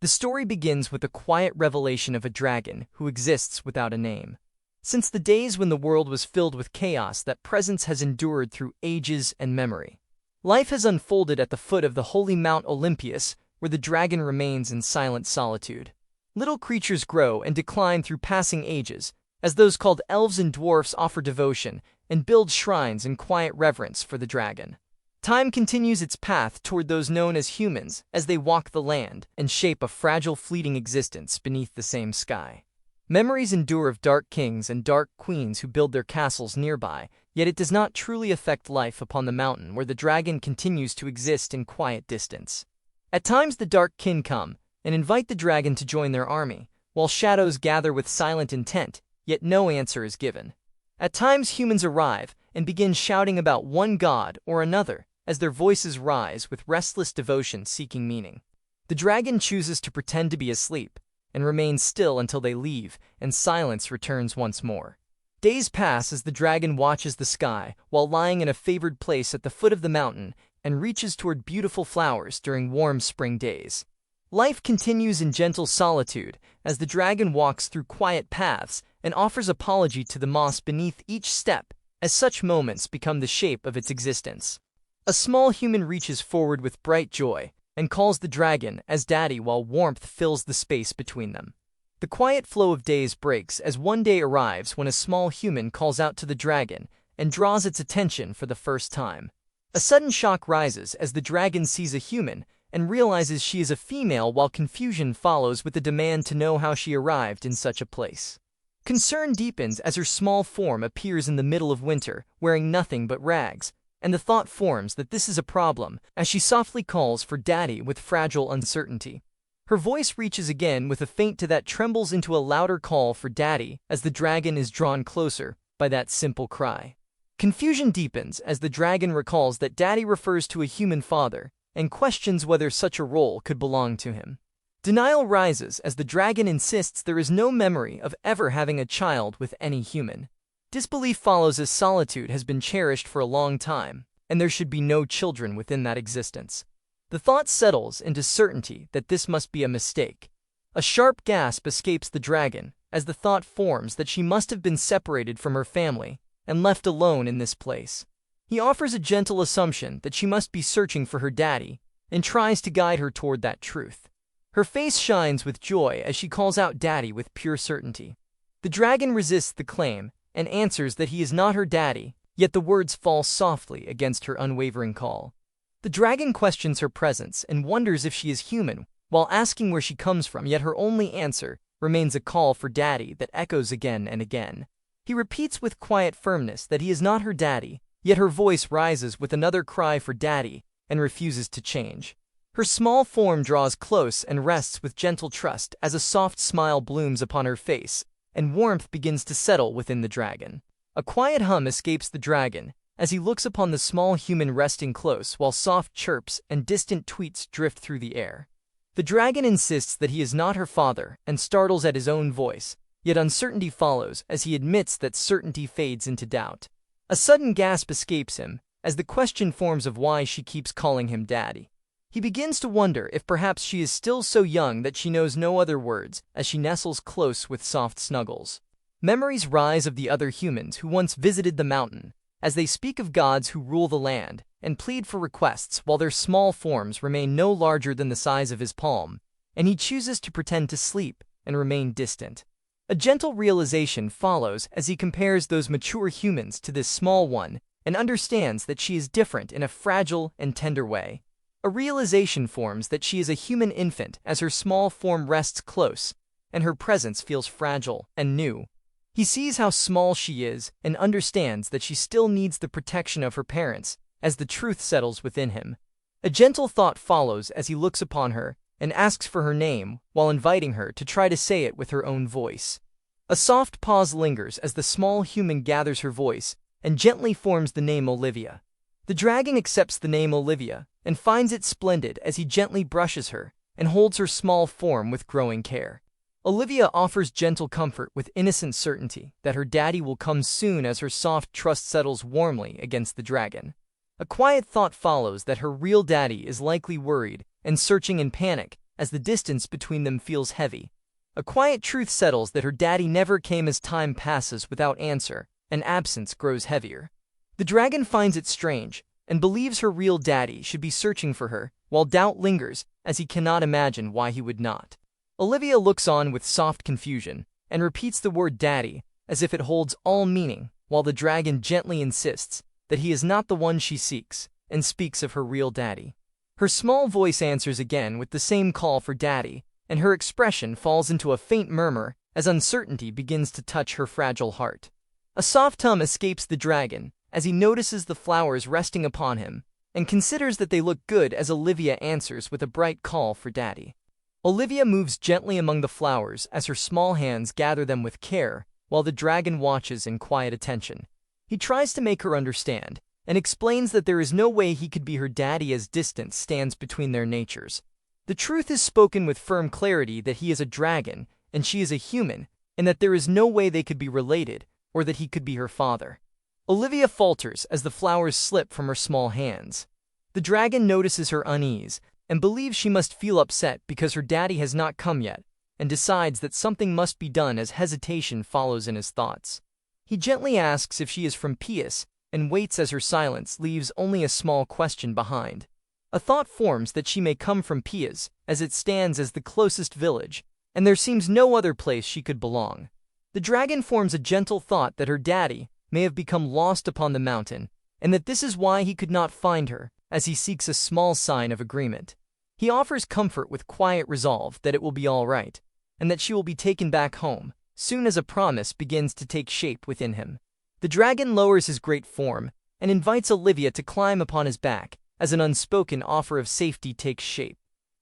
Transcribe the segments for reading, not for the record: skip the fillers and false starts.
The story begins with a quiet revelation of a dragon who exists without a name. Since the days when the world was filled with chaos, that presence has endured through ages and memory. Life has unfolded at the foot of the holy Mount Olympus, where the dragon remains in silent solitude. Little creatures grow and decline through passing ages, as those called elves and dwarfs offer devotion and build shrines in quiet reverence for the dragon. Time continues its path toward those known as humans as they walk the land and shape a fragile, fleeting existence beneath the same sky. Memories endure of dark kings and dark queens who build their castles nearby, yet it does not truly affect life upon the mountain where the dragon continues to exist in quiet distance. At times the dark kin come and invite the dragon to join their army, while shadows gather with silent intent, yet no answer is given. At times humans arrive and begin shouting about one god or another, as their voices rise with restless devotion seeking meaning. The dragon chooses to pretend to be asleep and remains still until they leave and silence returns once more. Days pass as the dragon watches the sky while lying in a favored place at the foot of the mountain and reaches toward beautiful flowers during warm spring days. Life continues in gentle solitude as the dragon walks through quiet paths and offers apology to the moss beneath each step, as such moments become the shape of its existence. A small human reaches forward with bright joy and calls the dragon as daddy while warmth fills the space between them. The quiet flow of days breaks as one day arrives when a small human calls out to the dragon and draws its attention for the first time. A sudden shock rises as the dragon sees a human and realizes she is a female, while confusion follows with the demand to know how she arrived in such a place. Concern deepens as her small form appears in the middle of winter, wearing nothing but rags, and the thought forms that this is a problem as she softly calls for daddy with fragile uncertainty. Her voice reaches again with a faint that trembles into a louder call for daddy as the dragon is drawn closer by that simple cry. Confusion deepens as the dragon recalls that daddy refers to a human father and questions whether such a role could belong to him. Denial rises as the dragon insists there is no memory of ever having a child with any human. Disbelief follows as solitude has been cherished for a long time, and there should be no children within that existence. The thought settles into certainty that this must be a mistake. A sharp gasp escapes the dragon as the thought forms that she must have been separated from her family and left alone in this place. He offers a gentle assumption that she must be searching for her daddy and tries to guide her toward that truth. Her face shines with joy as she calls out daddy with pure certainty. The dragon resists the claim and answers that he is not her daddy, yet the words fall softly against her unwavering call. The dragon questions her presence and wonders if she is human, while asking where she comes from, yet her only answer remains a call for daddy that echoes again and again. He repeats with quiet firmness that he is not her daddy, yet her voice rises with another cry for daddy and refuses to change. Her small form draws close and rests with gentle trust as a soft smile blooms upon her face, and warmth begins to settle within the dragon. A quiet hum escapes the dragon as he looks upon the small human resting close, while soft chirps and distant tweets drift through the air. The dragon insists that he is not her father and startles at his own voice, yet uncertainty follows as he admits that certainty fades into doubt. A sudden gasp escapes him as the question forms of why she keeps calling him daddy. He begins to wonder if perhaps she is still so young that she knows no other words as she nestles close with soft snuggles. Memories rise of the other humans who once visited the mountain, as they speak of gods who rule the land and plead for requests while their small forms remain no larger than the size of his palm, and he chooses to pretend to sleep and remain distant. A gentle realization follows as he compares those mature humans to this small one and understands that she is different in a fragile and tender way. A realization forms that she is a human infant as her small form rests close, and her presence feels fragile and new. He sees how small she is and understands that she still needs the protection of her parents as the truth settles within him. A gentle thought follows as he looks upon her and asks for her name while inviting her to try to say it with her own voice. A soft pause lingers as the small human gathers her voice and gently forms the name Olivia. The dragon accepts the name Olivia and finds it splendid as he gently brushes her and holds her small form with growing care. Olivia offers gentle comfort with innocent certainty that her daddy will come soon as her soft trust settles warmly against the dragon. A quiet thought follows that her real daddy is likely worried and searching in panic as the distance between them feels heavy. A quiet truth settles that her daddy never came as time passes without answer, and absence grows heavier. The dragon finds it strange, and believes her real daddy should be searching for her, while doubt lingers, as he cannot imagine why he would not. Olivia looks on with soft confusion, and repeats the word daddy, as if it holds all meaning, while the dragon gently insists that he is not the one she seeks, and speaks of her real daddy. Her small voice answers again with the same call for daddy, and her expression falls into a faint murmur as uncertainty begins to touch her fragile heart. A soft hum escapes the dragon as he notices the flowers resting upon him, and considers that they look good as Olivia answers with a bright call for daddy. Olivia moves gently among the flowers as her small hands gather them with care, while the dragon watches in quiet attention. He tries to make her understand, and explains that there is no way he could be her daddy as distance stands between their natures. The truth is spoken with firm clarity that he is a dragon, and she is a human, and that there is no way they could be related, or that he could be her father. Olivia falters as the flowers slip from her small hands. The dragon notices her unease, and believes she must feel upset because her daddy has not come yet, and decides that something must be done as hesitation follows in his thoughts. He gently asks if she is from Pius, and waits as her silence leaves only a small question behind. A thought forms that she may come from Pius, as it stands as the closest village, and there seems no other place she could belong. The dragon forms a gentle thought that her daddy may have become lost upon the mountain, and that this is why he could not find her, as he seeks a small sign of agreement. He offers comfort with quiet resolve that it will be all right, and that she will be taken back home, soon as a promise begins to take shape within him. The dragon lowers his great form, and invites Olivia to climb upon his back, as an unspoken offer of safety takes shape.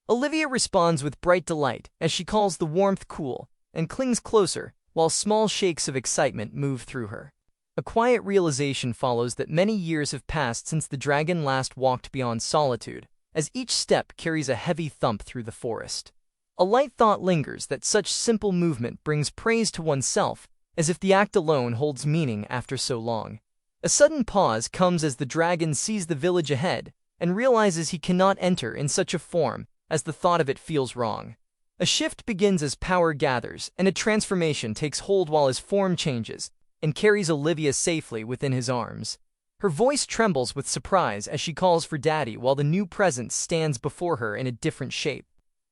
Olivia responds with bright delight, as she calls the warmth cool, and clings closer, while small shakes of excitement move through her. A quiet realization follows that many years have passed since the dragon last walked beyond solitude, as each step carries a heavy thump through the forest. A light thought lingers that such simple movement brings praise to oneself, as if the act alone holds meaning after so long. A sudden pause comes as the dragon sees the village ahead, and realizes he cannot enter in such a form, as the thought of it feels wrong. A shift begins as power gathers, and a transformation takes hold while his form changes, and carries Olivia safely within his arms. Her voice trembles with surprise as she calls for daddy while the new presence stands before her in a different shape.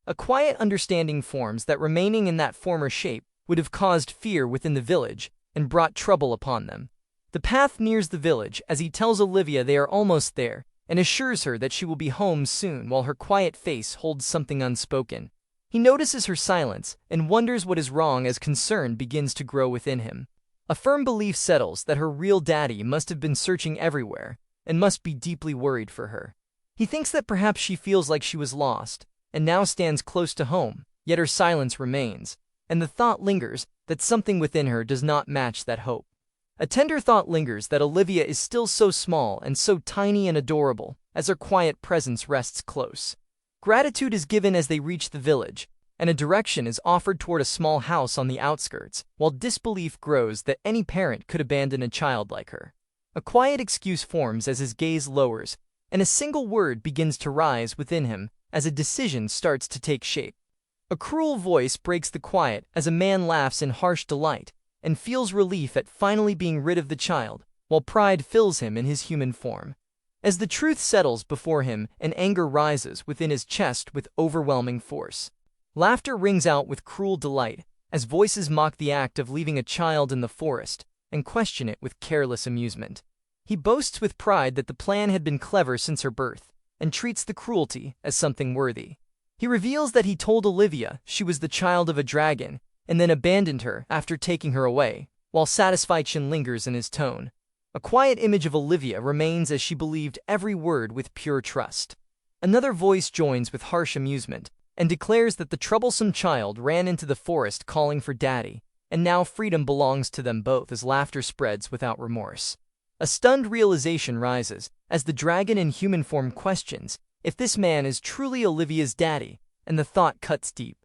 A quiet understanding forms that remaining in that former shape would have caused fear within the village and brought trouble upon them. The path nears the village as he tells Olivia they are almost there, and assures her that she will be home soon while her quiet face holds something unspoken. He notices her silence and wonders what is wrong as concern begins to grow within him. A firm belief settles that her real daddy must have been searching everywhere and must be deeply worried for her. He thinks that perhaps she feels like she was lost and now stands close to home, yet her silence remains, and the thought lingers that something within her does not match that hope. A tender thought lingers that Olivia is still so small and so tiny and adorable as her quiet presence rests close. Gratitude is given as they reach the village, and a direction is offered toward a small house on the outskirts, while disbelief grows that any parent could abandon a child like her. A quiet excuse forms as his gaze lowers, and a single word begins to rise within him as a decision starts to take shape. A cruel voice breaks the quiet as a man laughs in harsh delight, and feels relief at finally being rid of the child, while pride fills him in his human form. As the truth settles before him and anger rises within his chest with overwhelming force. Laughter rings out with cruel delight, as voices mock the act of leaving a child in the forest, and question it with careless amusement. He boasts with pride that the plan had been clever since her birth, and treats the cruelty as something worthy. He reveals that he told Olivia she was the child of a dragon, and then abandoned her after taking her away, while satisfaction lingers in his tone. A quiet image of Olivia remains as she believed every word with pure trust. Another voice joins with harsh amusement, and declares that the troublesome child ran into the forest calling for daddy, and now freedom belongs to them both as laughter spreads without remorse. A stunned realization rises, as the dragon in human form questions if this man is truly Olivia's daddy, and the thought cuts deep.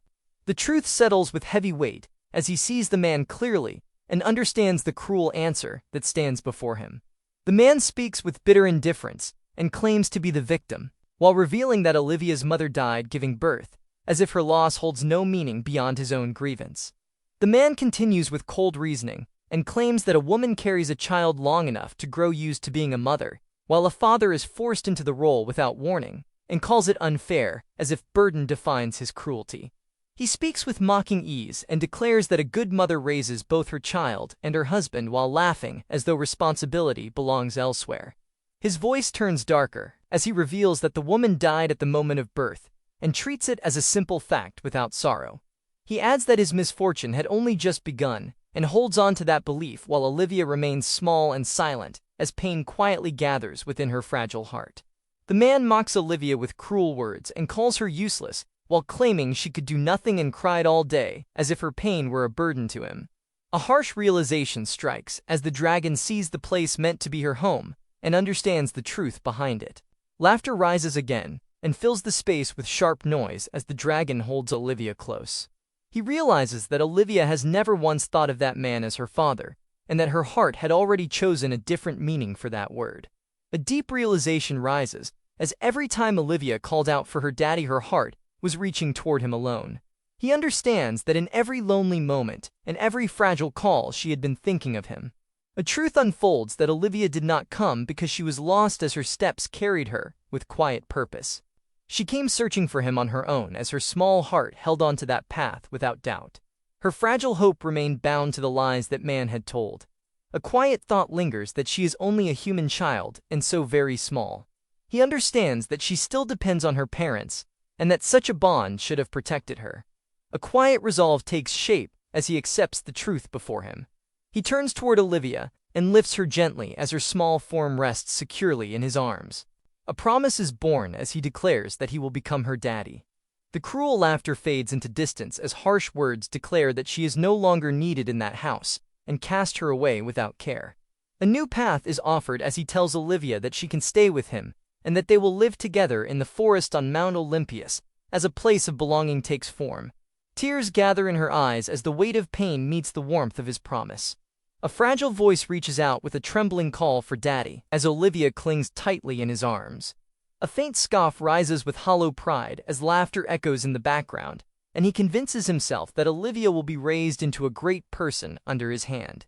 The truth settles with heavy weight, as he sees the man clearly, and understands the cruel answer that stands before him. The man speaks with bitter indifference, and claims to be the victim, while revealing that Olivia's mother died giving birth, as if her loss holds no meaning beyond his own grievance. The man continues with cold reasoning and claims that a woman carries a child long enough to grow used to being a mother, while a father is forced into the role without warning, and calls it unfair, as if burden defines his cruelty. He speaks with mocking ease and declares that a good mother raises both her child and her husband while laughing as though responsibility belongs elsewhere. His voice turns darker as he reveals that the woman died at the moment of birth and treats it as a simple fact without sorrow. He adds that his misfortune had only just begun and holds on to that belief while Olivia remains small and silent as pain quietly gathers within her fragile heart. The man mocks Olivia with cruel words and calls her useless, while claiming she could do nothing and cried all day, as if her pain were a burden to him. A harsh realization strikes as the dragon sees the place meant to be her home and understands the truth behind it. Laughter rises again and fills the space with sharp noise as the dragon holds Olivia close. He realizes that Olivia has never once thought of that man as her father, and that her heart had already chosen a different meaning for that word. A deep realization rises as every time Olivia called out for her daddy, her heart was reaching toward him alone. He understands that in every lonely moment and every fragile call she had been thinking of him. A truth unfolds that Olivia did not come because she was lost as her steps carried her with quiet purpose. She came searching for him on her own as her small heart held on to that path without doubt. Her fragile hope remained bound to the lies that man had told. A quiet thought lingers that she is only a human child and so very small. He understands that she still depends on her parents, and that such a bond should have protected her. A quiet resolve takes shape as he accepts the truth before him. He turns toward Olivia and lifts her gently as her small form rests securely in his arms. A promise is born as he declares that he will become her daddy. The cruel laughter fades into distance as harsh words declare that she is no longer needed in that house and cast her away without care. A new path is offered as he tells Olivia that she can stay with him and that they will live together in the forest on Mount Olympus as a place of belonging takes form. Tears gather in her eyes as the weight of pain meets the warmth of his promise. A fragile voice reaches out with a trembling call for daddy as Olivia clings tightly in his arms. A faint scoff rises with hollow pride as laughter echoes in the background, and he convinces himself that Olivia will be raised into a great person under his hand.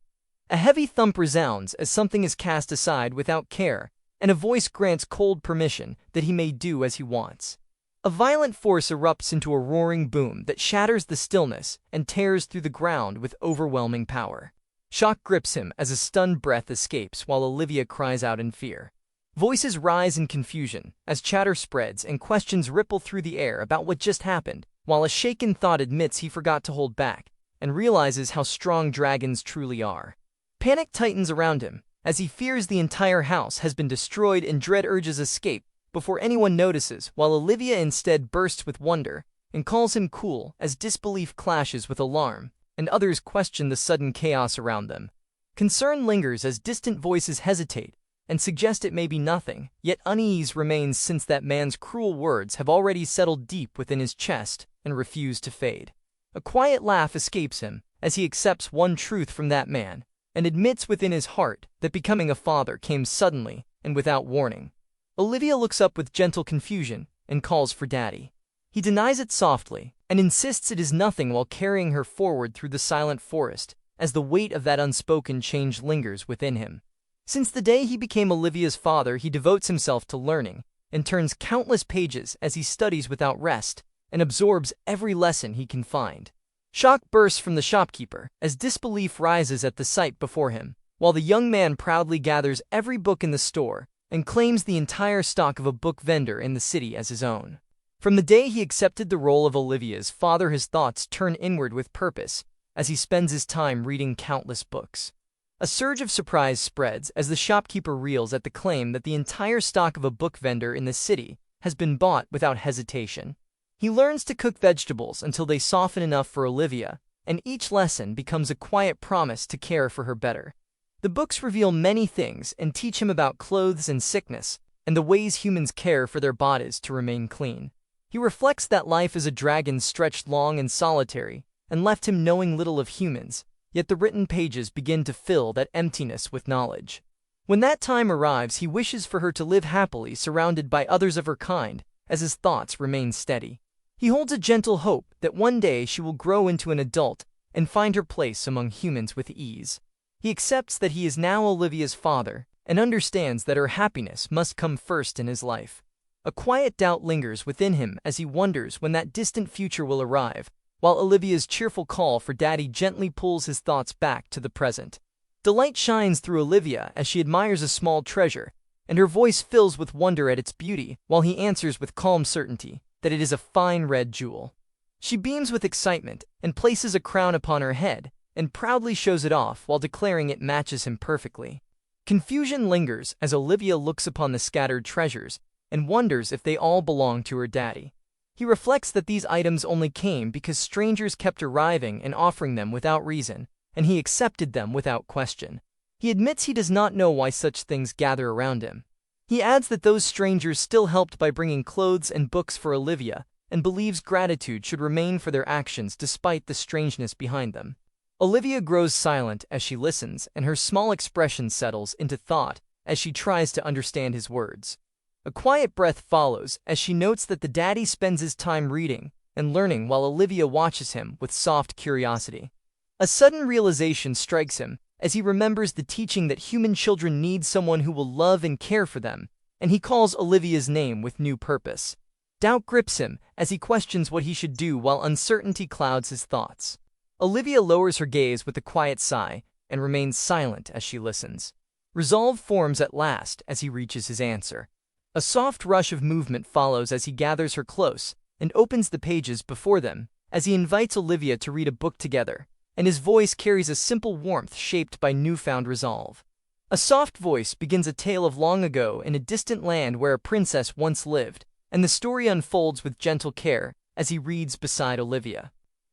A heavy thump resounds as something is cast aside without care, and a voice grants cold permission that he may do as he wants. A violent force erupts into a roaring boom that shatters the stillness and tears through the ground with overwhelming power. Shock grips him as a stunned breath escapes while Olivia cries out in fear. Voices rise in confusion as chatter spreads and questions ripple through the air about what just happened, while a shaken thought admits he forgot to hold back and realizes how strong dragons truly are. Panic tightens around him as he fears the entire house has been destroyed and dread urges escape before anyone notices, while Olivia instead bursts with wonder and calls him cool as disbelief clashes with alarm, and others question the sudden chaos around them. Concern lingers as distant voices hesitate and suggest it may be nothing, yet unease remains since that man's cruel words have already settled deep within his chest and refuse to fade. A quiet laugh escapes him as he accepts one truth from that man and admits within his heart that becoming a father came suddenly and without warning. Olivia looks up with gentle confusion and calls for daddy. He denies it softly and insists it is nothing while carrying her forward through the silent forest as the weight of that unspoken change lingers within him. Since the day he became Olivia's father, he devotes himself to learning and turns countless pages as he studies without rest and absorbs every lesson he can find. Shock bursts from the shopkeeper as disbelief rises at the sight before him, while the young man proudly gathers every book in the store and claims the entire stock of a book vendor in the city as his own. From the day he accepted the role of Olivia's father, his thoughts turn inward with purpose as he spends his time reading countless books. A surge of surprise spreads as the shopkeeper reels at the claim that the entire stock of a book vendor in the city has been bought without hesitation. He learns to cook vegetables until they soften enough for Olivia, and each lesson becomes a quiet promise to care for her better. The books reveal many things and teach him about clothes and sickness, and the ways humans care for their bodies to remain clean. He reflects that life as a dragon stretched long and solitary, and left him knowing little of humans, yet the written pages begin to fill that emptiness with knowledge. When that time arrives, he wishes for her to live happily surrounded by others of her kind, as his thoughts remain steady. He holds a gentle hope that one day she will grow into an adult and find her place among humans with ease. He accepts that he is now Olivia's father and understands that her happiness must come first in his life. A quiet doubt lingers within him as he wonders when that distant future will arrive, while Olivia's cheerful call for daddy gently pulls his thoughts back to the present. Delight shines through Olivia as she admires a small treasure, and her voice fills with wonder at its beauty, while he answers with calm certainty that it is a fine red jewel. She beams with excitement and places a crown upon her head, and proudly shows it off while declaring it matches him perfectly. Confusion lingers as Olivia looks upon the scattered treasures and wonders if they all belong to her daddy. He reflects that these items only came because strangers kept arriving and offering them without reason, and he accepted them without question. He admits he does not know why such things gather around him. He adds that those strangers still helped by bringing clothes and books for Olivia, and believes gratitude should remain for their actions despite the strangeness behind them. Olivia grows silent as she listens, and her small expression settles into thought as she tries to understand his words. A quiet breath follows as she notes that the daddy spends his time reading and learning while Olivia watches him with soft curiosity. A sudden realization strikes him as he remembers the teaching that human children need someone who will love and care for them, and he calls Olivia's name with new purpose. Doubt grips him as he questions what he should do while uncertainty clouds his thoughts. Olivia lowers her gaze with a quiet sigh and remains silent as she listens. Resolve forms at last as he reaches his answer. A soft rush of movement follows as he gathers her close and opens the pages before them as he invites Olivia to read a book together, and his voice carries a simple warmth shaped by newfound resolve. A soft voice begins a tale of long ago in a distant land where a princess once lived, and the story unfolds with gentle care as he reads beside Olivia.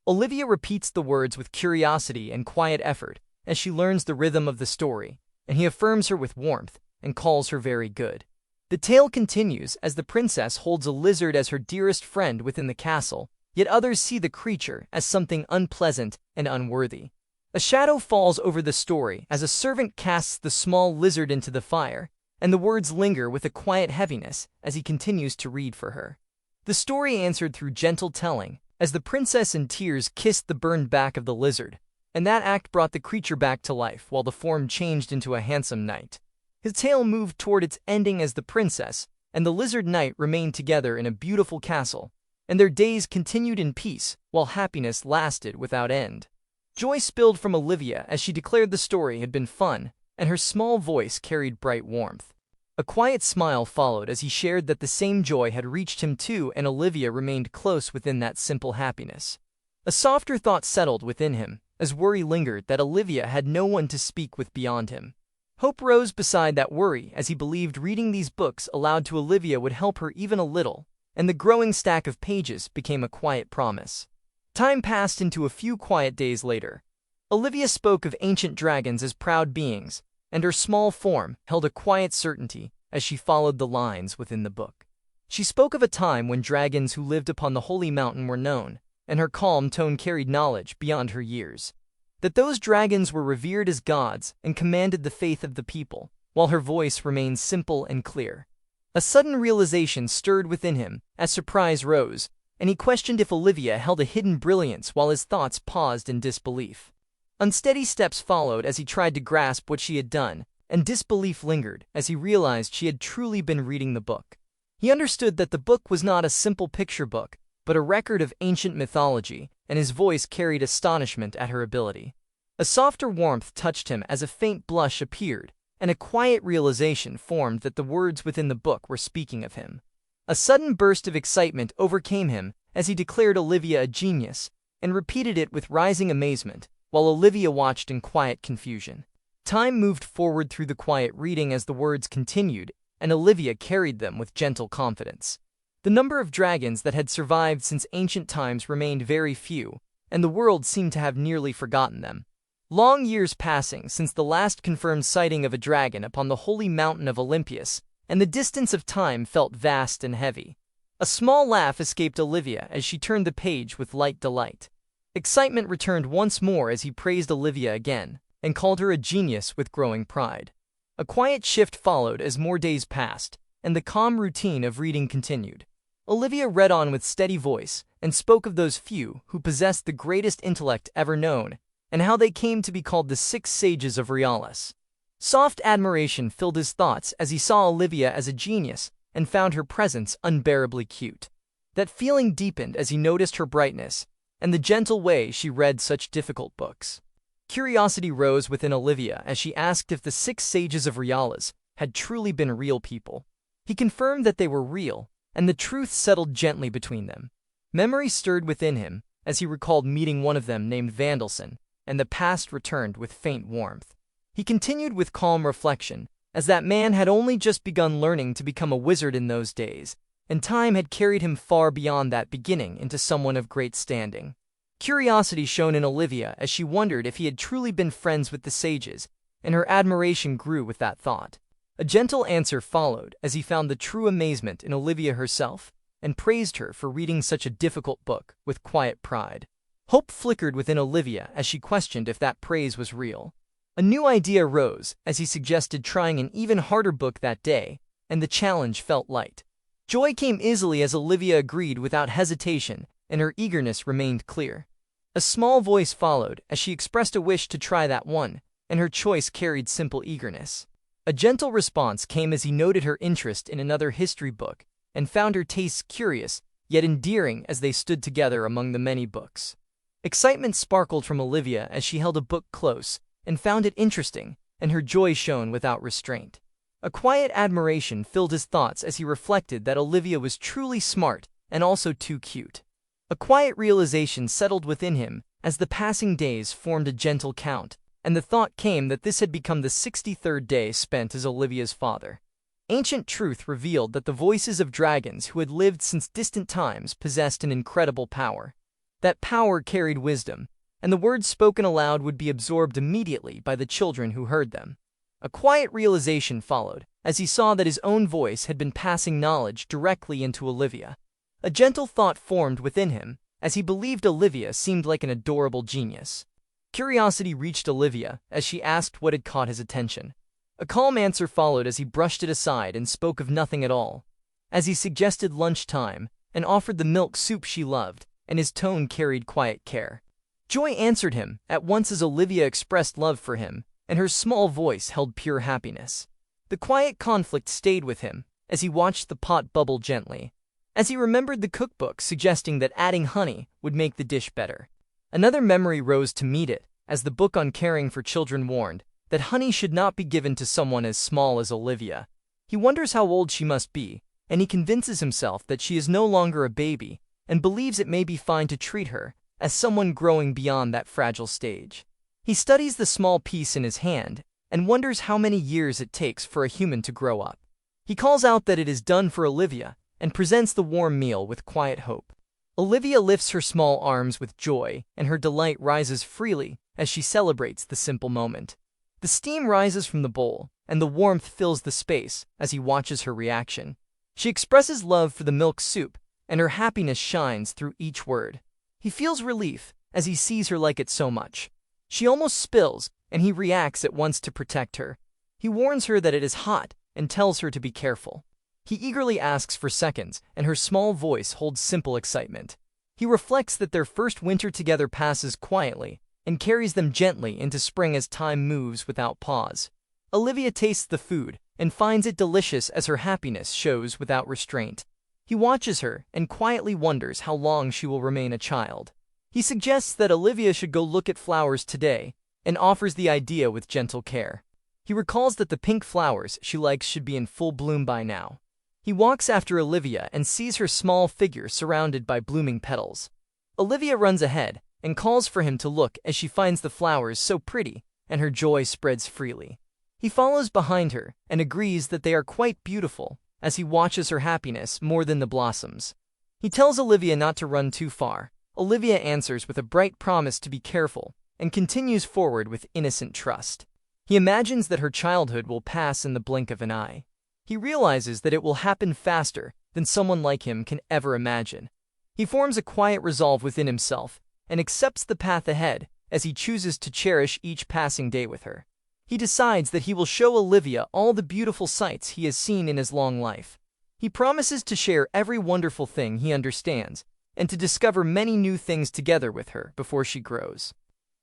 Olivia repeats the words with curiosity and quiet effort as she learns the rhythm of the story, and he affirms her with warmth and calls her very good. The tale continues as the princess holds a lizard as her dearest friend within the castle, yet others see the creature as something unpleasant and unworthy. A shadow falls over the story as a servant casts the small lizard into the fire, and the words linger with a quiet heaviness as he continues to read for her. The story answered through gentle telling, as the princess in tears kissed the burned back of the lizard, and that act brought the creature back to life while the form changed into a handsome knight. His tale moved toward its ending as the princess and the lizard knight remained together in a beautiful castle, and their days continued in peace while happiness lasted without end. Joy spilled from Olivia as she declared the story had been fun, and her small voice carried bright warmth. A quiet smile followed as he shared that the same joy had reached him too, and Olivia remained close within that simple happiness. A softer thought settled within him as worry lingered that Olivia had no one to speak with beyond him. Hope rose beside that worry as he believed reading these books aloud to Olivia would help her even a little, and the growing stack of pages became a quiet promise. Time passed into a few quiet days later. Olivia spoke of ancient dragons as proud beings, and her small form held a quiet certainty as she followed the lines within the book. She spoke of a time when dragons who lived upon the holy mountain were known, and her calm tone carried knowledge beyond her years. That those dragons were revered as gods and commanded the faith of the people, while her voice remained simple and clear. A sudden realization stirred within him as surprise rose, and he questioned if Olivia held a hidden brilliance while his thoughts paused in disbelief. Unsteady steps followed as he tried to grasp what she had done, and disbelief lingered as he realized she had truly been reading the book. He understood that the book was not a simple picture book, but a record of ancient mythology, and his voice carried astonishment at her ability. A softer warmth touched him as a faint blush appeared, and a quiet realization formed that the words within the book were speaking of him. A sudden burst of excitement overcame him as he declared Olivia a genius, and repeated it with rising amazement, while Olivia watched in quiet confusion. Time moved forward through the quiet reading as the words continued, and Olivia carried them with gentle confidence. The number of dragons that had survived since ancient times remained very few, and the world seemed to have nearly forgotten them. Long years passing since the last confirmed sighting of a dragon upon the holy mountain of Olympus, and the distance of time felt vast and heavy. A small laugh escaped Olivia as she turned the page with light delight. Excitement returned once more as he praised Olivia again, and called her a genius with growing pride. A quiet shift followed as more days passed, and the calm routine of reading continued. Olivia read on with steady voice and spoke of those few who possessed the greatest intellect ever known, and how they came to be called the 6 sages of Realis. Soft admiration filled his thoughts as he saw Olivia as a genius and found her presence unbearably cute. That feeling deepened as he noticed her brightness and the gentle way she read such difficult books. Curiosity rose within Olivia as she asked if the 6 sages of Realis had truly been real people. He confirmed that they were real, and the truth settled gently between them. Memory stirred within him as he recalled meeting one of them named Vandelson, and the past returned with faint warmth. He continued with calm reflection, as that man had only just begun learning to become a wizard in those days, and time had carried him far beyond that beginning into someone of great standing. Curiosity shone in Olivia as she wondered if he had truly been friends with the sages, and her admiration grew with that thought. A gentle answer followed as he found the true amazement in Olivia herself, and praised her for reading such a difficult book with quiet pride. Hope flickered within Olivia as she questioned if that praise was real. A new idea rose as he suggested trying an even harder book that day, and the challenge felt light. Joy came easily as Olivia agreed without hesitation, and her eagerness remained clear. A small voice followed as she expressed a wish to try that one, and her choice carried simple eagerness. A gentle response came as he noted her interest in another history book, and found her tastes curious, yet endearing as they stood together among the many books. Excitement sparkled from Olivia as she held a book close, and found it interesting, and her joy shone without restraint. A quiet admiration filled his thoughts as he reflected that Olivia was truly smart and also too cute. A quiet realization settled within him as the passing days formed a gentle count, and the thought came that this had become the 63rd day spent as Olivia's father. Ancient truth revealed that the voices of dragons who had lived since distant times possessed an incredible power. That power carried wisdom, and the words spoken aloud would be absorbed immediately by the children who heard them. A quiet realization followed, as he saw that his own voice had been passing knowledge directly into Olivia. A gentle thought formed within him, as he believed Olivia seemed like an adorable genius. Curiosity reached Olivia as she asked what had caught his attention. A calm answer followed as he brushed it aside and spoke of nothing at all. As he suggested lunchtime, and offered the milk soup she loved, and his tone carried quiet care. Joy answered him at once as Olivia expressed love for him, and her small voice held pure happiness. The quiet conflict stayed with him as he watched the pot bubble gently, as he remembered the cookbook suggesting that adding honey would make the dish better. Another memory rose to meet it, as the book on caring for children warned that honey should not be given to someone as small as Olivia. He wonders how old she must be, and he convinces himself that she is no longer a baby, and believes it may be fine to treat her as someone growing beyond that fragile stage. He studies the small piece in his hand, and wonders how many years it takes for a human to grow up. He calls out that it is done for Olivia, and presents the warm meal with quiet hope. Olivia lifts her small arms with joy, and her delight rises freely as she celebrates the simple moment. The steam rises from the bowl, and the warmth fills the space as he watches her reaction. She expresses love for the milk soup, and her happiness shines through each word. He feels relief as he sees her like it so much. She almost spills, and he reacts at once to protect her. He warns her that it is hot and tells her to be careful. He eagerly asks for seconds, and her small voice holds simple excitement. He reflects that their first winter together passes quietly and carries them gently into spring as time moves without pause. Olivia tastes the food and finds it delicious as her happiness shows without restraint. He watches her and quietly wonders how long she will remain a child. He suggests that Olivia should go look at flowers today and offers the idea with gentle care. He recalls that the pink flowers she likes should be in full bloom by now. He walks after Olivia and sees her small figure surrounded by blooming petals. Olivia runs ahead and calls for him to look as she finds the flowers so pretty, and her joy spreads freely. He follows behind her and agrees that they are quite beautiful as he watches her happiness more than the blossoms. He tells Olivia not to run too far. Olivia answers with a bright promise to be careful and continues forward with innocent trust. He imagines that her childhood will pass in the blink of an eye. He realizes that it will happen faster than someone like him can ever imagine. He forms a quiet resolve within himself and accepts the path ahead as he chooses to cherish each passing day with her. He decides that he will show Olivia all the beautiful sights he has seen in his long life. He promises to share every wonderful thing he understands and to discover many new things together with her before she grows.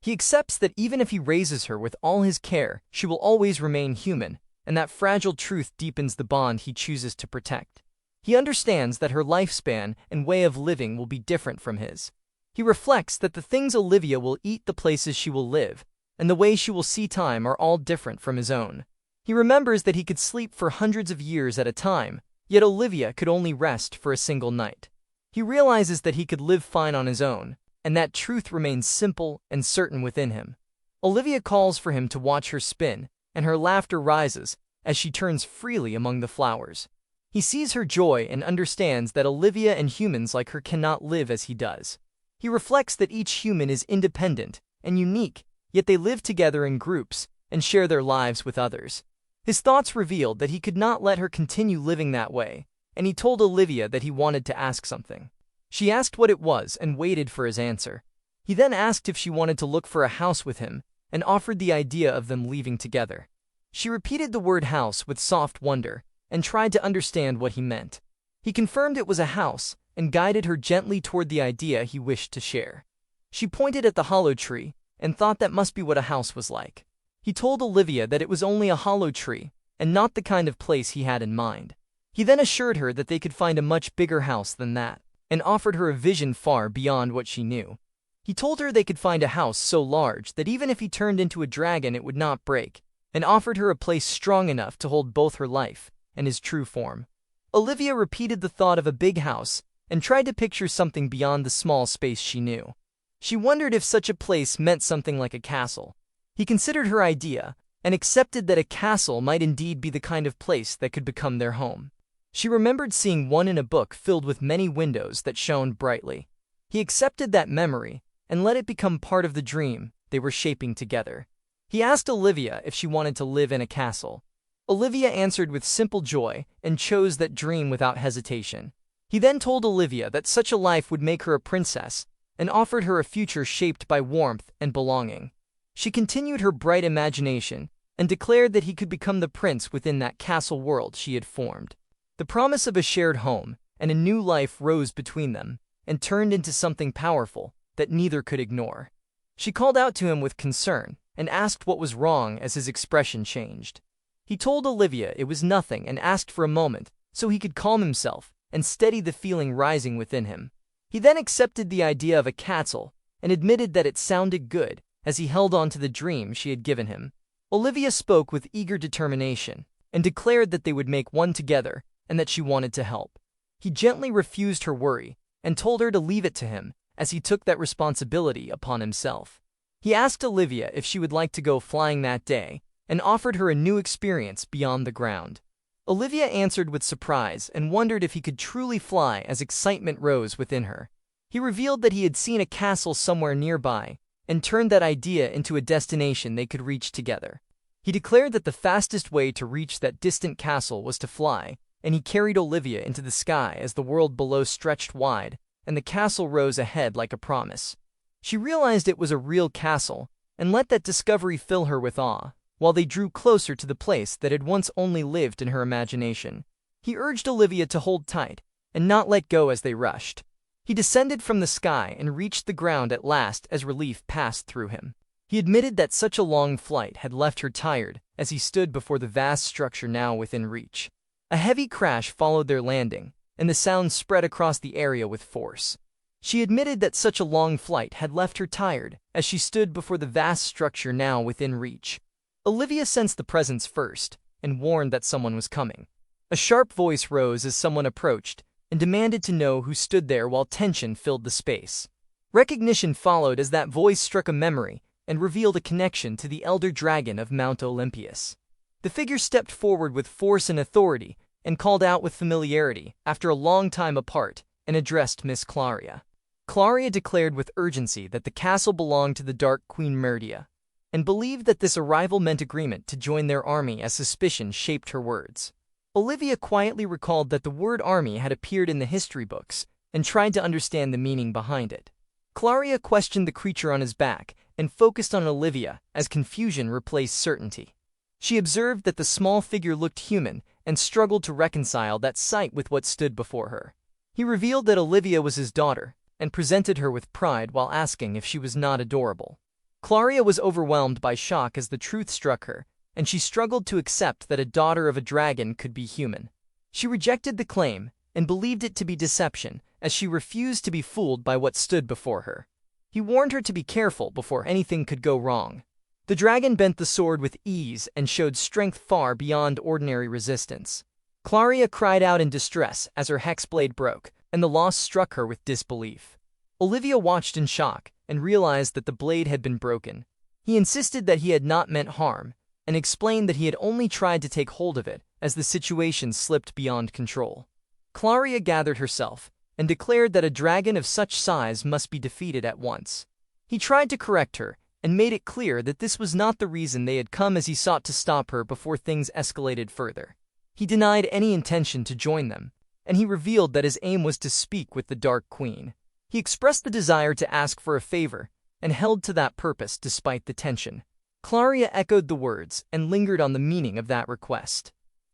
He accepts that even if he raises her with all his care, she will always remain human, and that fragile truth deepens the bond he chooses to protect. He understands that her lifespan and way of living will be different from his. He reflects that the things Olivia will eat, the places she will live, and the way she will see time are all different from his own. He remembers that he could sleep for hundreds of years at a time, yet Olivia could only rest for a single night. He realizes that he could live fine on his own, and that truth remains simple and certain within him. Olivia calls for him to watch her spin, and her laughter rises as she turns freely among the flowers. He sees her joy and understands that Olivia and humans like her cannot live as he does. He reflects that each human is independent and unique, yet they live together in groups and share their lives with others. His thoughts revealed that he could not let her continue living that way, and he told Olivia that he wanted to ask something. She asked what it was and waited for his answer. He then asked if she wanted to look for a house with him and offered the idea of them leaving together. She repeated the word house with soft wonder and tried to understand what he meant. He confirmed it was a house and guided her gently toward the idea he wished to share. She pointed at the hollow tree and thought that must be what a house was like. He told Olivia that it was only a hollow tree and not the kind of place he had in mind. He then assured her that they could find a much bigger house than that and offered her a vision far beyond what she knew. He told her they could find a house so large that even if he turned into a dragon it would not break, and offered her a place strong enough to hold both her life and his true form. Olivia repeated the thought of a big house and tried to picture something beyond the small space she knew. She wondered if such a place meant something like a castle. He considered her idea and accepted that a castle might indeed be the kind of place that could become their home. She remembered seeing one in a book filled with many windows that shone brightly. He accepted that memory and let it become part of the dream they were shaping together. He asked Olivia if she wanted to live in a castle. Olivia answered with simple joy and chose that dream without hesitation. He then told Olivia that such a life would make her a princess and offered her a future shaped by warmth and belonging. She continued her bright imagination and declared that he could become the prince within that castle world she had formed. The promise of a shared home and a new life rose between them and turned into something powerful that neither could ignore. She called out to him with concern and asked what was wrong as his expression changed. He told Olivia it was nothing and asked for a moment so he could calm himself and steady the feeling rising within him. He then accepted the idea of a castle and admitted that it sounded good as he held on to the dream she had given him. Olivia spoke with eager determination and declared that they would make one together and that she wanted to help. He gently refused her worry and told her to leave it to him as he took that responsibility upon himself. He asked Olivia if she would like to go flying that day and offered her a new experience beyond the ground. Olivia answered with surprise and wondered if he could truly fly as excitement rose within her. He revealed that he had seen a castle somewhere nearby and turned that idea into a destination they could reach together. He declared that the fastest way to reach that distant castle was to fly, and he carried Olivia into the sky as the world below stretched wide and the castle rose ahead like a promise. She realized it was a real castle and let that discovery fill her with awe, while they drew closer to the place that had once only lived in her imagination. He urged Olivia to hold tight and not let go as they rushed. He descended from the sky and reached the ground at last as relief passed through him. He admitted that such a long flight had left her tired as he stood before the vast structure now within reach. A heavy crash followed their landing, and the sound spread across the area with force. She admitted that such a long flight had left her tired as she stood before the vast structure now within reach. Olivia sensed the presence first and warned that someone was coming. A sharp voice rose as someone approached and demanded to know who stood there while tension filled the space. Recognition followed as that voice struck a memory and revealed a connection to the elder dragon of Mount Olympus. The figure stepped forward with force and authority and called out with familiarity after a long time apart and addressed Miss Claria. Claria declared with urgency that the castle belonged to the Dark Queen Merdia, and believed that this arrival meant agreement to join their army as suspicion shaped her words. Olivia quietly recalled that the word army had appeared in the history books and tried to understand the meaning behind it. Claria questioned the creature on his back and focused on Olivia as confusion replaced certainty. She observed that the small figure looked human and struggled to reconcile that sight with what stood before her. He revealed that Olivia was his daughter, and presented her with pride while asking if she was not adorable. Claria was overwhelmed by shock as the truth struck her, and she struggled to accept that a daughter of a dragon could be human. She rejected the claim, and believed it to be deception, as she refused to be fooled by what stood before her. He warned her to be careful before anything could go wrong. The dragon bent the sword with ease and showed strength far beyond ordinary resistance. Claria cried out in distress as her hex blade broke, and the loss struck her with disbelief. Olivia watched in shock and realized that the blade had been broken. He insisted that he had not meant harm, and explained that he had only tried to take hold of it as the situation slipped beyond control. Claria gathered herself and declared that a dragon of such size must be defeated at once. He tried to correct her and made it clear that this was not the reason they had come, as he sought to stop her before things escalated further. He denied any intention to join them, and he revealed that his aim was to speak with the Dark Queen. He expressed the desire to ask for a favor and held to that purpose despite the tension. Claria echoed the words and lingered on the meaning of that request.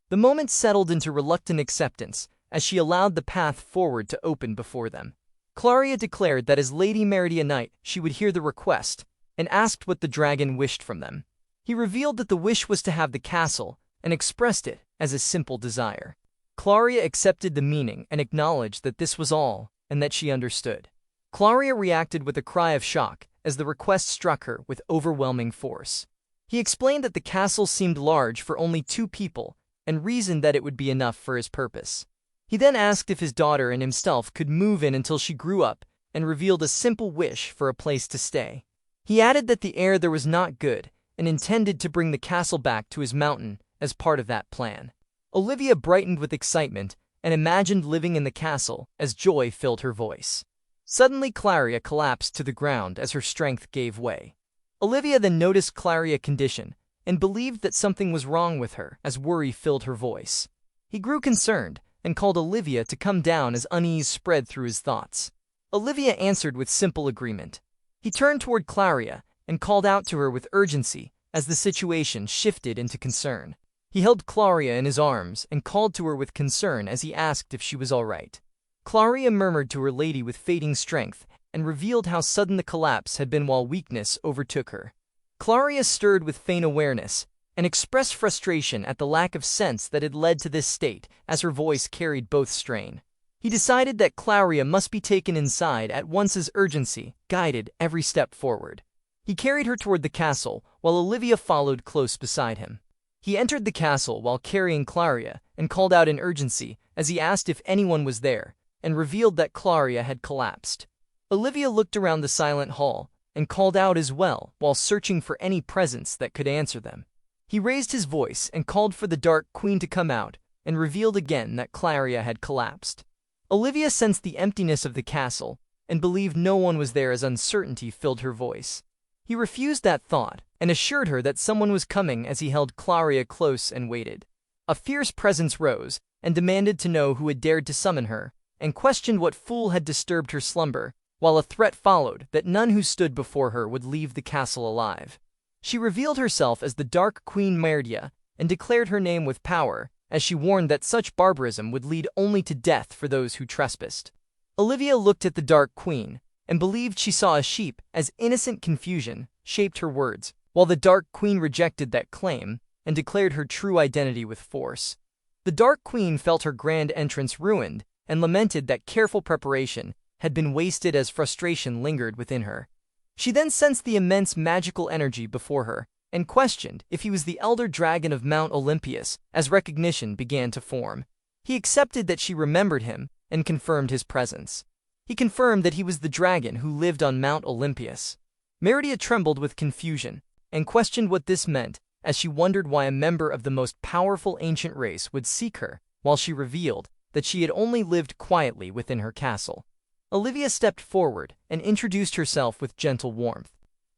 The moment settled into reluctant acceptance as she allowed the path forward to open before them. Claria declared that as Lady Meridia Knight she would hear the request, and asked what the dragon wished from them. He revealed that the wish was to have the castle, and expressed it as a simple desire. Claria accepted the meaning and acknowledged that this was all, and that she understood. Claria reacted with a cry of shock as the request struck her with overwhelming force. He explained that the castle seemed large for only 2 people, and reasoned that it would be enough for his purpose. He then asked if his daughter and himself could move in until she grew up, and revealed a simple wish for a place to stay. He added that the air there was not good, and intended to bring the castle back to his mountain as part of that plan. Olivia brightened with excitement and imagined living in the castle as joy filled her voice. Suddenly Claria collapsed to the ground as her strength gave way. Olivia then noticed Claria's condition and believed that something was wrong with her as worry filled her voice. He grew concerned and called Olivia to come down as unease spread through his thoughts. Olivia answered with simple agreement. He turned toward Claria and called out to her with urgency as the situation shifted into concern. He held Claria in his arms and called to her with concern as he asked if she was all right. Claria murmured to her lady with fading strength and revealed how sudden the collapse had been while weakness overtook her. Claria stirred with faint awareness and expressed frustration at the lack of sense that had led to this state as her voice carried both strain. He decided that Claria must be taken inside at once as urgency guided every step forward. He carried her toward the castle while Olivia followed close beside him. He entered the castle while carrying Claria and called out in urgency as he asked if anyone was there and revealed that Claria had collapsed. Olivia looked around the silent hall and called out as well while searching for any presence that could answer them. He raised his voice and called for the Dark Queen to come out and revealed again that Claria had collapsed. Olivia sensed the emptiness of the castle and believed no one was there as uncertainty filled her voice. He refused that thought and assured her that someone was coming as he held Claria close and waited. A fierce presence rose and demanded to know who had dared to summon her, and questioned what fool had disturbed her slumber, while a threat followed that none who stood before her would leave the castle alive. She revealed herself as the Dark Queen Meridia and declared her name with power, as she warned that such barbarism would lead only to death for those who trespassed. Olivia looked at the Dark Queen and believed she saw a sheep as innocent confusion shaped her words, while the Dark Queen rejected that claim and declared her true identity with force. The Dark Queen felt her grand entrance ruined and lamented that careful preparation had been wasted as frustration lingered within her. She then sensed the immense magical energy before her and questioned if he was the elder dragon of Mount Olympus as recognition began to form. He accepted that she remembered him and confirmed his presence. He confirmed that he was the dragon who lived on Mount Olympus. Meridia trembled with confusion and questioned what this meant as she wondered why a member of the most powerful ancient race would seek her, while she revealed that she had only lived quietly within her castle. Olivia stepped forward and introduced herself with gentle warmth.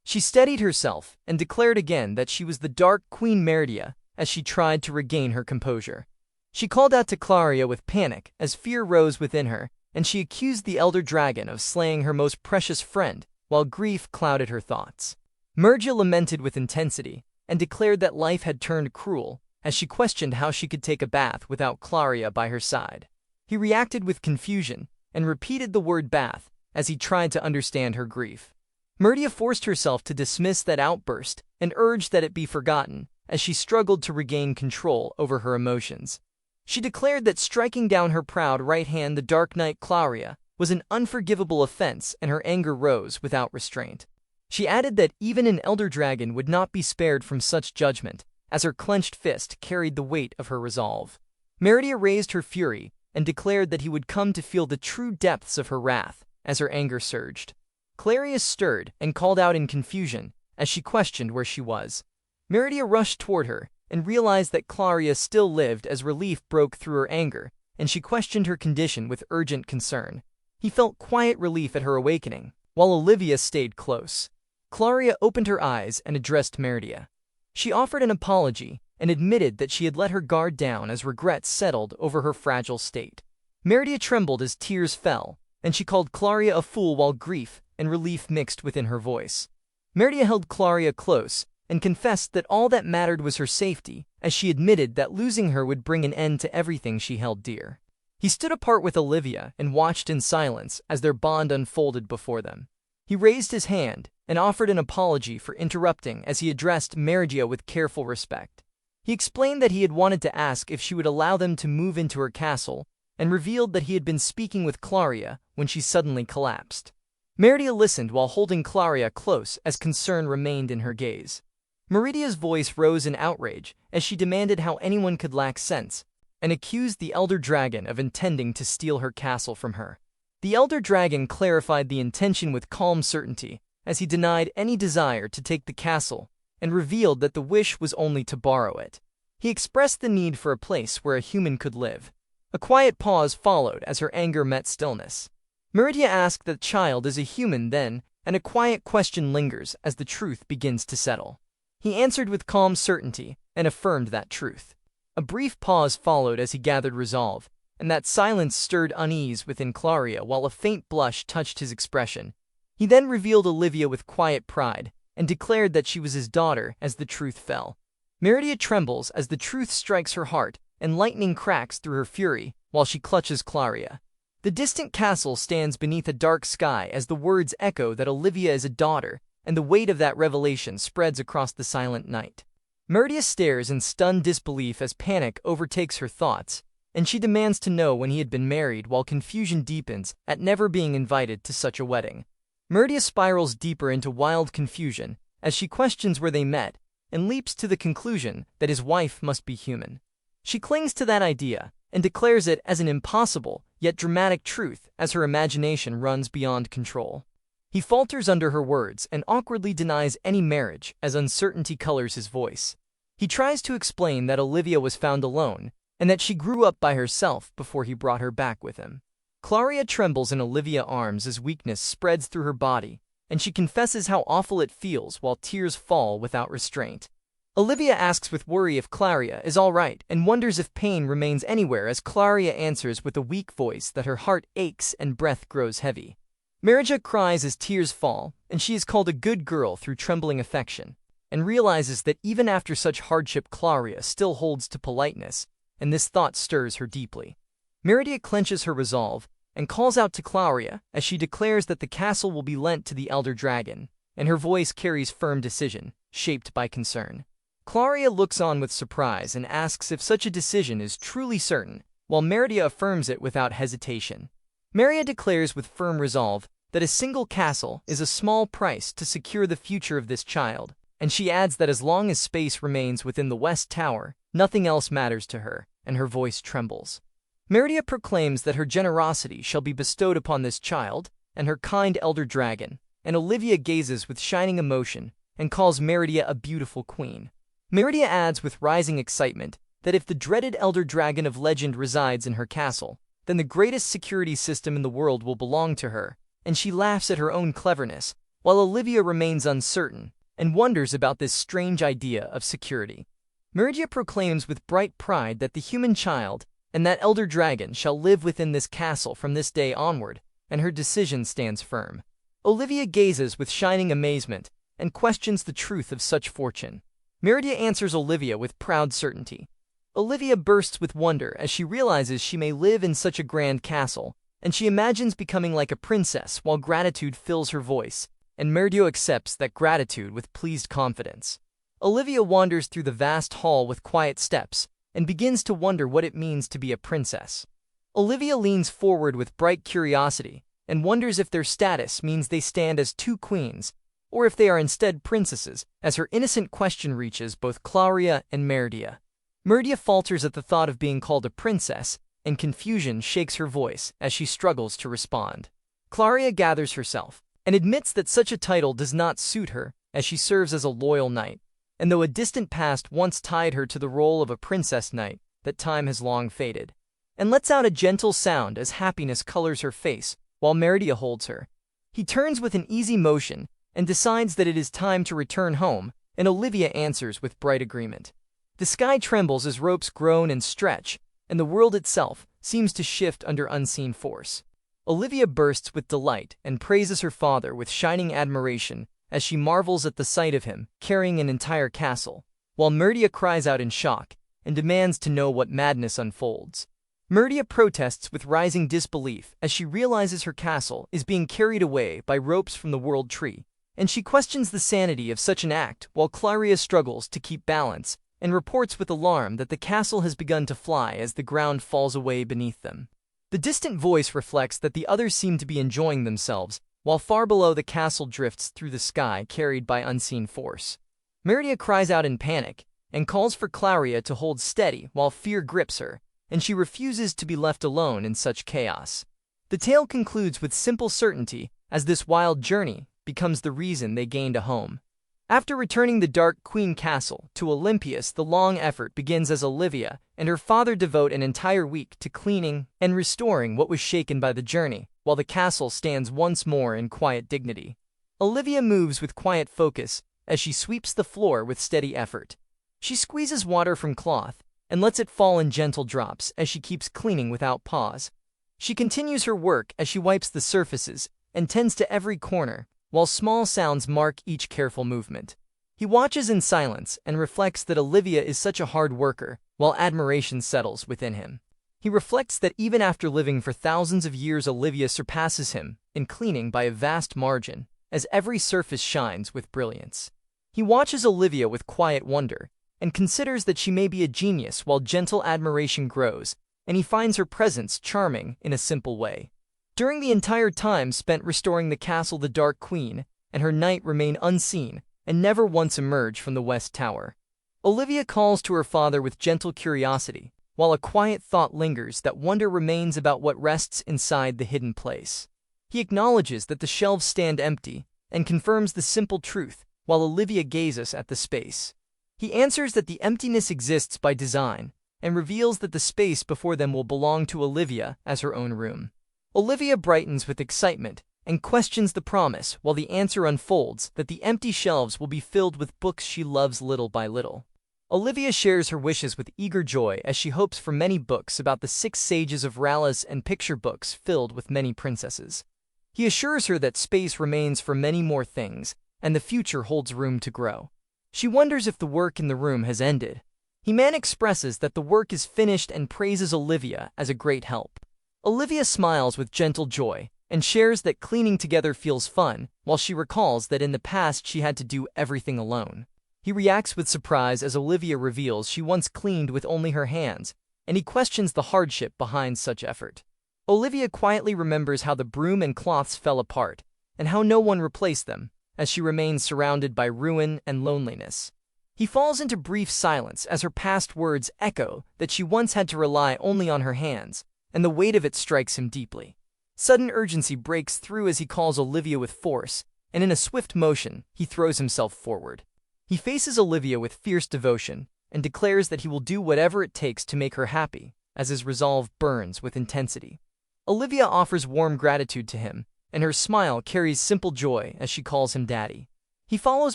She steadied herself and declared again that she was the Dark Queen Meridia as she tried to regain her composure. She called out to Claria with panic as fear rose within her, and she accused the elder dragon of slaying her most precious friend, while grief clouded her thoughts. Meridia lamented with intensity and declared that life had turned cruel as she questioned how she could take a bath without Claria by her side. He reacted with confusion and repeated the word bath as he tried to understand her grief. Meridia forced herself to dismiss that outburst and urged that it be forgotten as she struggled to regain control over her emotions. She declared that striking down her proud right hand, the Dark Knight Claria, was an unforgivable offense, and her anger rose without restraint. She added that even an elder dragon would not be spared from such judgment, as her clenched fist carried the weight of her resolve. Meridia raised her fury and declared that he would come to feel the true depths of her wrath as her anger surged. Clarius stirred and called out in confusion as she questioned where she was. Meridia rushed toward her and realized that Claria still lived as relief broke through her anger, and she questioned her condition with urgent concern. He felt quiet relief at her awakening, while Olivia stayed close. Claria opened her eyes and addressed Meridia. She offered an apology and admitted that she had let her guard down as regret settled over her fragile state. Meridia trembled as tears fell, and she called Claria a fool while grief and relief mixed within her voice. Meridia held Claria close and confessed that all that mattered was her safety, as she admitted that losing her would bring an end to everything she held dear. He stood apart with Olivia and watched in silence as their bond unfolded before them. He raised his hand and offered an apology for interrupting as he addressed Meridia with careful respect. He explained that he had wanted to ask if she would allow them to move into her castle, and revealed that he had been speaking with Claria when she suddenly collapsed. Meridia listened while holding Claria close as concern remained in her gaze. Meridia's voice rose in outrage as she demanded how anyone could lack sense, and accused the Elder Dragon of intending to steal her castle from her. The Elder Dragon clarified the intention with calm certainty, as he denied any desire to take the castle and revealed that the wish was only to borrow it. He expressed the need for a place where a human could live. A quiet pause followed as her anger met stillness. Meridia asked that the child is a human then, and a quiet question lingers as the truth begins to settle. He answered with calm certainty and affirmed that truth. A brief pause followed as he gathered resolve, and that silence stirred unease within Claria while a faint blush touched his expression. He then revealed Olivia with quiet pride, and declared that she was his daughter as the truth fell. Meridia trembles as the truth strikes her heart, and lightning cracks through her fury while she clutches Claria. The distant castle stands beneath a dark sky as the words echo that Olivia is a daughter, and the weight of that revelation spreads across the silent night. Meridia stares in stunned disbelief as panic overtakes her thoughts, and she demands to know when he had been married while confusion deepens at never being invited to such a wedding. Meridia spirals deeper into wild confusion as she questions where they met and leaps to the conclusion that his wife must be human. She clings to that idea and declares it as an impossible yet dramatic truth as her imagination runs beyond control. He falters under her words and awkwardly denies any marriage as uncertainty colors his voice. He tries to explain that Olivia was found alone and that she grew up by herself before he brought her back with him. Claria trembles in Olivia's arms as weakness spreads through her body, and she confesses how awful it feels while tears fall without restraint. Olivia asks with worry if Claria is all right and wonders if pain remains anywhere as Claria answers with a weak voice that her heart aches and breath grows heavy. Meridia cries as tears fall, and she is called a good girl through trembling affection, and realizes that even after such hardship Claria still holds to politeness, and this thought stirs her deeply. Meridia clenches her resolve and calls out to Claria as she declares that the castle will be lent to the Elder Dragon, and her voice carries firm decision, shaped by concern. Claria looks on with surprise and asks if such a decision is truly certain, while Meridia affirms it without hesitation. Meridia declares with firm resolve that a single castle is a small price to secure the future of this child, and she adds that as long as space remains within the West Tower, nothing else matters to her, and her voice trembles. Meridia proclaims that her generosity shall be bestowed upon this child and her kind elder dragon, and Olivia gazes with shining emotion and calls Meridia a beautiful queen. Meridia adds with rising excitement that if the dreaded elder dragon of legend resides in her castle, then the greatest security system in the world will belong to her, and she laughs at her own cleverness, while Olivia remains uncertain and wonders about this strange idea of security. Meridia proclaims with bright pride that the human child and that elder dragon shall live within this castle from this day onward, and her decision stands firm. Olivia gazes with shining amazement and questions the truth of such fortune. Meridia answers Olivia with proud certainty. Olivia bursts with wonder as she realizes she may live in such a grand castle, and she imagines becoming like a princess while gratitude fills her voice, and Meridia accepts that gratitude with pleased confidence. Olivia wanders through the vast hall with quiet steps and begins to wonder what it means to be a princess. Olivia leans forward with bright curiosity and wonders if their status means they stand as two queens, or if they are instead princesses, as her innocent question reaches both Claria and Meridia. Meridia falters at the thought of being called a princess, and confusion shakes her voice as she struggles to respond. Claria gathers herself and admits that such a title does not suit her, as she serves as a loyal knight, and though a distant past once tied her to the role of a princess knight, that time has long faded, and lets out a gentle sound as happiness colors her face while Meridia holds her. He turns with an easy motion and decides that it is time to return home, and Olivia answers with bright agreement. The sky trembles as ropes groan and stretch, and the world itself seems to shift under unseen force. Olivia bursts with delight and praises her father with shining admiration as she marvels at the sight of him carrying an entire castle, while Meridia cries out in shock and demands to know what madness unfolds. Meridia protests with rising disbelief as she realizes her castle is being carried away by ropes from the world tree, and she questions the sanity of such an act while Claria struggles to keep balance and reports with alarm that the castle has begun to fly as the ground falls away beneath them. The distant voice reflects that the others seem to be enjoying themselves, while far below the castle drifts through the sky carried by unseen force. Meridia cries out in panic and calls for Claria to hold steady while fear grips her, and she refuses to be left alone in such chaos. The tale concludes with simple certainty as this wild journey becomes the reason they gained a home. After returning the Dark Queen Castle to Olympias, the long effort begins as Olivia and her father devote an entire week to cleaning and restoring what was shaken by the journey, while the castle stands once more in quiet dignity. Olivia moves with quiet focus as she sweeps the floor with steady effort. She squeezes water from cloth and lets it fall in gentle drops as she keeps cleaning without pause. She continues her work as she wipes the surfaces and tends to every corner, while small sounds mark each careful movement. He watches in silence and reflects that Olivia is such a hard worker, while admiration settles within him. He reflects that even after living for thousands of years, Olivia surpasses him in cleaning by a vast margin, as every surface shines with brilliance. He watches Olivia with quiet wonder and considers that she may be a genius while gentle admiration grows, and he finds her presence charming in a simple way. During the entire time spent restoring the castle, the Dark Queen and her knight remain unseen and never once emerge from the West Tower. Olivia calls to her father with gentle curiosity, while a quiet thought lingers that wonder remains about what rests inside the hidden place. He acknowledges that the shelves stand empty and confirms the simple truth while Olivia gazes at the space. He answers that the emptiness exists by design and reveals that the space before them will belong to Olivia as her own room. Olivia brightens with excitement and questions the promise while the answer unfolds that the empty shelves will be filled with books she loves little by little. Olivia shares her wishes with eager joy as she hopes for many books about the 6 sages of Rallis and picture books filled with many princesses. He assures her that space remains for many more things and the future holds room to grow. She wonders if the work in the room has ended. He expresses that the work is finished and praises Olivia as a great help. Olivia smiles with gentle joy and shares that cleaning together feels fun, while she recalls that in the past she had to do everything alone. He reacts with surprise as Olivia reveals she once cleaned with only her hands, and he questions the hardship behind such effort. Olivia quietly remembers how the broom and cloths fell apart, and how no one replaced them, as she remains surrounded by ruin and loneliness. He falls into brief silence as her past words echo that she once had to rely only on her hands, and the weight of it strikes him deeply. Sudden urgency breaks through as he calls Olivia with force, and in a swift motion, he throws himself forward. He faces Olivia with fierce devotion and declares that he will do whatever it takes to make her happy, as his resolve burns with intensity. Olivia offers warm gratitude to him, and her smile carries simple joy as she calls him daddy. He follows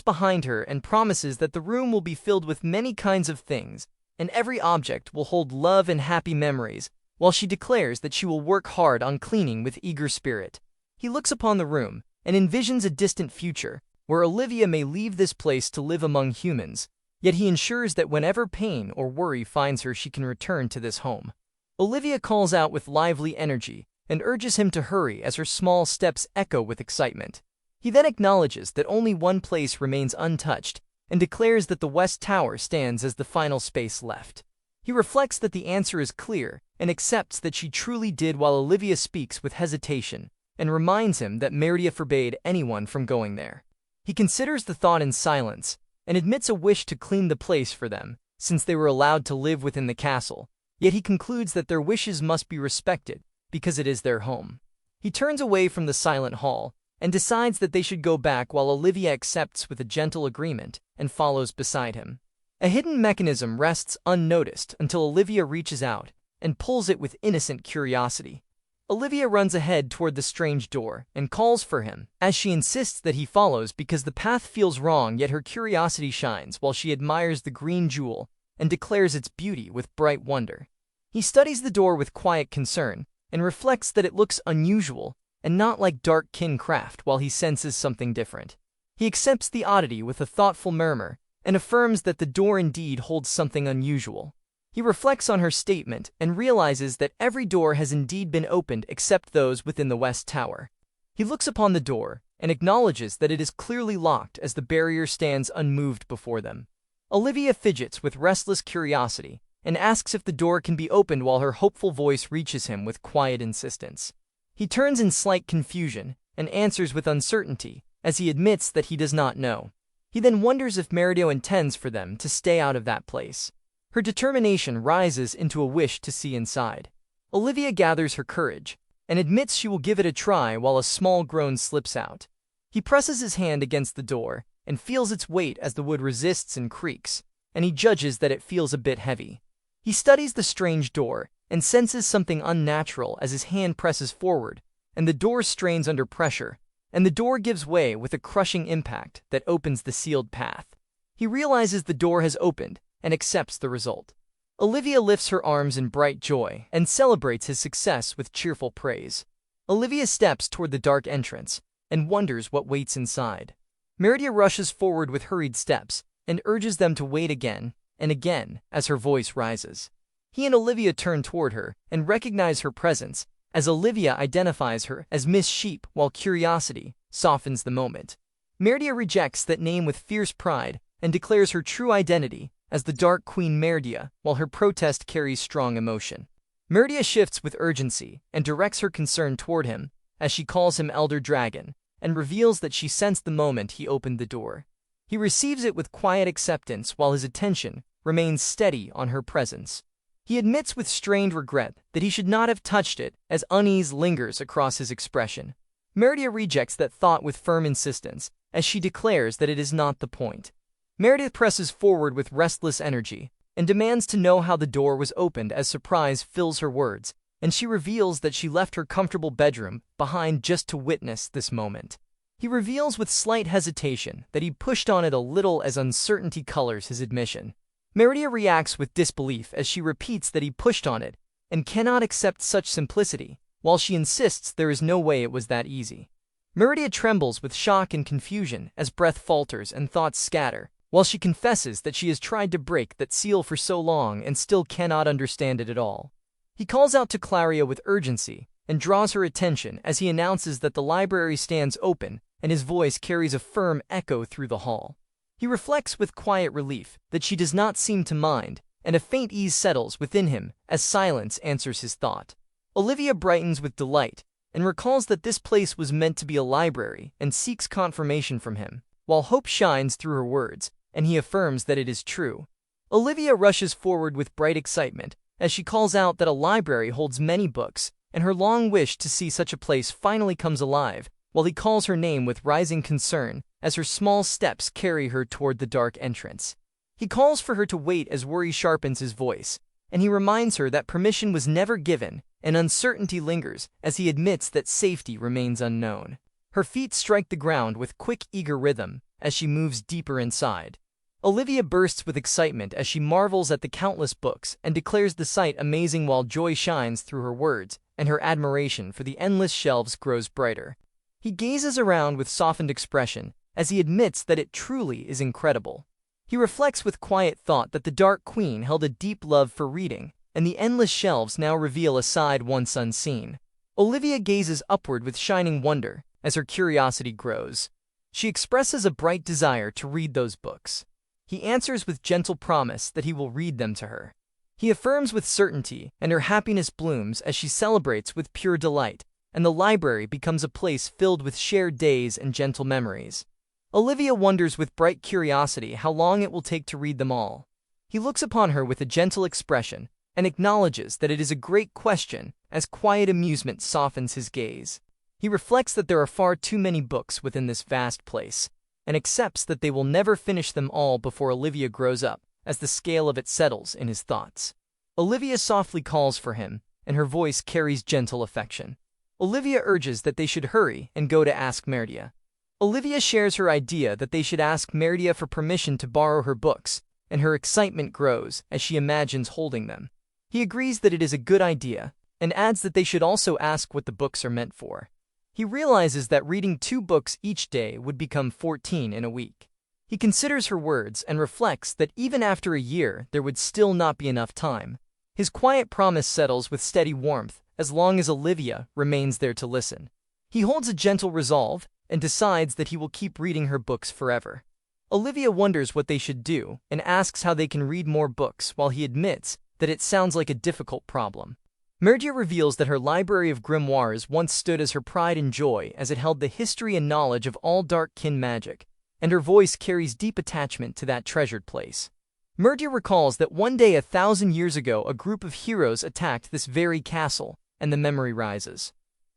behind her and promises that the room will be filled with many kinds of things, and every object will hold love and happy memories, while she declares that she will work hard on cleaning with eager spirit. He looks upon the room and envisions a distant future, where Olivia may leave this place to live among humans, yet he ensures that whenever pain or worry finds her, she can return to this home. Olivia calls out with lively energy and urges him to hurry as her small steps echo with excitement. He then acknowledges that only one place remains untouched and declares that the West Tower stands as the final space left. He reflects that the answer is clear and accepts that she truly did, while Olivia speaks with hesitation and reminds him that Meridia forbade anyone from going there. He considers the thought in silence and admits a wish to clean the place for them, since they were allowed to live within the castle, yet he concludes that their wishes must be respected because it is their home. He turns away from the silent hall and decides that they should go back, while Olivia accepts with a gentle agreement and follows beside him. A hidden mechanism rests unnoticed until Olivia reaches out and pulls it with innocent curiosity. Olivia runs ahead toward the strange door and calls for him, as she insists that he follows because the path feels wrong, yet her curiosity shines while she admires the green jewel and declares its beauty with bright wonder. He studies the door with quiet concern and reflects that it looks unusual and not like dark kin craft, while he senses something different. He accepts the oddity with a thoughtful murmur and affirms that the door indeed holds something unusual. He reflects on her statement and realizes that every door has indeed been opened except those within the West Tower. He looks upon the door and acknowledges that it is clearly locked as the barrier stands unmoved before them. Olivia fidgets with restless curiosity and asks if the door can be opened, while her hopeful voice reaches him with quiet insistence. He turns in slight confusion and answers with uncertainty as he admits that he does not know. He then wonders if Meridio intends for them to stay out of that place. Her determination rises into a wish to see inside. Olivia gathers her courage and admits she will give it a try, while a small groan slips out. He presses his hand against the door and feels its weight as the wood resists and creaks, and he judges that it feels a bit heavy. He studies the strange door and senses something unnatural as his hand presses forward, and the door strains under pressure, and the door gives way with a crushing impact that opens the sealed path. He realizes the door has opened and accepts the result. Olivia lifts her arms in bright joy and celebrates his success with cheerful praise. Olivia steps toward the dark entrance and wonders what waits inside. Meridia rushes forward with hurried steps and urges them to wait again and again as her voice rises. He and Olivia turn toward her and recognize her presence, as Olivia identifies her as Miss Sheep, while curiosity softens the moment. Meridia rejects that name with fierce pride and declares her true identity as the Dark Queen Meridia, while her protest carries strong emotion. Meridia shifts with urgency and directs her concern toward him as she calls him Elder Dragon and reveals that she sensed the moment he opened the door. He receives it with quiet acceptance, while his attention remains steady on her presence. He admits with strained regret that he should not have touched it, as unease lingers across his expression. Meridia rejects that thought with firm insistence, as she declares that it is not the point. Meridia presses forward with restless energy and demands to know how the door was opened, as surprise fills her words, and she reveals that she left her comfortable bedroom behind just to witness this moment. He reveals with slight hesitation that he pushed on it a little, as uncertainty colors his admission. Meridia reacts with disbelief as she repeats that he pushed on it and cannot accept such simplicity, while she insists there is no way it was that easy. Meridia trembles with shock and confusion as breath falters and thoughts scatter, while she confesses that she has tried to break that seal for so long and still cannot understand it at all. He calls out to Claria with urgency and draws her attention as he announces that the library stands open, and his voice carries a firm echo through the hall. He reflects with quiet relief that she does not seem to mind, and a faint ease settles within him as silence answers his thought. Olivia brightens with delight and recalls that this place was meant to be a library and seeks confirmation from him, while hope shines through her words, and he affirms that it is true. Olivia rushes forward with bright excitement as she calls out that a library holds many books, and her long wish to see such a place finally comes alive, while he calls her name with rising concern as her small steps carry her toward the dark entrance. He calls for her to wait as worry sharpens his voice, and he reminds her that permission was never given, and uncertainty lingers as he admits that safety remains unknown. Her feet strike the ground with quick, eager rhythm as she moves deeper inside. Olivia bursts with excitement as she marvels at the countless books and declares the sight amazing, while joy shines through her words and her admiration for the endless shelves grows brighter. He gazes around with softened expression as he admits that it truly is incredible. He reflects with quiet thought that the Dark Queen held a deep love for reading, and the endless shelves now reveal a side once unseen. Olivia gazes upward with shining wonder as her curiosity grows. She expresses a bright desire to read those books. He answers with gentle promise that he will read them to her. He affirms with certainty, and her happiness blooms as she celebrates with pure delight, and the library becomes a place filled with shared days and gentle memories. Olivia wonders with bright curiosity how long it will take to read them all. He looks upon her with a gentle expression and acknowledges that it is a great question as quiet amusement softens his gaze. He reflects that there are far too many books within this vast place, and accepts that they will never finish them all before Olivia grows up, as the scale of it settles in his thoughts. Olivia softly calls for him, and her voice carries gentle affection. Olivia urges that they should hurry and go to ask Merdia. Olivia shares her idea that they should ask Merdia for permission to borrow her books, and her excitement grows as she imagines holding them. He agrees that it is a good idea, and adds that they should also ask what the books are meant for. He realizes that reading 2 books each day would become 14 in a week. He considers her words and reflects that even after a year there would still not be enough time. His quiet promise settles with steady warmth as long as Olivia remains there to listen. He holds a gentle resolve and decides that he will keep reading her books forever. Olivia wonders what they should do and asks how they can read more books while he admits that it sounds like a difficult problem. Merdia reveals that her library of grimoires once stood as her pride and joy as it held the history and knowledge of all dark kin magic, and her voice carries deep attachment to that treasured place. Merdia recalls that one day 1,000 years ago a group of heroes attacked this very castle, and the memory rises.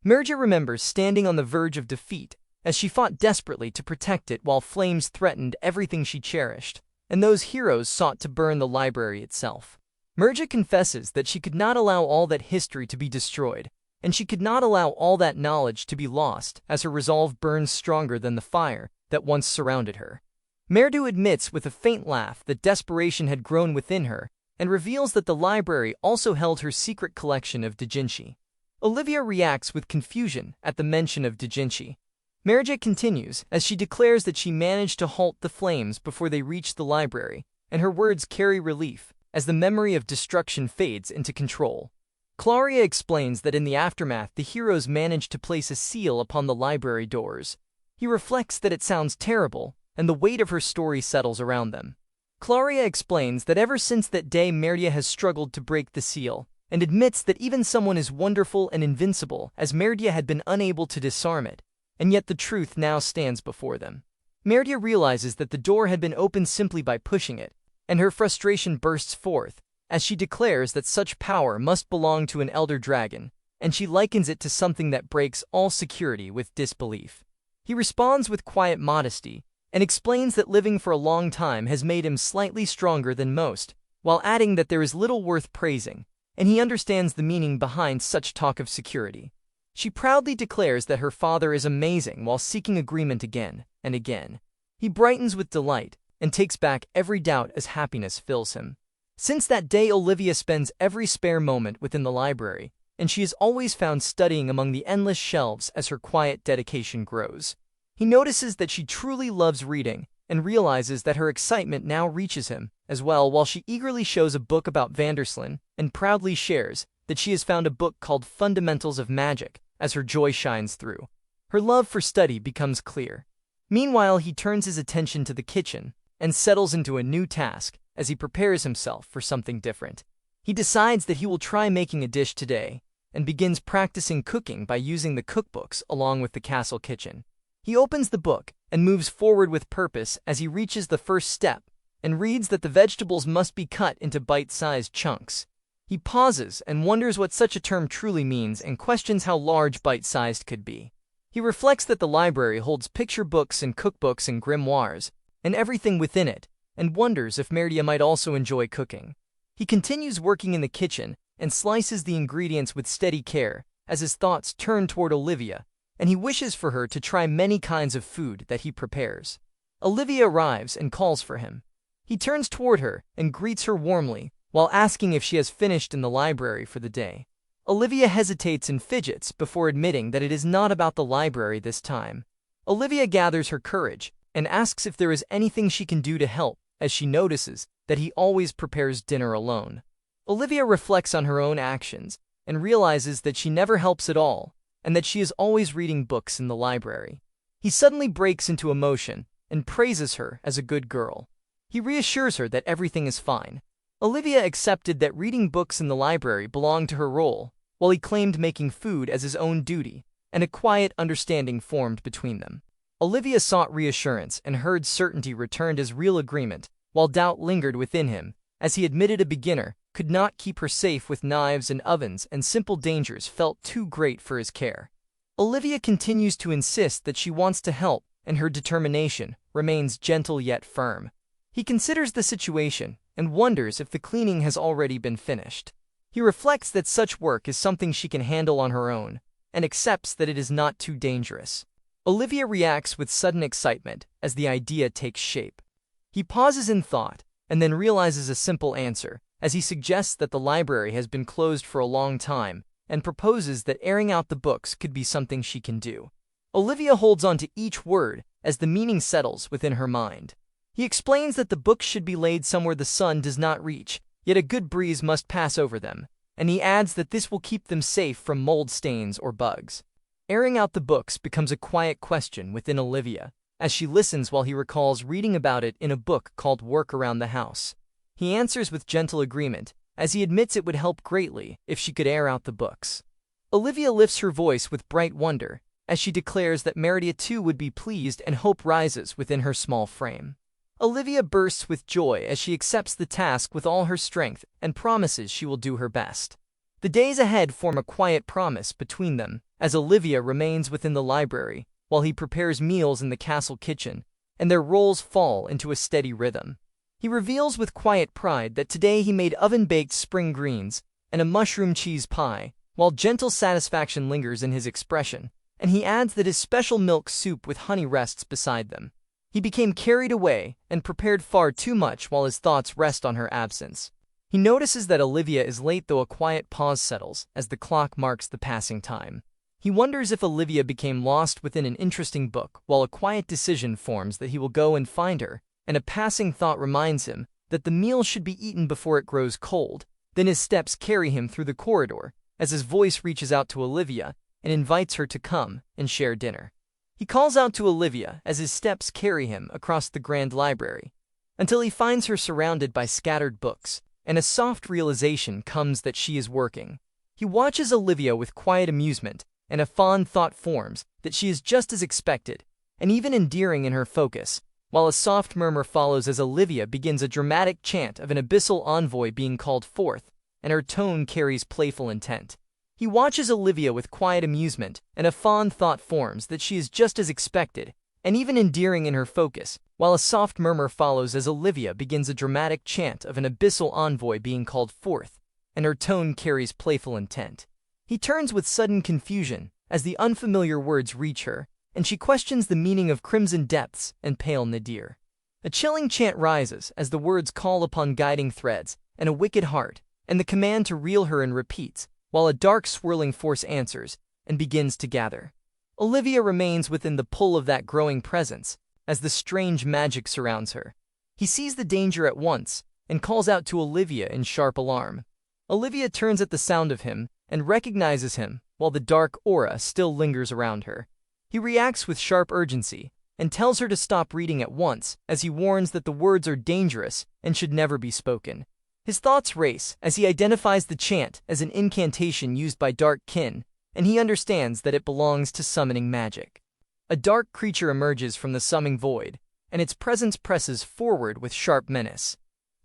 Merdia remembers standing on the verge of defeat as she fought desperately to protect it while flames threatened everything she cherished, and those heroes sought to burn the library itself. Merdia confesses that she could not allow all that history to be destroyed, and she could not allow all that knowledge to be lost as her resolve burns stronger than the fire that once surrounded her. Merdu admits with a faint laugh that desperation had grown within her, and reveals that the library also held her secret collection of doujinshi. Olivia reacts with confusion at the mention of doujinshi. Merdia continues as she declares that she managed to halt the flames before they reached the library, and her words carry relief as the memory of destruction fades into control. Claria explains that in the aftermath the heroes managed to place a seal upon the library doors. He reflects that it sounds terrible, and the weight of her story settles around them. Claria explains that ever since that day Merdia has struggled to break the seal, and admits that even someone as wonderful and invincible as Merdia had been unable to disarm it, and yet the truth now stands before them. Merdia realizes that the door had been opened simply by pushing it, and her frustration bursts forth as she declares that such power must belong to an elder dragon, and she likens it to something that breaks all security with disbelief. He responds with quiet modesty and explains that living for a long time has made him slightly stronger than most, while adding that there is little worth praising, and he understands the meaning behind such talk of security. She proudly declares that her father is amazing while seeking agreement again and again. He brightens with delight and takes back every doubt as happiness fills him. Since that day, Olivia spends every spare moment within the library, and she is always found studying among the endless shelves as her quiet dedication grows. He notices that she truly loves reading and realizes that her excitement now reaches him as well while she eagerly shows a book about Vandersloot and proudly shares that she has found a book called Fundamentals of Magic as her joy shines through. Her love for study becomes clear. Meanwhile, he turns his attention to the kitchen and settles into a new task as he prepares himself for something different. He decides that he will try making a dish today and begins practicing cooking by using the cookbooks along with the castle kitchen. He opens the book and moves forward with purpose as he reaches the first step and reads that the vegetables must be cut into bite-sized chunks. He pauses and wonders what such a term truly means and questions how large bite-sized could be. He reflects that the library holds picture books and cookbooks and grimoires, and everything within it, and wonders if Merdia might also enjoy cooking. He continues working in the kitchen and slices the ingredients with steady care as his thoughts turn toward Olivia, and he wishes for her to try many kinds of food that he prepares. Olivia arrives and calls for him. He turns toward her and greets her warmly while asking if she has finished in the library for the day. Olivia hesitates and fidgets before admitting that it is not about the library this time. Olivia gathers her courage and asks if there is anything she can do to help, as she notices that he always prepares dinner alone. Olivia reflects on her own actions and realizes that she never helps at all and that she is always reading books in the library. He suddenly breaks into emotion and praises her as a good girl. He reassures her that everything is fine. Olivia accepted that reading books in the library belonged to her role, while he claimed making food as his own duty, and a quiet understanding formed between them. Olivia sought reassurance and heard certainty returned as real agreement, while doubt lingered within him, as he admitted a beginner could not keep her safe with knives and ovens, and simple dangers felt too great for his care. Olivia continues to insist that she wants to help, and her determination remains gentle yet firm. He considers the situation and wonders if the cleaning has already been finished. He reflects that such work is something she can handle on her own, and accepts that it is not too dangerous. Olivia reacts with sudden excitement as the idea takes shape. He pauses in thought, and then realizes a simple answer, as he suggests that the library has been closed for a long time, and proposes that airing out the books could be something she can do. Olivia holds on to each word as the meaning settles within her mind. He explains that the books should be laid somewhere the sun does not reach, yet a good breeze must pass over them, and he adds that this will keep them safe from mold stains or bugs. Airing out the books becomes a quiet question within Olivia, as she listens while he recalls reading about it in a book called Work Around the House. He answers with gentle agreement, as he admits it would help greatly if she could air out the books. Olivia lifts her voice with bright wonder, as she declares that Meridia too would be pleased, and hope rises within her small frame. Olivia bursts with joy as she accepts the task with all her strength and promises she will do her best. The days ahead form a quiet promise between them, as Olivia remains within the library, while he prepares meals in the castle kitchen, and their roles fall into a steady rhythm. He reveals with quiet pride that today he made oven-baked spring greens and a mushroom cheese pie, while gentle satisfaction lingers in his expression, and he adds that his special milk soup with honey rests beside them. He became carried away and prepared far too much while his thoughts rest on her absence. He notices that Olivia is late, though a quiet pause settles as the clock marks the passing time. He wonders if Olivia became lost within an interesting book, while a quiet decision forms that he will go and find her, and a passing thought reminds him that the meal should be eaten before it grows cold. Then his steps carry him through the corridor, as his voice reaches out to Olivia and invites her to come and share dinner. He calls out to Olivia as his steps carry him across the grand library, until he finds her surrounded by scattered books, and a soft realization comes that she is working. He watches Olivia with quiet amusement, and a fond thought forms that she is just as expected, and even endearing in her focus, while a soft murmur follows as Olivia begins a dramatic chant of an abyssal envoy being called forth, and her tone carries playful intent. He watches Olivia with quiet amusement, and a fond thought forms that she is just as expected, and even endearing in her focus, while a soft murmur follows as Olivia begins a dramatic chant of an abyssal envoy being called forth, and her tone carries playful intent. He turns with sudden confusion as the unfamiliar words reach her, and she questions the meaning of crimson depths and pale nadir. A chilling chant rises as the words call upon guiding threads and a wicked heart, and the command to reel her in repeats, while a dark swirling force answers and begins to gather. Olivia remains within the pull of that growing presence, as the strange magic surrounds her. He sees the danger at once, and calls out to Olivia in sharp alarm. Olivia turns at the sound of him, and recognizes him, while the dark aura still lingers around her. He reacts with sharp urgency, and tells her to stop reading at once, as he warns that the words are dangerous and should never be spoken. His thoughts race as he identifies the chant as an incantation used by dark kin, and he understands that it belongs to summoning magic. A dark creature emerges from the summoning void, and its presence presses forward with sharp menace.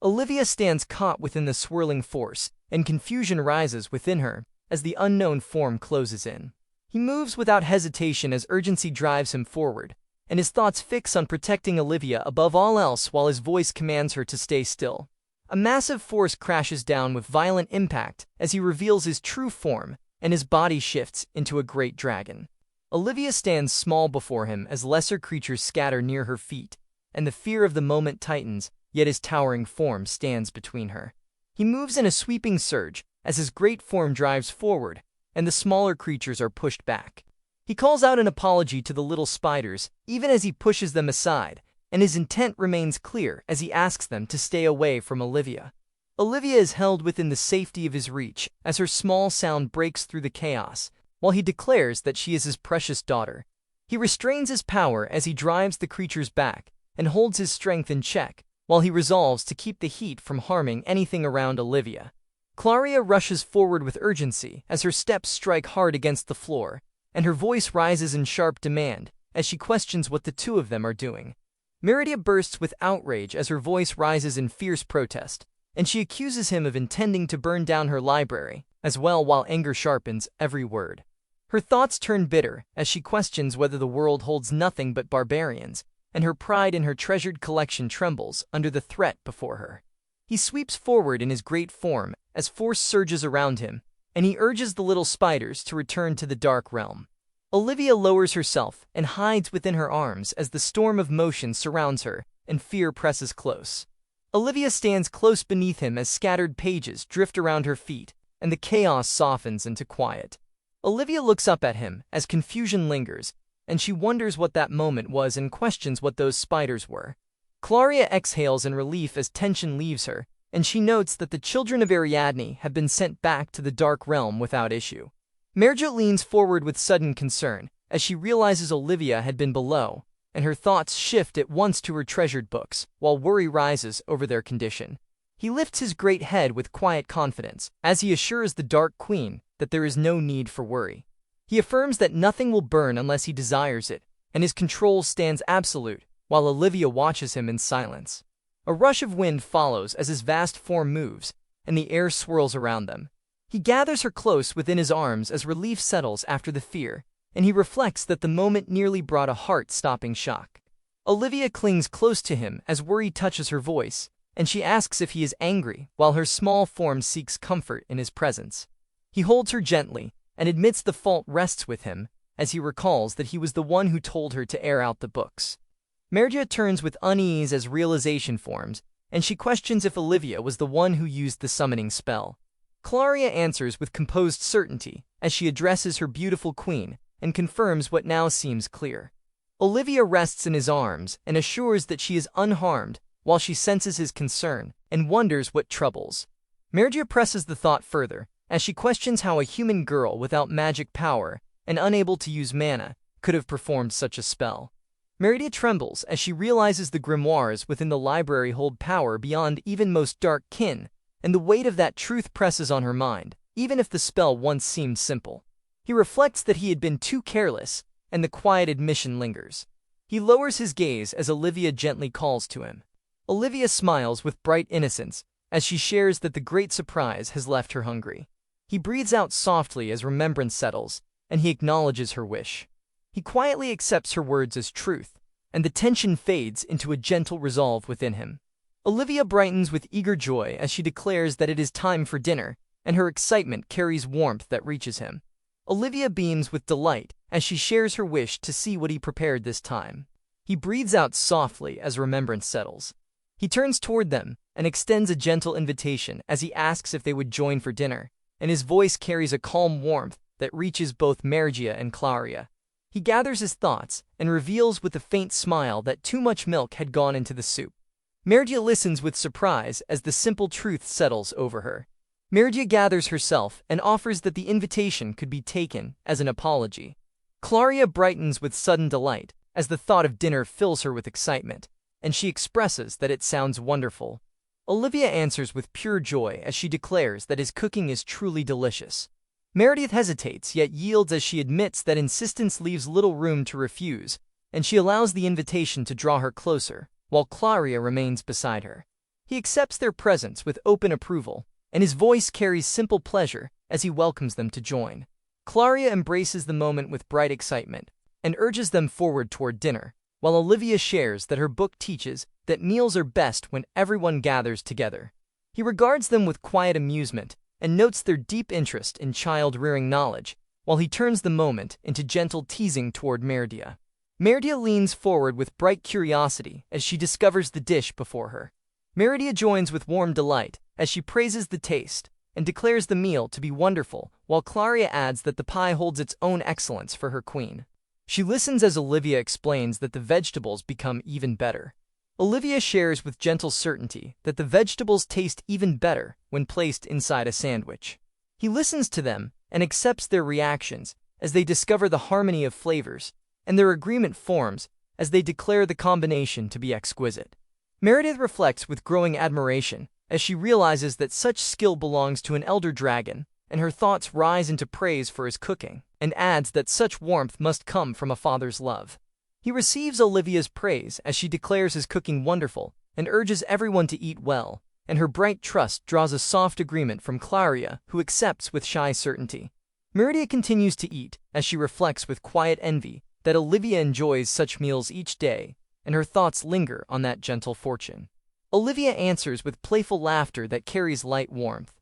Olivia stands caught within the swirling force, and confusion rises within her as the unknown form closes in. He moves without hesitation as urgency drives him forward, and his thoughts fix on protecting Olivia above all else while his voice commands her to stay still. A massive force crashes down with violent impact as he reveals his true form, and his body shifts into a great dragon. Olivia stands small before him as lesser creatures scatter near her feet, and the fear of the moment tightens, yet his towering form stands between her. He moves in a sweeping surge as his great form drives forward, and the smaller creatures are pushed back. He calls out an apology to the little spiders, even as he pushes them aside, and his intent remains clear as he asks them to stay away from Olivia. Olivia is held within the safety of his reach as her small sound breaks through the chaos, while he declares that she is his precious daughter. He restrains his power as he drives the creatures back and holds his strength in check, while he resolves to keep the heat from harming anything around Olivia. Claria rushes forward with urgency as her steps strike hard against the floor, and her voice rises in sharp demand as she questions what the two of them are doing. Meridia bursts with outrage as her voice rises in fierce protest, and she accuses him of intending to burn down her library, as well, while anger sharpens every word. Her thoughts turn bitter as she questions whether the world holds nothing but barbarians, and her pride in her treasured collection trembles under the threat before her. He sweeps forward in his great form as force surges around him, and he urges the little spiders to return to the dark realm. Olivia lowers herself and hides within her arms as the storm of motion surrounds her and fear presses close. Olivia stands close beneath him as scattered pages drift around her feet, and the chaos softens into quiet. Olivia looks up at him as confusion lingers, and she wonders what that moment was and questions what those spiders were. Claria exhales in relief as tension leaves her, and she notes that the children of Ariadne have been sent back to the Dark Realm without issue. Merja leans forward with sudden concern as she realizes Olivia had been below, and her thoughts shift at once to her treasured books, while worry rises over their condition. He lifts his great head with quiet confidence as he assures the Dark Queen that there is no need for worry. He affirms that nothing will burn unless he desires it, and his control stands absolute, while Olivia watches him in silence. A rush of wind follows as his vast form moves, and the air swirls around them. He gathers her close within his arms as relief settles after the fear, and he reflects that the moment nearly brought a heart-stopping shock. Olivia clings close to him as worry touches her voice, and she asks if he is angry, while her small form seeks comfort in his presence. He holds her gently, and admits the fault rests with him, as he recalls that he was the one who told her to air out the books. Merja turns with unease as realization forms, and she questions if Olivia was the one who used the summoning spell. Claria answers with composed certainty as she addresses her beautiful queen and confirms what now seems clear. Olivia rests in his arms and assures that she is unharmed while she senses his concern and wonders what troubles. Merja presses the thought further as she questions how a human girl without magic power and unable to use mana could have performed such a spell. Meridia trembles as she realizes the grimoires within the library hold power beyond even most dark kin, and the weight of that truth presses on her mind, even if the spell once seemed simple. He reflects that he had been too careless, and the quiet admission lingers. He lowers his gaze as Olivia gently calls to him. Olivia smiles with bright innocence as she shares that the great surprise has left her hungry. He breathes out softly as remembrance settles, and he acknowledges her wish. He quietly accepts her words as truth, and the tension fades into a gentle resolve within him. Olivia brightens with eager joy as she declares that it is time for dinner, and her excitement carries warmth that reaches him. Olivia beams with delight as she shares her wish to see what he prepared this time. He breathes out softly as remembrance settles. He turns toward them and extends a gentle invitation as he asks if they would join for dinner, and his voice carries a calm warmth that reaches both Mergia and Claria. He gathers his thoughts and reveals with a faint smile that too much milk had gone into the soup. Mergia listens with surprise as the simple truth settles over her. Mergia gathers herself and offers that the invitation could be taken as an apology. Claria brightens with sudden delight as the thought of dinner fills her with excitement, and she expresses that it sounds wonderful. Olivia answers with pure joy as she declares that his cooking is truly delicious. Meredith hesitates yet yields as she admits that insistence leaves little room to refuse, and she allows the invitation to draw her closer, while Claria remains beside her. He accepts their presence with open approval, and his voice carries simple pleasure as he welcomes them to join. Claria embraces the moment with bright excitement and urges them forward toward dinner, while Olivia shares that her book teaches that meals are best when everyone gathers together. He regards them with quiet amusement and notes their deep interest in child-rearing knowledge, while he turns the moment into gentle teasing toward Merdia. Merdia leans forward with bright curiosity as she discovers the dish before her. Merdia joins with warm delight as she praises the taste and declares the meal to be wonderful, while Claria adds that the pie holds its own excellence for her queen. She listens as Olivia explains that the vegetables become even better. Olivia shares with gentle certainty that the vegetables taste even better when placed inside a sandwich. He listens to them and accepts their reactions as they discover the harmony of flavors, and their agreement forms as they declare the combination to be exquisite. Meredith reflects with growing admiration as she realizes that such skill belongs to an elder dragon, and her thoughts rise into praise for his cooking, and adds that such warmth must come from a father's love. He receives Olivia's praise as she declares his cooking wonderful and urges everyone to eat well, and her bright trust draws a soft agreement from Claria, who accepts with shy certainty. Meridia continues to eat as she reflects with quiet envy that Olivia enjoys such meals each day, and her thoughts linger on that gentle fortune. Olivia answers with playful laughter that carries light warmth.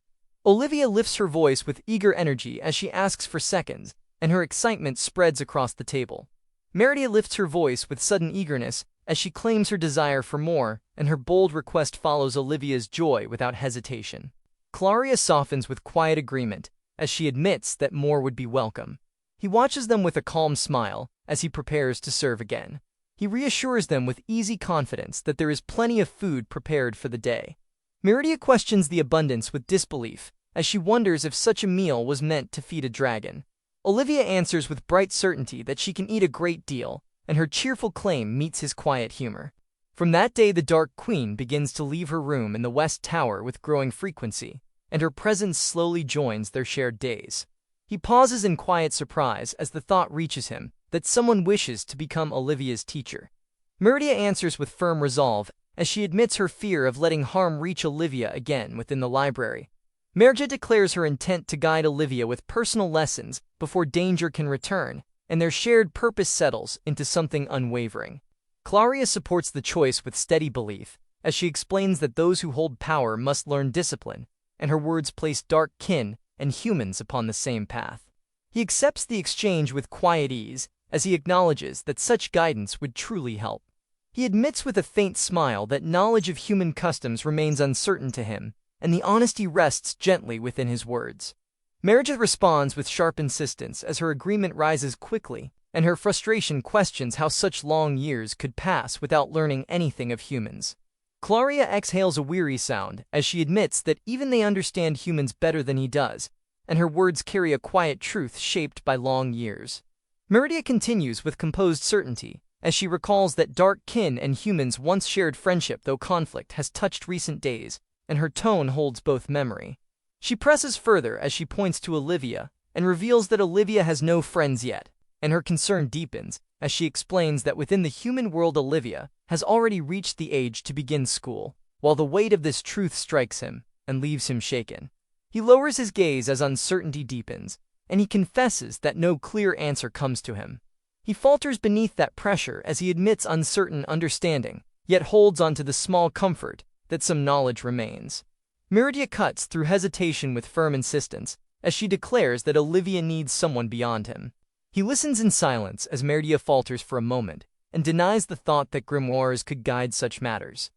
Olivia lifts her voice with eager energy as she asks for seconds, and her excitement spreads across the table. Meridia lifts her voice with sudden eagerness as she claims her desire for more, and her bold request follows Olivia's joy without hesitation. Claria softens with quiet agreement as she admits that more would be welcome. He watches them with a calm smile as he prepares to serve again. He reassures them with easy confidence that there is plenty of food prepared for the day. Meridia questions the abundance with disbelief as she wonders if such a meal was meant to feed a dragon. Olivia answers with bright certainty that she can eat a great deal, and her cheerful claim meets his quiet humor. From that day, the Dark Queen begins to leave her room in the West Tower with growing frequency, and her presence slowly joins their shared days. He pauses in quiet surprise as the thought reaches him that someone wishes to become Olivia's teacher. Meridia answers with firm resolve as she admits her fear of letting harm reach Olivia again within the library. Merja declares her intent to guide Olivia with personal lessons before danger can return, and their shared purpose settles into something unwavering. Claria supports the choice with steady belief, as she explains that those who hold power must learn discipline, and her words place dark kin and humans upon the same path. He accepts the exchange with quiet ease, as he acknowledges that such guidance would truly help. He admits with a faint smile that knowledge of human customs remains uncertain to him, and the honesty rests gently within his words. Merja responds with sharp insistence as her agreement rises quickly, and her frustration questions how such long years could pass without learning anything of humans. Claria exhales a weary sound as she admits that even they understand humans better than he does, and her words carry a quiet truth shaped by long years. Meridia continues with composed certainty as she recalls that dark kin and humans once shared friendship, though conflict has touched recent days, and her tone holds both memory. She presses further as she points to Olivia and reveals that Olivia has no friends yet, and her concern deepens as she explains that within the human world Olivia has already reached the age to begin school, while the weight of this truth strikes him and leaves him shaken. He lowers his gaze as uncertainty deepens, and he confesses that no clear answer comes to him. He falters beneath that pressure as he admits uncertain understanding, yet holds on to the small comfort that some knowledge remains. Meridia cuts through hesitation with firm insistence, as she declares that Olivia needs someone beyond him. He listens in silence as Meridia falters for a moment, and denies the thought that grimoires could guide such matters.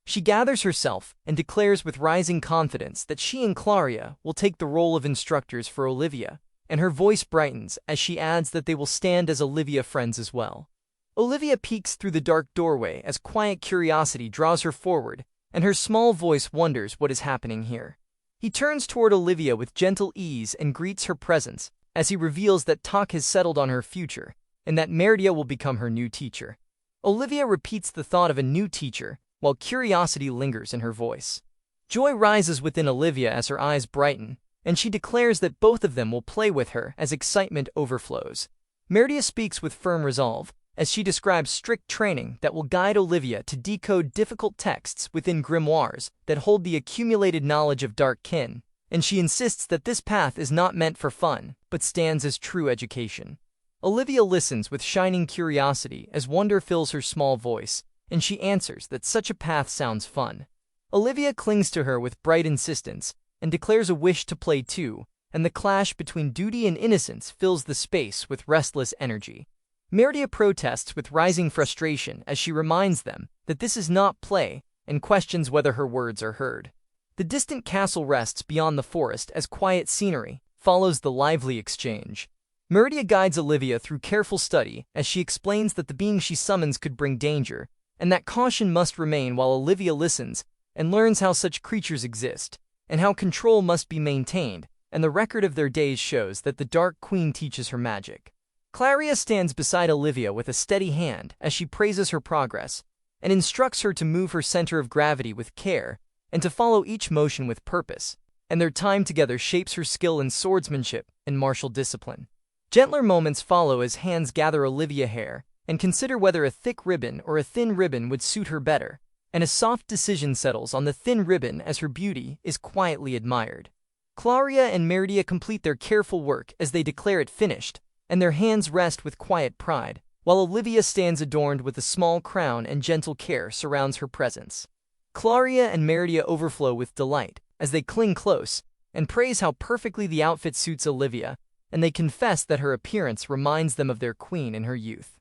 She gathers herself and declares with rising confidence that she and Claria will take the role of instructors for Olivia, and her voice brightens as she adds that they will stand as Olivia friends as well. Olivia peeks through the dark doorway as quiet curiosity draws her forward, and her small voice wonders what is happening here. He turns toward Olivia with gentle ease and greets her presence, as he reveals that talk has settled on her future, and that Meridia will become her new teacher. Olivia repeats the thought of a new teacher, while curiosity lingers in her voice. Joy rises within Olivia as her eyes brighten, and she declares that both of them will play with her as excitement overflows. Meridia speaks with firm resolve, as she describes strict training that will guide Olivia to decode difficult texts within grimoires that hold the accumulated knowledge of dark kin, and she insists that this path is not meant for fun, but stands as true education. Olivia listens with shining curiosity as wonder fills her small voice, and she answers that such a path sounds fun. Olivia clings to her with bright insistence, and declares a wish to play too, and the clash between duty and innocence fills the space with restless energy. Meridia protests with rising frustration as she reminds them that this is not play, and questions whether her words are heard. The distant castle rests beyond the forest as quiet scenery follows the lively exchange. Meridia guides Olivia through careful study as she explains that the being she summons could bring danger, and that caution must remain while Olivia listens and learns how such creatures exist, and how control must be maintained, and the record of their days shows that the Dark Queen teaches her magic. Claria stands beside Olivia with a steady hand as she praises her progress, and instructs her to move her center of gravity with care, and to follow each motion with purpose, and their time together shapes her skill in swordsmanship and martial discipline. Gentler moments follow as hands gather Olivia hair, and consider whether a thick ribbon or a thin ribbon would suit her better, and a soft decision settles on the thin ribbon as her beauty is quietly admired. Claria and Meridia complete their careful work as they declare it finished, and their hands rest with quiet pride, while Olivia stands adorned with a small crown and gentle care surrounds her presence. Claria and Meridia overflow with delight as they cling close and praise how perfectly the outfit suits Olivia, and they confess that her appearance reminds them of their queen in her youth.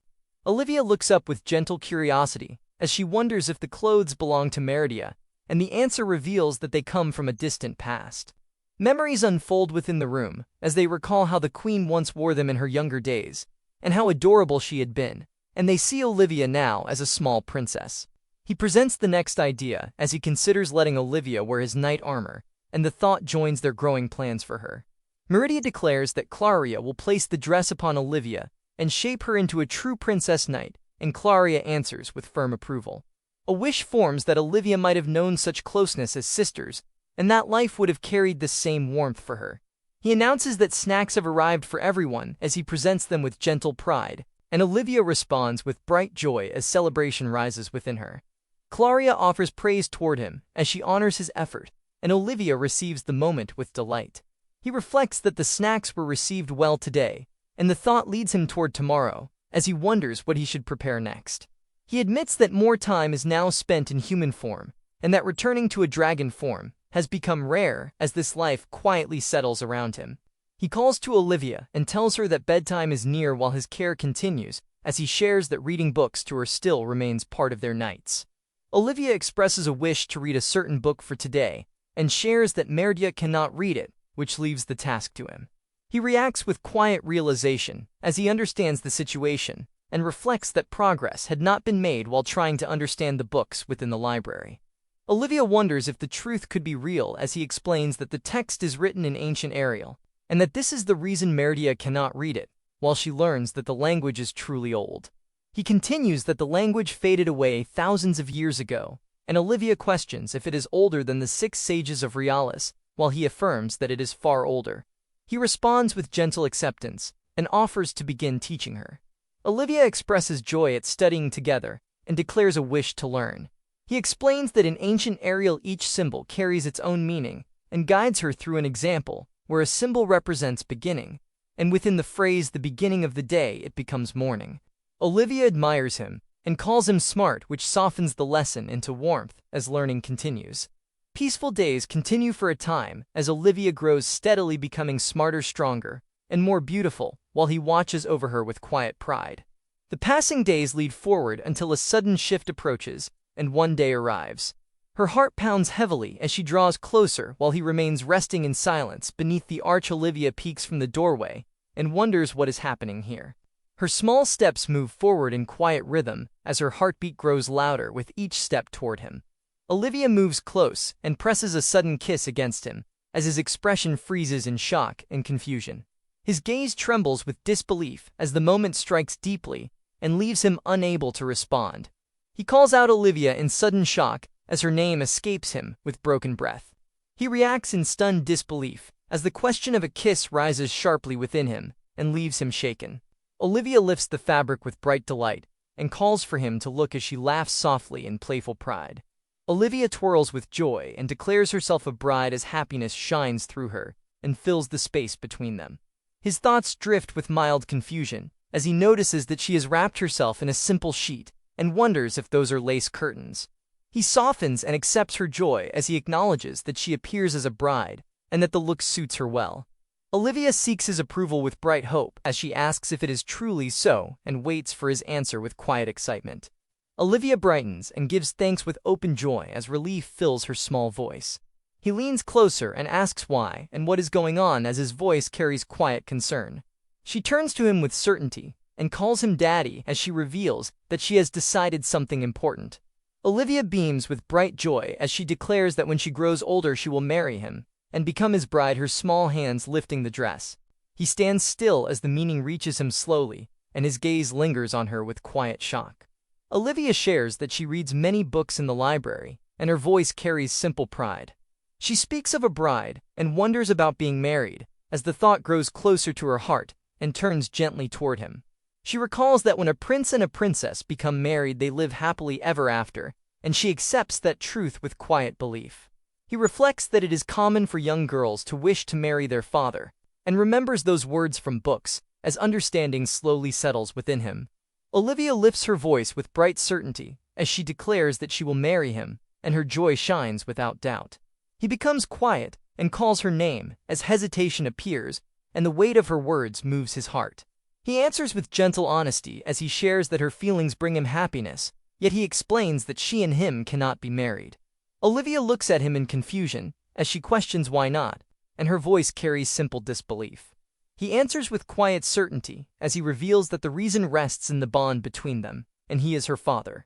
Olivia looks up with gentle curiosity as she wonders if the clothes belong to Meridia, and the answer reveals that they come from a distant past. Memories unfold within the room as they recall how the queen once wore them in her younger days, and how adorable she had been, and they see Olivia now as a small princess. He presents the next idea as he considers letting Olivia wear his knight armor, and the thought joins their growing plans for her. Meridia declares that Claria will place the dress upon Olivia and shape her into a true princess knight, and Claria answers with firm approval. A wish forms that Olivia might have known such closeness as sisters, and that life would have carried the same warmth for her. He announces that snacks have arrived for everyone as he presents them with gentle pride, and Olivia responds with bright joy as celebration rises within her. Claria offers praise toward him as she honors his effort, and Olivia receives the moment with delight. He reflects that the snacks were received well today, and the thought leads him toward tomorrow, as he wonders what he should prepare next. He admits that more time is now spent in human form, and that returning to a dragon form has become rare as this life quietly settles around him. He calls to Olivia and tells her that bedtime is near while his care continues, as he shares that reading books to her still remains part of their nights. Olivia expresses a wish to read a certain book for today, and shares that Meridia cannot read it, which leaves the task to him. He reacts with quiet realization as he understands the situation, and reflects that progress had not been made while trying to understand the books within the library. Olivia wonders if the truth could be real as he explains that the text is written in ancient Arial, and that this is the reason Meridia cannot read it, while she learns that the language is truly old. He continues that the language faded away thousands of years ago, and Olivia questions if it is older than the 6 sages of Realis, while he affirms that it is far older. He responds with gentle acceptance, and offers to begin teaching her. Olivia expresses joy at studying together, and declares a wish to learn. He explains that in ancient Arial each symbol carries its own meaning, and guides her through an example where a symbol represents beginning, and within the phrase the beginning of the day it becomes morning. Olivia admires him, and calls him smart, which softens the lesson into warmth as learning continues. Peaceful days continue for a time as Olivia grows steadily, becoming smarter, stronger, and more beautiful, while he watches over her with quiet pride. The passing days lead forward until a sudden shift approaches, and one day arrives. Her heart pounds heavily as she draws closer while he remains resting in silence beneath the arch. Olivia peeks from the doorway and wonders what is happening here. Her small steps move forward in quiet rhythm as her heartbeat grows louder with each step toward him. Olivia moves close and presses a sudden kiss against him as his expression freezes in shock and confusion. His gaze trembles with disbelief as the moment strikes deeply and leaves him unable to respond. He calls out Olivia in sudden shock as her name escapes him with broken breath. He reacts in stunned disbelief as the question of a kiss rises sharply within him and leaves him shaken. Olivia lifts the fabric with bright delight and calls for him to look as she laughs softly in playful pride. Olivia twirls with joy and declares herself a bride as happiness shines through her and fills the space between them. His thoughts drift with mild confusion as he notices that she has wrapped herself in a simple sheet and wonders if those are lace curtains. He softens and accepts her joy as he acknowledges that she appears as a bride and that the look suits her well. Olivia seeks his approval with bright hope as she asks if it is truly so and waits for his answer with quiet excitement. Olivia brightens and gives thanks with open joy as relief fills her small voice. He leans closer and asks why and what is going on as his voice carries quiet concern. She turns to him with certainty and calls him daddy as she reveals that she has decided something important. Olivia beams with bright joy as she declares that when she grows older she will marry him and become his bride, her small hands lifting the dress. He stands still as the meaning reaches him slowly, and his gaze lingers on her with quiet shock. Olivia shares that she reads many books in the library, and her voice carries simple pride. She speaks of a bride and wonders about being married as the thought grows closer to her heart and turns gently toward him. She recalls that when a prince and a princess become married, they live happily ever after, and she accepts that truth with quiet belief. He reflects that it is common for young girls to wish to marry their father, and remembers those words from books as understanding slowly settles within him. Olivia lifts her voice with bright certainty as she declares that she will marry him, and her joy shines without doubt. He becomes quiet and calls her name as hesitation appears, and the weight of her words moves his heart. He answers with gentle honesty as he shares that her feelings bring him happiness, yet he explains that she and him cannot be married. Olivia looks at him in confusion as she questions why not, and her voice carries simple disbelief. He answers with quiet certainty as he reveals that the reason rests in the bond between them, and he is her father.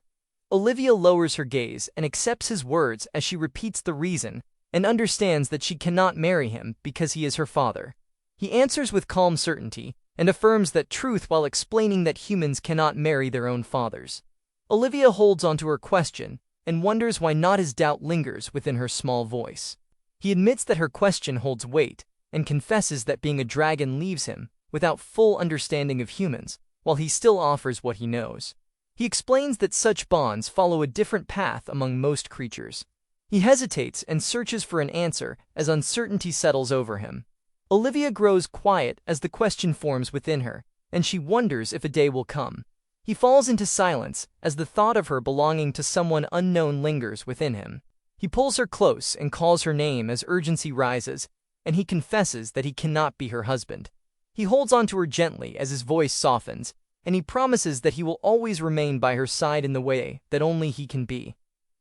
Olivia lowers her gaze and accepts his words as she repeats the reason and understands that she cannot marry him because he is her father. He answers with calm certainty and affirms that truth while explaining that humans cannot marry their own fathers. Olivia holds onto her question and wonders why not. His doubt lingers within her small voice. He admits that her question holds weight and confesses that being a dragon leaves him without full understanding of humans, while he still offers what he knows. He explains that such bonds follow a different path among most creatures. He hesitates and searches for an answer as uncertainty settles over him. Olivia grows quiet as the question forms within her, and she wonders if a day will come. He falls into silence as the thought of her belonging to someone unknown lingers within him. He pulls her close and calls her name as urgency rises, and he confesses that he cannot be her husband. He holds onto her gently as his voice softens, and he promises that he will always remain by her side in the way that only he can be.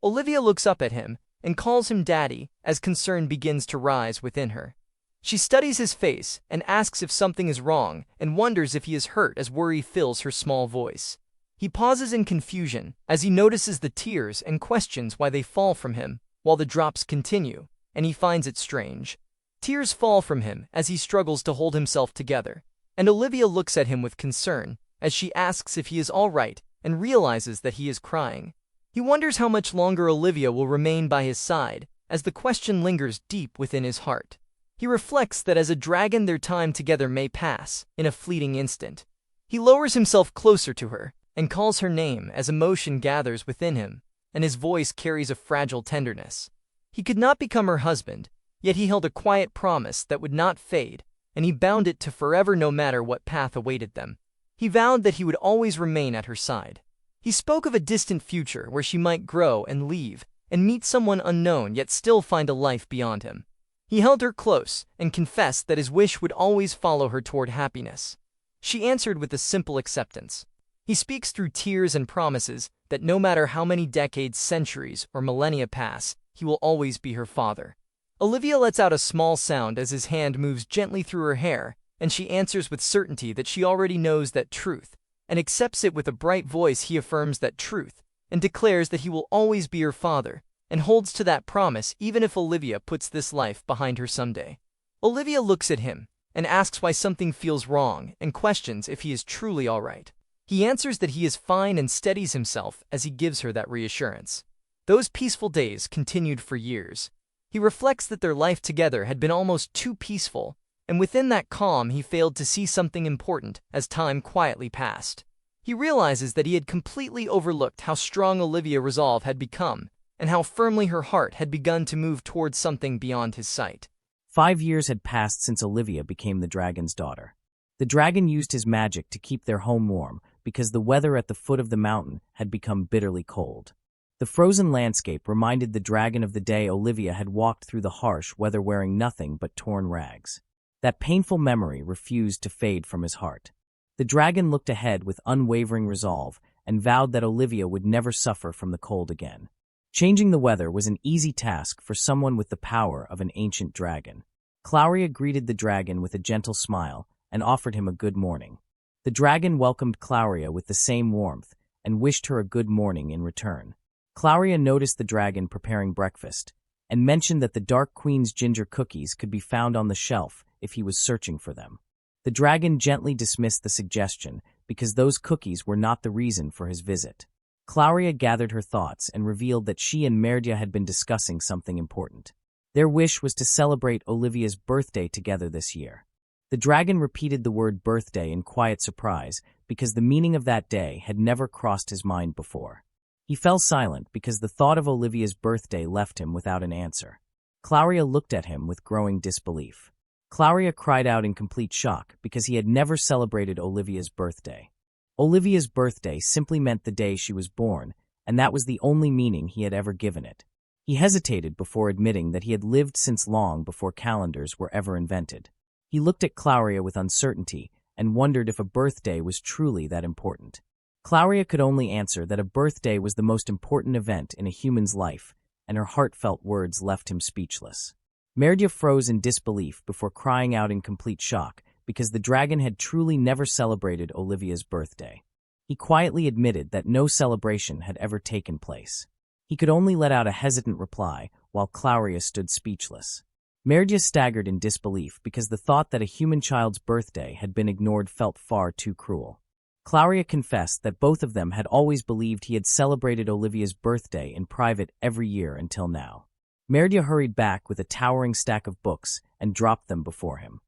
Olivia looks up at him and calls him daddy as concern begins to rise within her. She studies his face and asks if something is wrong and wonders if he is hurt as worry fills her small voice. He pauses in confusion as he notices the tears and questions why they fall from him, while the drops continue, and he finds it strange. Tears fall from him as he struggles to hold himself together, and Olivia looks at him with concern as she asks if he is all right and realizes that he is crying. He wonders how much longer Olivia will remain by his side as the question lingers deep within his heart. He reflects that as a dragon their time together may pass in a fleeting instant. He lowers himself closer to her and calls her name as emotion gathers within him, and his voice carries a fragile tenderness. He could not become her husband, yet he held a quiet promise that would not fade, and he bound it to forever no matter what path awaited them. He vowed that he would always remain at her side. He spoke of a distant future where she might grow and leave, and meet someone unknown yet still find a life beyond him. He held her close and confessed that his wish would always follow her toward happiness. She answered with a simple acceptance. He speaks through tears and promises that no matter how many decades, centuries, or millennia pass, he will always be her father. Olivia lets out a small sound as his hand moves gently through her hair, and she answers with certainty that she already knows that truth, and accepts it with a bright voice. He affirms that truth, and declares that he will always be her father, and holds to that promise even if Olivia puts this life behind her someday. Olivia looks at him, and asks why something feels wrong, and questions if he is truly all right. He answers that he is fine and steadies himself as he gives her that reassurance. Those peaceful days continued for years. He reflects that their life together had been almost too peaceful, and within that calm he failed to see something important as time quietly passed. He realizes that he had completely overlooked how strong Olivia's resolve had become, and how firmly her heart had begun to move towards something beyond his sight. 5 years had passed since Olivia became the dragon's daughter. The dragon used his magic to keep their home warm because the weather at the foot of the mountain had become bitterly cold. The frozen landscape reminded the dragon of the day Olivia had walked through the harsh weather wearing nothing but torn rags. That painful memory refused to fade from his heart. The dragon looked ahead with unwavering resolve and vowed that Olivia would never suffer from the cold again. Changing the weather was an easy task for someone with the power of an ancient dragon. Clauria greeted the dragon with a gentle smile and offered him a good morning. The dragon welcomed Clauria with the same warmth and wished her a good morning in return. Clauria noticed the dragon preparing breakfast and mentioned that the Dark Queen's ginger cookies could be found on the shelf if he was searching for them. The dragon gently dismissed the suggestion because those cookies were not the reason for his visit. Clauria gathered her thoughts and revealed that she and Merdia had been discussing something important. Their wish was to celebrate Olivia's birthday together this year. The dragon repeated the word birthday in quiet surprise because the meaning of that day had never crossed his mind before. He fell silent because the thought of Olivia's birthday left him without an answer. Clauria looked at him with growing disbelief. Clauria cried out in complete shock because he had never celebrated Olivia's birthday. Olivia's birthday simply meant the day she was born, and that was the only meaning he had ever given it. He hesitated before admitting that he had lived since long before calendars were ever invented. He looked at Clauria with uncertainty and wondered if a birthday was truly that important. Clauria could only answer that a birthday was the most important event in a human's life, and her heartfelt words left him speechless. Merdia froze in disbelief before crying out in complete shock because the dragon had truly never celebrated Olivia's birthday. He quietly admitted that no celebration had ever taken place. He could only let out a hesitant reply while Clauria stood speechless. Merdia staggered in disbelief because the thought that a human child's birthday had been ignored felt far too cruel. Clauria confessed that both of them had always believed he had celebrated Olivia's birthday in private every year until now. Merdia hurried back with a towering stack of books and dropped them before him.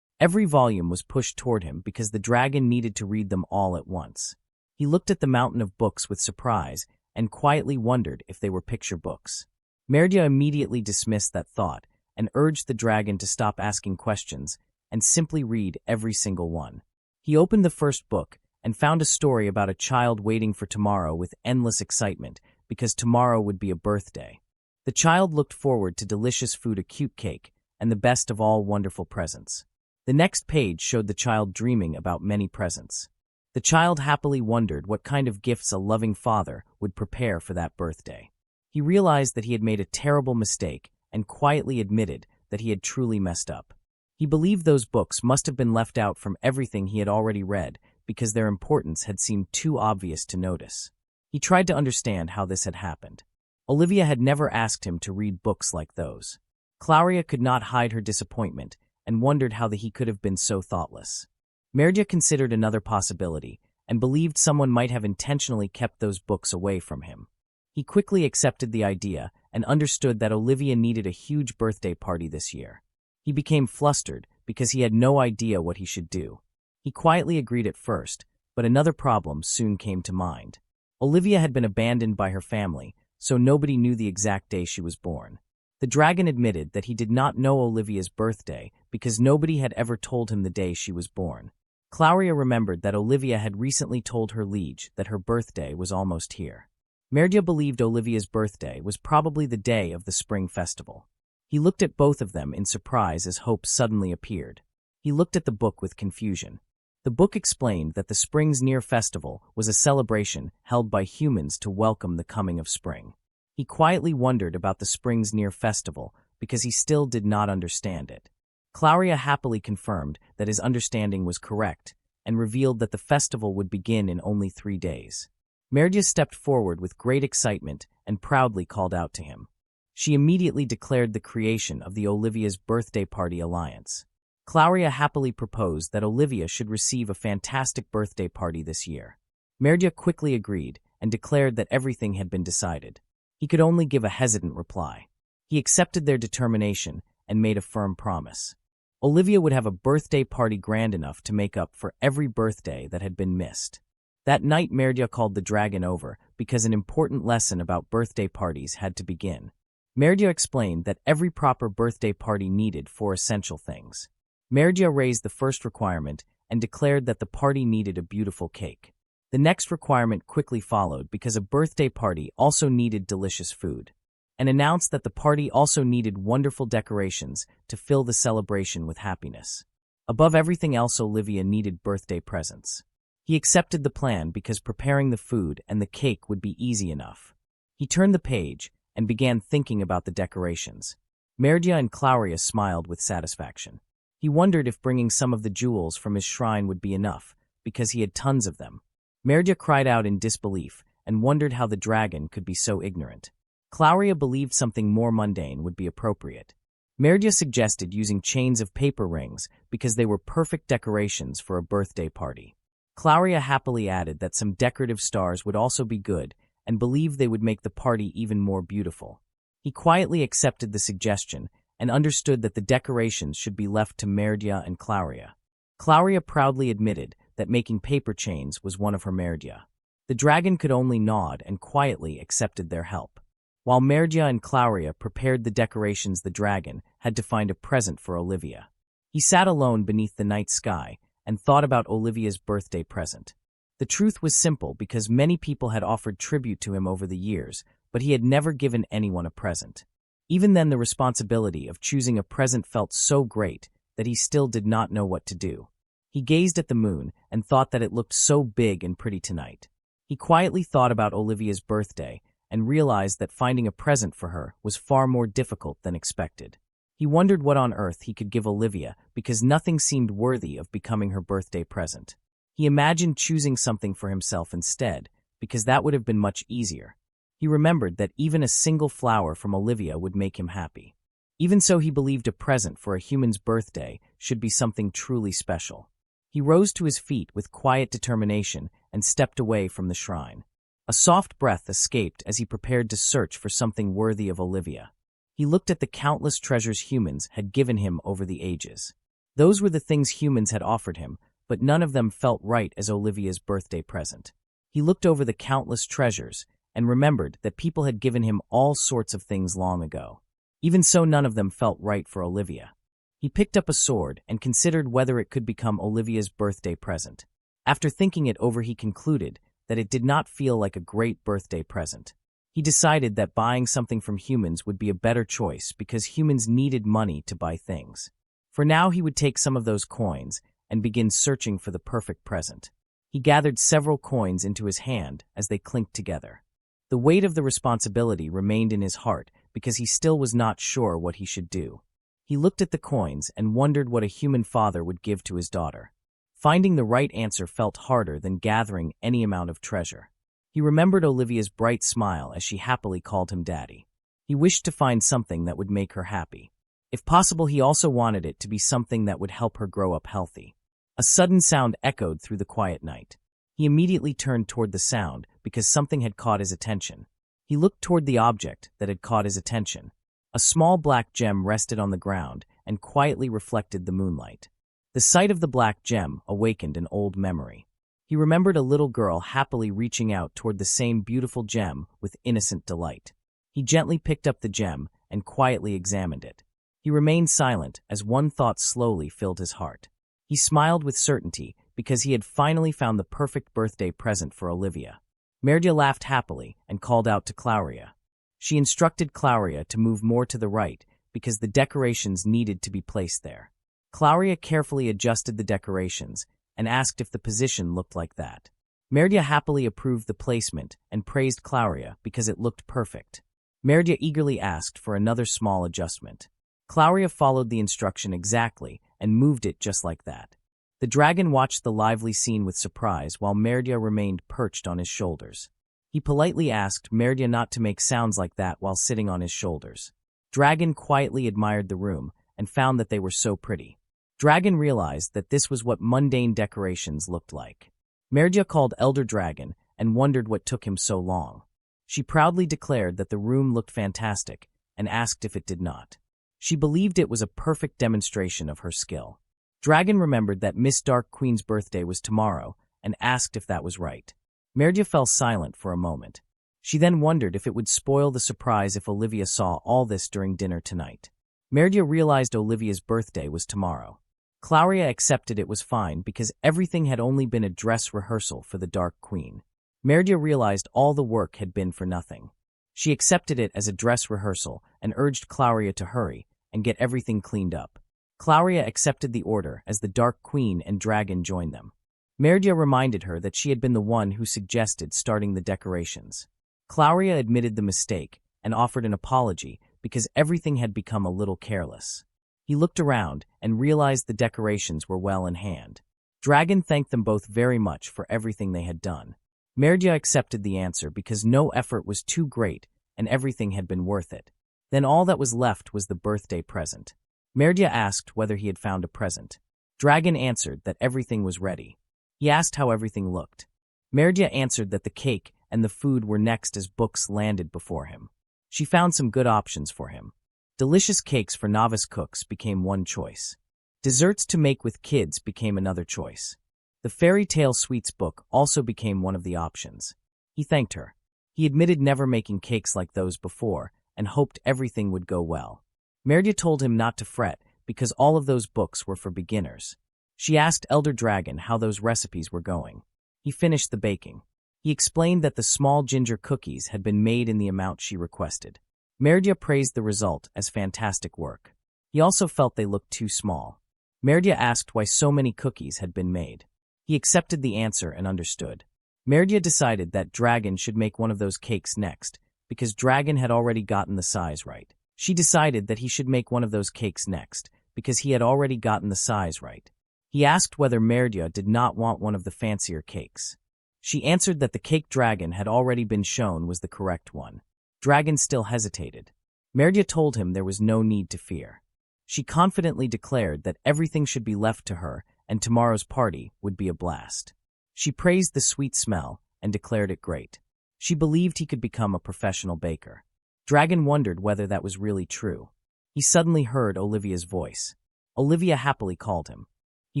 Every volume was pushed toward him because the dragon needed to read them all at once. He looked at the mountain of books with surprise and quietly wondered if they were picture books. Merdia immediately dismissed that thought and urged the dragon to stop asking questions and simply read every single one. He opened the first book and found a story about a child waiting for tomorrow with endless excitement because tomorrow would be a birthday. The child looked forward to delicious food, a cute cake, and the best of all wonderful presents. The next page showed the child dreaming about many presents. The child happily wondered what kind of gifts a loving father would prepare for that birthday. He realized that he had made a terrible mistake and quietly admitted that he had truly messed up. He believed those books must have been left out from everything he had already read because their importance had seemed too obvious to notice. He tried to understand how this had happened. Olivia had never asked him to read books like those. Clauria could not hide her disappointment and wondered how he could have been so thoughtless. Merdia considered another possibility and believed someone might have intentionally kept those books away from him. He quickly accepted the idea and understood that Olivia needed a huge birthday party this year. He became flustered because he had no idea what he should do. He quietly agreed at first, but another problem soon came to mind. Olivia had been abandoned by her family, so nobody knew the exact day she was born. The dragon admitted that he did not know Olivia's birthday because nobody had ever told him the day she was born. Clauria remembered that Olivia had recently told her liege that her birthday was almost here. Merdia believed Olivia's birthday was probably the day of the spring festival. He looked at both of them in surprise as hope suddenly appeared. He looked at the book with confusion. The book explained that the Spring's Near Festival was a celebration held by humans to welcome the coming of spring. He quietly wondered about the Spring's Near Festival because he still did not understand it. Clauria happily confirmed that his understanding was correct and revealed that the festival would begin in only 3 days. Merdia stepped forward with great excitement and proudly called out to him. She immediately declared the creation of the Olivia's Birthday Party Alliance. Clauria happily proposed that Olivia should receive a fantastic birthday party this year. Merdia quickly agreed and declared that everything had been decided. He could only give a hesitant reply. He accepted their determination and made a firm promise. Olivia would have a birthday party grand enough to make up for every birthday that had been missed. That night Merdia called the dragon over because an important lesson about birthday parties had to begin. Merdia explained that every proper birthday party needed 4 essential things. Merdia raised the first requirement and declared that the party needed a beautiful cake. The next requirement quickly followed because a birthday party also needed delicious food, and announced that the party also needed wonderful decorations to fill the celebration with happiness. Above everything else, Olivia needed birthday presents. He accepted the plan because preparing the food and the cake would be easy enough. He turned the page and began thinking about the decorations. Merdia and Clauria smiled with satisfaction. He wondered if bringing some of the jewels from his shrine would be enough, because he had tons of them. Merdia cried out in disbelief and wondered how the dragon could be so ignorant. Clauria believed something more mundane would be appropriate. Merdia suggested using chains of paper rings because they were perfect decorations for a birthday party. Clauria happily added that some decorative stars would also be good and believed they would make the party even more beautiful. He quietly accepted the suggestion and understood that the decorations should be left to Merdia and Clauria. Clauria proudly admitted that making paper chains was one of her Merdia. The dragon could only nod and quietly accepted their help. While Merdia and Clauria prepared the decorations, the dragon had to find a present for Olivia. He sat alone beneath the night sky and thought about Olivia's birthday present. The truth was simple because many people had offered tribute to him over the years, but he had never given anyone a present. Even then, the responsibility of choosing a present felt so great that he still did not know what to do. He gazed at the moon and thought that it looked so big and pretty tonight. He quietly thought about Olivia's birthday and realized that finding a present for her was far more difficult than expected. He wondered what on earth he could give Olivia because nothing seemed worthy of becoming her birthday present. He imagined choosing something for himself instead, because that would have been much easier. He remembered that even a single flower from Olivia would make him happy. Even so, he believed a present for a human's birthday should be something truly special. He rose to his feet with quiet determination and stepped away from the shrine. A soft breath escaped as he prepared to search for something worthy of Olivia. He looked at the countless treasures humans had given him over the ages. Those were the things humans had offered him, but none of them felt right as Olivia's birthday present. He looked over the countless treasures and remembered that people had given him all sorts of things long ago. Even so, none of them felt right for Olivia. He picked up a sword and considered whether it could become Olivia's birthday present. After thinking it over, he concluded that it did not feel like a great birthday present. He decided that buying something from humans would be a better choice because humans needed money to buy things. For now, he would take some of those coins and begin searching for the perfect present. He gathered several coins into his hand as they clinked together. The weight of the responsibility remained in his heart because he still was not sure what he should do. He looked at the coins and wondered what a human father would give to his daughter. Finding the right answer felt harder than gathering any amount of treasure. He remembered Olivia's bright smile as she happily called him daddy. He wished to find something that would make her happy. If possible, he also wanted it to be something that would help her grow up healthy. A sudden sound echoed through the quiet night. He immediately turned toward the sound because something had caught his attention. He looked toward the object that had caught his attention. A small black gem rested on the ground and quietly reflected the moonlight. The sight of the black gem awakened an old memory. He remembered a little girl happily reaching out toward the same beautiful gem with innocent delight. He gently picked up the gem and quietly examined it. He remained silent as one thought slowly filled his heart. He smiled with certainty because he had finally found the perfect birthday present for Olivia. Merdia laughed happily and called out to Clauria. She instructed Clauria to move more to the right because the decorations needed to be placed there. Clauria carefully adjusted the decorations and asked if the position looked like that. Merdia happily approved the placement and praised Clauria because it looked perfect. Merdia eagerly asked for another small adjustment. Clauria followed the instruction exactly and moved it just like that. The dragon watched the lively scene with surprise while Merdia remained perched on his shoulders. He politely asked Merdia not to make sounds like that while sitting on his shoulders. Dragon quietly admired the room and found that they were so pretty. Dragon realized that this was what mundane decorations looked like. Merdia called Elder Dragon and wondered what took him so long. She proudly declared that the room looked fantastic and asked if it did not. She believed it was a perfect demonstration of her skill. Dragon remembered that Miss Dark Queen's birthday was tomorrow and asked if that was right. Merdia fell silent for a moment. She then wondered if it would spoil the surprise if Olivia saw all this during dinner tonight. Merdia realized Olivia's birthday was tomorrow. Clauria accepted it was fine because everything had only been a dress rehearsal for the Dark Queen. Merdia realized all the work had been for nothing. She accepted it as a dress rehearsal and urged Clauria to hurry and get everything cleaned up. Clauria accepted the order as the Dark Queen and Dragon joined them. Merdia reminded her that she had been the one who suggested starting the decorations. Clauria admitted the mistake and offered an apology because everything had become a little careless. He looked around and realized the decorations were well in hand. Dragon thanked them both very much for everything they had done. Merdia accepted the answer because no effort was too great and everything had been worth it. Then all that was left was the birthday present. Merdia asked whether he had found a present. Dragon answered that everything was ready. He asked how everything looked. Merdia answered that the cake and the food were next as books landed before him. She found some good options for him. Delicious cakes for novice cooks became one choice. Desserts to make with kids became another choice. The fairy tale sweets book also became one of the options. He thanked her. He admitted never making cakes like those before and hoped everything would go well. Merdia told him not to fret because all of those books were for beginners. She asked Elder Dragon how those recipes were going. He finished the baking. He explained that the small ginger cookies had been made in the amount she requested. Merdia praised the result as fantastic work. He also felt they looked too small. Merdia asked why so many cookies had been made. He accepted the answer and understood. Merdia decided that Dragon should make one of those cakes next, because Dragon had already gotten the size right. She decided that he should make one of those cakes next, because he had already gotten the size right. He asked whether Merdia did not want one of the fancier cakes. She answered that the cake Dragon had already been shown was the correct one. Dragon still hesitated. Merdia told him there was no need to fear. She confidently declared that everything should be left to her and tomorrow's party would be a blast. She praised the sweet smell and declared it great. She believed he could become a professional baker. Dragon wondered whether that was really true. He suddenly heard Olivia's voice. Olivia happily called him. He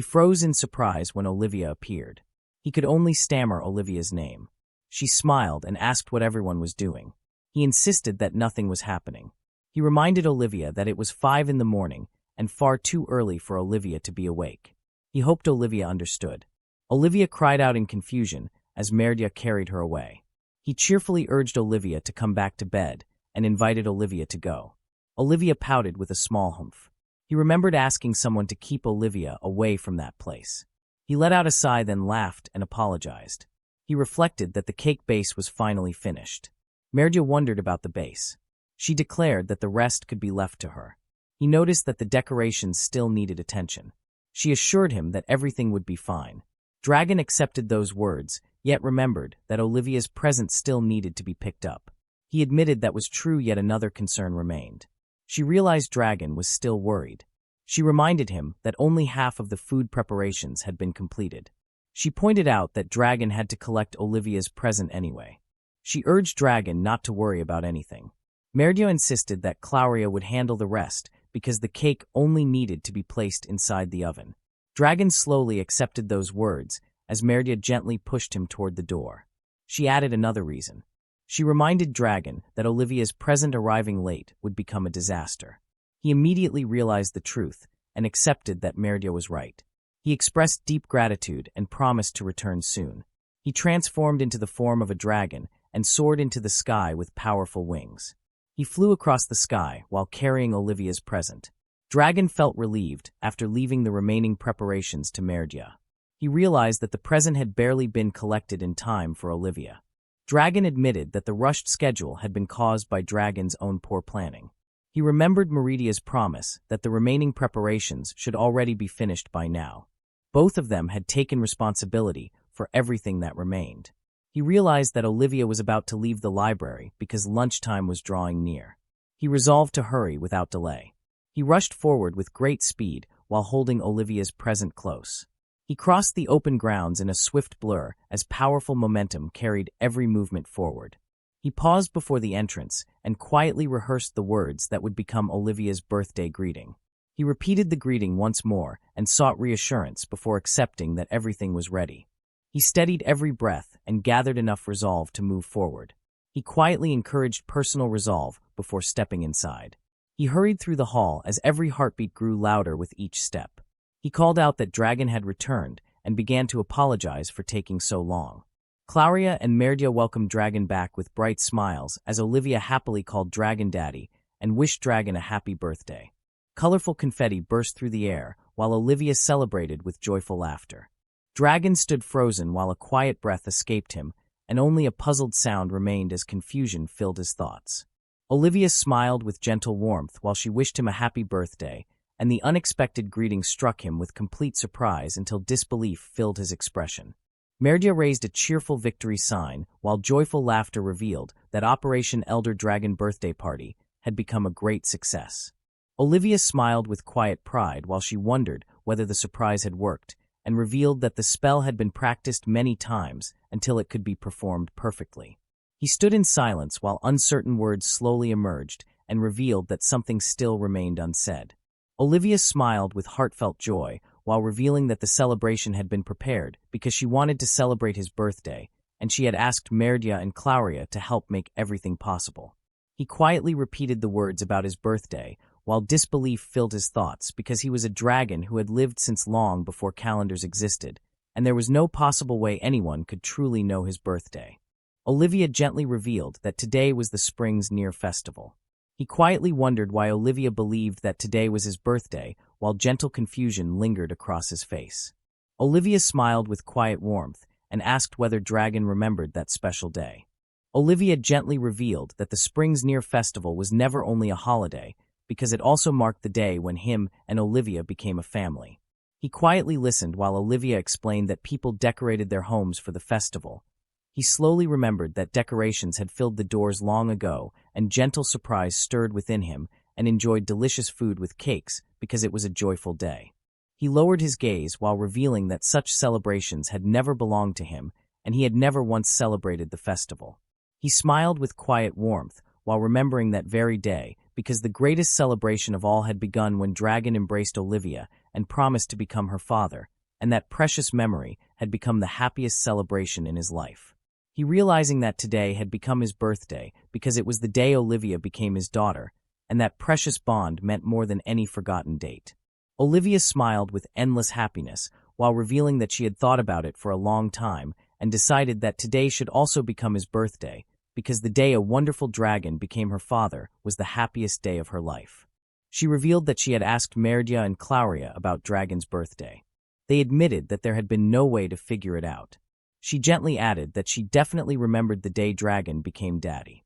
froze in surprise when Olivia appeared. He could only stammer Olivia's name. She smiled and asked what everyone was doing. He insisted that nothing was happening. He reminded Olivia that it was 5 in the morning and far too early for Olivia to be awake. He hoped Olivia understood. Olivia cried out in confusion as Merdia carried her away. He cheerfully urged Olivia to come back to bed and invited Olivia to go. Olivia pouted with a small humph. He remembered asking someone to keep Olivia away from that place. He let out a sigh, then laughed and apologized. He reflected that the cake base was finally finished. Merdia wondered about the base. She declared that the rest could be left to her. He noticed that the decorations still needed attention. She assured him that everything would be fine. Dragon accepted those words, yet remembered that Olivia's present still needed to be picked up. He admitted that was true, yet another concern remained. She realized Dragon was still worried. She reminded him that only half of the food preparations had been completed. She pointed out that Dragon had to collect Olivia's present anyway. She urged Dragon not to worry about anything. Merdia insisted that Claudia would handle the rest because the cake only needed to be placed inside the oven. Dragon slowly accepted those words as Merdia gently pushed him toward the door. She added another reason. She reminded Dragon that Olivia's present arriving late would become a disaster. He immediately realized the truth and accepted that Merdia was right. He expressed deep gratitude and promised to return soon. He transformed into the form of a dragon and soared into the sky with powerful wings. He flew across the sky while carrying Olivia's present. Dragon felt relieved after leaving the remaining preparations to Merdia. He realized that the present had barely been collected in time for Olivia. Dragon admitted that the rushed schedule had been caused by Dragon's own poor planning. He remembered Meridia's promise that the remaining preparations should already be finished by now. Both of them had taken responsibility for everything that remained. He realized that Olivia was about to leave the library because lunchtime was drawing near. He resolved to hurry without delay. He rushed forward with great speed while holding Olivia's present close. He crossed the open grounds in a swift blur as powerful momentum carried every movement forward. He paused before the entrance and quietly rehearsed the words that would become Olivia's birthday greeting. He repeated the greeting once more and sought reassurance before accepting that everything was ready. He steadied every breath and gathered enough resolve to move forward. He quietly encouraged personal resolve before stepping inside. He hurried through the hall as every heartbeat grew louder with each step. He called out that Dragon had returned and began to apologize for taking so long. Claudia and Merdia welcomed Dragon back with bright smiles as Olivia happily called Dragon Daddy and wished Dragon a happy birthday. Colorful confetti burst through the air while Olivia celebrated with joyful laughter. Dragon stood frozen while a quiet breath escaped him, and only a puzzled sound remained as confusion filled his thoughts. Olivia smiled with gentle warmth while she wished him a happy birthday and the unexpected greeting struck him with complete surprise until disbelief filled his expression. Merdia raised a cheerful victory sign, while joyful laughter revealed that Operation Elder Dragon Birthday Party had become a great success. Olivia smiled with quiet pride while she wondered whether the surprise had worked, and revealed that the spell had been practiced many times until it could be performed perfectly. He stood in silence while uncertain words slowly emerged and revealed that something still remained unsaid. Olivia smiled with heartfelt joy while revealing that the celebration had been prepared because she wanted to celebrate his birthday, and she had asked Merdia and Clauria to help make everything possible. He quietly repeated the words about his birthday, while disbelief filled his thoughts because he was a dragon who had lived since long before calendars existed, and there was no possible way anyone could truly know his birthday. Olivia gently revealed that today was the spring's near festival. He quietly wondered why Olivia believed that today was his birthday, while gentle confusion lingered across his face. Olivia smiled with quiet warmth and asked whether Dragon remembered that special day. Olivia gently revealed that the spring's near festival was never only a holiday, because it also marked the day when him and Olivia became a family. He quietly listened while Olivia explained that people decorated their homes for the festival. He slowly remembered that decorations had filled the doors long ago, and gentle surprise stirred within him, and enjoyed delicious food with cakes because it was a joyful day. He lowered his gaze while revealing that such celebrations had never belonged to him, and he had never once celebrated the festival. He smiled with quiet warmth while remembering that very day, because the greatest celebration of all had begun when Dragon embraced Olivia and promised to become her father, and that precious memory had become the happiest celebration in his life. He realizing that today had become his birthday because it was the day Olivia became his daughter, and that precious bond meant more than any forgotten date. Olivia smiled with endless happiness while revealing that she had thought about it for a long time and decided that today should also become his birthday, because the day a wonderful dragon became her father was the happiest day of her life. She revealed that she had asked Merdia and Clauria about Dragon's birthday. They admitted that there had been no way to figure it out. She gently added that she definitely remembered the day Dragon became daddy.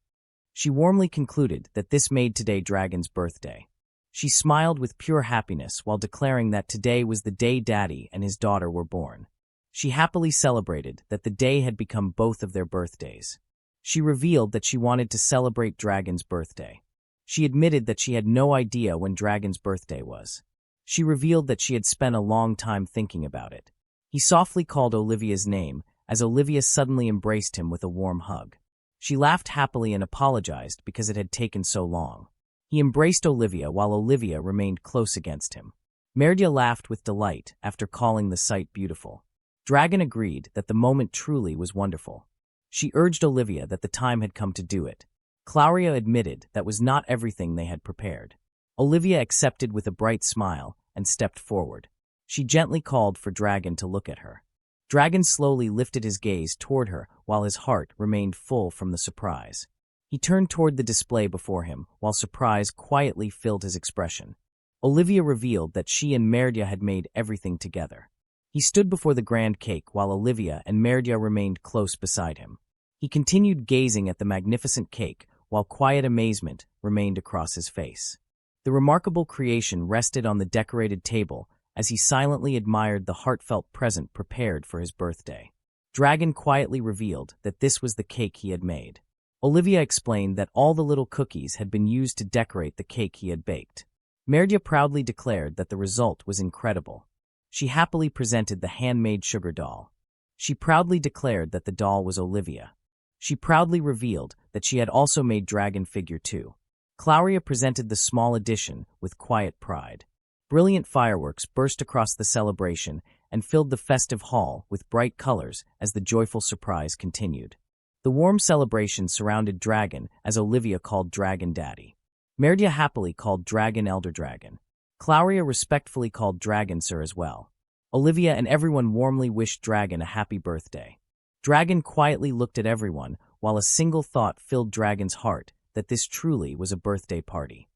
She warmly concluded that this made today Dragon's birthday. She smiled with pure happiness while declaring that today was the day Daddy and his daughter were born. She happily celebrated that the day had become both of their birthdays. She revealed that she wanted to celebrate Dragon's birthday. She admitted that she had no idea when Dragon's birthday was. She revealed that she had spent a long time thinking about it. He softly called Olivia's name, as Olivia suddenly embraced him with a warm hug. She laughed happily and apologized because it had taken so long. He embraced Olivia while Olivia remained close against him. Merdia laughed with delight after calling the sight beautiful. Dragon agreed that the moment truly was wonderful. She urged Olivia that the time had come to do it. Clauria admitted that was not everything they had prepared. Olivia accepted with a bright smile and stepped forward. She gently called for Dragon to look at her. Dragon slowly lifted his gaze toward her while his heart remained full from the surprise. He turned toward the display before him while surprise quietly filled his expression. Olivia revealed that she and Merdia had made everything together. He stood before the grand cake while Olivia and Merdia remained close beside him. He continued gazing at the magnificent cake while quiet amazement remained across his face. The remarkable creation rested on the decorated table as he silently admired the heartfelt present prepared for his birthday. Dragon quietly revealed that this was the cake he had made. Olivia explained that all the little cookies had been used to decorate the cake he had baked. Merdia proudly declared that the result was incredible. She happily presented the handmade sugar doll. She proudly declared that the doll was Olivia. She proudly revealed that she had also made Dragon figure too. Clauria presented the small addition with quiet pride. Brilliant fireworks burst across the celebration and filled the festive hall with bright colors as the joyful surprise continued. The warm celebration surrounded Dragon as Olivia called Dragon Daddy. Merdia happily called Dragon Elder Dragon. Clauria respectfully called Dragon Sir as well. Olivia and everyone warmly wished Dragon a happy birthday. Dragon quietly looked at everyone while a single thought filled Dragon's heart that this truly was a birthday party.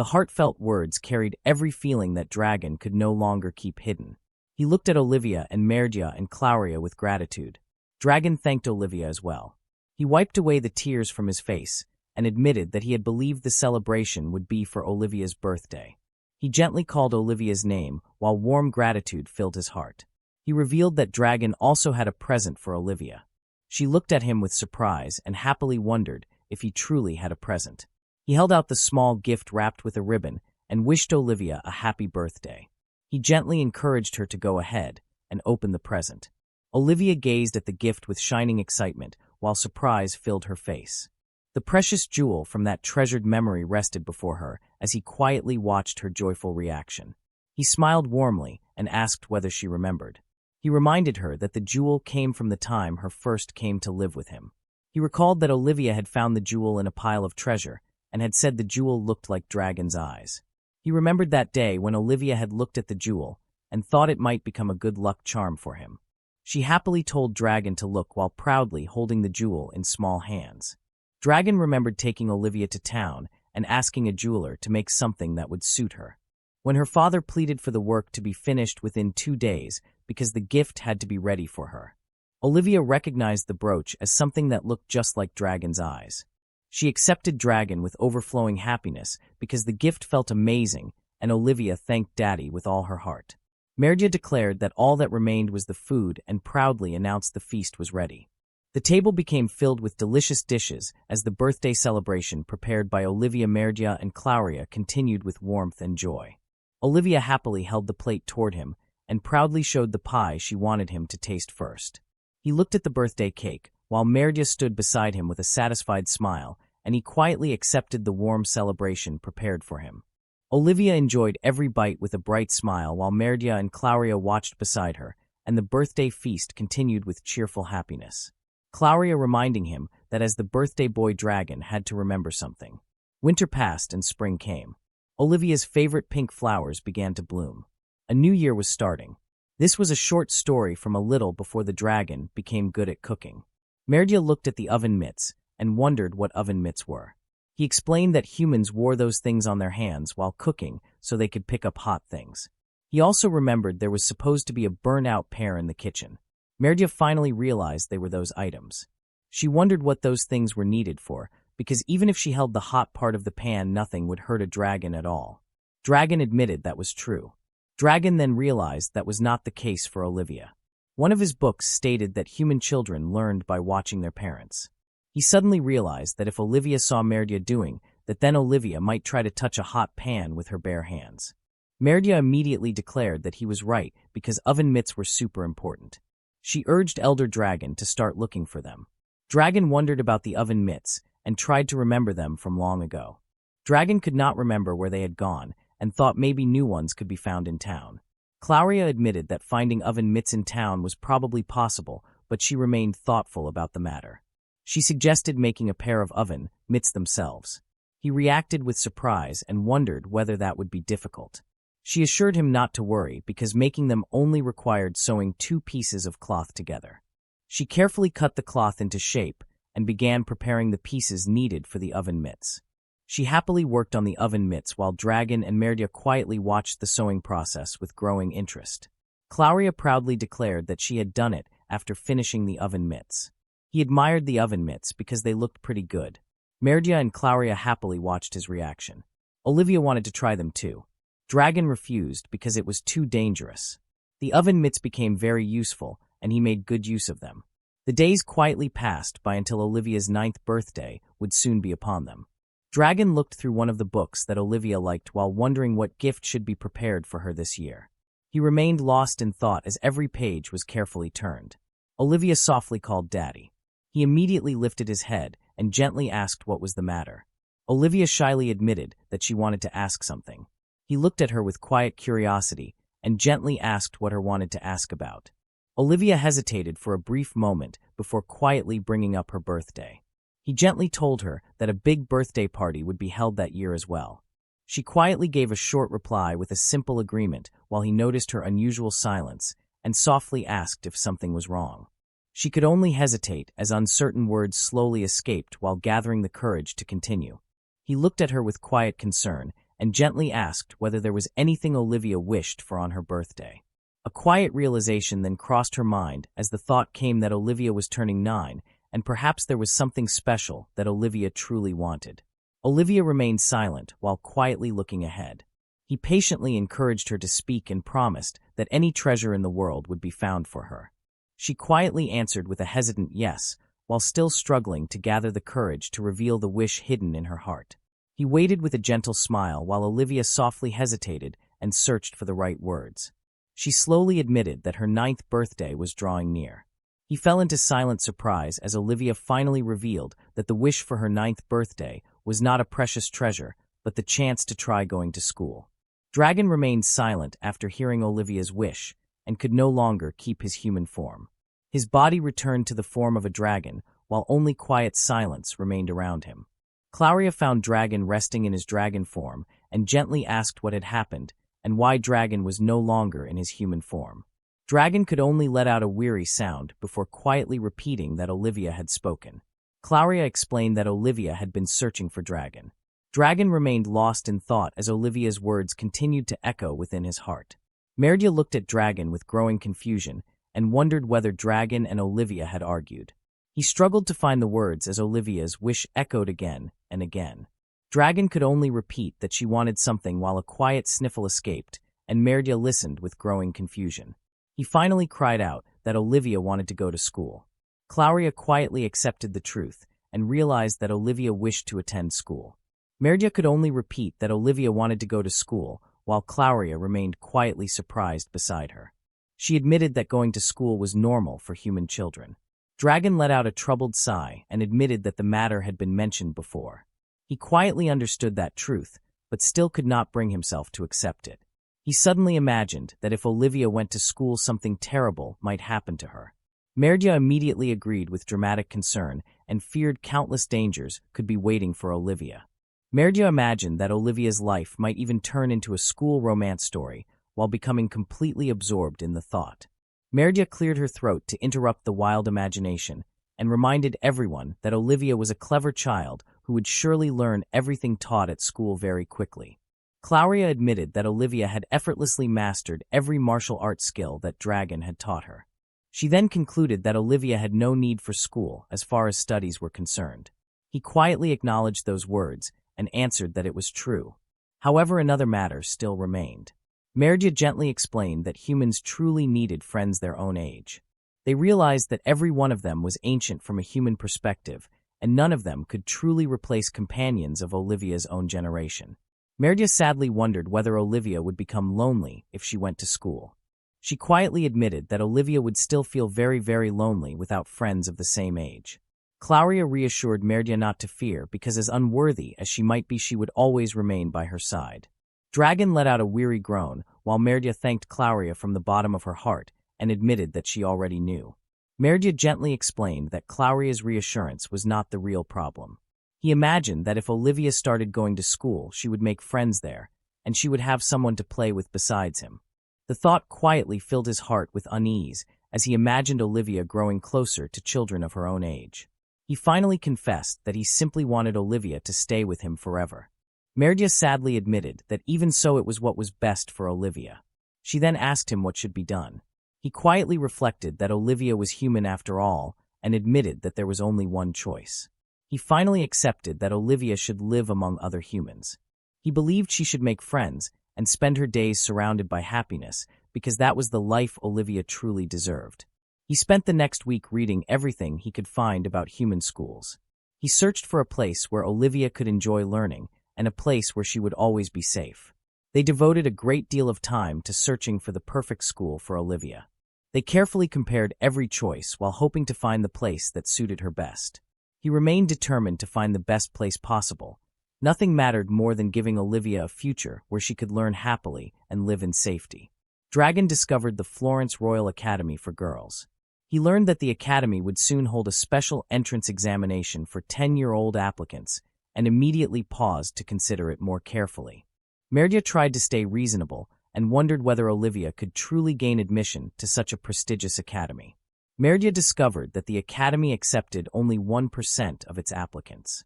The heartfelt words carried every feeling that Dragon could no longer keep hidden. He looked at Olivia and Merdia and Clauria with gratitude. Dragon thanked Olivia as well. He wiped away the tears from his face and admitted that he had believed the celebration would be for Olivia's birthday. He gently called Olivia's name while warm gratitude filled his heart. He revealed that Dragon also had a present for Olivia. She looked at him with surprise and happily wondered if he truly had a present. He held out the small gift wrapped with a ribbon and wished Olivia a happy birthday. He gently encouraged her to go ahead and open the present. Olivia gazed at the gift with shining excitement while surprise filled her face. The precious jewel from that treasured memory rested before her as he quietly watched her joyful reaction. He smiled warmly and asked whether she remembered. He reminded her that the jewel came from the time her first came to live with him. He recalled that Olivia had found the jewel in a pile of treasure and had said the jewel looked like Dragon's eyes. He remembered that day when Olivia had looked at the jewel and thought it might become a good luck charm for him. She happily told Dragon to look while proudly holding the jewel in small hands. Dragon remembered taking Olivia to town and asking a jeweler to make something that would suit her. When her father pleaded for the work to be finished within 2 days because the gift had to be ready for her, Olivia recognized the brooch as something that looked just like Dragon's eyes. She accepted Dragon with overflowing happiness because the gift felt amazing, and Olivia thanked Daddy with all her heart. Merdia declared that all that remained was the food and proudly announced the feast was ready. The table became filled with delicious dishes as the birthday celebration prepared by Olivia, Merdia, and Claudia continued with warmth and joy. Olivia happily held the plate toward him and proudly showed the pie she wanted him to taste first. He looked at the birthday cake, while Merdia stood beside him with a satisfied smile, and he quietly accepted the warm celebration prepared for him. Olivia enjoyed every bite with a bright smile while Merdia and Claudia watched beside her, and the birthday feast continued with cheerful happiness. Claudia reminding him that as the birthday boy Dragon had to remember something. Winter passed and spring came. Olivia's favorite pink flowers began to bloom. A new year was starting. This was a short story from a little before the dragon became good at cooking. Merdia looked at the oven mitts and wondered what oven mitts were. He explained that humans wore those things on their hands while cooking so they could pick up hot things. He also remembered there was supposed to be a burnt-out pear in the kitchen. Merdia finally realized they were those items. She wondered what those things were needed for, because even if she held the hot part of the pan, nothing would hurt a dragon at all. Dragon admitted that was true. Dragon then realized that was not the case for Olivia. One of his books stated that human children learned by watching their parents. He suddenly realized that if Olivia saw Merdia doing that, then Olivia might try to touch a hot pan with her bare hands. Merdia immediately declared that he was right because oven mitts were super important. She urged Elder Dragon to start looking for them. Dragon wondered about the oven mitts and tried to remember them from long ago. Dragon could not remember where they had gone and thought maybe new ones could be found in town. Claudia admitted that finding oven mitts in town was probably possible, but she remained thoughtful about the matter. She suggested making a pair of oven mitts themselves. He reacted with surprise and wondered whether that would be difficult. She assured him not to worry because making them only required sewing 2 pieces of cloth together. She carefully cut the cloth into shape and began preparing the pieces needed for the oven mitts. She happily worked on the oven mitts while Dragon and Merdia quietly watched the sewing process with growing interest. Claudia proudly declared that she had done it after finishing the oven mitts. He admired the oven mitts because they looked pretty good. Merdia and Claudia happily watched his reaction. Olivia wanted to try them too. Dragon refused because it was too dangerous. The oven mitts became very useful, and he made good use of them. The days quietly passed by until Olivia's 9th birthday would soon be upon them. Dragon looked through one of the books that Olivia liked while wondering what gift should be prepared for her this year. He remained lost in thought as every page was carefully turned. Olivia softly called Daddy. He immediately lifted his head and gently asked what was the matter. Olivia shyly admitted that she wanted to ask something. He looked at her with quiet curiosity and gently asked what her wanted to ask about. Olivia hesitated for a brief moment before quietly bringing up her birthday. He gently told her that a big birthday party would be held that year as well. She quietly gave a short reply with a simple agreement while he noticed her unusual silence and softly asked if something was wrong. She could only hesitate as uncertain words slowly escaped while gathering the courage to continue. He looked at her with quiet concern and gently asked whether there was anything Olivia wished for on her birthday. A quiet realization then crossed her mind as the thought came that Olivia was turning 9, and perhaps there was something special that Olivia truly wanted. Olivia remained silent while quietly looking ahead. He patiently encouraged her to speak and promised that any treasure in the world would be found for her. She quietly answered with a hesitant yes, while still struggling to gather the courage to reveal the wish hidden in her heart. He waited with a gentle smile while Olivia softly hesitated and searched for the right words. She slowly admitted that her 9th birthday was drawing near. He fell into silent surprise as Olivia finally revealed that the wish for her 9th birthday was not a precious treasure, but the chance to try going to school. Dragon remained silent after hearing Olivia's wish and could no longer keep his human form. His body returned to the form of a dragon, while only quiet silence remained around him. Claudia found Dragon resting in his dragon form and gently asked what had happened and why Dragon was no longer in his human form. Dragon could only let out a weary sound before quietly repeating that Olivia had spoken. Claudia explained that Olivia had been searching for Dragon. Dragon remained lost in thought as Olivia's words continued to echo within his heart. Merdia looked at Dragon with growing confusion and wondered whether Dragon and Olivia had argued. He struggled to find the words as Olivia's wish echoed again and again. Dragon could only repeat that she wanted something while a quiet sniffle escaped, and Merdia listened with growing confusion. He finally cried out that Olivia wanted to go to school. Claudia quietly accepted the truth and realized that Olivia wished to attend school. Merdia could only repeat that Olivia wanted to go to school, while Claudia remained quietly surprised beside her. She admitted that going to school was normal for human children. Dragon let out a troubled sigh and admitted that the matter had been mentioned before. He quietly understood that truth, but still could not bring himself to accept it. He suddenly imagined that if Olivia went to school, something terrible might happen to her. Merdia immediately agreed with dramatic concern and feared countless dangers could be waiting for Olivia. Merdia imagined that Olivia's life might even turn into a school romance story while becoming completely absorbed in the thought. Merdia cleared her throat to interrupt the wild imagination and reminded everyone that Olivia was a clever child who would surely learn everything taught at school very quickly. Claudia admitted that Olivia had effortlessly mastered every martial arts skill that Dragon had taught her. She then concluded that Olivia had no need for school as far as studies were concerned. He quietly acknowledged those words and answered that it was true. However, another matter still remained. Merdia gently explained that humans truly needed friends their own age. They realized that every one of them was ancient from a human perspective, and none of them could truly replace companions of Olivia's own generation. Merdia sadly wondered whether Olivia would become lonely if she went to school. She quietly admitted that Olivia would still feel very, very lonely without friends of the same age. Claudia reassured Merdia not to fear because as unworthy as she might be, she would always remain by her side. Dragon let out a weary groan, while Merdia thanked Claudia from the bottom of her heart and admitted that she already knew. Merdia gently explained that Claudia's reassurance was not the real problem. He imagined that if Olivia started going to school, she would make friends there, and she would have someone to play with besides him. The thought quietly filled his heart with unease as he imagined Olivia growing closer to children of her own age. He finally confessed that he simply wanted Olivia to stay with him forever. Merdia sadly admitted that even so it was what was best for Olivia. She then asked him what should be done. He quietly reflected that Olivia was human after all and admitted that there was only one choice. He finally accepted that Olivia should live among other humans. He believed she should make friends and spend her days surrounded by happiness because that was the life Olivia truly deserved. He spent the next week reading everything he could find about human schools. He searched for a place where Olivia could enjoy learning and a place where she would always be safe. They devoted a great deal of time to searching for the perfect school for Olivia. They carefully compared every choice while hoping to find the place that suited her best. He remained determined to find the best place possible. Nothing mattered more than giving Olivia a future where she could learn happily and live in safety. Dragon discovered the Florence Royal Academy for Girls. He learned that the academy would soon hold a special entrance examination for 10-year-old applicants and immediately paused to consider it more carefully. Merdia tried to stay reasonable and wondered whether Olivia could truly gain admission to such a prestigious academy. Merdia discovered that the academy accepted only 1% of its applicants.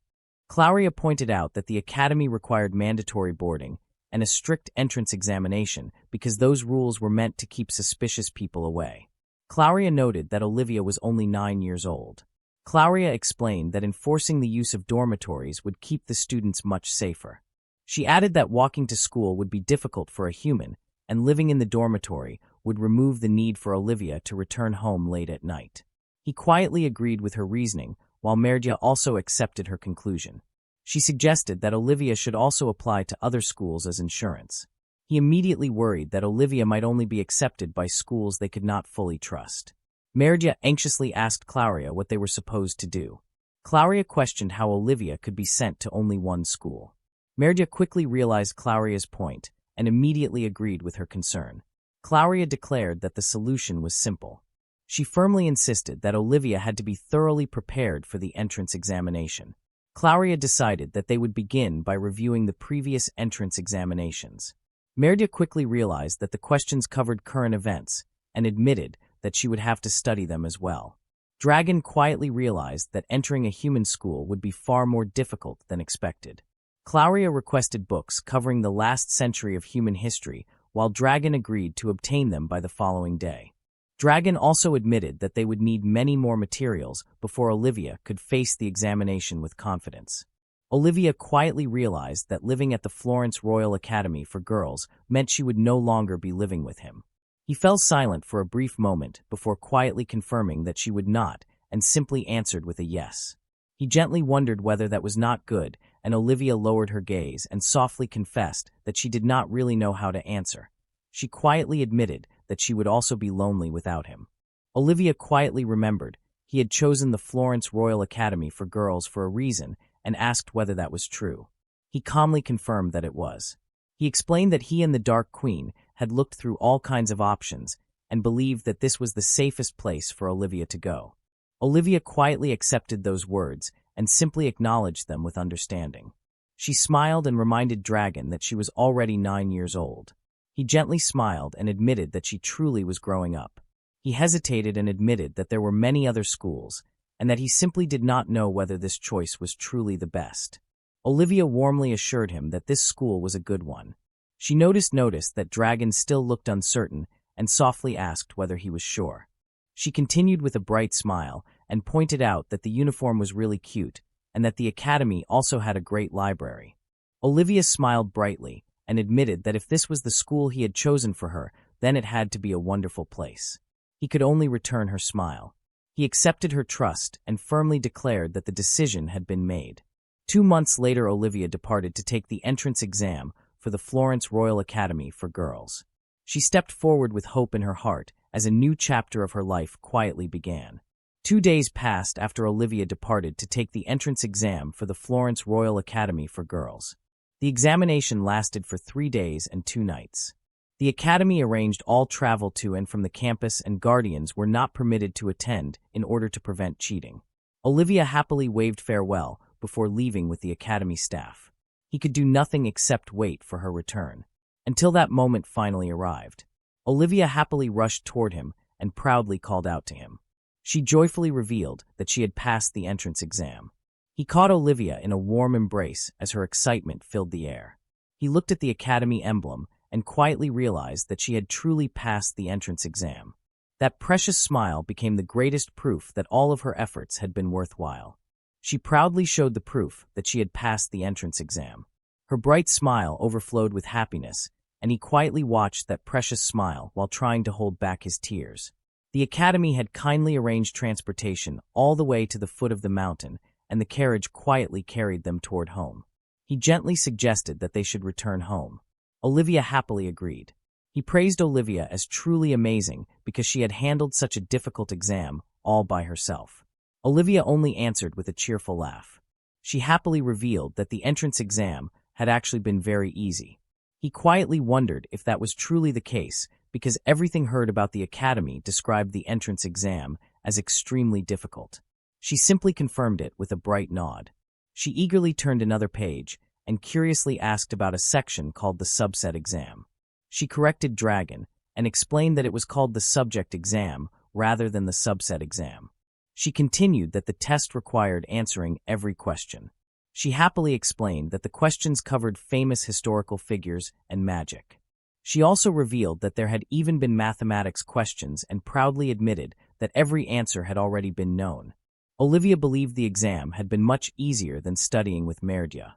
Claudia pointed out that the academy required mandatory boarding and a strict entrance examination because those rules were meant to keep suspicious people away. Claudia noted that Olivia was only 9 years old. Claudia explained that enforcing the use of dormitories would keep the students much safer. She added that walking to school would be difficult for a human, and living in the dormitory would remove the need for Olivia to return home late at night. He quietly agreed with her reasoning, while Merdia also accepted her conclusion. She suggested that Olivia should also apply to other schools as insurance. He immediately worried that Olivia might only be accepted by schools they could not fully trust. Merdia anxiously asked Claudia what they were supposed to do. Claudia questioned how Olivia could be sent to only one school. Merdia quickly realized Claudia's point and immediately agreed with her concern. Claudia declared that the solution was simple. She firmly insisted that Olivia had to be thoroughly prepared for the entrance examination. Claudia decided that they would begin by reviewing the previous entrance examinations. Merdia quickly realized that the questions covered current events and admitted that she would have to study them as well. Dragon quietly realized that entering a human school would be far more difficult than expected. Claudia requested books covering the last century of human history, while Dragon agreed to obtain them by the following day. Dragon also admitted that they would need many more materials before Olivia could face the examination with confidence. Olivia quietly realized that living at the Florence Royal Academy for Girls meant she would no longer be living with him. He fell silent for a brief moment before quietly confirming that she would not, and simply answered with a yes. He gently wondered whether that was not good, and Olivia lowered her gaze and softly confessed that she did not really know how to answer. She quietly admitted that she would also be lonely without him. Olivia quietly remembered he had chosen the Florence Royal Academy for Girls for a reason and asked whether that was true. He calmly confirmed that it was. He explained that he and the Dark Queen had looked through all kinds of options and believed that this was the safest place for Olivia to go. Olivia quietly accepted those words and simply acknowledged them with understanding. She smiled and reminded Dragon that she was already 9 years old. He gently smiled and admitted that she truly was growing up. He hesitated and admitted that there were many other schools, and that he simply did not know whether this choice was truly the best. Olivia warmly assured him that this school was a good one. She noticed that Dragon still looked uncertain and softly asked whether he was sure. She continued with a bright smile and pointed out that the uniform was really cute and that the academy also had a great library. Olivia smiled brightly and admitted that if this was the school he had chosen for her, then it had to be a wonderful place. He could only return her smile. He accepted her trust and firmly declared that the decision had been made. 2 months later, Olivia departed to take the entrance exam for the Florence Royal Academy for Girls. She stepped forward with hope in her heart as a new chapter of her life quietly began. 2 days passed after Olivia departed to take the entrance exam for the Florence Royal Academy for Girls. The examination lasted for 3 days and 2 nights. The academy arranged all travel to and from the campus, and guardians were not permitted to attend in order to prevent cheating. Olivia happily waved farewell before leaving with the academy staff. He could do nothing except wait for her return, until that moment finally arrived. Olivia happily rushed toward him and proudly called out to him. She joyfully revealed that she had passed the entrance exam. He caught Olivia in a warm embrace as her excitement filled the air. He looked at the academy emblem and quietly realized that she had truly passed the entrance exam. That precious smile became the greatest proof that all of her efforts had been worthwhile. She proudly showed the proof that she had passed the entrance exam. Her bright smile overflowed with happiness, and he quietly watched that precious smile while trying to hold back his tears. The academy had kindly arranged transportation all the way to the foot of the mountain, and the carriage quietly carried them toward home. He gently suggested that they should return home. Olivia happily agreed. He praised Olivia as truly amazing because she had handled such a difficult exam all by herself. Olivia only answered with a cheerful laugh. She happily revealed that the entrance exam had actually been very easy. He quietly wondered if that was truly the case because everything heard about the academy described the entrance exam as extremely difficult. She simply confirmed it with a bright nod. She eagerly turned another page and curiously asked about a section called the subset exam. She corrected Dragon and explained that it was called the subject exam rather than the subset exam. She continued that the test required answering every question. She happily explained that the questions covered famous historical figures and magic. She also revealed that there had even been mathematics questions and proudly admitted that every answer had already been known. Olivia believed the exam had been much easier than studying with Merdia.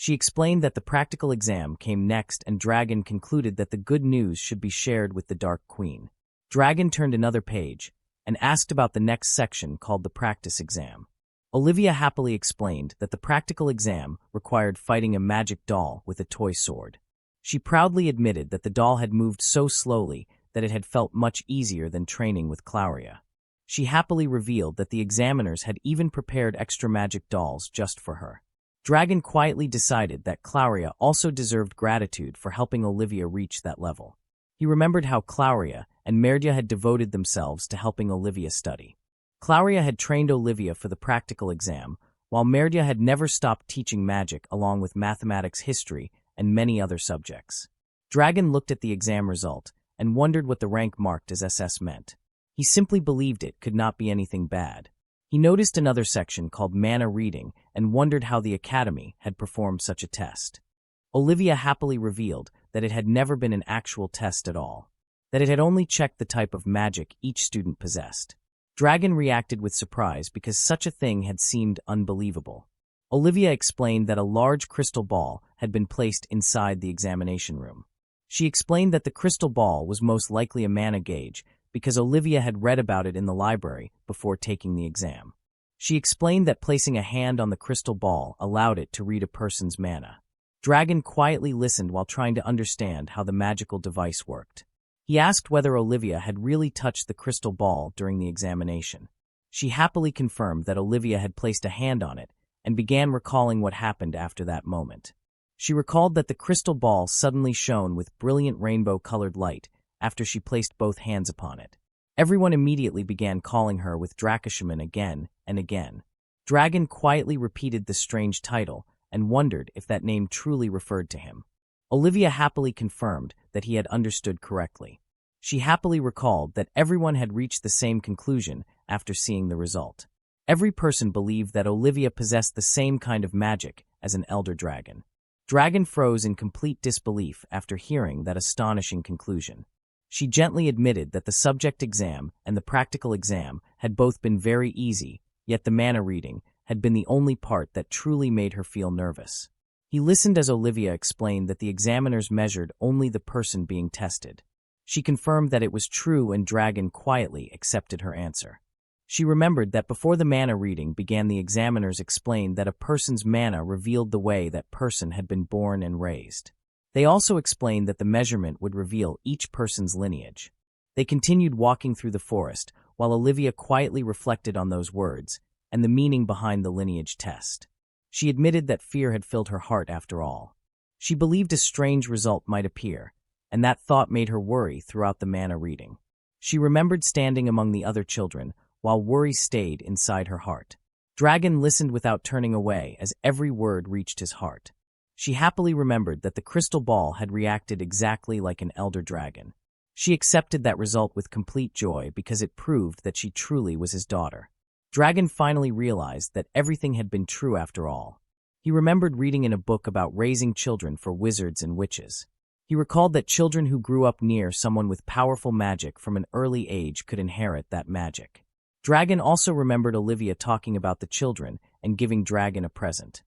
She explained that the practical exam came next and Dragon concluded that the good news should be shared with the Dark Queen. Dragon turned another page and asked about the next section called the practice exam. Olivia happily explained that the practical exam required fighting a magic doll with a toy sword. She proudly admitted that the doll had moved so slowly that it had felt much easier than training with Claudia. She happily revealed that the examiners had even prepared extra magic dolls just for her. Dragon quietly decided that Claudia also deserved gratitude for helping Olivia reach that level. He remembered how Claudia and Merdia had devoted themselves to helping Olivia study. Claudia had trained Olivia for the practical exam, while Merdia had never stopped teaching magic along with mathematics, history, and many other subjects. Dragon looked at the exam result and wondered what the rank marked as SS meant. He simply believed it could not be anything bad. He noticed another section called Mana Reading and wondered how the Academy had performed such a test. Olivia happily revealed that it had never been an actual test at all, that it had only checked the type of magic each student possessed. Dragon reacted with surprise because such a thing had seemed unbelievable. Olivia explained that a large crystal ball had been placed inside the examination room. She explained that the crystal ball was most likely a mana gauge because Olivia had read about it in the library before taking the exam. She explained that placing a hand on the crystal ball allowed it to read a person's mana. Dragon quietly listened while trying to understand how the magical device worked. He asked whether Olivia had really touched the crystal ball during the examination. She happily confirmed that Olivia had placed a hand on it and began recalling what happened after that moment. She recalled that the crystal ball suddenly shone with brilliant rainbow-colored light after she placed both hands upon it. Everyone immediately began calling her with Drakashaman again and again. Dragon quietly repeated the strange title and wondered if that name truly referred to him. Olivia happily confirmed that he had understood correctly. She happily recalled that everyone had reached the same conclusion after seeing the result. Every person believed that Olivia possessed the same kind of magic as an elder dragon. Dragon froze in complete disbelief after hearing that astonishing conclusion. She gently admitted that the subject exam and the practical exam had both been very easy, yet the mana reading had been the only part that truly made her feel nervous. He listened as Olivia explained that the examiners measured only the person being tested. She confirmed that it was true and Dragon quietly accepted her answer. She remembered that before the mana reading began, the examiners explained that a person's mana revealed the way that person had been born and raised. They also explained that the measurement would reveal each person's lineage. They continued walking through the forest, while Olivia quietly reflected on those words and the meaning behind the lineage test. She admitted that fear had filled her heart after all. She believed a strange result might appear, and that thought made her worry throughout the mana reading. She remembered standing among the other children, while worry stayed inside her heart. Dragon listened without turning away as every word reached his heart. She happily remembered that the crystal ball had reacted exactly like an elder dragon. She accepted that result with complete joy because it proved that she truly was his daughter. Dragon finally realized that everything had been true after all. He remembered reading in a book about raising children for wizards and witches. He recalled that children who grew up near someone with powerful magic from an early age could inherit that magic. Dragon also remembered Olivia talking about the children and giving Dragon a present.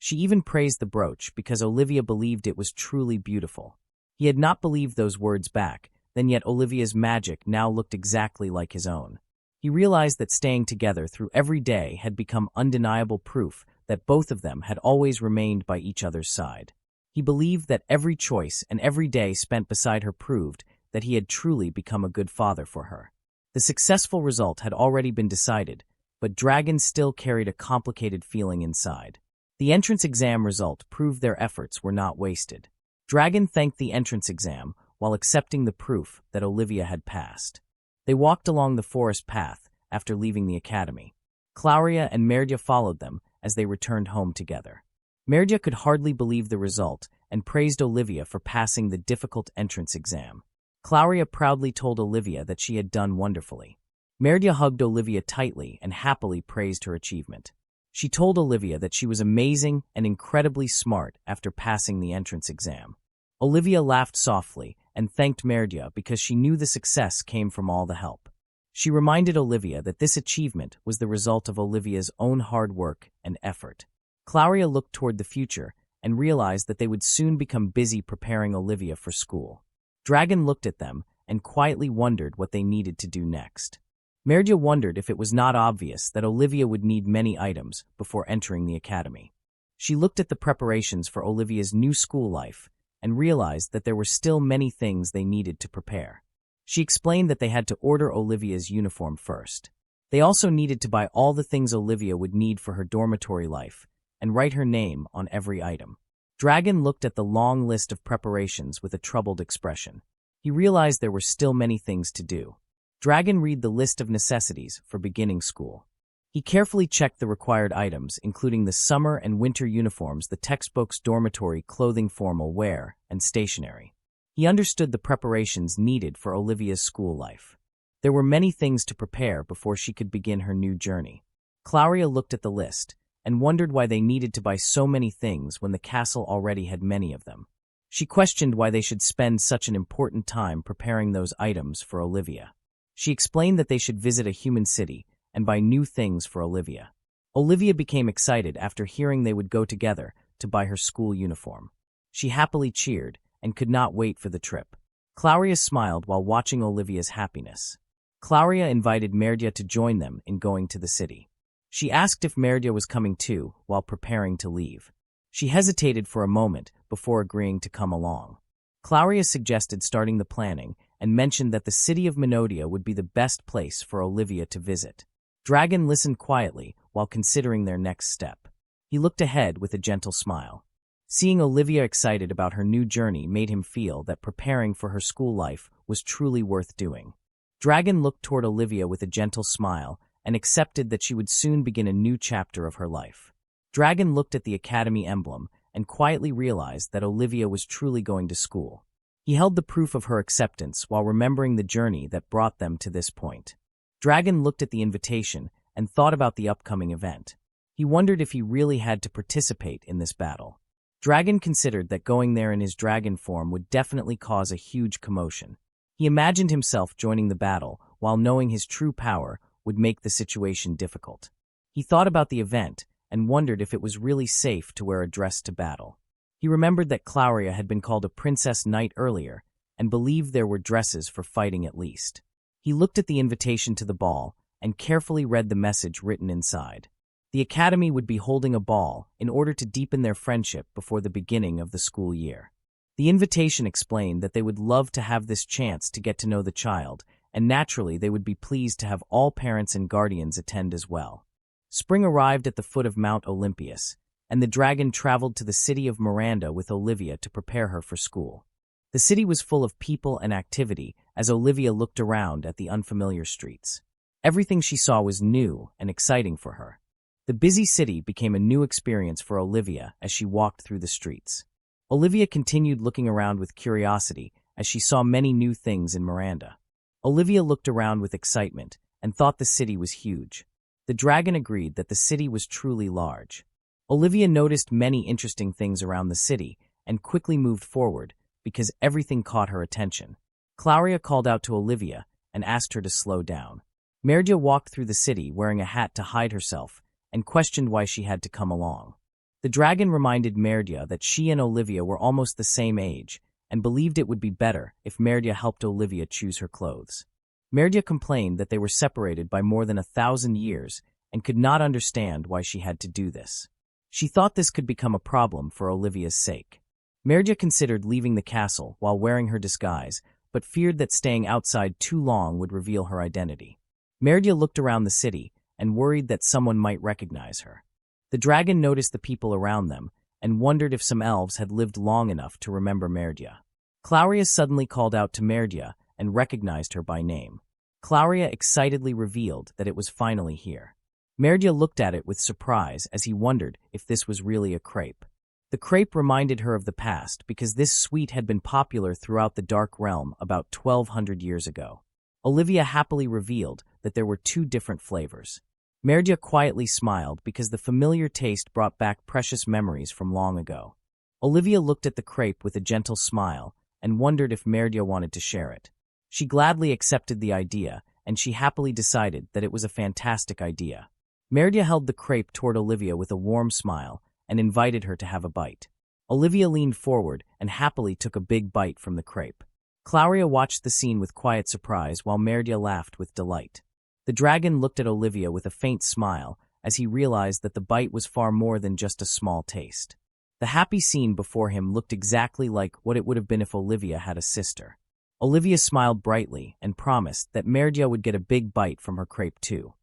She even praised the brooch because Olivia believed it was truly beautiful. He had not believed those words back, then yet Olivia's magic now looked exactly like his own. He realized that staying together through every day had become undeniable proof that both of them had always remained by each other's side. He believed that every choice and every day spent beside her proved that he had truly become a good father for her. The successful result had already been decided, but Dragon still carried a complicated feeling inside. The entrance exam result proved their efforts were not wasted. Dragon thanked the entrance exam while accepting the proof that Olivia had passed. They walked along the forest path after leaving the academy. Claudia and Merdia followed them as they returned home together. Merdia could hardly believe the result and praised Olivia for passing the difficult entrance exam. Claudia proudly told Olivia that she had done wonderfully. Merdia hugged Olivia tightly and happily praised her achievement. She told Olivia that she was amazing and incredibly smart after passing the entrance exam. Olivia laughed softly and thanked Merdia because she knew the success came from all the help. She reminded Olivia that this achievement was the result of Olivia's own hard work and effort. Claudia looked toward the future and realized that they would soon become busy preparing Olivia for school. Dragon looked at them and quietly wondered what they needed to do next. Merdia wondered if it was not obvious that Olivia would need many items before entering the academy. She looked at the preparations for Olivia's new school life and realized that there were still many things they needed to prepare. She explained that they had to order Olivia's uniform first. They also needed to buy all the things Olivia would need for her dormitory life and write her name on every item. Dragon looked at the long list of preparations with a troubled expression. He realized there were still many things to do. Dragon read the list of necessities for beginning school. He carefully checked the required items, including the summer and winter uniforms, the textbooks, dormitory clothing, formal wear, and stationery. He understood the preparations needed for Olivia's school life. There were many things to prepare before she could begin her new journey. Claudia looked at the list and wondered why they needed to buy so many things when the castle already had many of them. She questioned why they should spend such an important time preparing those items for Olivia. She explained that they should visit a human city and buy new things for Olivia. Olivia became excited after hearing they would go together to buy her school uniform. She happily cheered and could not wait for the trip. Claudia smiled while watching Olivia's happiness. Claudia invited Merdia to join them in going to the city. She asked if Merdia was coming too while preparing to leave. She hesitated for a moment before agreeing to come along. Claudia suggested starting the planning and mentioned that the city of Menodia would be the best place for Olivia to visit. Dragon listened quietly while considering their next step. He looked ahead with a gentle smile. Seeing Olivia excited about her new journey made him feel that preparing for her school life was truly worth doing. Dragon looked toward Olivia with a gentle smile and accepted that she would soon begin a new chapter of her life. Dragon looked at the academy emblem and quietly realized that Olivia was truly going to school. He held the proof of her acceptance while remembering the journey that brought them to this point. Dragon looked at the invitation and thought about the upcoming event. He wondered if he really had to participate in this battle. Dragon considered that going there in his dragon form would definitely cause a huge commotion. He imagined himself joining the battle while knowing his true power would make the situation difficult. He thought about the event and wondered if it was really safe to wear a dress to battle. He remembered that Claudia had been called a princess knight earlier and believed there were dresses for fighting at least. He looked at the invitation to the ball and carefully read the message written inside. The academy would be holding a ball in order to deepen their friendship before the beginning of the school year. The invitation explained that they would love to have this chance to get to know the child, and naturally they would be pleased to have all parents and guardians attend as well. Spring arrived at the foot of Mount Olympus, and the dragon traveled to the city of Miranda with Olivia to prepare her for school. The city was full of people and activity as Olivia looked around at the unfamiliar streets. Everything she saw was new and exciting for her. The busy city became a new experience for Olivia as she walked through the streets. Olivia continued looking around with curiosity as she saw many new things in Miranda. Olivia looked around with excitement and thought the city was huge. The dragon agreed that the city was truly large. Olivia noticed many interesting things around the city and quickly moved forward because everything caught her attention. Claudia called out to Olivia and asked her to slow down. Merdia walked through the city wearing a hat to hide herself and questioned why she had to come along. The dragon reminded Merdia that she and Olivia were almost the same age and believed it would be better if Merdia helped Olivia choose her clothes. Merdia complained that they were separated by more than 1,000 years and could not understand why she had to do this. She thought this could become a problem for Olivia's sake. Merdia considered leaving the castle while wearing her disguise, but feared that staying outside too long would reveal her identity. Merdia looked around the city and worried that someone might recognize her. The dragon noticed the people around them and wondered if some elves had lived long enough to remember Merdia. Claudia suddenly called out to Merdia and recognized her by name. Claudia excitedly revealed that it was finally here. Merdia looked at it with surprise as he wondered if this was really a crepe. The crepe reminded her of the past because this sweet had been popular throughout the Dark Realm about 1,200 years ago. Olivia happily revealed that there were 2 different flavors. Merdia quietly smiled because the familiar taste brought back precious memories from long ago. Olivia looked at the crepe with a gentle smile and wondered if Merdia wanted to share it. She gladly accepted the idea, and she happily decided that it was a fantastic idea. Merdia held the crepe toward Olivia with a warm smile and invited her to have a bite. Olivia leaned forward and happily took a big bite from the crepe. Claudia watched the scene with quiet surprise while Merdia laughed with delight. The dragon looked at Olivia with a faint smile as he realized that the bite was far more than just a small taste. The happy scene before him looked exactly like what it would have been if Olivia had a sister. Olivia smiled brightly and promised that Merdia would get a big bite from her crepe too.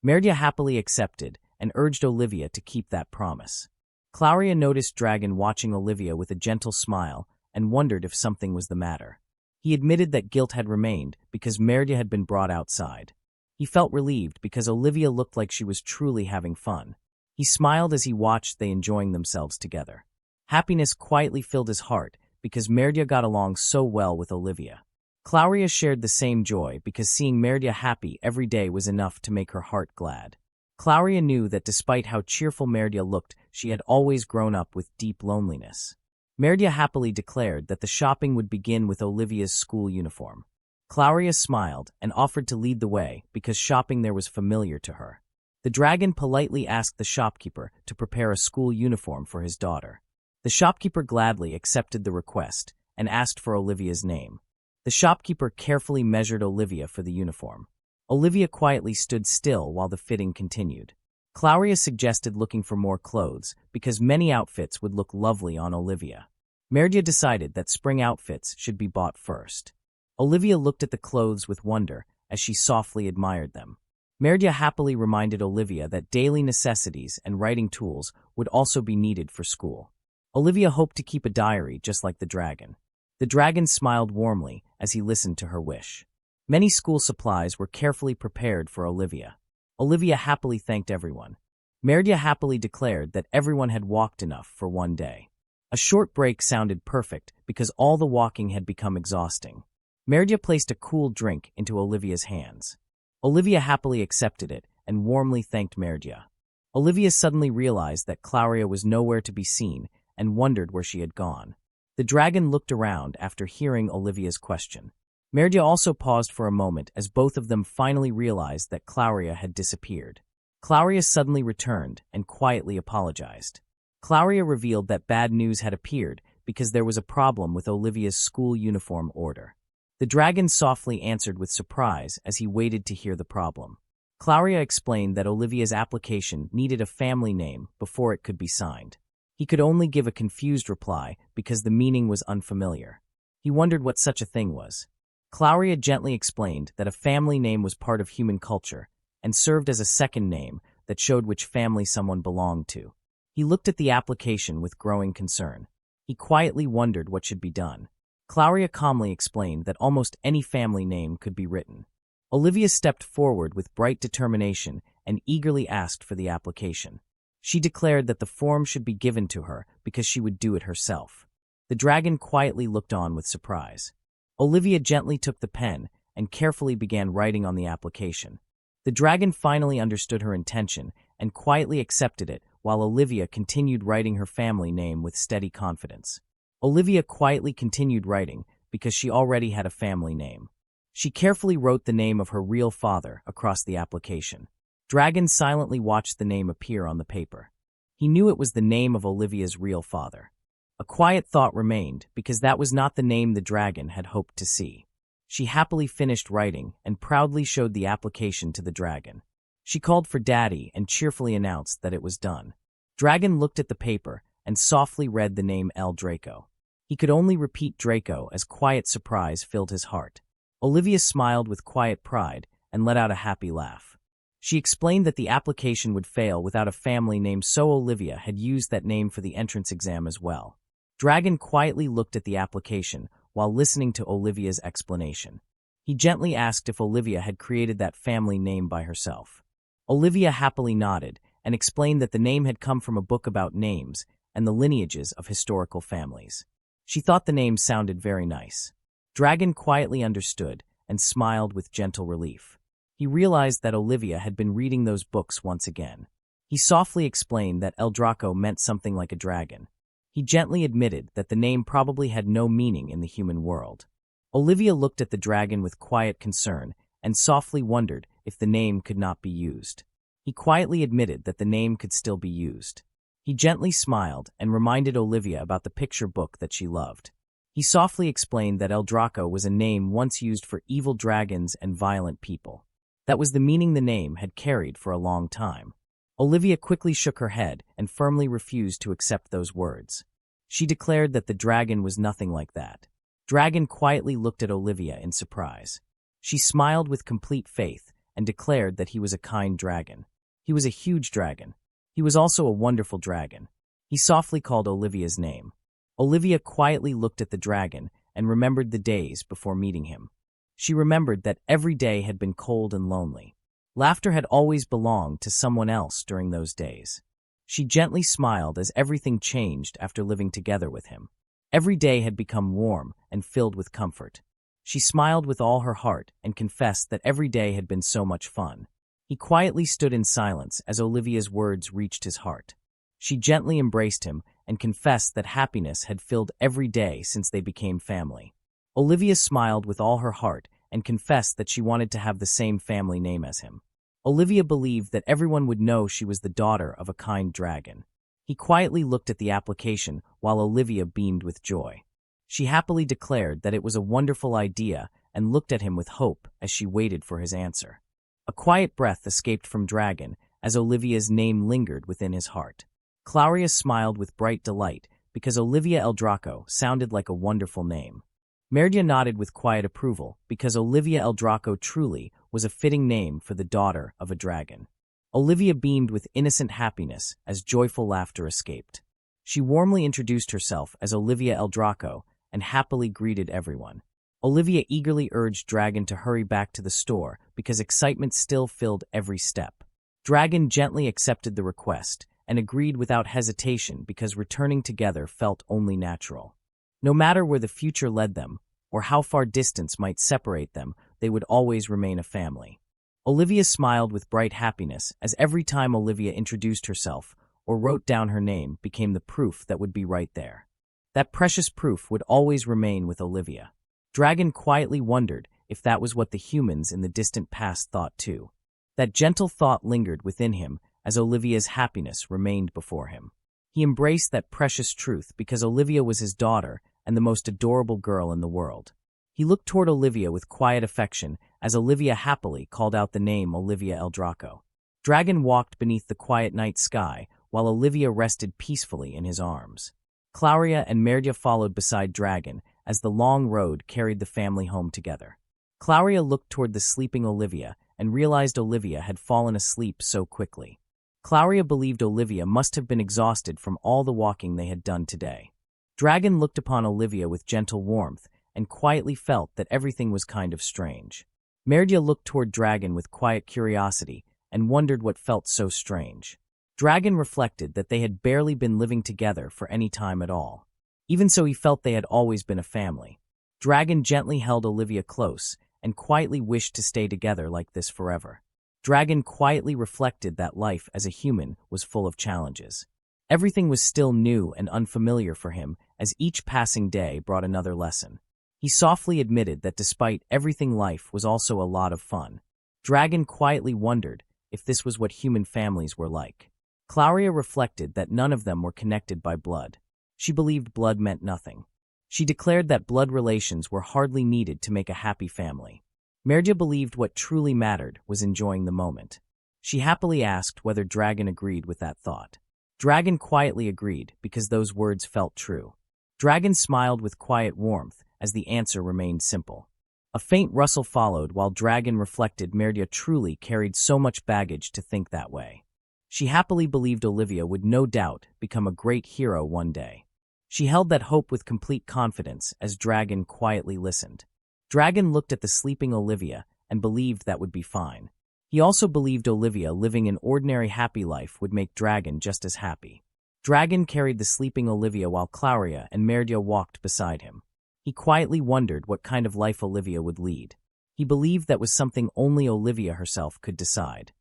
Merdia happily accepted and urged Olivia to keep that promise. Claudia noticed Dragon watching Olivia with a gentle smile and wondered if something was the matter. He admitted that guilt had remained because Merdia had been brought outside. He felt relieved because Olivia looked like she was truly having fun. He smiled as he watched they enjoying themselves together. Happiness quietly filled his heart because Merdia got along so well with Olivia. Claudia shared the same joy because seeing Merdia happy every day was enough to make her heart glad. Claudia knew that despite how cheerful Merdia looked, she had always grown up with deep loneliness. Merdia happily declared that the shopping would begin with Olivia's school uniform. Claudia smiled and offered to lead the way because shopping there was familiar to her. The dragon politely asked the shopkeeper to prepare a school uniform for his daughter. The shopkeeper gladly accepted the request and asked for Olivia's name. The shopkeeper carefully measured Olivia for the uniform. Olivia quietly stood still while the fitting continued. Claudia suggested looking for more clothes because many outfits would look lovely on Olivia. Merdia decided that spring outfits should be bought first. Olivia looked at the clothes with wonder as she softly admired them. Merdia happily reminded Olivia that daily necessities and writing tools would also be needed for school. Olivia hoped to keep a diary just like the dragon. The dragon smiled warmly as he listened to her wish. Many school supplies were carefully prepared for Olivia. Olivia happily thanked everyone. Merdia happily declared that everyone had walked enough for one day. A short break sounded perfect because all the walking had become exhausting. Merdia placed a cool drink into Olivia's hands. Olivia happily accepted it and warmly thanked Merdia. Olivia suddenly realized that Claudia was nowhere to be seen and wondered where she had gone. The dragon looked around after hearing Olivia's question. Merdia also paused for a moment as both of them finally realized that Claudia had disappeared. Claudia suddenly returned and quietly apologized. Claudia revealed that bad news had appeared because there was a problem with Olivia's school uniform order. The dragon softly answered with surprise as he waited to hear the problem. Claudia explained that Olivia's application needed a family name before it could be signed. He could only give a confused reply because the meaning was unfamiliar. He wondered what such a thing was. Claudia gently explained that a family name was part of human culture and served as a second name that showed which family someone belonged to. He looked at the application with growing concern. He quietly wondered what should be done. Claudia calmly explained that almost any family name could be written. Olivia stepped forward with bright determination and eagerly asked for the application. She declared that the form should be given to her because she would do it herself. The dragon quietly looked on with surprise. Olivia gently took the pen and carefully began writing on the application. The dragon finally understood her intention and quietly accepted it while Olivia continued writing her family name with steady confidence. Olivia quietly continued writing because she already had a family name. She carefully wrote the name of her real father across the application. Dragon silently watched the name appear on the paper. He knew it was the name of Olivia's real father. A quiet thought remained because that was not the name the dragon had hoped to see. She happily finished writing and proudly showed the application to the dragon. She called for Daddy and cheerfully announced that it was done. Dragon looked at the paper and softly read the name El Draco. He could only repeat Draco as quiet surprise filled his heart. Olivia smiled with quiet pride and let out a happy laugh. She explained that the application would fail without a family name, so Olivia had used that name for the entrance exam as well. Dragon quietly looked at the application while listening to Olivia's explanation. He gently asked if Olivia had created that family name by herself. Olivia happily nodded and explained that the name had come from a book about names and the lineages of historical families. She thought the name sounded very nice. Dragon quietly understood and smiled with gentle relief. He realized that Olivia had been reading those books once again. He softly explained that El Draco meant something like a dragon. He gently admitted that the name probably had no meaning in the human world. Olivia looked at the dragon with quiet concern and softly wondered if the name could not be used. He quietly admitted that the name could still be used. He gently smiled and reminded Olivia about the picture book that she loved. He softly explained that El Draco was a name once used for evil dragons and violent people. That was the meaning the name had carried for a long time. Olivia quickly shook her head and firmly refused to accept those words. She declared that the dragon was nothing like that. Dragon quietly looked at Olivia in surprise. She smiled with complete faith and declared that he was a kind dragon. He was a huge dragon. He was also a wonderful dragon. He softly called Olivia's name. Olivia quietly looked at the dragon and remembered the days before meeting him. She remembered that every day had been cold and lonely. Laughter had always belonged to someone else during those days. She gently smiled as everything changed after living together with him. Every day had become warm and filled with comfort. She smiled with all her heart and confessed that every day had been so much fun. He quietly stood in silence as Olivia's words reached his heart. She gently embraced him and confessed that happiness had filled every day since they became family. Olivia smiled with all her heart and confessed that she wanted to have the same family name as him. Olivia believed that everyone would know she was the daughter of a kind dragon. He quietly looked at the application while Olivia beamed with joy. She happily declared that it was a wonderful idea and looked at him with hope as she waited for his answer. A quiet breath escaped from Dragon as Olivia's name lingered within his heart. Claudia smiled with bright delight because Olivia El Draco sounded like a wonderful name. Merdia nodded with quiet approval because Olivia El Draco truly was a fitting name for the daughter of a dragon. Olivia beamed with innocent happiness as joyful laughter escaped. She warmly introduced herself as Olivia El Draco and happily greeted everyone. Olivia eagerly urged Dragon to hurry back to the store because excitement still filled every step. Dragon gently accepted the request and agreed without hesitation because returning together felt only natural. No matter where the future led them or how far distance might separate them, they would always remain a family. Olivia smiled with bright happiness as every time Olivia introduced herself or wrote down her name became the proof that would be right there. That precious proof would always remain with Olivia. Dragon quietly wondered if that was what the humans in the distant past thought too. That gentle thought lingered within him as Olivia's happiness remained before him. He embraced that precious truth because Olivia was his daughter and the most adorable girl in the world. He looked toward Olivia with quiet affection as Olivia happily called out the name Olivia El Draco. Dragon walked beneath the quiet night sky while Olivia rested peacefully in his arms. Claudia and Merdia followed beside Dragon as the long road carried the family home together. Claudia looked toward the sleeping Olivia and realized Olivia had fallen asleep so quickly. Claudia believed Olivia must have been exhausted from all the walking they had done today. Dragon looked upon Olivia with gentle warmth and quietly felt that everything was kind of strange. Merdia looked toward Dragon with quiet curiosity and wondered what felt so strange. Dragon reflected that they had barely been living together for any time at all. Even so, he felt they had always been a family. Dragon gently held Olivia close and quietly wished to stay together like this forever. Dragon quietly reflected that life as a human was full of challenges. Everything was still new and unfamiliar for him as each passing day brought another lesson. He softly admitted that despite everything, life was also a lot of fun. Dragon quietly wondered if this was what human families were like. Claudia reflected that none of them were connected by blood. She believed blood meant nothing. She declared that blood relations were hardly needed to make a happy family. Merdia believed what truly mattered was enjoying the moment. She happily asked whether Dragon agreed with that thought. Dragon quietly agreed because those words felt true. Dragon smiled with quiet warmth as the answer remained simple. A faint rustle followed while Dragon reflected Merdia truly carried so much baggage to think that way. She happily believed Olivia would no doubt become a great hero one day. She held that hope with complete confidence as Dragon quietly listened. Dragon looked at the sleeping Olivia and believed that would be fine. He also believed Olivia living an ordinary happy life would make Dragon just as happy. Dragon carried the sleeping Olivia while Claudia and Merdia walked beside him. He quietly wondered what kind of life Olivia would lead. He believed that was something only Olivia herself could decide.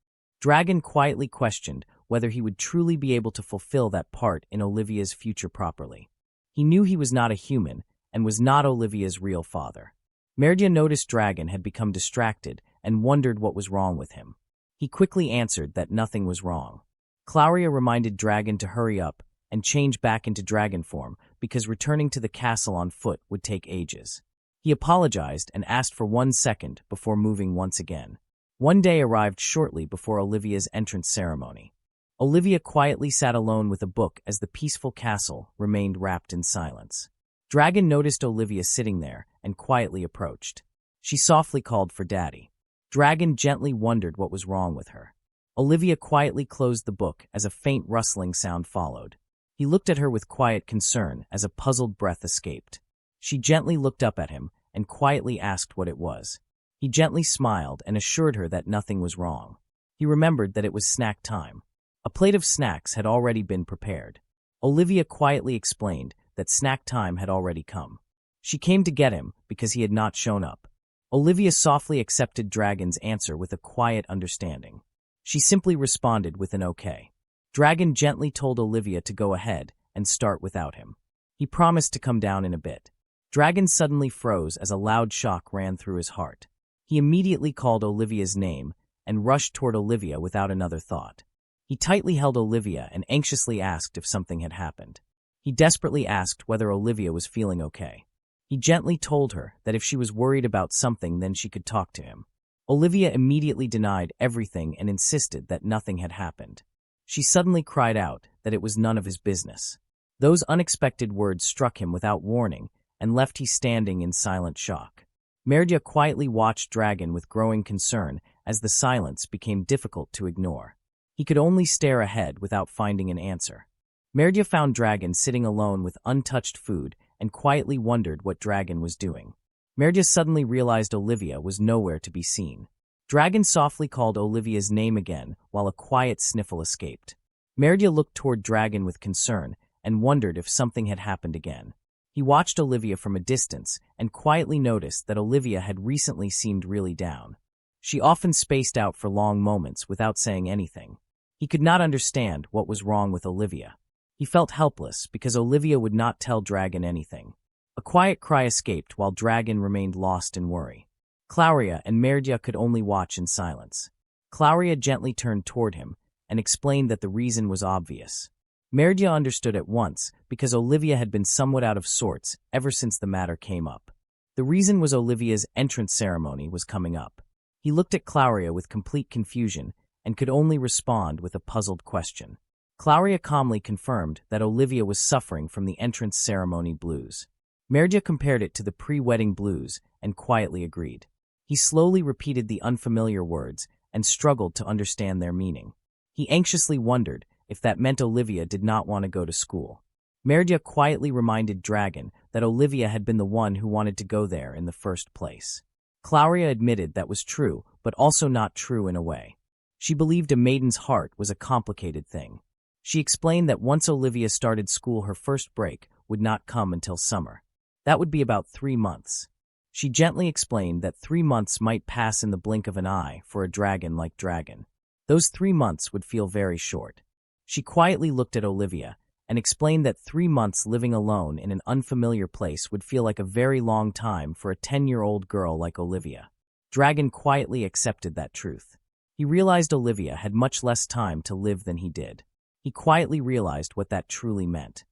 Dragon quietly questioned whether he would truly be able to fulfill that part in Olivia's future properly. He knew he was not a human and was not Olivia's real father. Merdia noticed Dragon had become distracted and wondered what was wrong with him. He quickly answered that nothing was wrong. Clauria reminded Dragon to hurry up and change back into dragon form because returning to the castle on foot would take ages. He apologized and asked for 1 second before moving once again. One day arrived shortly before Olivia's entrance ceremony. Olivia quietly sat alone with a book as the peaceful castle remained wrapped in silence. Dragon noticed Olivia sitting there and quietly approached. She softly called for Daddy. Dragon gently wondered what was wrong with her. Olivia quietly closed the book as a faint rustling sound followed. He looked at her with quiet concern as a puzzled breath escaped. She gently looked up at him and quietly asked what it was. He gently smiled and assured her that nothing was wrong. He remembered that it was snack time. A plate of snacks had already been prepared. Olivia quietly explained that snack time had already come. She came to get him because he had not shown up. Olivia softly accepted Dragon's answer with a quiet understanding. She simply responded with an okay. Dragon gently told Olivia to go ahead and start without him. He promised to come down in a bit. Dragon suddenly froze as a loud shock ran through his heart. He immediately called Olivia's name and rushed toward Olivia without another thought. He tightly held Olivia and anxiously asked if something had happened. He desperately asked whether Olivia was feeling okay. He gently told her that if she was worried about something, then she could talk to him. Olivia immediately denied everything and insisted that nothing had happened. She suddenly cried out that it was none of his business. Those unexpected words struck him without warning and left he standing in silent shock. Merdia quietly watched Dragon with growing concern as the silence became difficult to ignore. He could only stare ahead without finding an answer. Merdia found Dragon sitting alone with untouched food and quietly wondered what Dragon was doing. Merdia suddenly realized Olivia was nowhere to be seen. Dragon softly called Olivia's name again while a quiet sniffle escaped. Merdia looked toward Dragon with concern and wondered if something had happened again. He watched Olivia from a distance and quietly noticed that Olivia had recently seemed really down. She often spaced out for long moments without saying anything. He could not understand what was wrong with Olivia. He felt helpless because Olivia would not tell Dragon anything. A quiet cry escaped while Dragon remained lost in worry. Clauria and Merdia could only watch in silence. Clauria gently turned toward him and explained that the reason was obvious. Merdia understood at once because Olivia had been somewhat out of sorts ever since the matter came up. The reason was Olivia's entrance ceremony was coming up. He looked at Clauria with complete confusion and could only respond with a puzzled question. Clauria calmly confirmed that Olivia was suffering from the entrance ceremony blues. Merdia compared it to the pre-wedding blues and quietly agreed. He slowly repeated the unfamiliar words and struggled to understand their meaning. He anxiously wondered if that meant Olivia did not want to go to school. Merdia quietly reminded Dragon that Olivia had been the one who wanted to go there in the first place. Clauria admitted that was true, but also not true in a way. She believed a maiden's heart was a complicated thing. She explained that once Olivia started school, her first break would not come until summer. That would be about 3 months. She gently explained that 3 months might pass in the blink of an eye for a dragon like Dragon. Those 3 months would feel very short. She quietly looked at Olivia and explained that 3 months living alone in an unfamiliar place would feel like a very long time for a 10-year-old girl like Olivia. Dragon quietly accepted that truth. He realized Olivia had much less time to live than he did. He quietly realized what that truly meant.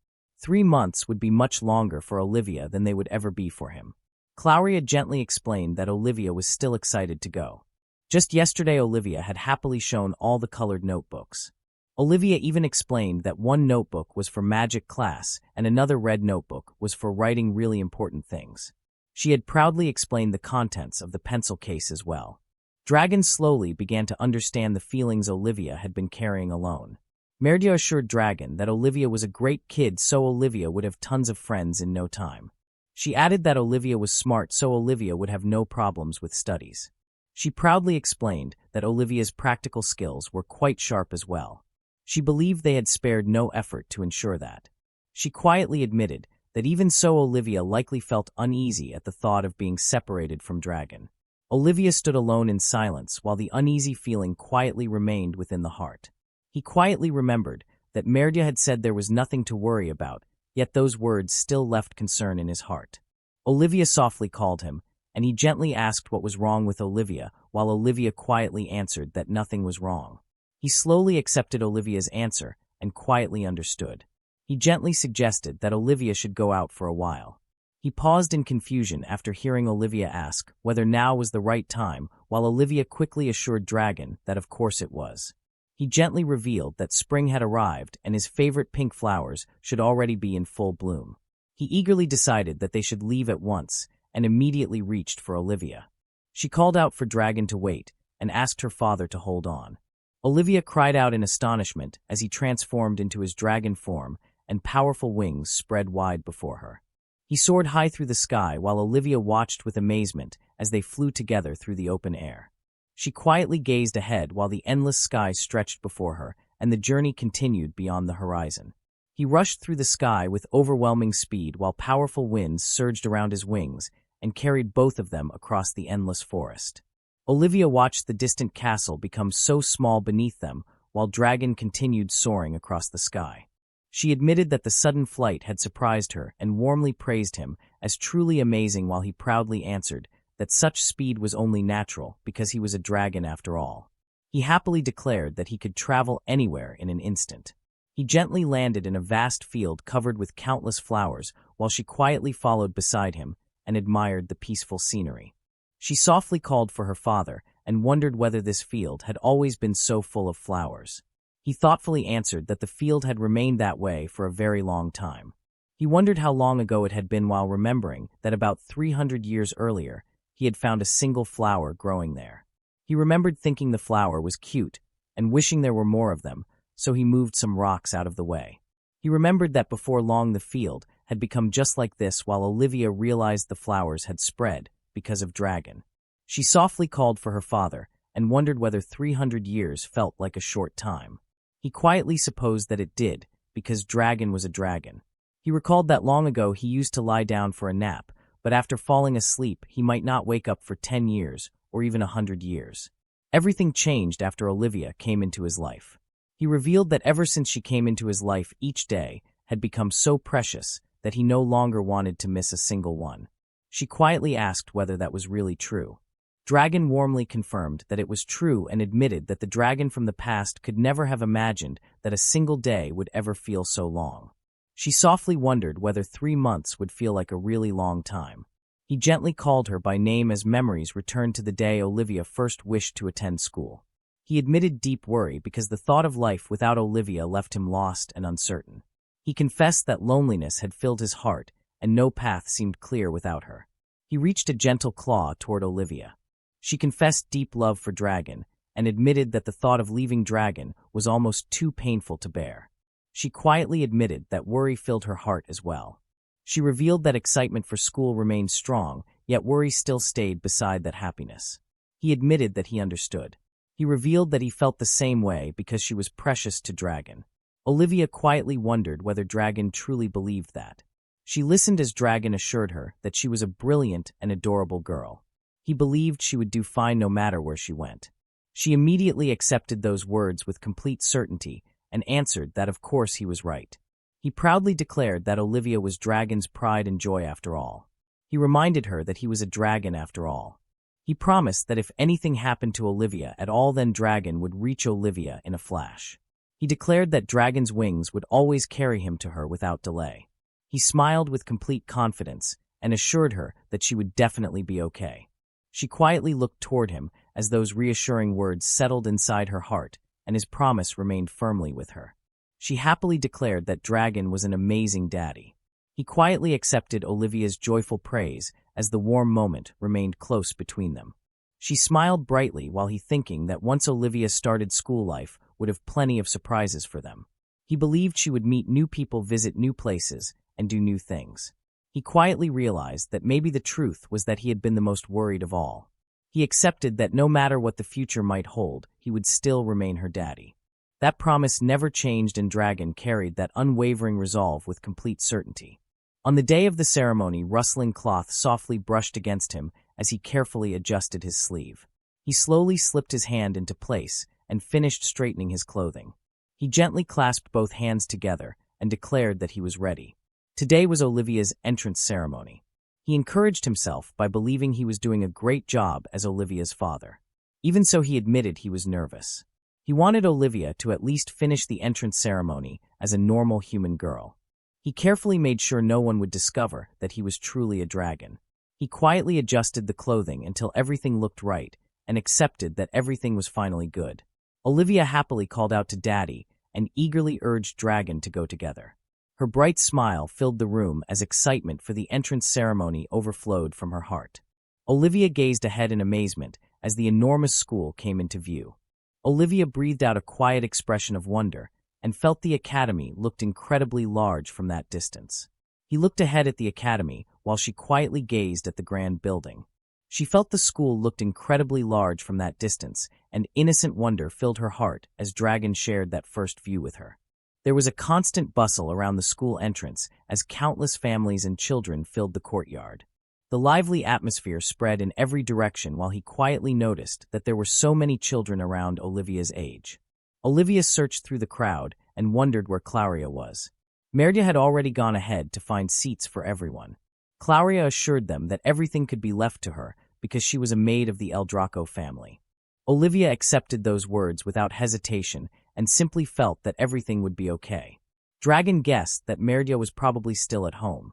3 months would be much longer for Olivia than they would ever be for him. Clauria gently explained that Olivia was still excited to go. Just yesterday, Olivia had happily shown all the colored notebooks. Olivia even explained that one notebook was for magic class and another red notebook was for writing really important things. She had proudly explained the contents of the pencil case as well. Dragon slowly began to understand the feelings Olivia had been carrying alone. Merdia assured Dragon that Olivia was a great kid, so Olivia would have tons of friends in no time. She added that Olivia was smart, so Olivia would have no problems with studies. She proudly explained that Olivia's practical skills were quite sharp as well. She believed they had spared no effort to ensure that. She quietly admitted that even so, Olivia likely felt uneasy at the thought of being separated from Dragon. Olivia stood alone in silence while the uneasy feeling quietly remained within the heart. He quietly remembered that Merdia had said there was nothing to worry about, yet those words still left concern in his heart. Olivia softly called him, and he gently asked what was wrong with Olivia, while Olivia quietly answered that nothing was wrong. He slowly accepted Olivia's answer and quietly understood. He gently suggested that Olivia should go out for a while. He paused in confusion after hearing Olivia ask whether now was the right time, while Olivia quickly assured Dragon that of course it was. He gently revealed that spring had arrived and his favorite pink flowers should already be in full bloom. He eagerly decided that they should leave at once and immediately reached for Olivia. She called out for Dragon to wait and asked her father to hold on. Olivia cried out in astonishment as he transformed into his dragon form and powerful wings spread wide before her. He soared high through the sky while Olivia watched with amazement as they flew together through the open air. She quietly gazed ahead while the endless sky stretched before her and the journey continued beyond the horizon. He rushed through the sky with overwhelming speed while powerful winds surged around his wings and carried both of them across the endless forest. Olivia watched the distant castle become so small beneath them while Dragon continued soaring across the sky. She admitted that the sudden flight had surprised her and warmly praised him as truly amazing while he proudly answered that such speed was only natural because he was a dragon after all. He happily declared that he could travel anywhere in an instant. He gently landed in a vast field covered with countless flowers while she quietly followed beside him and admired the peaceful scenery. She softly called for her father and wondered whether this field had always been so full of flowers. He thoughtfully answered that the field had remained that way for a very long time. He wondered how long ago it had been while remembering that about 300 years earlier, he had found a single flower growing there. He remembered thinking the flower was cute and wishing there were more of them, so he moved some rocks out of the way. He remembered that before long the field had become just like this while Olivia realized the flowers had spread because of Dragon. She softly called for her father and wondered whether 300 years felt like a short time. He quietly supposed that it did, because Dragon was a dragon. He recalled that long ago he used to lie down for a nap, but after falling asleep he might not wake up for 10 years or even 100 years. Everything changed after Olivia came into his life. He revealed that ever since she came into his life each day had become so precious that he no longer wanted to miss a single one. She quietly asked whether that was really true. Dragon warmly confirmed that it was true and admitted that the dragon from the past could never have imagined that a single day would ever feel so long. She softly wondered whether 3 months would feel like a really long time. He gently called her by name as memories returned to the day Olivia first wished to attend school. He admitted deep worry because the thought of life without Olivia left him lost and uncertain. He confessed that loneliness had filled his heart and no path seemed clear without her. He reached a gentle claw toward Olivia. She confessed deep love for Dragon and admitted that the thought of leaving Dragon was almost too painful to bear. She quietly admitted that worry filled her heart as well. She revealed that excitement for school remained strong, yet worry still stayed beside that happiness. He admitted that he understood. He revealed that he felt the same way because she was precious to Dragon. Olivia quietly wondered whether Dragon truly believed that. She listened as Dragon assured her that she was a brilliant and adorable girl. He believed she would do fine no matter where she went. She immediately accepted those words with complete certainty and answered that of course he was right. He proudly declared that Olivia was Dragon's pride and joy after all. He reminded her that he was a dragon after all. He promised that if anything happened to Olivia at all, then Dragon would reach Olivia in a flash. He declared that Dragon's wings would always carry him to her without delay. He smiled with complete confidence and assured her that she would definitely be okay. She quietly looked toward him as those reassuring words settled inside her heart and his promise remained firmly with her. She happily declared that Dragon was an amazing daddy. He quietly accepted Olivia's joyful praise as the warm moment remained close between them. She smiled brightly while he thinking that once Olivia started school life would have plenty of surprises for them. He believed she would meet new people, visit new places, and do new things. He quietly realized that maybe the truth was that he had been the most worried of all. He accepted that no matter what the future might hold, he would still remain her daddy. That promise never changed, and Dragon carried that unwavering resolve with complete certainty. On the day of the ceremony, rustling cloth softly brushed against him as he carefully adjusted his sleeve. He slowly slipped his hand into place and finished straightening his clothing. He gently clasped both hands together and declared that he was ready. Today was Olivia's entrance ceremony. He encouraged himself by believing he was doing a great job as Olivia's father. Even so, he admitted he was nervous. He He wanted Olivia to at least finish the entrance ceremony as a normal human girl. He carefully made sure no one would discover that he was truly a dragon. He quietly adjusted the clothing until everything looked right and accepted that everything was finally good. Olivia happily called out to Daddy and eagerly urged Dragon to go together. Her bright smile filled the room as excitement for the entrance ceremony overflowed from her heart. Olivia gazed ahead in amazement as the enormous school came into view. Olivia breathed out a quiet expression of wonder and felt the academy looked incredibly large from that distance. He looked ahead at the academy while she quietly gazed at the grand building. She felt the school looked incredibly large from that distance, and innocent wonder filled her heart as Dragon shared that first view with her. There was a constant bustle around the school entrance as countless families and children filled the courtyard. The lively atmosphere spread in every direction while he quietly noticed that there were so many children around Olivia's age. Olivia searched through the crowd and wondered where Claudia was. Merdia had already gone ahead to find seats for everyone. Claudia assured them that everything could be left to her because she was a maid of the El Draco family. Olivia accepted those words without hesitation and simply felt that everything would be okay. Dragon guessed that Merdia was probably still at home.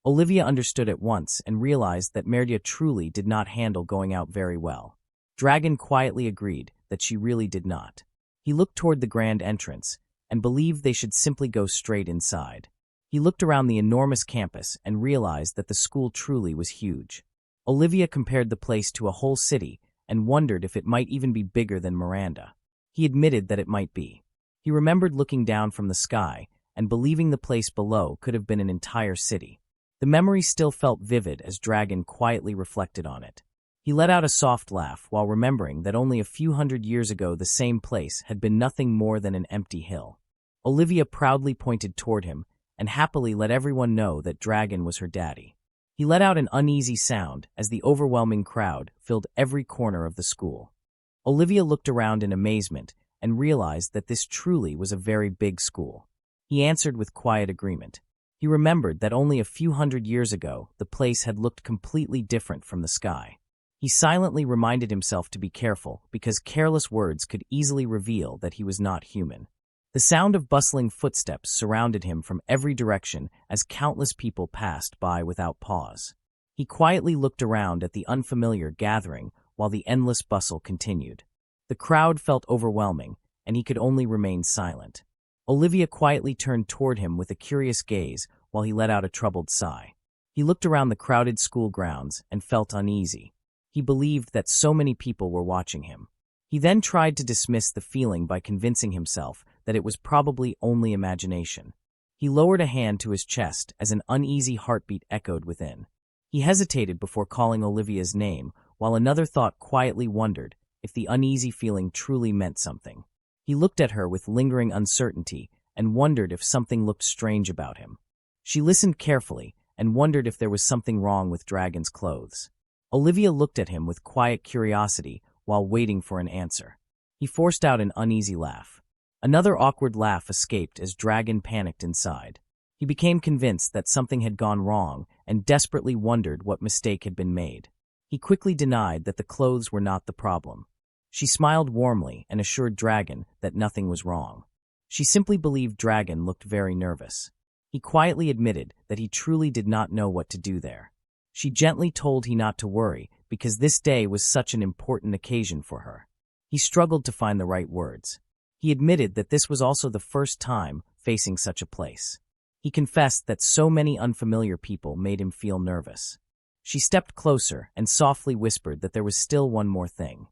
Olivia understood at once and realized that Merdia truly did not handle going out very well. Dragon quietly agreed that she really did not. He looked toward the grand entrance and believed they should simply go straight inside. He looked around the enormous campus and realized that the school truly was huge. Olivia compared the place to a whole city and wondered if it might even be bigger than Miranda. He admitted that it might be. He remembered looking down from the sky and believing the place below could have been an entire city. The memory still felt vivid as Dragon quietly reflected on it. He let out a soft laugh while remembering that only a few hundred years ago the same place had been nothing more than an empty hill. Olivia proudly pointed toward him and happily let everyone know that Dragon was her daddy. He let out an uneasy sound as the overwhelming crowd filled every corner of the school. Olivia looked around in amazement and realized that this truly was a very big school. He answered with quiet agreement. He remembered that only a few hundred years ago the place had looked completely different from the sky. He silently reminded himself to be careful because careless words could easily reveal that he was not human. The sound of bustling footsteps surrounded him from every direction as countless people passed by without pause. He quietly looked around at the unfamiliar gathering while the endless bustle continued. The crowd felt overwhelming, and he could only remain silent. Olivia quietly turned toward him with a curious gaze while he let out a troubled sigh. He looked around the crowded school grounds and felt uneasy. He believed that so many people were watching him. He then tried to dismiss the feeling by convincing himself that it was probably only imagination. He lowered a hand to his chest as an uneasy heartbeat echoed within. He hesitated before calling Olivia's name, while another thought quietly wondered if the uneasy feeling truly meant something. He looked at her with lingering uncertainty and wondered if something looked strange about him. She listened carefully and wondered if there was something wrong with Dragon's clothes. Olivia looked at him with quiet curiosity while waiting for an answer. He forced out an uneasy laugh. Another awkward laugh escaped as Dragon panicked inside. He became convinced that something had gone wrong and desperately wondered what mistake had been made. He quickly denied that the clothes were not the problem. She smiled warmly and assured Dragon that nothing was wrong. She simply believed Dragon looked very nervous. He quietly admitted that he truly did not know what to do there. She gently told him not to worry because this day was such an important occasion for her. He struggled to find the right words. He admitted that this was also the first time facing such a place. He confessed that so many unfamiliar people made him feel nervous. She stepped closer and softly whispered that there was still one more thing.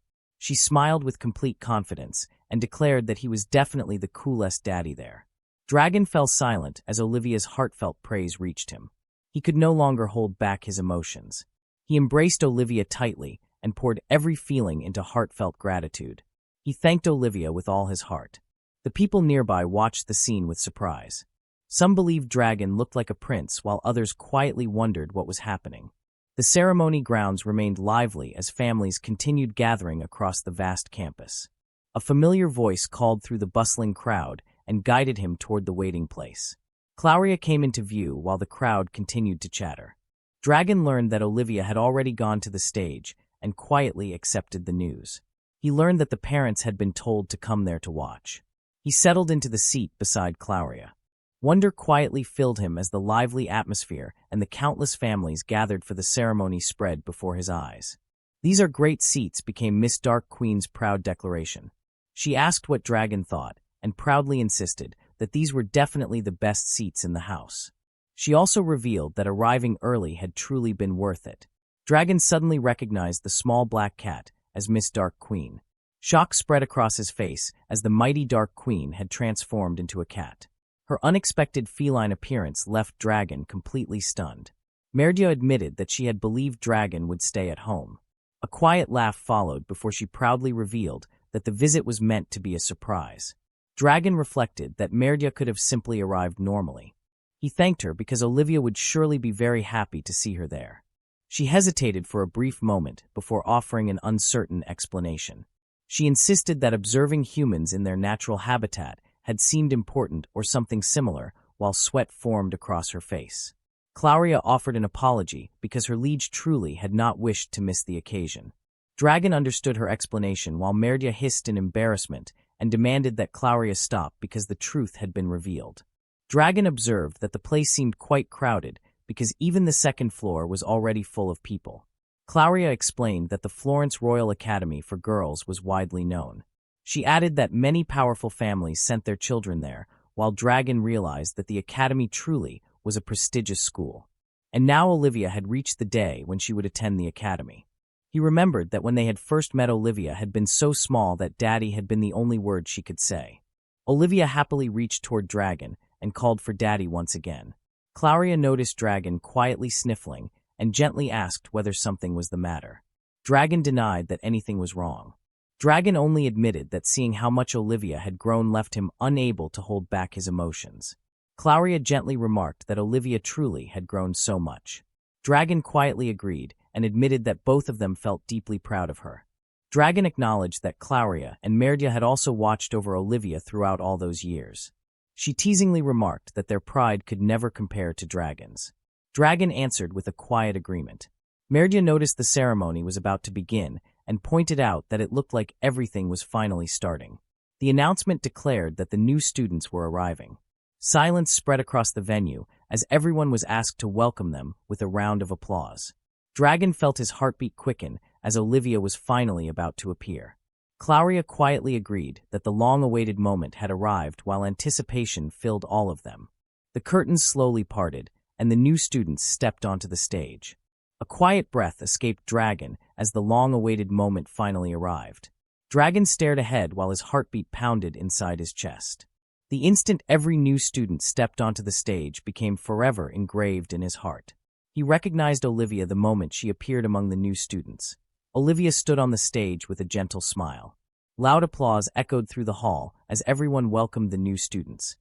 She smiled with complete confidence and declared that he was definitely the coolest daddy there. Dragon fell silent as Olivia's heartfelt praise reached him. He could no longer hold back his emotions. He embraced Olivia tightly and poured every feeling into heartfelt gratitude. He thanked Olivia with all his heart. The people nearby watched the scene with surprise. Some believed Dragon looked like a prince while others quietly wondered what was happening. The ceremony grounds remained lively as families continued gathering across the vast campus. A familiar voice called through the bustling crowd and guided him toward the waiting place. Claudia came into view while the crowd continued to chatter. Dragon learned that Olivia had already gone to the stage and quietly accepted the news. He learned that the parents had been told to come there to watch. He settled into the seat beside Clauria. Wonder quietly filled him as the lively atmosphere and the countless families gathered for the ceremony spread before his eyes. "These are great seats," became Miss Dark Queen's proud declaration. She asked what Dragon thought, and proudly insisted that these were definitely the best seats in the house. She also revealed that arriving early had truly been worth it. Dragon suddenly recognized the small black cat as Miss Dark Queen. Shock spread across his face as the mighty Dark Queen had transformed into a cat. Her unexpected feline appearance left Dragon completely stunned. Merdia admitted that she had believed Dragon would stay at home. A quiet laugh followed before she proudly revealed that the visit was meant to be a surprise. Dragon reflected that Merdia could have simply arrived normally. He thanked her because Olivia would surely be very happy to see her there. She hesitated for a brief moment before offering an uncertain explanation. She insisted that observing humans in their natural habitat had seemed important or something similar, while sweat formed across her face. Clauria offered an apology because her liege truly had not wished to miss the occasion. Dragon understood her explanation while Merdia hissed in embarrassment and demanded that Clauria stop because the truth had been revealed. Dragon observed that the place seemed quite crowded because even the second floor was already full of people. Clauria explained that the Florence Royal Academy for Girls was widely known. She added that many powerful families sent their children there, while Dragon realized that the academy truly was a prestigious school. And now Olivia had reached the day when she would attend the academy. He remembered that when they had first met, Olivia had been so small that Daddy had been the only word she could say. Olivia happily reached toward Dragon and called for Daddy once again. Clauria noticed Dragon quietly sniffling and gently asked whether something was the matter. Dragon denied that anything was wrong. Dragon only admitted that seeing how much Olivia had grown left him unable to hold back his emotions. Clauria gently remarked that Olivia truly had grown so much. Dragon quietly agreed and admitted that both of them felt deeply proud of her. Dragon acknowledged that Clauria and Merdia had also watched over Olivia throughout all those years. She teasingly remarked that their pride could never compare to Dragon's. Dragon answered with a quiet agreement. Merdia noticed the ceremony was about to begin and pointed out that it looked like everything was finally starting. The announcement declared that the new students were arriving. Silence spread across the venue as everyone was asked to welcome them with a round of applause. Dragon felt his heartbeat quicken as Olivia was finally about to appear. Clauria quietly agreed that the long-awaited moment had arrived while anticipation filled all of them. The curtains slowly parted, and the new students stepped onto the stage. A quiet breath escaped Dragon as the long-awaited moment finally arrived. Dragon stared ahead while his heartbeat pounded inside his chest. The instant every new student stepped onto the stage became forever engraved in his heart. He recognized Olivia the moment she appeared among the new students. Olivia stood on the stage with a gentle smile. Loud applause echoed through the hall as everyone welcomed the new students.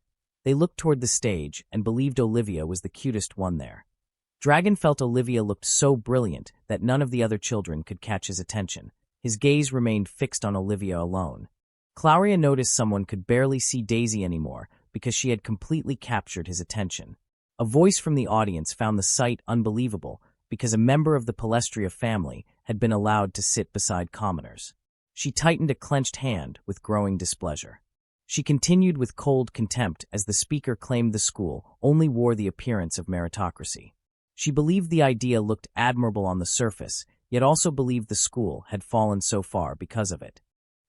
They looked toward the stage and believed Olivia was the cutest one there. Dragon felt Olivia looked so brilliant that none of the other children could catch his attention. His gaze remained fixed on Olivia alone. Clauria noticed someone could barely see Daisy anymore because she had completely captured his attention. A voice from the audience found the sight unbelievable because a member of the Palestria family had been allowed to sit beside commoners. She tightened a clenched hand with growing displeasure. She continued with cold contempt as the speaker claimed the school only wore the appearance of meritocracy. She believed the idea looked admirable on the surface, yet also believed the school had fallen so far because of it.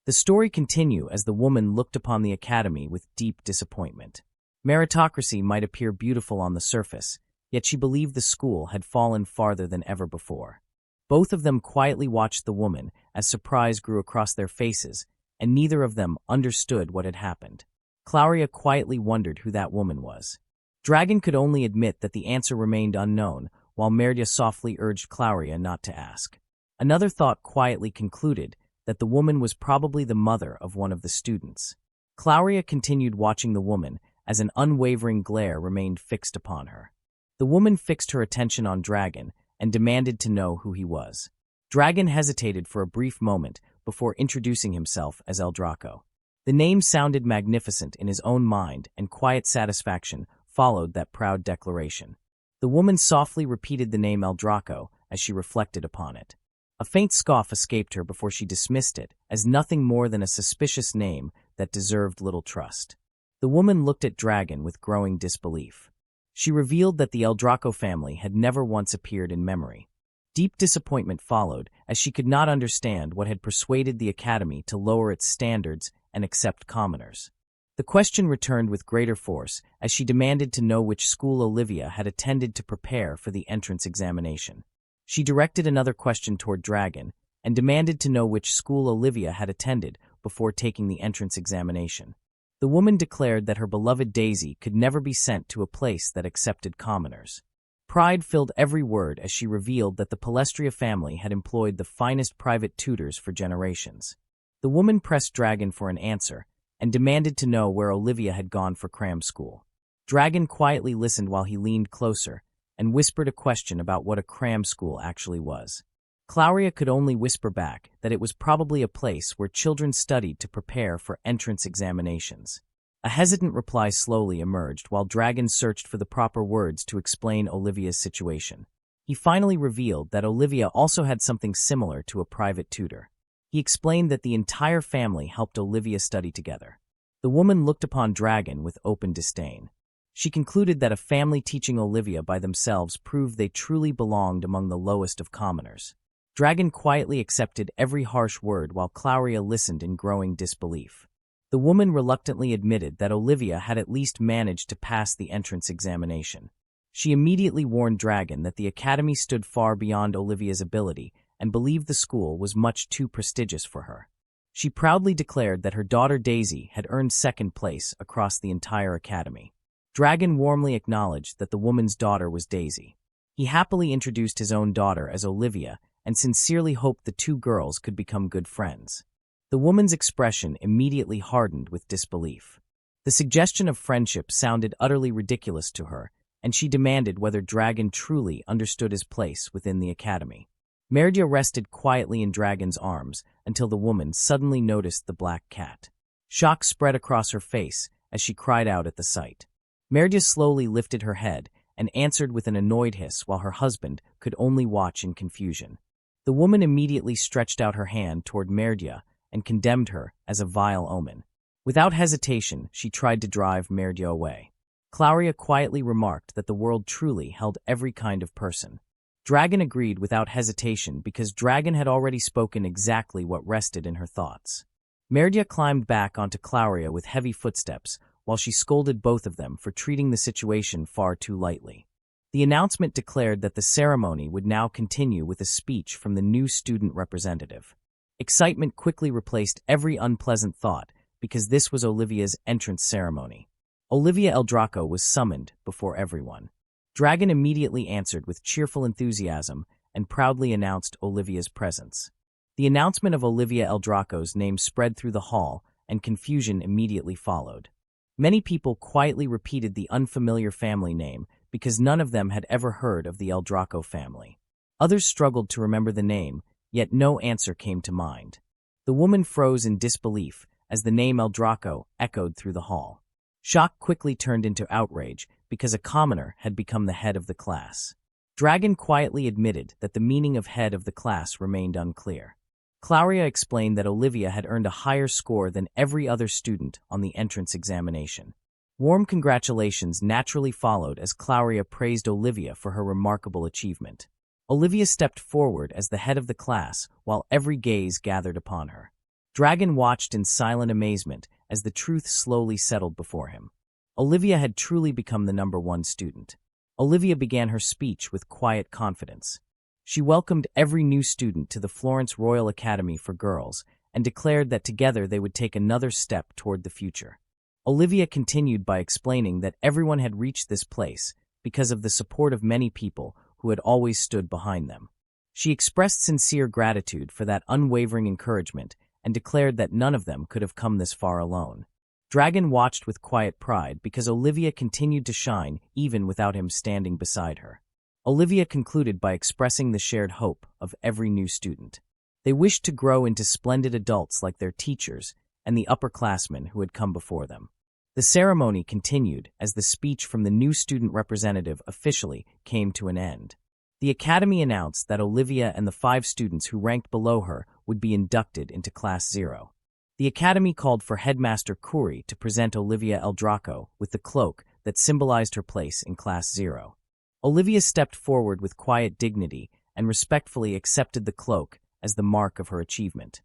The story continued as the woman looked upon the academy with deep disappointment. Meritocracy might appear beautiful on the surface, yet she believed the school had fallen farther than ever before. Both of them quietly watched the woman as surprise grew across their faces, and neither of them understood what had happened. Clauria quietly wondered who that woman was. Dragon could only admit that the answer remained unknown, while Merdia softly urged Clauria not to ask. Another thought quietly concluded that the woman was probably the mother of one of the students. Clauria continued watching the woman as an unwavering glare remained fixed upon her. The woman fixed her attention on Dragon and demanded to know who he was. Dragon hesitated for a brief moment before introducing himself as El Draco. The name sounded magnificent in his own mind, and quiet satisfaction followed that proud declaration. The woman softly repeated the name El Draco as she reflected upon it. A faint scoff escaped her before she dismissed it as nothing more than a suspicious name that deserved little trust. The woman looked at Dragon with growing disbelief. She revealed that the El Draco family had never once appeared in memory. Deep disappointment followed, as she could not understand what had persuaded the Academy to lower its standards and accept commoners. The question returned with greater force, as she demanded to know which school Olivia had attended to prepare for the entrance examination. She directed another question toward Dragon, and demanded to know which school Olivia had attended before taking the entrance examination. The woman declared that her beloved Daisy could never be sent to a place that accepted commoners. Pride filled every word as she revealed that the Palestria family had employed the finest private tutors for generations. The woman pressed Dragon for an answer, and demanded to know where Olivia had gone for cram school. Dragon quietly listened while he leaned closer, and whispered a question about what a cram school actually was. Claudia could only whisper back that it was probably a place where children studied to prepare for entrance examinations. A hesitant reply slowly emerged while Dragon searched for the proper words to explain Olivia's situation. He finally revealed that Olivia also had something similar to a private tutor. He explained that the entire family helped Olivia study together. The woman looked upon Dragon with open disdain. She concluded that a family teaching Olivia by themselves proved they truly belonged among the lowest of commoners. Dragon quietly accepted every harsh word while Claudia listened in growing disbelief. The woman reluctantly admitted that Olivia had at least managed to pass the entrance examination. She immediately warned Dragon that the Academy stood far beyond Olivia's ability and believed the school was much too prestigious for her. She proudly declared that her daughter Daisy had earned second place across the entire Academy. Dragon warmly acknowledged that the woman's daughter was Daisy. He happily introduced his own daughter as Olivia and sincerely hoped the two girls could become good friends. The woman's expression immediately hardened with disbelief. The suggestion of friendship sounded utterly ridiculous to her, and she demanded whether Dragon truly understood his place within the Academy. Merdia rested quietly in Dragon's arms until the woman suddenly noticed the black cat. Shock spread across her face as she cried out at the sight. Merdia slowly lifted her head and answered with an annoyed hiss while her husband could only watch in confusion. The woman immediately stretched out her hand toward Merdia and condemned her as a vile omen. Without hesitation, she tried to drive Merdia away. Claudia quietly remarked that the world truly held every kind of person. Dragon agreed without hesitation because Dragon had already spoken exactly what rested in her thoughts. Merdia climbed back onto Claudia with heavy footsteps while she scolded both of them for treating the situation far too lightly. The announcement declared that the ceremony would now continue with a speech from the new student representative. Excitement quickly replaced every unpleasant thought because this was Olivia's entrance ceremony. Olivia El Draco was summoned before everyone. Dragon immediately answered with cheerful enthusiasm and proudly announced Olivia's presence. The announcement of Olivia El Draco's name spread through the hall, and confusion immediately followed. Many people quietly repeated the unfamiliar family name because none of them had ever heard of the El Draco family. Others struggled to remember the name, yet no answer came to mind. The woman froze in disbelief as the name El Draco echoed through the hall. Shock quickly turned into outrage because a commoner had become the head of the class. Dragon quietly admitted that the meaning of head of the class remained unclear. Claudia explained that Olivia had earned a higher score than every other student on the entrance examination. Warm congratulations naturally followed as Claudia praised Olivia for her remarkable achievement. Olivia stepped forward as the head of the class while every gaze gathered upon her. Dragon watched in silent amazement as the truth slowly settled before him. Olivia had truly become the #1 student. Olivia began her speech with quiet confidence. She welcomed every new student to the Florence Royal Academy for Girls and declared that together they would take another step toward the future. Olivia continued by explaining that everyone had reached this place because of the support of many people who had always stood behind them. She expressed sincere gratitude for that unwavering encouragement and declared that none of them could have come this far alone. Dragon watched with quiet pride because Olivia continued to shine even without him standing beside her. Olivia concluded by expressing the shared hope of every new student. They wished to grow into splendid adults like their teachers and the upperclassmen who had come before them. The ceremony continued as the speech from the new student representative officially came to an end. The academy announced that Olivia and the 5 students who ranked below her would be inducted into Class 0. The academy called for Headmaster Kuri to present Olivia Eldraco with the cloak that symbolized her place in Class 0. Olivia stepped forward with quiet dignity and respectfully accepted the cloak as the mark of her achievement.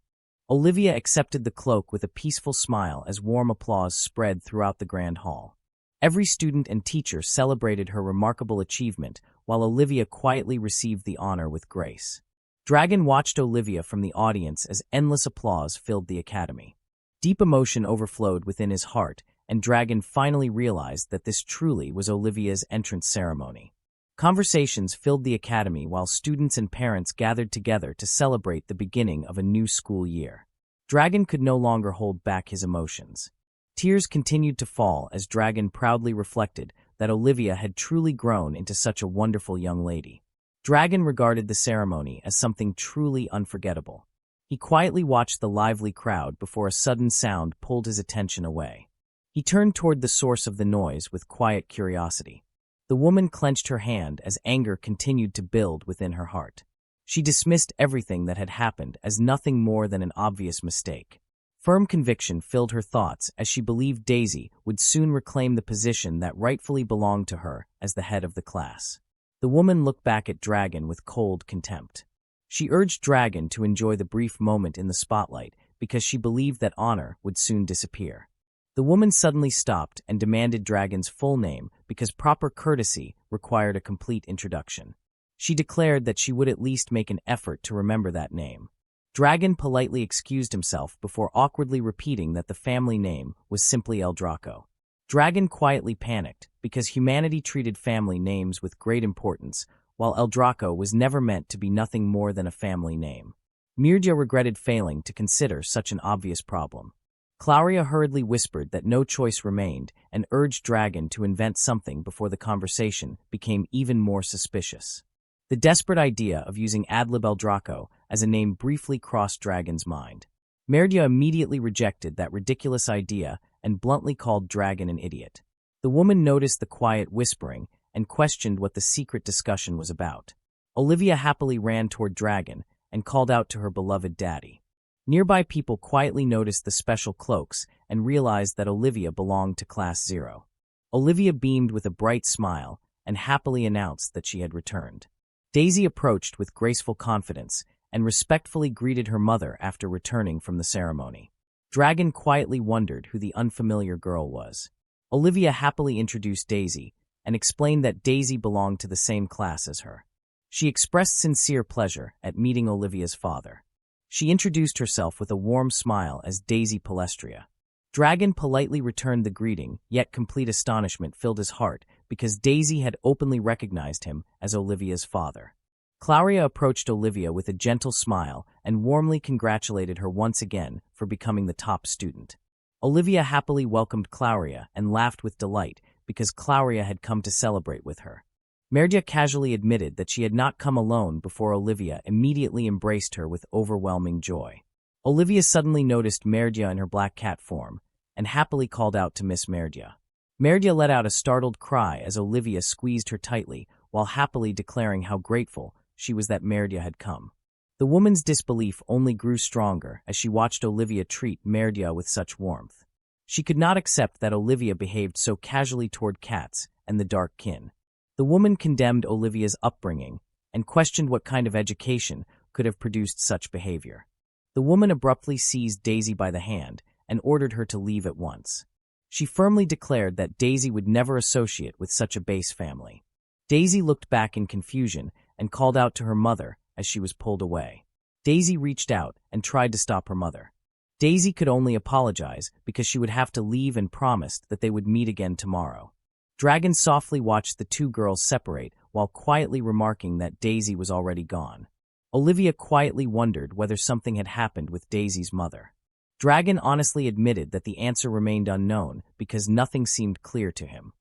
Olivia accepted the cloak with a peaceful smile as warm applause spread throughout the grand hall. Every student and teacher celebrated her remarkable achievement, while Olivia quietly received the honor with grace. Dragon watched Olivia from the audience as endless applause filled the academy. Deep emotion overflowed within his heart, and Dragon finally realized that this truly was Olivia's entrance ceremony. Conversations filled the academy while students and parents gathered together to celebrate the beginning of a new school year. Dragon could no longer hold back his emotions. Tears continued to fall as Dragon proudly reflected that Olivia had truly grown into such a wonderful young lady. Dragon regarded the ceremony as something truly unforgettable. He quietly watched the lively crowd before a sudden sound pulled his attention away. He turned toward the source of the noise with quiet curiosity. The woman clenched her hand as anger continued to build within her heart. She dismissed everything that had happened as nothing more than an obvious mistake. Firm conviction filled her thoughts as she believed Daisy would soon reclaim the position that rightfully belonged to her as the head of the class. The woman looked back at Dragon with cold contempt. She urged Dragon to enjoy the brief moment in the spotlight because she believed that honor would soon disappear. The woman suddenly stopped and demanded Dragon's full name because proper courtesy required a complete introduction. She declared that she would at least make an effort to remember that name. Dragon politely excused himself before awkwardly repeating that the family name was simply Eldraco. Dragon quietly panicked because humanity treated family names with great importance, while Eldraco was never meant to be nothing more than a family name. Mirja regretted failing to consider such an obvious problem. Claudia hurriedly whispered that no choice remained and urged Dragon to invent something before the conversation became even more suspicious. The desperate idea of using Adlib Eldraco as a name briefly crossed Dragon's mind. Mirja immediately rejected that ridiculous idea and bluntly called Dragon an idiot. The woman noticed the quiet whispering and questioned what the secret discussion was about. Olivia happily ran toward Dragon and called out to her beloved daddy. Nearby people quietly noticed the special cloaks and realized that Olivia belonged to Class 0. Olivia beamed with a bright smile and happily announced that she had returned. Daisy approached with graceful confidence and respectfully greeted her mother after returning from the ceremony. Dragon quietly wondered who the unfamiliar girl was. Olivia happily introduced Daisy and explained that Daisy belonged to the same class as her. She expressed sincere pleasure at meeting Olivia's father. She introduced herself with a warm smile as Daisy Palestria. Dragon politely returned the greeting, yet complete astonishment filled his heart because Daisy had openly recognized him as Olivia's father. Claudia approached Olivia with a gentle smile and warmly congratulated her once again for becoming the top student. Olivia happily welcomed Claudia and laughed with delight because Claudia had come to celebrate with her. Mirja casually admitted that she had not come alone before Olivia immediately embraced her with overwhelming joy. Olivia suddenly noticed Mirja in her black cat form and happily called out to Miss Mirja. Mirja let out a startled cry as Olivia squeezed her tightly while happily declaring how grateful she was that Mirja had come. The woman's disbelief only grew stronger as she watched Olivia treat Mirja with such warmth. She could not accept that Olivia behaved so casually toward cats and the dark kin. The woman condemned Olivia's upbringing and questioned what kind of education could have produced such behavior. The woman abruptly seized Daisy by the hand and ordered her to leave at once. She firmly declared that Daisy would never associate with such a base family. Daisy looked back in confusion and called out to her mother as she was pulled away. Daisy reached out and tried to stop her mother. Daisy could only apologize because she would have to leave and promised that they would meet again tomorrow. Dragon softly watched the two girls separate while quietly remarking that Daisy was already gone. Olivia quietly wondered whether something had happened with Daisy's mother. Dragon honestly admitted that the answer remained unknown because nothing seemed clear to him.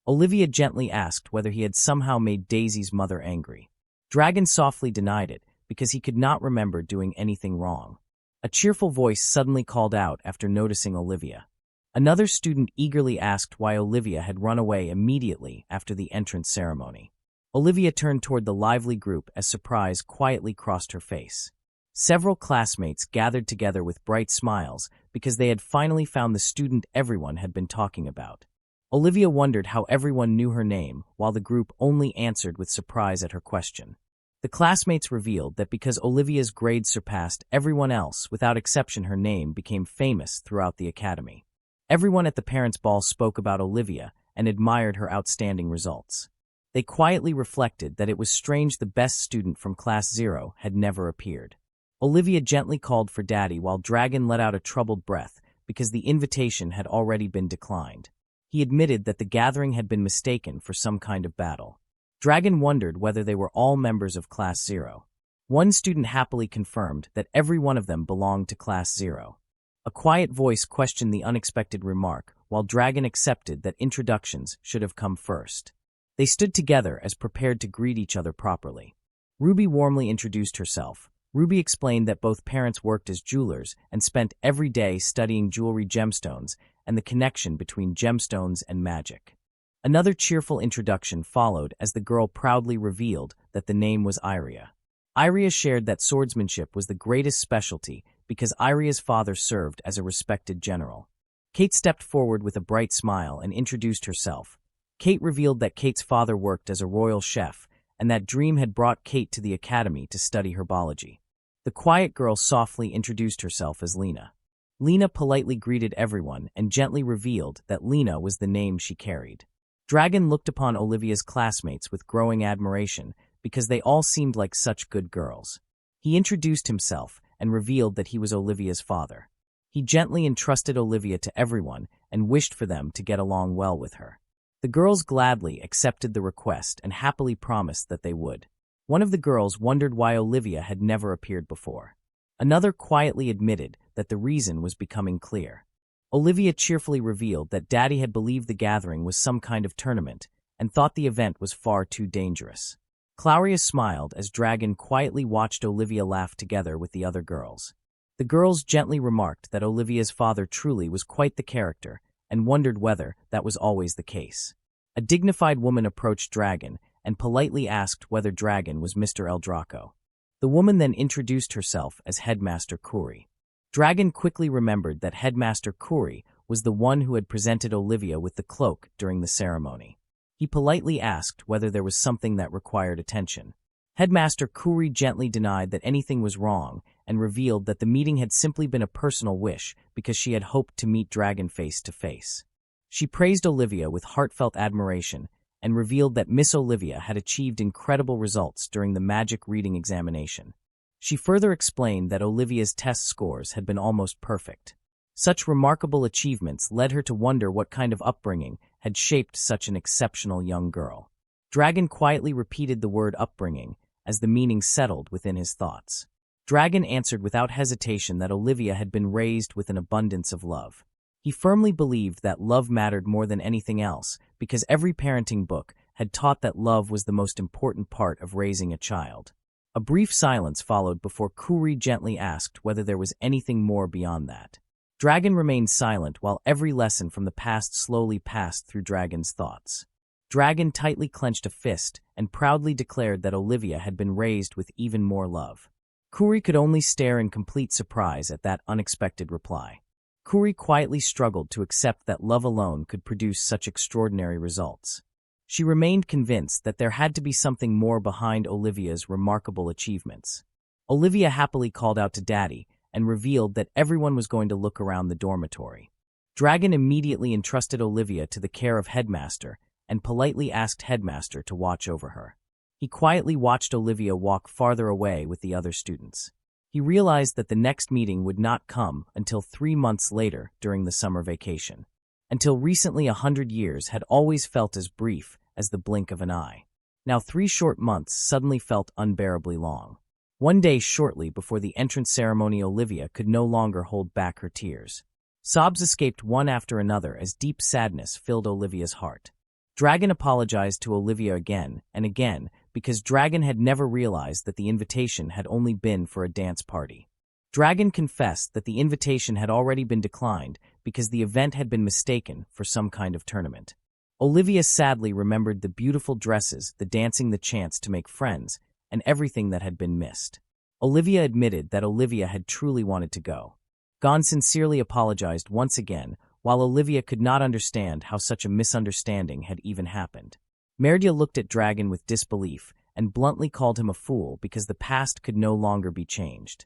Olivia gently asked whether he had somehow made Daisy's mother angry. Dragon softly denied it because he could not remember doing anything wrong. A cheerful voice suddenly called out after noticing Olivia. Another student eagerly asked why Olivia had run away immediately after the entrance ceremony. Olivia turned toward the lively group as surprise quietly crossed her face. Several classmates gathered together with bright smiles because they had finally found the student everyone had been talking about. Olivia wondered how everyone knew her name, while the group only answered with surprise at her question. The classmates revealed that because Olivia's grades surpassed everyone else, without exception her name became famous throughout the academy. Everyone at the parents' ball spoke about Olivia and admired her outstanding results. They quietly reflected that it was strange the best student from Class 0 had never appeared. Olivia gently called for Daddy while Dragon let out a troubled breath because the invitation had already been declined. He admitted that the gathering had been mistaken for some kind of battle. Dragon wondered whether they were all members of Class 0. One student happily confirmed that every one of them belonged to Class 0. A quiet voice questioned the unexpected remark, while Dragon accepted that introductions should have come first. They stood together as prepared to greet each other properly. Ruby warmly introduced herself. Ruby explained that both parents worked as jewelers and spent every day studying jewelry gemstones and the connection between gemstones and magic. Another cheerful introduction followed as the girl proudly revealed that the name was Iria. Iria shared that swordsmanship was the greatest specialty because Iria's father served as a respected general. Kate stepped forward with a bright smile and introduced herself. Kate revealed that Kate's father worked as a royal chef and that Dream had brought Kate to the academy to study herbology. The quiet girl softly introduced herself as Lena. Lena politely greeted everyone and gently revealed that Lena was the name she carried. Dragon looked upon Olivia's classmates with growing admiration because they all seemed like such good girls. He introduced himself and revealed that he was Olivia's father. He gently entrusted Olivia to everyone and wished for them to get along well with her. The girls gladly accepted the request and happily promised that they would. One of the girls wondered why Olivia had never appeared before. Another quietly admitted that the reason was becoming clear. Olivia cheerfully revealed that Daddy had believed the gathering was some kind of tournament and thought the event was far too dangerous. Claudia smiled as Dragon quietly watched Olivia laugh together with the other girls. The girls gently remarked that Olivia's father truly was quite the character and wondered whether that was always the case. A dignified woman approached Dragon and politely asked whether Dragon was Mr. El Draco. The woman then introduced herself as Headmaster Kuri. Dragon quickly remembered that Headmaster Kuri was the one who had presented Olivia with the cloak during the ceremony. He politely asked whether there was something that required attention. Headmaster Kuri gently denied that anything was wrong and revealed that the meeting had simply been a personal wish because she had hoped to meet Dragon face to face. She praised Olivia with heartfelt admiration and revealed that Miss Olivia had achieved incredible results during the magic reading examination. She further explained that Olivia's test scores had been almost perfect. Such remarkable achievements led her to wonder what kind of upbringing had shaped such an exceptional young girl. Dragon quietly repeated the word upbringing as the meaning settled within his thoughts. Dragon answered without hesitation that Olivia had been raised with an abundance of love. He firmly believed that love mattered more than anything else because every parenting book had taught that love was the most important part of raising a child. A brief silence followed before Kuri gently asked whether there was anything more beyond that. Dragon remained silent while every lesson from the past slowly passed through Dragon's thoughts. Dragon tightly clenched a fist and proudly declared that Olivia had been raised with even more love. Kuri could only stare in complete surprise at that unexpected reply. Kuri quietly struggled to accept that love alone could produce such extraordinary results. She remained convinced that there had to be something more behind Olivia's remarkable achievements. Olivia happily called out to Daddy and revealed that everyone was going to look around the dormitory. Dragon immediately entrusted Olivia to the care of Headmaster and politely asked Headmaster to watch over her. He quietly watched Olivia walk farther away with the other students. He realized that the next meeting would not come until 3 months later during the summer vacation. Until recently 100 years had always felt as brief as the blink of an eye. Now 3 short months suddenly felt unbearably long. One day shortly before the entrance ceremony, Olivia could no longer hold back her tears. Sobs escaped one after another as deep sadness filled Olivia's heart. Dragon apologized to Olivia again and again because Dragon had never realized that the invitation had only been for a dance party. Dragon confessed that the invitation had already been declined because the event had been mistaken for some kind of tournament. Olivia sadly remembered the beautiful dresses, the dancing, the chance to make friends, and everything that had been missed. Olivia admitted that Olivia had truly wanted to go. Gon sincerely apologized once again, while Olivia could not understand how such a misunderstanding had even happened. Merdia looked at Dragon with disbelief and bluntly called him a fool because the past could no longer be changed.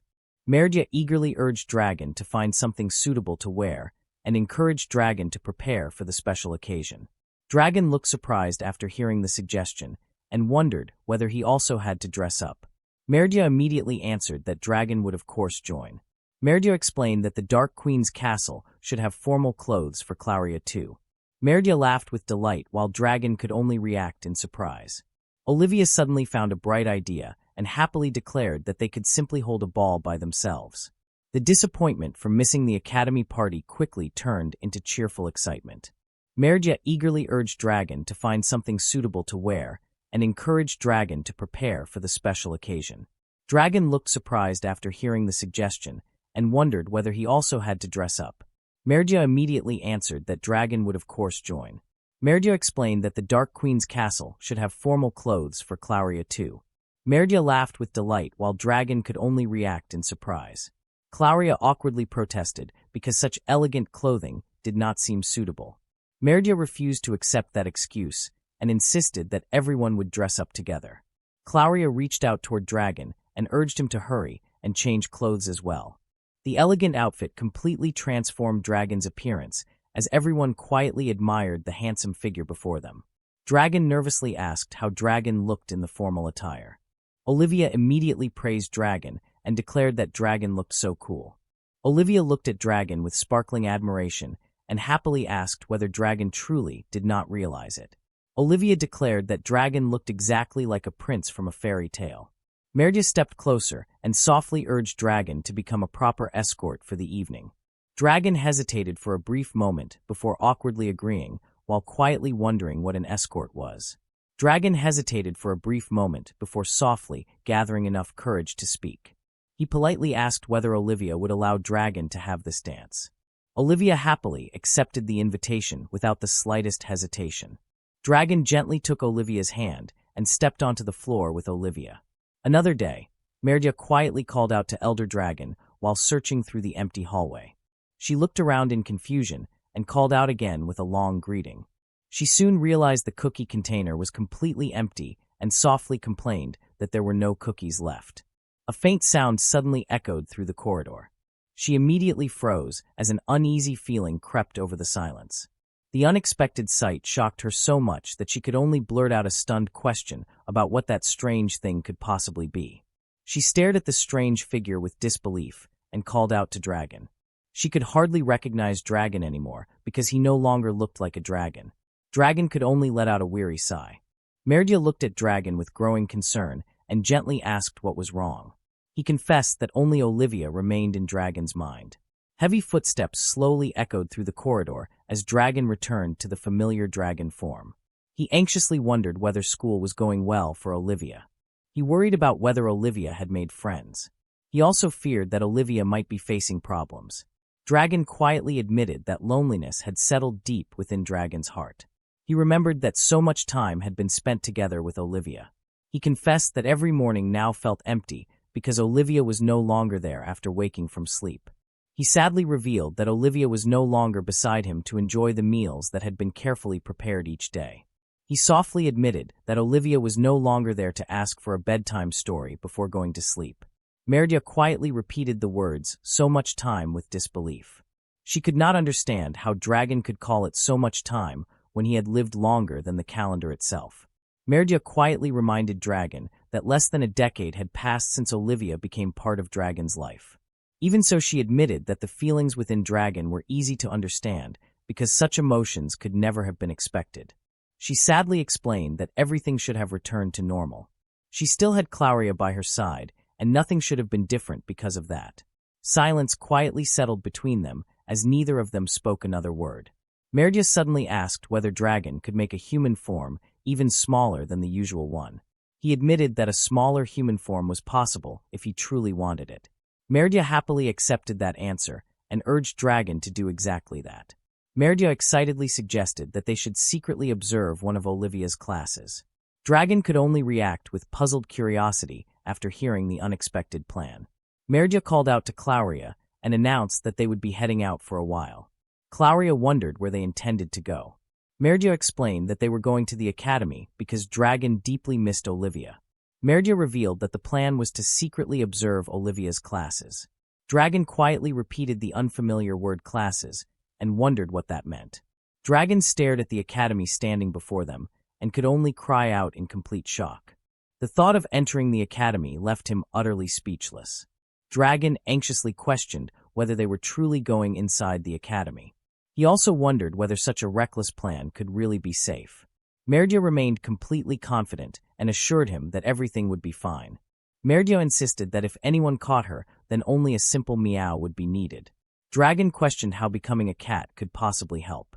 Merdia eagerly urged Dragon to find something suitable to wear and encouraged Dragon to prepare for the special occasion. Dragon looked surprised after hearing the suggestion and wondered whether he also had to dress up. Merdia immediately answered that Dragon would of course join. Merdia explained that the Dark Queen's castle should have formal clothes for Claria too. Merdia laughed with delight while Dragon could only react in surprise. Olivia suddenly found a bright idea and happily declared that they could simply hold a ball by themselves. The disappointment from missing the academy party quickly turned into cheerful excitement. Merdia eagerly urged Dragon to find something suitable to wear and encouraged Dragon to prepare for the special occasion. Dragon looked surprised after hearing the suggestion and wondered whether he also had to dress up. Merdia immediately answered that Dragon would of course join. Merdia explained that the Dark Queen's castle should have formal clothes for Claria too. Merdia laughed with delight while Dragon could only react in surprise. Claria awkwardly protested because such elegant clothing did not seem suitable. Merdia refused to accept that excuse and insisted that everyone would dress up together. Claria reached out toward Dragon and urged him to hurry and change clothes as well. The elegant outfit completely transformed Dragon's appearance as everyone quietly admired the handsome figure before them. Dragon nervously asked how Dragon looked in the formal attire. Olivia immediately praised Dragon and declared that Dragon looked so cool. Olivia looked at Dragon with sparkling admiration and happily asked whether Dragon truly did not realize it. Olivia declared that Dragon looked exactly like a prince from a fairy tale. Merdia stepped closer and softly urged Dragon to become a proper escort for the evening. Dragon hesitated for a brief moment before awkwardly agreeing, while quietly wondering what an escort was. Dragon hesitated for a brief moment before softly gathering enough courage to speak. He politely asked whether Olivia would allow Dragon to have this dance. Olivia happily accepted the invitation without the slightest hesitation. Dragon gently took Olivia's hand and stepped onto the floor with Olivia. Another day, Merdia quietly called out to Elder Dragon while searching through the empty hallway. She looked around in confusion and called out again with a long greeting. She soon realized the cookie container was completely empty and softly complained that there were no cookies left. A faint sound suddenly echoed through the corridor. She immediately froze as an uneasy feeling crept over the silence. The unexpected sight shocked her so much that she could only blurt out a stunned question about what that strange thing could possibly be. She stared at the strange figure with disbelief and called out to Dragon. She could hardly recognize Dragon anymore because he no longer looked like a dragon. Dragon could only let out a weary sigh. Merdia looked at Dragon with growing concern and gently asked what was wrong. He confessed that only Olivia remained in Dragon's mind. Heavy footsteps slowly echoed through the corridor as Dragon returned to the familiar dragon form. He anxiously wondered whether school was going well for Olivia. He worried about whether Olivia had made friends. He also feared that Olivia might be facing problems. Dragon quietly admitted that loneliness had settled deep within Dragon's heart. He remembered that so much time had been spent together with Olivia. He confessed that every morning now felt empty because Olivia was no longer there after waking from sleep. He sadly revealed that Olivia was no longer beside him to enjoy the meals that had been carefully prepared each day. He softly admitted that Olivia was no longer there to ask for a bedtime story before going to sleep. Merdia quietly repeated the words, "so much time," with disbelief. She could not understand how Dragon could call it so much time when he had lived longer than the calendar itself. Merdia quietly reminded Dragon that less than a decade had passed since Olivia became part of Dragon's life. Even so, she admitted that the feelings within Dragon were easy to understand because such emotions could never have been expected. She sadly explained that everything should have returned to normal. She still had Claria by her side, and nothing should have been different because of that. Silence quietly settled between them as neither of them spoke another word. Merdia suddenly asked whether Dragon could make a human form even smaller than the usual one. He admitted that a smaller human form was possible if he truly wanted it. Merdia happily accepted that answer and urged Dragon to do exactly that. Merdia excitedly suggested that they should secretly observe one of Olivia's classes. Dragon could only react with puzzled curiosity after hearing the unexpected plan. Merdia called out to Clauria and announced that they would be heading out for a while. Clauria wondered where they intended to go. Merdia explained that they were going to the academy because Dragon deeply missed Olivia. Merdia revealed that the plan was to secretly observe Olivia's classes. Dragon quietly repeated the unfamiliar word classes and wondered what that meant. Dragon stared at the academy standing before them and could only cry out in complete shock. The thought of entering the academy left him utterly speechless. Dragon anxiously questioned whether they were truly going inside the academy. He also wondered whether such a reckless plan could really be safe. Merdia remained completely confident and assured him that everything would be fine. Merdia insisted that if anyone caught her, then only a simple meow would be needed. Dragon questioned how becoming a cat could possibly help.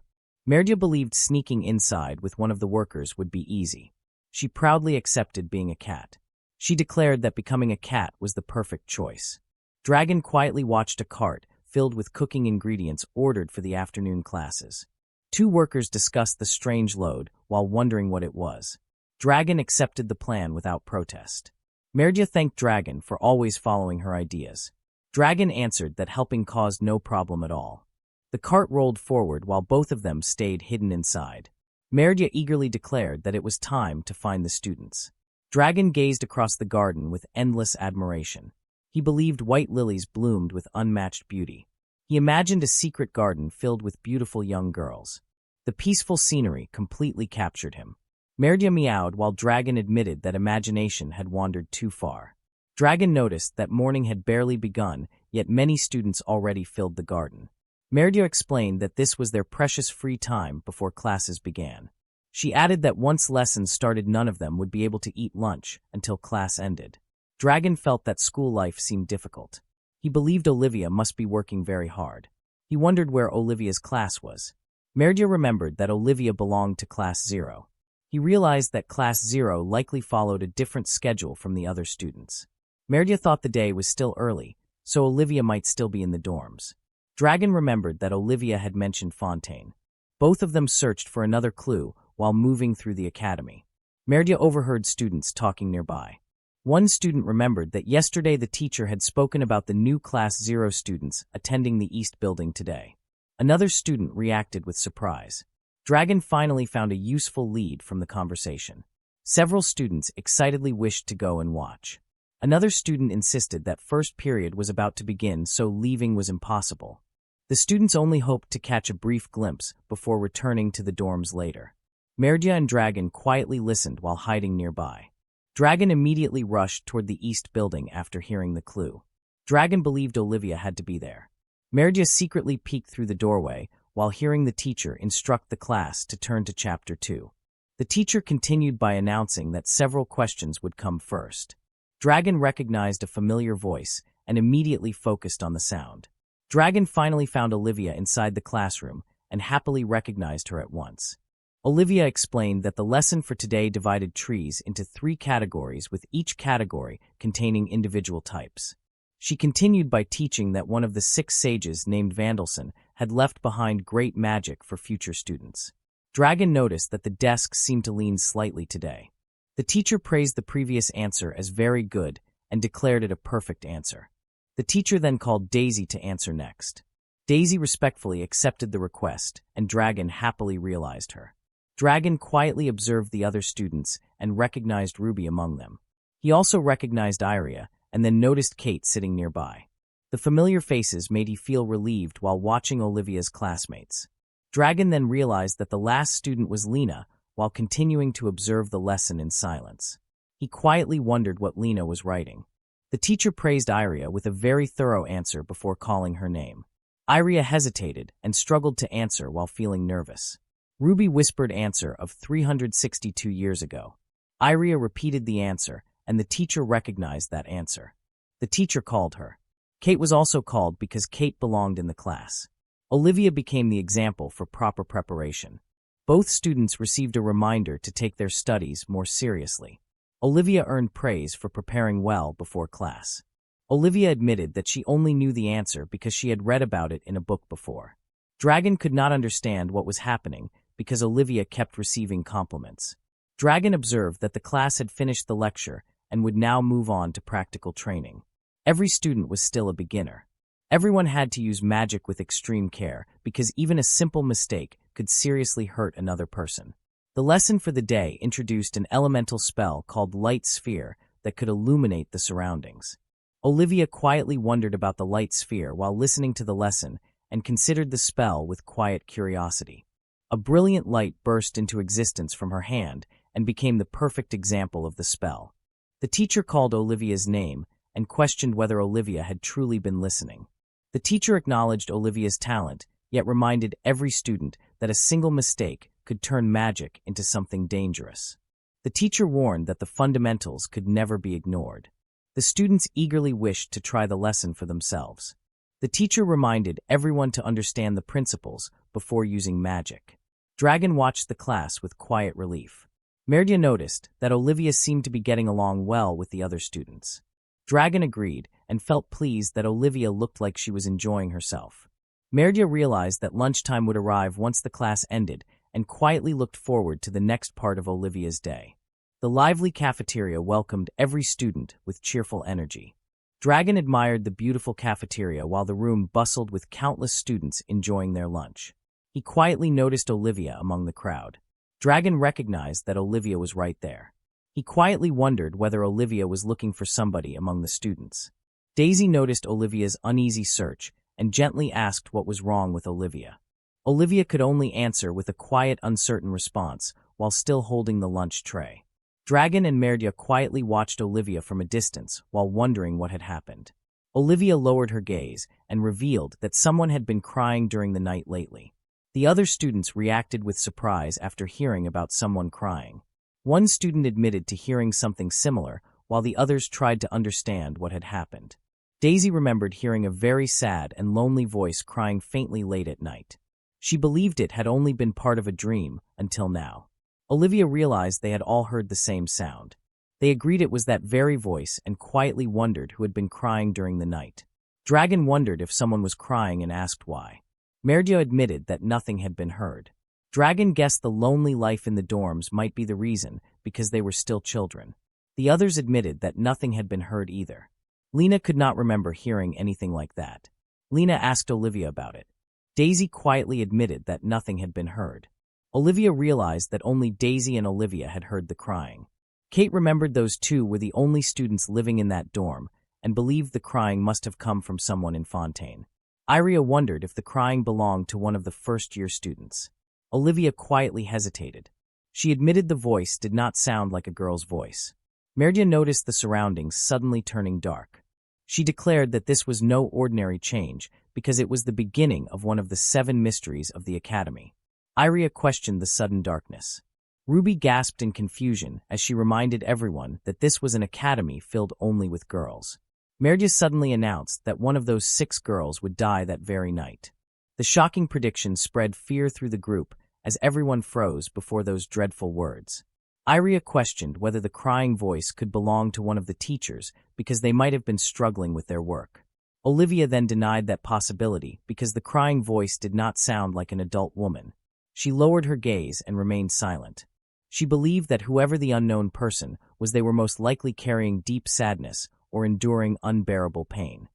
Merdia believed sneaking inside with one of the workers would be easy. She proudly accepted being a cat. She declared that becoming a cat was the perfect choice. Dragon quietly watched a cart filled with cooking ingredients ordered for the afternoon classes. Two workers discussed the strange load while wondering what it was. Dragon accepted the plan without protest. Merdia thanked Dragon for always following her ideas. Dragon answered that helping caused no problem at all. The cart rolled forward while both of them stayed hidden inside. Merdia eagerly declared that it was time to find the students. Dragon gazed across the garden with endless admiration. He believed white lilies bloomed with unmatched beauty. He imagined a secret garden filled with beautiful young girls. The peaceful scenery completely captured him. Merdia meowed while Dragon admitted that imagination had wandered too far. Dragon noticed that morning had barely begun, yet many students already filled the garden. Merdia explained that this was their precious free time before classes began. She added that once lessons started, none of them would be able to eat lunch until class ended. Dragon felt that school life seemed difficult. He believed Olivia must be working very hard. He wondered where Olivia's class was. Merdia remembered that Olivia belonged to Class 0. He realized that Class 0 likely followed a different schedule from the other students. Merdia thought the day was still early, so Olivia might still be in the dorms. Dragon remembered that Olivia had mentioned Fontaine. Both of them searched for another clue while moving through the academy. Merdia overheard students talking nearby. One student remembered that yesterday the teacher had spoken about the new Class 0 students attending the East Building today. Another student reacted with surprise. Dragon finally found a useful lead from the conversation. Several students excitedly wished to go and watch. Another student insisted that first period was about to begin, so leaving was impossible. The students only hoped to catch a brief glimpse before returning to the dorms later. Merdia and Dragon quietly listened while hiding nearby. Dragon immediately rushed toward the East Building after hearing the clue. Dragon believed Olivia had to be there. Merdia secretly peeked through the doorway while hearing the teacher instruct the class to turn to Chapter 2. The teacher continued by announcing that several questions would come first. Dragon recognized a familiar voice and immediately focused on the sound. Dragon finally found Olivia inside the classroom and happily recognized her at once. Olivia explained that the lesson for today divided trees into 3 categories, with each category containing individual types. She continued by teaching that one of the 6 sages named Vandelson had left behind great magic for future students. Dragon noticed that the desks seemed to lean slightly today. The teacher praised the previous answer as very good and declared it a perfect answer. The teacher then called Daisy to answer next. Daisy respectfully accepted the request, and Dragon happily realized her. Dragon quietly observed the other students and recognized Ruby among them. He also recognized Iria and then noticed Kate sitting nearby. The familiar faces made he feel relieved while watching Olivia's classmates. Dragon then realized that the last student was Lena while continuing to observe the lesson in silence. He quietly wondered what Lena was writing. The teacher praised Iria with a very thorough answer before calling her name. Iria hesitated and struggled to answer while feeling nervous. Ruby whispered answer of 362 years ago. Iria repeated the answer, and the teacher recognized that answer. The teacher called her. Kate was also called because Kate belonged in the class. Olivia became the example for proper preparation. Both students received a reminder to take their studies more seriously. Olivia earned praise for preparing well before class. Olivia admitted that she only knew the answer because she had read about it in a book before. Dragon could not understand what was happening because Olivia kept receiving compliments. Dragon observed that the class had finished the lecture and would now move on to practical training. Every student was still a beginner. Everyone had to use magic with extreme care because even a simple mistake could seriously hurt another person. The lesson for the day introduced an elemental spell called Light Sphere that could illuminate the surroundings. Olivia quietly wondered about the light sphere while listening to the lesson and considered the spell with quiet curiosity. A brilliant light burst into existence from her hand and became the perfect example of the spell. The teacher called Olivia's name and questioned whether Olivia had truly been listening. The teacher acknowledged Olivia's talent, yet reminded every student that a single mistake could turn magic into something dangerous. The teacher warned that the fundamentals could never be ignored. The students eagerly wished to try the lesson for themselves. The teacher reminded everyone to understand the principles before using magic. Dragon watched the class with quiet relief. Merdia noticed that Olivia seemed to be getting along well with the other students. Dragon agreed and felt pleased that Olivia looked like she was enjoying herself. Merdia realized that lunchtime would arrive once the class ended and quietly looked forward to the next part of Olivia's day. The lively cafeteria welcomed every student with cheerful energy. Dragon admired the beautiful cafeteria while the room bustled with countless students enjoying their lunch. He quietly noticed Olivia among the crowd. Dragon recognized that Olivia was right there. He quietly wondered whether Olivia was looking for somebody among the students. Daisy noticed Olivia's uneasy search and gently asked what was wrong with Olivia. Olivia could only answer with a quiet, uncertain response while still holding the lunch tray. Dragon and Merdia quietly watched Olivia from a distance while wondering what had happened. Olivia lowered her gaze and revealed that someone had been crying during the night lately. The other students reacted with surprise after hearing about someone crying. One student admitted to hearing something similar, while the others tried to understand what had happened. Daisy remembered hearing a very sad and lonely voice crying faintly late at night. She believed it had only been part of a dream until now. Olivia realized they had all heard the same sound. They agreed it was that very voice and quietly wondered who had been crying during the night. Dragon wondered if someone was crying and asked why. Merdia admitted that nothing had been heard. Dragon guessed the lonely life in the dorms might be the reason because they were still children. The others admitted that nothing had been heard either. Lena could not remember hearing anything like that. Lena asked Olivia about it. Daisy quietly admitted that nothing had been heard. Olivia realized that only Daisy and Olivia had heard the crying. Kate remembered those two were the only students living in that dorm and believed the crying must have come from someone in Fontaine. Iria wondered if the crying belonged to one of the first-year students. Olivia quietly hesitated. She admitted the voice did not sound like a girl's voice. Merdia noticed the surroundings suddenly turning dark. She declared that this was no ordinary change because it was the beginning of one of the 7 mysteries of the Academy. Iria questioned the sudden darkness. Ruby gasped in confusion as she reminded everyone that this was an academy filled only with girls. Merdia suddenly announced that one of those 6 girls would die that very night. The shocking prediction spread fear through the group as everyone froze before those dreadful words. Iria questioned whether the crying voice could belong to one of the teachers because they might have been struggling with their work. Olivia then denied that possibility because the crying voice did not sound like an adult woman. She lowered her gaze and remained silent. She believed that whoever the unknown person was, they were most likely carrying deep sadness or enduring unbearable pain.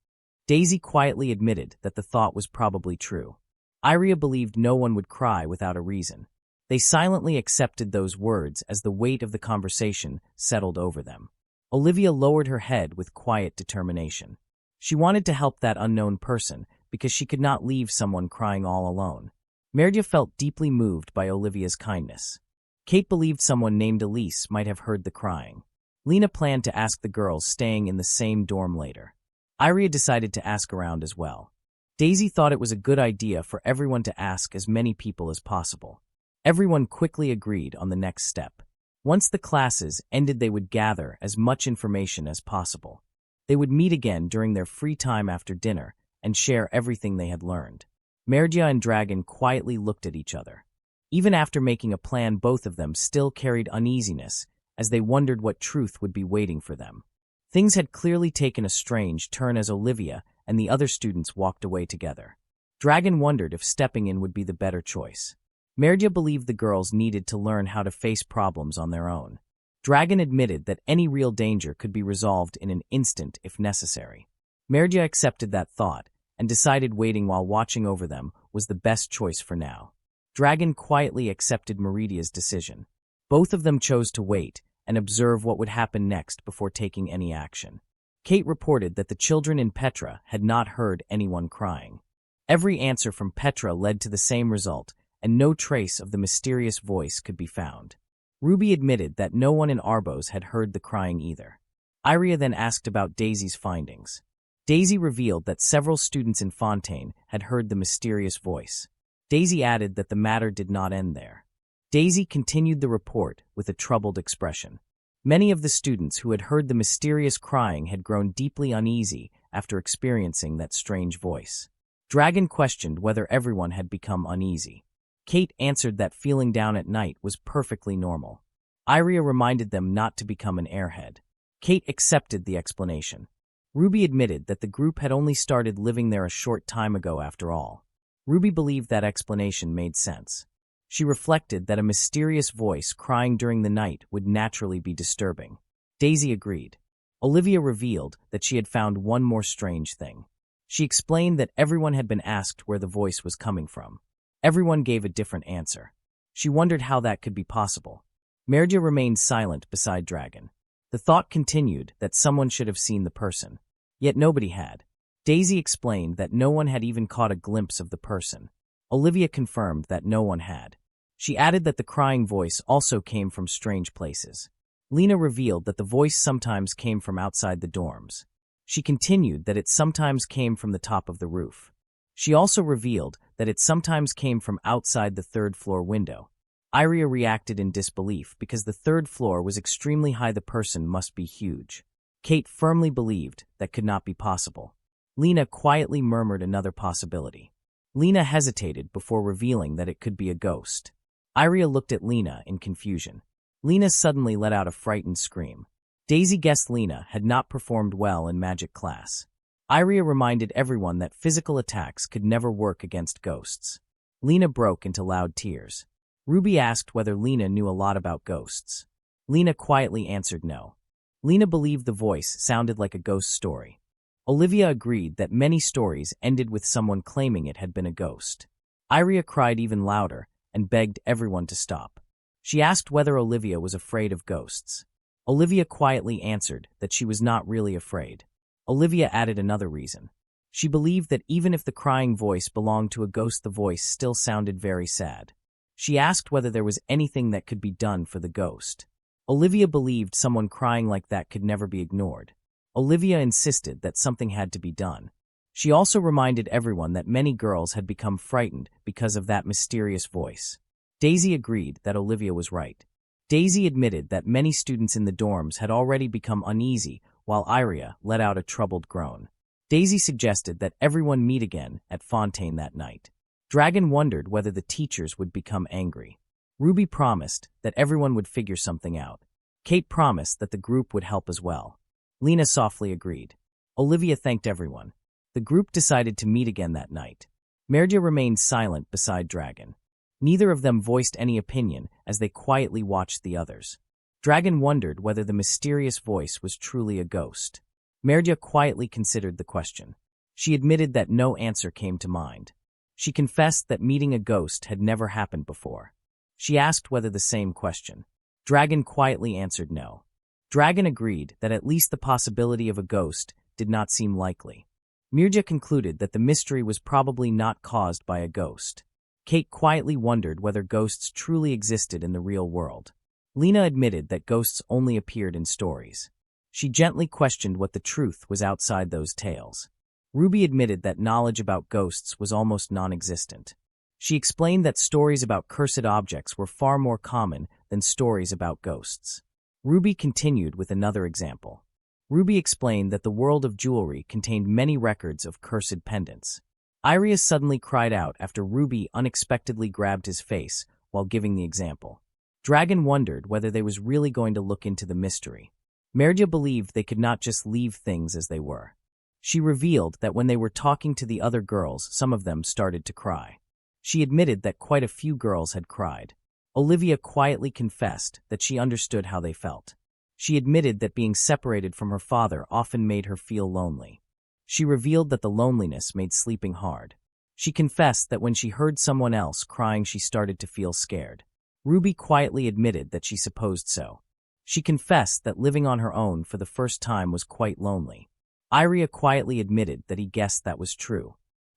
Daisy quietly admitted that the thought was probably true. Iria believed no one would cry without a reason. They silently accepted those words as the weight of the conversation settled over them. Olivia lowered her head with quiet determination. She wanted to help that unknown person because she could not leave someone crying all alone. Merdia felt deeply moved by Olivia's kindness. Kate believed someone named Elise might have heard the crying. Lena planned to ask the girls staying in the same dorm later. Iria decided to ask around as well. Daisy thought it was a good idea for everyone to ask as many people as possible. Everyone quickly agreed on the next step. Once the classes ended, they would gather as much information as possible. They would meet again during their free time after dinner and share everything they had learned. Merdia and Dragon quietly looked at each other. Even after making a plan, both of them still carried uneasiness as they wondered what truth would be waiting for them. Things had clearly taken a strange turn as Olivia and the other students walked away together. Dragon wondered if stepping in would be the better choice. Merja believed the girls needed to learn how to face problems on their own. Dragon admitted that any real danger could be resolved in an instant if necessary. Merja accepted that thought and decided waiting while watching over them was the best choice for now. Dragon quietly accepted Meridia's decision. Both of them chose to wait and observe what would happen next before taking any action. Kate reported that the children in Petra had not heard anyone crying. Every answer from Petra led to the same result, and no trace of the mysterious voice could be found. Ruby admitted that no one in Arbos had heard the crying either. Iria then asked about Daisy's findings. Daisy revealed that several students in Fontaine had heard the mysterious voice. Daisy added that the matter did not end there. Daisy continued the report with a troubled expression. Many of the students who had heard the mysterious crying had grown deeply uneasy after experiencing that strange voice. Dragon questioned whether everyone had become uneasy. Kate answered that feeling down at night was perfectly normal. Iria reminded them not to become an airhead. Kate accepted the explanation. Ruby admitted that the group had only started living there a short time ago after all. Ruby believed that explanation made sense. She reflected that a mysterious voice crying during the night would naturally be disturbing. Daisy agreed. Olivia revealed that she had found one more strange thing. She explained that everyone had been asked where the voice was coming from. Everyone gave a different answer. She wondered how that could be possible. Merja remained silent beside Dragon. The thought continued that someone should have seen the person. Yet nobody had. Daisy explained that no one had even caught a glimpse of the person. Olivia confirmed that no one had. She added that the crying voice also came from strange places. Lena revealed that the voice sometimes came from outside the dorms. She continued that it sometimes came from the top of the roof. She also revealed that it sometimes came from outside the third-floor window. Iria reacted in disbelief because the third floor was extremely high. The person must be huge. Kate firmly believed that could not be possible. Lena quietly murmured another possibility. Lena hesitated before revealing that it could be a ghost. Iria looked at Lena in confusion. Lena suddenly let out a frightened scream. Daisy guessed Lena had not performed well in magic class. Iria reminded everyone that physical attacks could never work against ghosts. Lena broke into loud tears. Ruby asked whether Lena knew a lot about ghosts. Lena quietly answered no. Lena believed the voice sounded like a ghost story. Olivia agreed that many stories ended with someone claiming it had been a ghost. Iria cried even louder and begged everyone to stop. She asked whether Olivia was afraid of ghosts. Olivia quietly answered that she was not really afraid. Olivia added another reason. She believed that even if the crying voice belonged to a ghost, the voice still sounded very sad. She asked whether there was anything that could be done for the ghost. Olivia believed someone crying like that could never be ignored. Olivia insisted that something had to be done. She also reminded everyone that many girls had become frightened because of that mysterious voice. Daisy agreed that Olivia was right. Daisy admitted that many students in the dorms had already become uneasy, while Iria let out a troubled groan. Daisy suggested that everyone meet again at Fontaine that night. Dragon wondered whether the teachers would become angry. Ruby promised that everyone would figure something out. Kate promised that the group would help as well. Lena softly agreed. Olivia thanked everyone. The group decided to meet again that night. Merja remained silent beside Dragon. Neither of them voiced any opinion as they quietly watched the others. Dragon wondered whether the mysterious voice was truly a ghost. Merja quietly considered the question. She admitted that no answer came to mind. She confessed that meeting a ghost had never happened before. She asked whether the same question. Dragon quietly answered no. Dragon agreed that at least the possibility of a ghost did not seem likely. Merja concluded that the mystery was probably not caused by a ghost. Kate quietly wondered whether ghosts truly existed in the real world. Lena admitted that ghosts only appeared in stories. She gently questioned what the truth was outside those tales. Ruby admitted that knowledge about ghosts was almost non-existent. She explained that stories about cursed objects were far more common than stories about ghosts. Ruby continued with another example. Ruby explained that the world of jewelry contained many records of cursed pendants. Iria suddenly cried out after Ruby unexpectedly grabbed his face while giving the example. Dragon wondered whether they was really going to look into the mystery. Merja believed they could not just leave things as they were. She revealed that when they were talking to the other girls, some of them started to cry. She admitted that quite a few girls had cried. Olivia quietly confessed that she understood how they felt. She admitted that being separated from her father often made her feel lonely. She revealed that the loneliness made sleeping hard. She confessed that when she heard someone else crying, she started to feel scared. Ruby quietly admitted that she supposed so. She confessed that living on her own for the first time was quite lonely. Iria quietly admitted that he guessed that was true.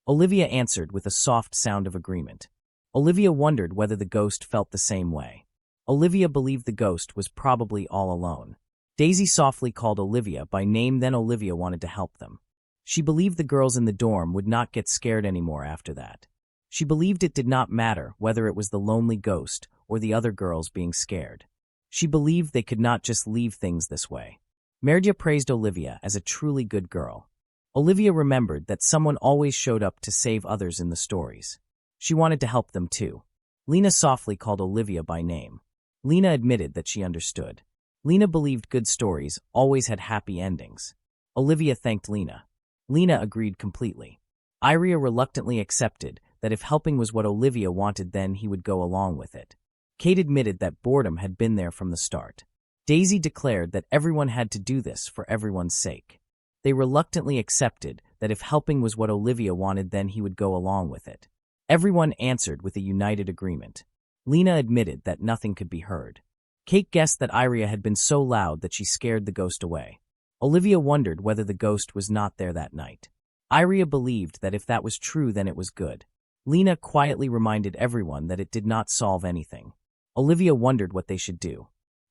Olivia answered with a soft sound of agreement. Olivia wondered whether the ghost felt the same way. Olivia believed the ghost was probably all alone. Daisy softly called Olivia by name, then Olivia wanted to help them. She believed the girls in the dorm would not get scared anymore after that. She believed it did not matter whether it was the lonely ghost or the other girls being scared. She believed they could not just leave things this way. Merdia praised Olivia as a truly good girl. Olivia remembered that someone always showed up to save others in the stories. She wanted to help them too. Lena softly called Olivia by name. Lena admitted that she understood. Lena believed good stories always had happy endings. Olivia thanked Lena. Lena agreed completely. Iria reluctantly accepted that if helping was what Olivia wanted, then he would go along with it. Kate admitted that boredom had been there from the start. Daisy declared that everyone had to do this for everyone's sake. They reluctantly accepted that if helping was what Olivia wanted, then he would go along with it. Everyone answered with a united agreement. Lena admitted that nothing could be heard. Kate guessed that Iria had been so loud that she scared the ghost away. Olivia wondered whether the ghost was not there that night. Iria believed that if that was true, then it was good. Lena quietly reminded everyone that it did not solve anything. Olivia wondered what they should do.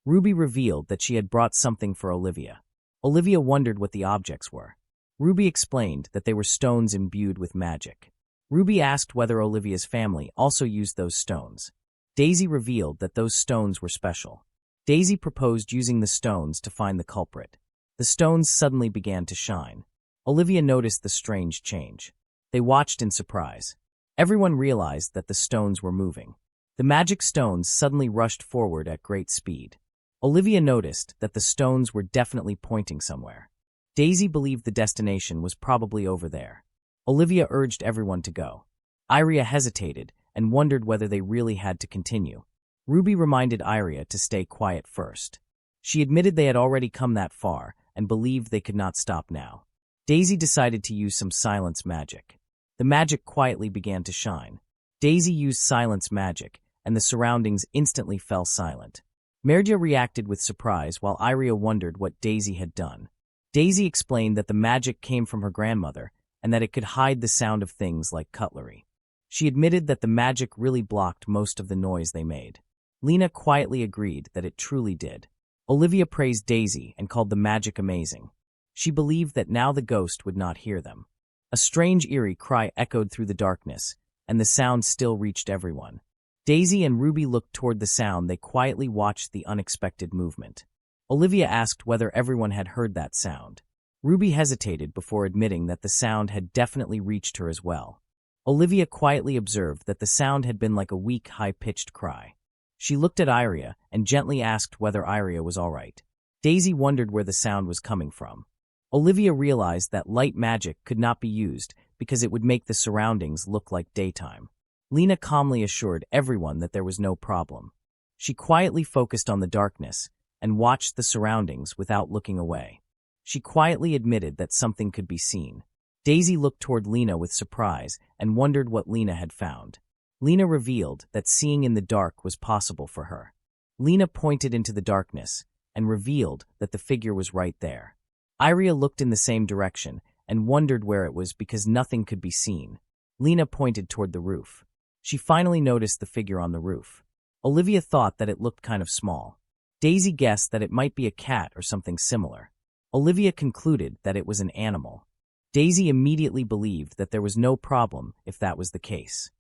Ruby revealed that she had brought something for Olivia. Olivia wondered what the objects were. Ruby explained that they were stones imbued with magic. Ruby asked whether Olivia's family also used those stones. Daisy revealed that those stones were special. Daisy proposed using the stones to find the culprit. The stones suddenly began to shine. Olivia noticed the strange change. They watched in surprise. Everyone realized that the stones were moving. The magic stones suddenly rushed forward at great speed. Olivia noticed that the stones were definitely pointing somewhere. Daisy believed the destination was probably over there. Olivia urged everyone to go. Iria hesitated and wondered whether they really had to continue. Ruby reminded Iria to stay quiet first. She admitted they had already come that far and believed they could not stop now. Daisy decided to use some silence magic. The magic quietly began to shine. Daisy used silence magic, and the surroundings instantly fell silent. Merdia reacted with surprise while Iria wondered what Daisy had done. Daisy explained that the magic came from her grandmother and that it could hide the sound of things like cutlery. She admitted that the magic really blocked most of the noise they made. Lena quietly agreed that it truly did. Olivia praised Daisy and called the magic amazing. She believed that now the ghost would not hear them. A strange eerie cry echoed through the darkness, and the sound still reached everyone. Daisy and Ruby looked toward the sound. They quietly watched the unexpected movement. Olivia asked whether everyone had heard that sound. Ruby hesitated before admitting that the sound had definitely reached her as well. Olivia quietly observed that the sound had been like a weak, high-pitched cry. She looked at Iria and gently asked whether Iria was all right. Daisy wondered where the sound was coming from. Olivia realized that light magic could not be used because it would make the surroundings look like daytime. Lena calmly assured everyone that there was no problem. She quietly focused on the darkness and watched the surroundings without looking away. She quietly admitted that something could be seen. Daisy looked toward Lena with surprise and wondered what Lena had found. Lena revealed that seeing in the dark was possible for her. Lena pointed into the darkness and revealed that the figure was right there. Iria looked in the same direction and wondered where it was because nothing could be seen. Lena pointed toward the roof. She finally noticed the figure on the roof. Olivia thought that it looked kind of small. Daisy guessed that it might be a cat or something similar. Olivia concluded that it was an animal. Daisy immediately believed that there was no problem if that was the case.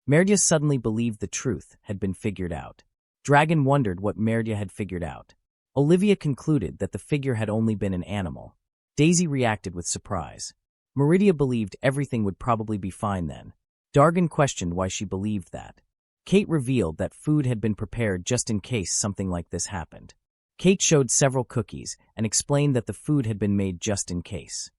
Merdia suddenly believed the truth had been figured out. Dragon wondered what Merdia had figured out. Olivia concluded that the figure had only been an animal. Daisy reacted with surprise. Meridia believed everything would probably be fine then. Dargan questioned why she believed that. Kate revealed that food had been prepared just in case something like this happened. Kate showed several cookies and explained that the food had been made just in case.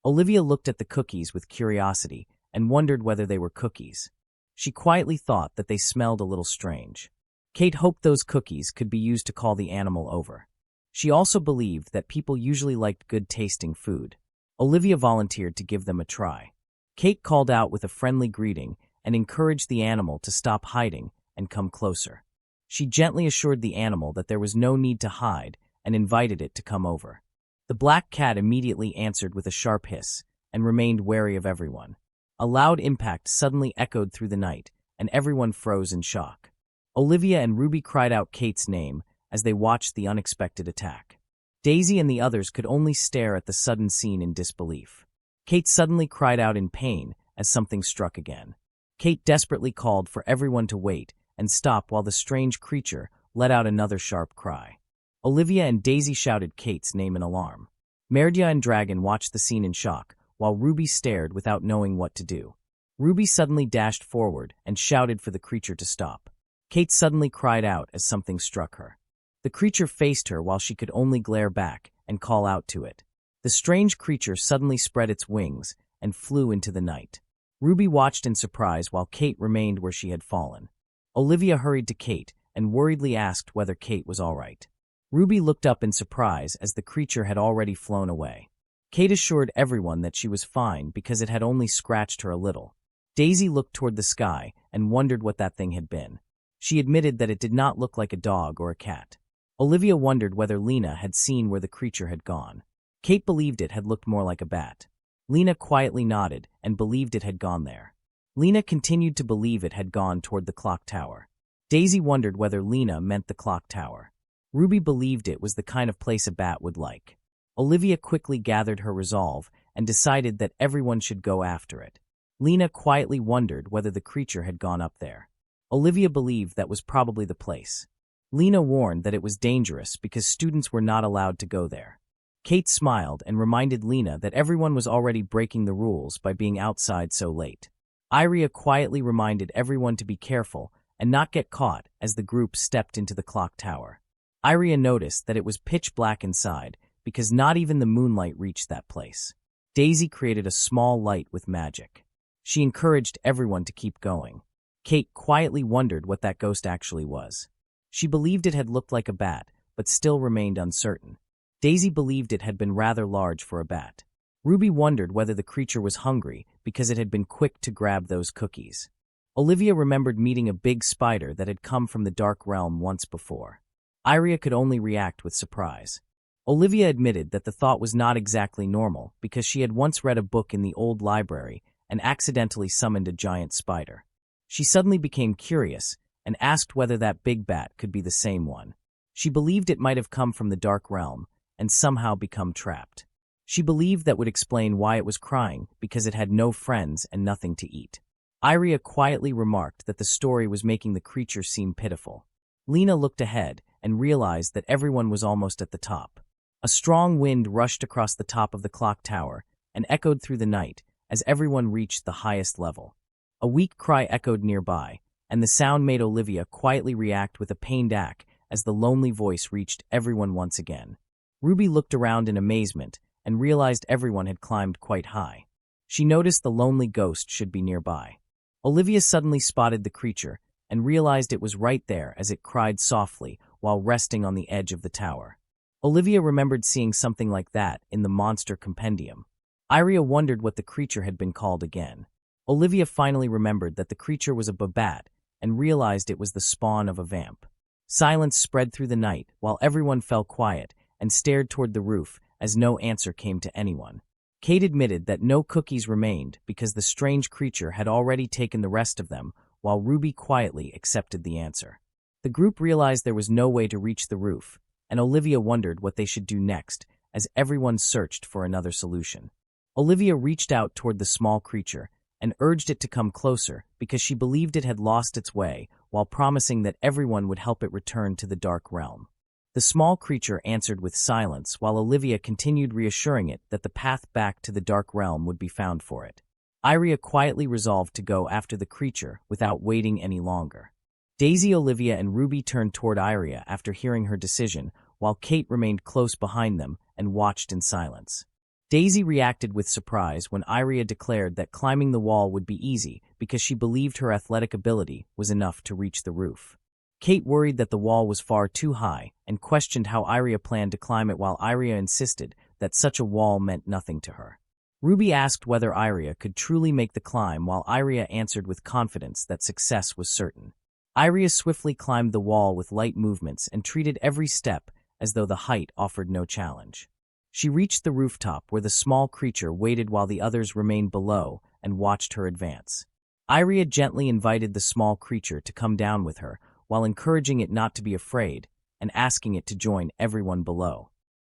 Olivia looked at the cookies with curiosity and wondered whether they were cookies. She quietly thought that they smelled a little strange. Kate hoped those cookies could be used to call the animal over. She also believed that people usually liked good-tasting food. Olivia volunteered to give them a try. Kate called out with a friendly greeting and encouraged the animal to stop hiding and come closer. She gently assured the animal that there was no need to hide and invited it to come over. The black cat immediately answered with a sharp hiss and remained wary of everyone. A loud impact suddenly echoed through the night, and everyone froze in shock. Olivia and Ruby cried out Kate's name as they watched the unexpected attack. Daisy and the others could only stare at the sudden scene in disbelief. Kate suddenly cried out in pain as something struck again. Kate desperately called for everyone to wait and stop while the strange creature let out another sharp cry. Olivia and Daisy shouted Kate's name in alarm. Merdya and Dragon watched the scene in shock, while Ruby stared without knowing what to do. Ruby suddenly dashed forward and shouted for the creature to stop. Kate suddenly cried out as something struck her. The creature faced her while she could only glare back and call out to it. The strange creature suddenly spread its wings and flew into the night. Ruby watched in surprise while Kate remained where she had fallen. Olivia hurried to Kate and worriedly asked whether Kate was all right. Ruby looked up in surprise as the creature had already flown away. Kate assured everyone that she was fine because it had only scratched her a little. Daisy looked toward the sky and wondered what that thing had been. She admitted that it did not look like a dog or a cat. Olivia wondered whether Lena had seen where the creature had gone. Kate believed it had looked more like a bat. Lena quietly nodded and believed it had gone there. Lena continued to believe it had gone toward the clock tower. Daisy wondered whether Lena meant the clock tower. Ruby believed it was the kind of place a bat would like. Olivia quickly gathered her resolve and decided that everyone should go after it. Lena quietly wondered whether the creature had gone up there. Olivia believed that was probably the place. Lena warned that it was dangerous because students were not allowed to go there. Kate smiled and reminded Lena that everyone was already breaking the rules by being outside so late. Iria quietly reminded everyone to be careful and not get caught as the group stepped into the clock tower. Iria noticed that it was pitch black inside because not even the moonlight reached that place. Daisy created a small light with magic. She encouraged everyone to keep going. Kate quietly wondered what that ghost actually was. She believed it had looked like a bat, but still remained uncertain. Daisy believed it had been rather large for a bat. Ruby wondered whether the creature was hungry because it had been quick to grab those cookies. Olivia remembered meeting a big spider that had come from the dark realm once before. Iria could only react with surprise. Olivia admitted that the thought was not exactly normal because she had once read a book in the old library and accidentally summoned a giant spider. She suddenly became curious and asked whether that big bat could be the same one. She believed it might have come from the dark realm and somehow become trapped. She believed that would explain why it was crying because it had no friends and nothing to eat. Iria quietly remarked that the story was making the creature seem pitiful. Lena looked ahead and realized that everyone was almost at the top. A strong wind rushed across the top of the clock tower and echoed through the night as everyone reached the highest level. A weak cry echoed nearby, and the sound made Olivia quietly react with a pained ache as the lonely voice reached everyone once again. Ruby looked around in amazement and realized everyone had climbed quite high. She noticed the lonely ghost should be nearby. Olivia suddenly spotted the creature and realized it was right there as it cried softly while resting on the edge of the tower. Olivia remembered seeing something like that in the monster compendium. Iria wondered what the creature had been called again. Olivia finally remembered that the creature was a babat and realized it was the spawn of a vamp. Silence spread through the night while everyone fell quiet and stared toward the roof as no answer came to anyone. Kate admitted that no cookies remained because the strange creature had already taken the rest of them, while Ruby quietly accepted the answer. The group realized there was no way to reach the roof, and Olivia wondered what they should do next as everyone searched for another solution. Olivia reached out toward the small creature and urged it to come closer because she believed it had lost its way, while promising that everyone would help it return to the dark realm. The small creature answered with silence while Olivia continued reassuring it that the path back to the dark realm would be found for it. Iria quietly resolved to go after the creature without waiting any longer. Daisy, Olivia, and Ruby turned toward Iria after hearing her decision, while Kate remained close behind them and watched in silence. Daisy reacted with surprise when Iria declared that climbing the wall would be easy because she believed her athletic ability was enough to reach the roof. Kate worried that the wall was far too high and questioned how Iria planned to climb it, while Iria insisted that such a wall meant nothing to her. Ruby asked whether Iria could truly make the climb, while Iria answered with confidence that success was certain. Iria swiftly climbed the wall with light movements and treated every step as though the height offered no challenge. She reached the rooftop where the small creature waited while the others remained below and watched her advance. Iria gently invited the small creature to come down with her, while encouraging it not to be afraid and asking it to join everyone below.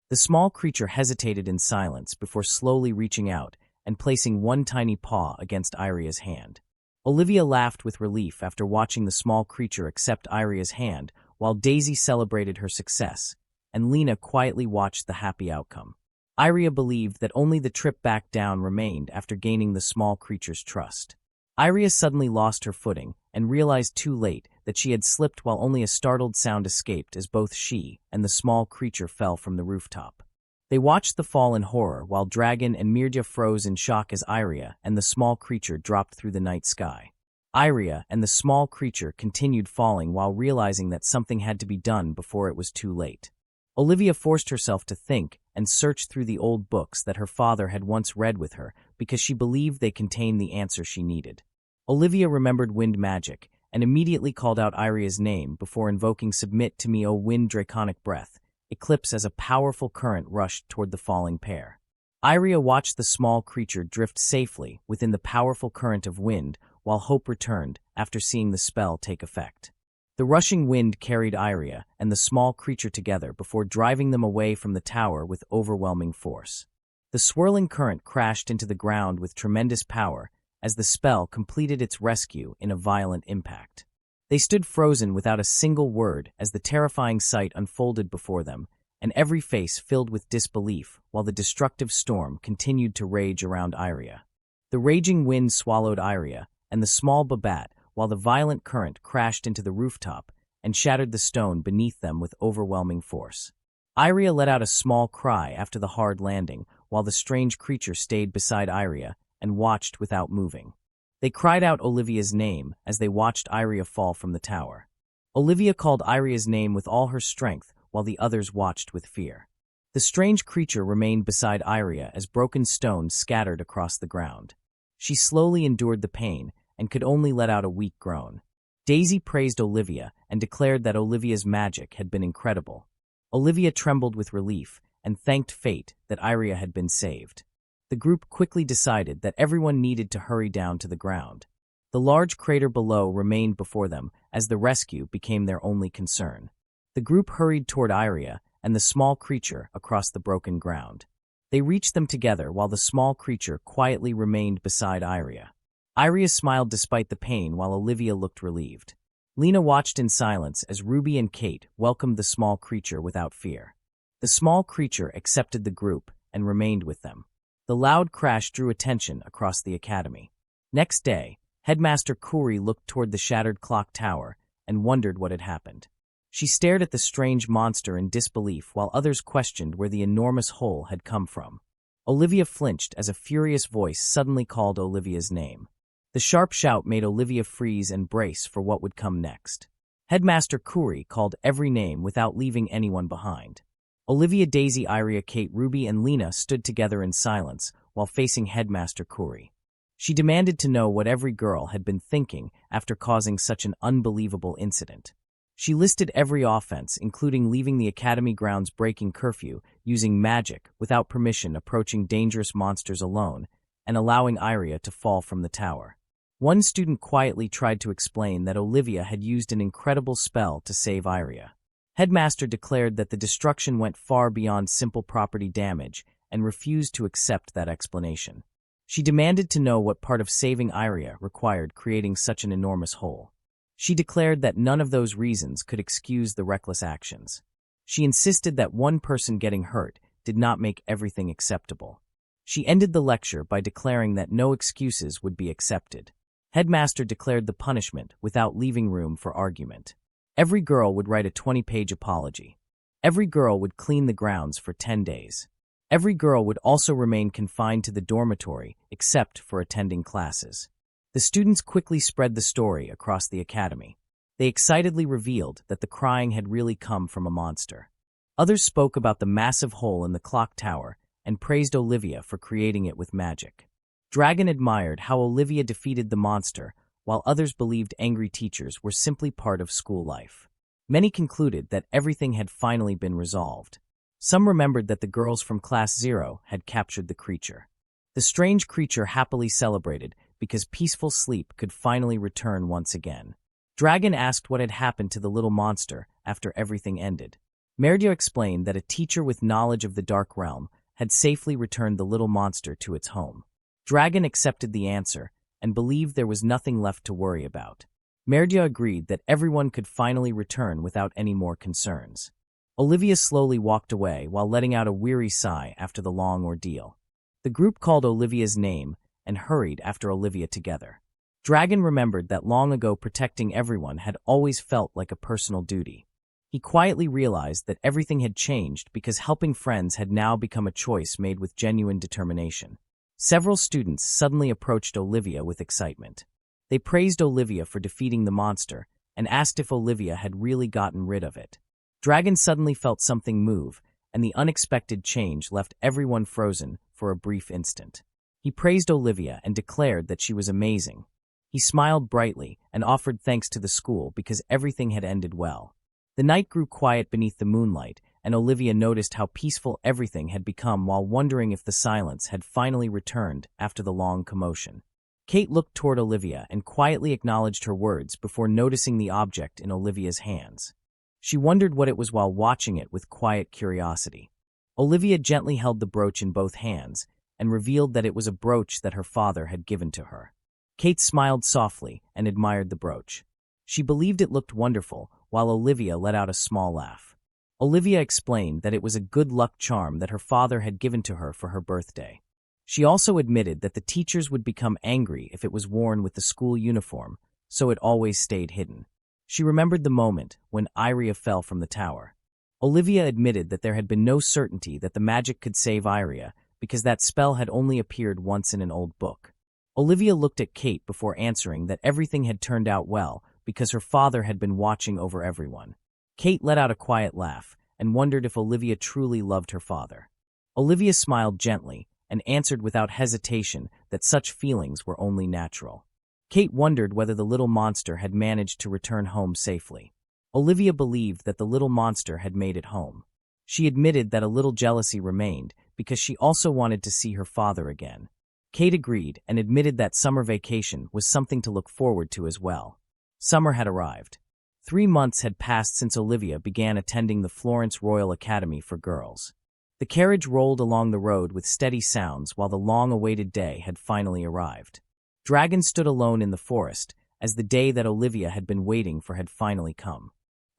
The small creature hesitated in silence before slowly reaching out and placing one tiny paw against Iria's hand. Olivia laughed with relief after watching the small creature accept Iria's hand, while Daisy celebrated her success, and Lena quietly watched the happy outcome. Iria believed that only the trip back down remained after gaining the small creature's trust. Iria suddenly lost her footing and realized too late that she had slipped, while only a startled sound escaped as both she and the small creature fell from the rooftop. They watched the fall in horror, while Dragon and Mirja froze in shock as Iria and the small creature dropped through the night sky. Iria and the small creature continued falling while realizing that something had to be done before it was too late. Olivia forced herself to think and search through the old books that her father had once read with her because she believed they contained the answer she needed. Olivia remembered wind magic and immediately called out Iria's name before invoking "Submit to me, O wind draconic breath," eclipse as a powerful current rushed toward the falling pair. Iria watched the small creature drift safely within the powerful current of wind, while hope returned after seeing the spell take effect. The rushing wind carried Iria and the small creature together before driving them away from the tower with overwhelming force. The swirling current crashed into the ground with tremendous power as the spell completed its rescue in a violent impact. They stood frozen without a single word as the terrifying sight unfolded before them, and every face filled with disbelief while the destructive storm continued to rage around Iria. The raging wind swallowed Iria and the small Babat, while the violent current crashed into the rooftop and shattered the stone beneath them with overwhelming force. Iria let out a small cry after the hard landing, while the strange creature stayed beside Iria and watched without moving. They cried out Olivia's name as they watched Iria fall from the tower. Olivia called Iria's name with all her strength while the others watched with fear. The strange creature remained beside Iria as broken stones scattered across the ground. She slowly endured the pain and could only let out a weak groan. Daisy praised Olivia and declared that Olivia's magic had been incredible. Olivia trembled with relief and thanked fate that Iria had been saved. The group quickly decided that everyone needed to hurry down to the ground. The large crater below remained before them as the rescue became their only concern. The group hurried toward Iria and the small creature across the broken ground. They reached them together while the small creature quietly remained beside Iria. Iria smiled despite the pain while Olivia looked relieved. Lena watched in silence as Ruby and Kate welcomed the small creature without fear. The small creature accepted the group and remained with them. The loud crash drew attention across the academy. Next day, Headmaster Kuri looked toward the shattered clock tower and wondered what had happened. She stared at the strange monster in disbelief while others questioned where the enormous hole had come from. Olivia flinched as a furious voice suddenly called Olivia's name. The sharp shout made Olivia freeze and brace for what would come next. Headmaster Kuri called every name without leaving anyone behind. Olivia, Daisy, Iria, Kate, Ruby, and Lena stood together in silence while facing Headmaster Kuri. She demanded to know what every girl had been thinking after causing such an unbelievable incident. She listed every offense, including leaving the academy grounds, breaking curfew, using magic without permission, approaching dangerous monsters alone, and allowing Iria to fall from the tower. One student quietly tried to explain that Olivia had used an incredible spell to save Iria. Headmaster declared that the destruction went far beyond simple property damage and refused to accept that explanation. She demanded to know what part of saving Iria required creating such an enormous hole. She declared that none of those reasons could excuse the reckless actions. She insisted that one person getting hurt did not make everything acceptable. She ended the lecture by declaring that no excuses would be accepted. Headmaster declared the punishment without leaving room for argument. Every girl would write a 20-page apology. Every girl would clean the grounds for 10 days. Every girl would also remain confined to the dormitory except for attending classes. The students quickly spread the story across the academy. They excitedly revealed that the crying had really come from a monster. Others spoke about the massive hole in the clock tower and praised Olivia for creating it with magic. Dragon admired how Olivia defeated the monster, while others believed angry teachers were simply part of school life. Many concluded that everything had finally been resolved. Some remembered that the girls from Class 0 had captured the creature. The strange creature happily celebrated because peaceful sleep could finally return once again. Dragon asked what had happened to the little monster after everything ended. Merdio explained that a teacher with knowledge of the Dark Realm had safely returned the little monster to its home. Dragon accepted the answer and believed there was nothing left to worry about. Merdio agreed that everyone could finally return without any more concerns. Olivia slowly walked away while letting out a weary sigh after the long ordeal. The group called Olivia's name and hurried after Olivia together. Dragon remembered that long ago protecting everyone had always felt like a personal duty. He quietly realized that everything had changed because helping friends had now become a choice made with genuine determination. Several students suddenly approached Olivia with excitement. They praised Olivia for defeating the monster and asked if Olivia had really gotten rid of it. Dragon suddenly felt something move, and the unexpected change left everyone frozen for a brief instant. He praised Olivia and declared that she was amazing. He smiled brightly and offered thanks to the school because everything had ended well. The night grew quiet beneath the moonlight, and Olivia noticed how peaceful everything had become while wondering if the silence had finally returned after the long commotion. Kate looked toward Olivia and quietly acknowledged her words before noticing the object in Olivia's hands. She wondered what it was while watching it with quiet curiosity. Olivia gently held the brooch in both hands and revealed that it was a brooch that her father had given to her. Kate smiled softly and admired the brooch. She believed it looked wonderful, while Olivia let out a small laugh. Olivia explained that it was a good luck charm that her father had given to her for her birthday. She also admitted that the teachers would become angry if it was worn with the school uniform, so it always stayed hidden. She remembered the moment when Iria fell from the tower. Olivia admitted that there had been no certainty that the magic could save Iria because that spell had only appeared once in an old book. Olivia looked at Kate before answering that everything had turned out well because her father had been watching over everyone. Kate let out a quiet laugh and wondered if Olivia truly loved her father. Olivia smiled gently and answered without hesitation that such feelings were only natural. Kate wondered whether the little monster had managed to return home safely. Olivia believed that the little monster had made it home. She admitted that a little jealousy remained because she also wanted to see her father again. Kate agreed and admitted that summer vacation was something to look forward to as well. Summer had arrived. 3 months had passed since Olivia began attending the Florence Royal Academy for Girls. The carriage rolled along the road with steady sounds while the long-awaited day had finally arrived. Dragon stood alone in the forest, as the day that Olivia had been waiting for had finally come.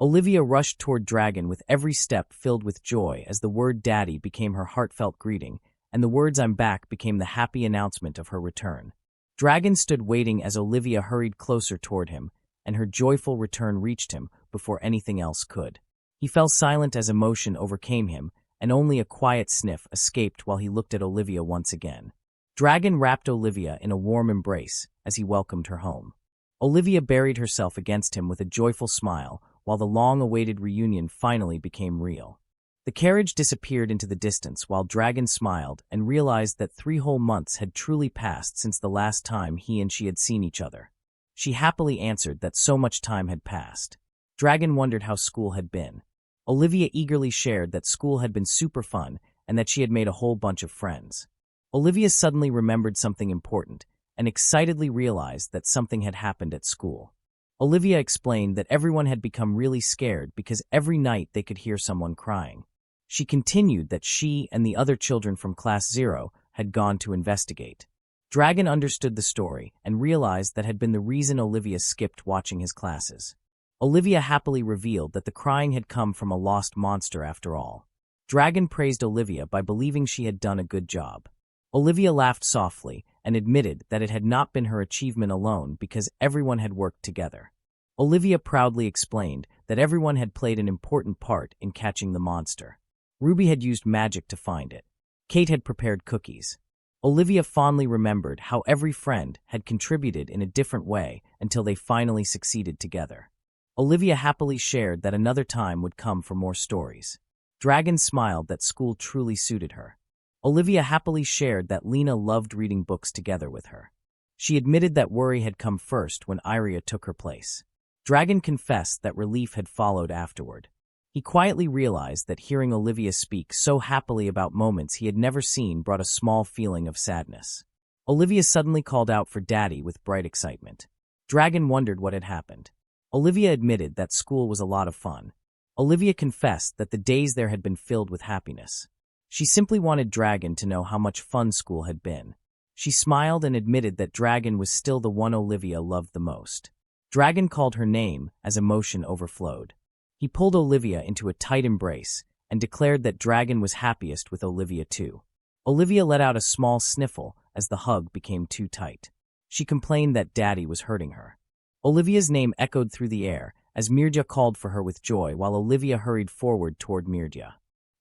Olivia rushed toward Dragon with every step filled with joy as the word Daddy became her heartfelt greeting, and the words I'm back became the happy announcement of her return. Dragon stood waiting as Olivia hurried closer toward him, and her joyful return reached him before anything else could. He fell silent as emotion overcame him, and only a quiet sniff escaped while he looked at Olivia once again. Dragon wrapped Olivia in a warm embrace as he welcomed her home. Olivia buried herself against him with a joyful smile while the long-awaited reunion finally became real. The carriage disappeared into the distance while Dragon smiled and realized that 3 whole months had truly passed since the last time he and she had seen each other. She happily answered that so much time had passed. Dragon wondered how school had been. Olivia eagerly shared that school had been super fun and that she had made a whole bunch of friends. Olivia suddenly remembered something important and excitedly realized that something had happened at school. Olivia explained that everyone had become really scared because every night they could hear someone crying. She continued that she and the other children from Class 0 had gone to investigate. Dragon understood the story and realized that had been the reason Olivia skipped watching his classes. Olivia happily revealed that the crying had come from a lost monster after all. Dragon praised Olivia by believing she had done a good job. Olivia laughed softly and admitted that it had not been her achievement alone because everyone had worked together. Olivia proudly explained that everyone had played an important part in catching the monster. Ruby had used magic to find it. Kate had prepared cookies. Olivia fondly remembered how every friend had contributed in a different way until they finally succeeded together. Olivia happily shared that another time would come for more stories. Dragon smiled that school truly suited her. Olivia happily shared that Lena loved reading books together with her. She admitted that worry had come first when Iria took her place. Dragon confessed that relief had followed afterward. He quietly realized that hearing Olivia speak so happily about moments he had never seen brought a small feeling of sadness. Olivia suddenly called out for Daddy with bright excitement. Dragon wondered what had happened. Olivia admitted that school was a lot of fun. Olivia confessed that the days there had been filled with happiness. She simply wanted Dragon to know how much fun school had been. She smiled and admitted that Dragon was still the one Olivia loved the most. Dragon called her name as emotion overflowed. He pulled Olivia into a tight embrace and declared that Dragon was happiest with Olivia too. Olivia let out a small sniffle as the hug became too tight. She complained that Daddy was hurting her. Olivia's name echoed through the air as Mirja called for her with joy while Olivia hurried forward toward Mirja.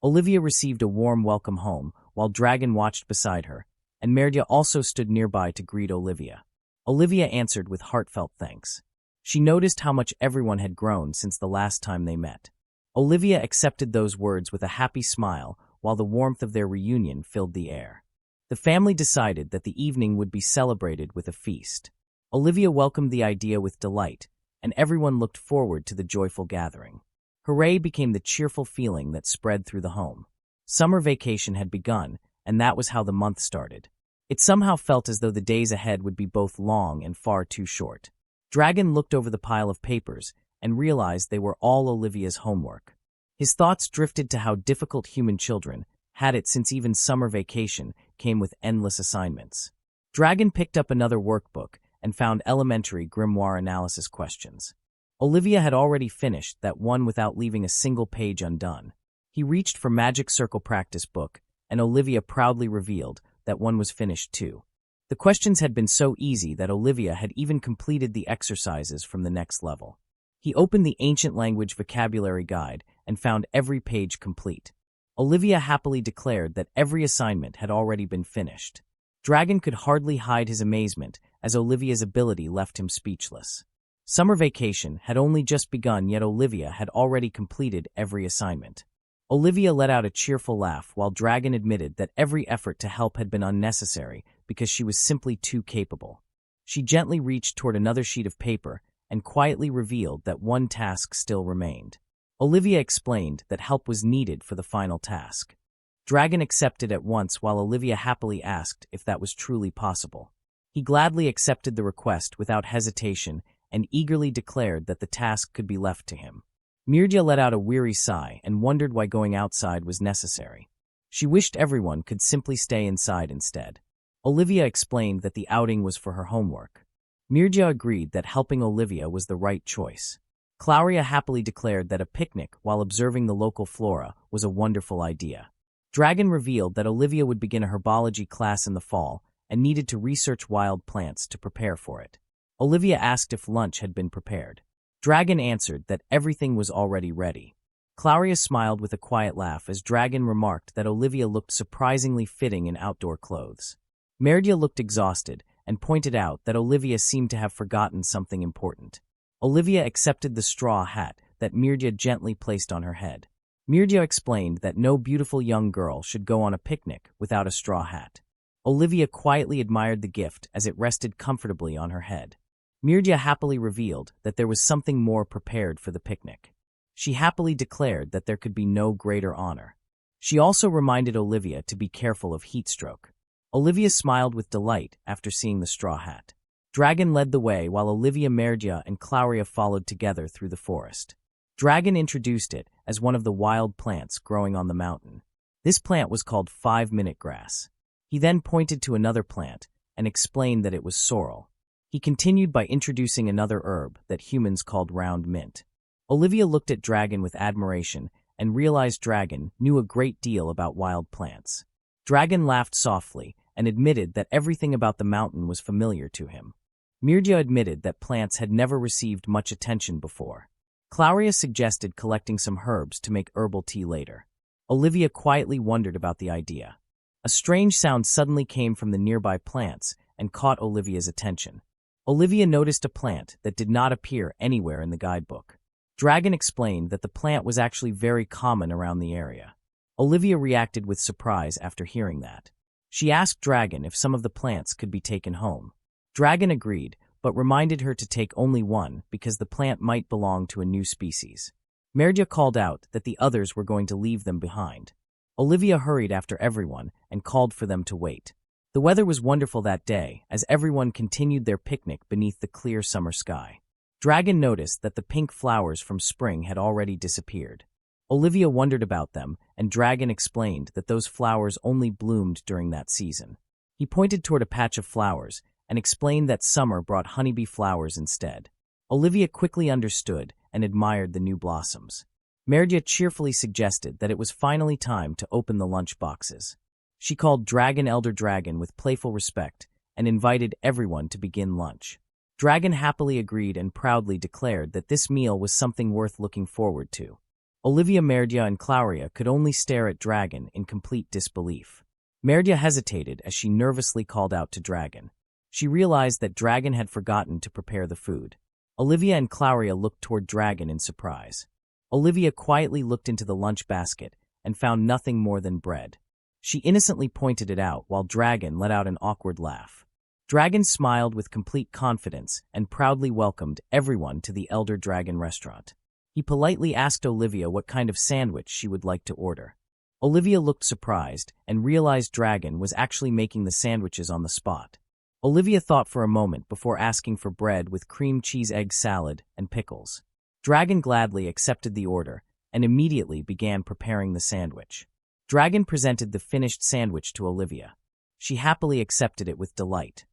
Olivia received a warm welcome home while Dragon watched beside her, and Mirja also stood nearby to greet Olivia. Olivia answered with heartfelt thanks. She noticed how much everyone had grown since the last time they met. Olivia accepted those words with a happy smile while the warmth of their reunion filled the air. The family decided that the evening would be celebrated with a feast. Olivia welcomed the idea with delight, and everyone looked forward to the joyful gathering. Hooray became the cheerful feeling that spread through the home. Summer vacation had begun, and that was how the month started. It somehow felt as though the days ahead would be both long and far too short. Dragon looked over the pile of papers and realized they were all Olivia's homework. His thoughts drifted to how difficult human children had it since even summer vacation came with endless assignments. Dragon picked up another workbook and found elementary grimoire analysis questions. Olivia had already finished that one without leaving a single page undone. He reached for Magic Circle practice book, and Olivia proudly revealed that one was finished too. The questions had been so easy that Olivia had even completed the exercises from the next level. He opened the ancient language vocabulary guide and found every page complete. Olivia happily declared that every assignment had already been finished. Dragon could hardly hide his amazement as Olivia's ability left him speechless. Summer vacation had only just begun, yet Olivia had already completed every assignment. Olivia let out a cheerful laugh while Dragon admitted that every effort to help had been unnecessary because she was simply too capable. She gently reached toward another sheet of paper and quietly revealed that one task still remained. Olivia explained that help was needed for the final task. Dragon accepted at once while Olivia happily asked if that was truly possible. He gladly accepted the request without hesitation and eagerly declared that the task could be left to him. Mirja let out a weary sigh and wondered why going outside was necessary. She wished everyone could simply stay inside instead. Olivia explained that the outing was for her homework. Mirja agreed that helping Olivia was the right choice. Claudia happily declared that a picnic while observing the local flora was a wonderful idea. Dragon revealed that Olivia would begin a herbology class in the fall and needed to research wild plants to prepare for it. Olivia asked if lunch had been prepared. Dragon answered that everything was already ready. Claudia smiled with a quiet laugh as Dragon remarked that Olivia looked surprisingly fitting in outdoor clothes. Merdia looked exhausted and pointed out that Olivia seemed to have forgotten something important. Olivia accepted the straw hat that Mirja gently placed on her head. Mirja explained that no beautiful young girl should go on a picnic without a straw hat. Olivia quietly admired the gift as it rested comfortably on her head. Mirja happily revealed that there was something more prepared for the picnic. She happily declared that there could be no greater honor. She also reminded Olivia to be careful of heat stroke. Olivia smiled with delight after seeing the straw hat. Dragon led the way while Olivia, Merdia, and Claudia followed together through the forest. Dragon introduced it as one of the wild plants growing on the mountain. This plant was called 5-minute grass. He then pointed to another plant and explained that it was sorrel. He continued by introducing another herb that humans called round mint. Olivia looked at Dragon with admiration and realized Dragon knew a great deal about wild plants. Dragon laughed softly and admitted that everything about the mountain was familiar to him. Mirja admitted that plants had never received much attention before. Claudia suggested collecting some herbs to make herbal tea later. Olivia quietly wondered about the idea. A strange sound suddenly came from the nearby plants and caught Olivia's attention. Olivia noticed a plant that did not appear anywhere in the guidebook. Dragon explained that the plant was actually very common around the area. Olivia reacted with surprise after hearing that. She asked Dragon if some of the plants could be taken home. Dragon agreed, but reminded her to take only one because the plant might belong to a new species. Merdia called out that the others were going to leave them behind. Olivia hurried after everyone and called for them to wait. The weather was wonderful that day as everyone continued their picnic beneath the clear summer sky. Dragon noticed that the pink flowers from spring had already disappeared. Olivia wondered about them, and Dragon explained that those flowers only bloomed during that season. He pointed toward a patch of flowers and explained that summer brought honeybee flowers instead. Olivia quickly understood and admired the new blossoms. Merdia cheerfully suggested that it was finally time to open the lunch boxes. She called Dragon Elder Dragon with playful respect and invited everyone to begin lunch. Dragon happily agreed and proudly declared that this meal was something worth looking forward to. Olivia, Merdia, and Claudia could only stare at Dragon in complete disbelief. Merdia hesitated as she nervously called out to Dragon. She realized that Dragon had forgotten to prepare the food. Olivia and Claudia looked toward Dragon in surprise. Olivia quietly looked into the lunch basket and found nothing more than bread. She innocently pointed it out while Dragon let out an awkward laugh. Dragon smiled with complete confidence and proudly welcomed everyone to the Elder Dragon restaurant. He politely asked Olivia what kind of sandwich she would like to order. Olivia looked surprised and realized Dragon was actually making the sandwiches on the spot. Olivia thought for a moment before asking for bread with cream cheese egg salad and pickles. Dragon gladly accepted the order and immediately began preparing the sandwich. Dragon presented the finished sandwich to Olivia. She happily accepted it with delight.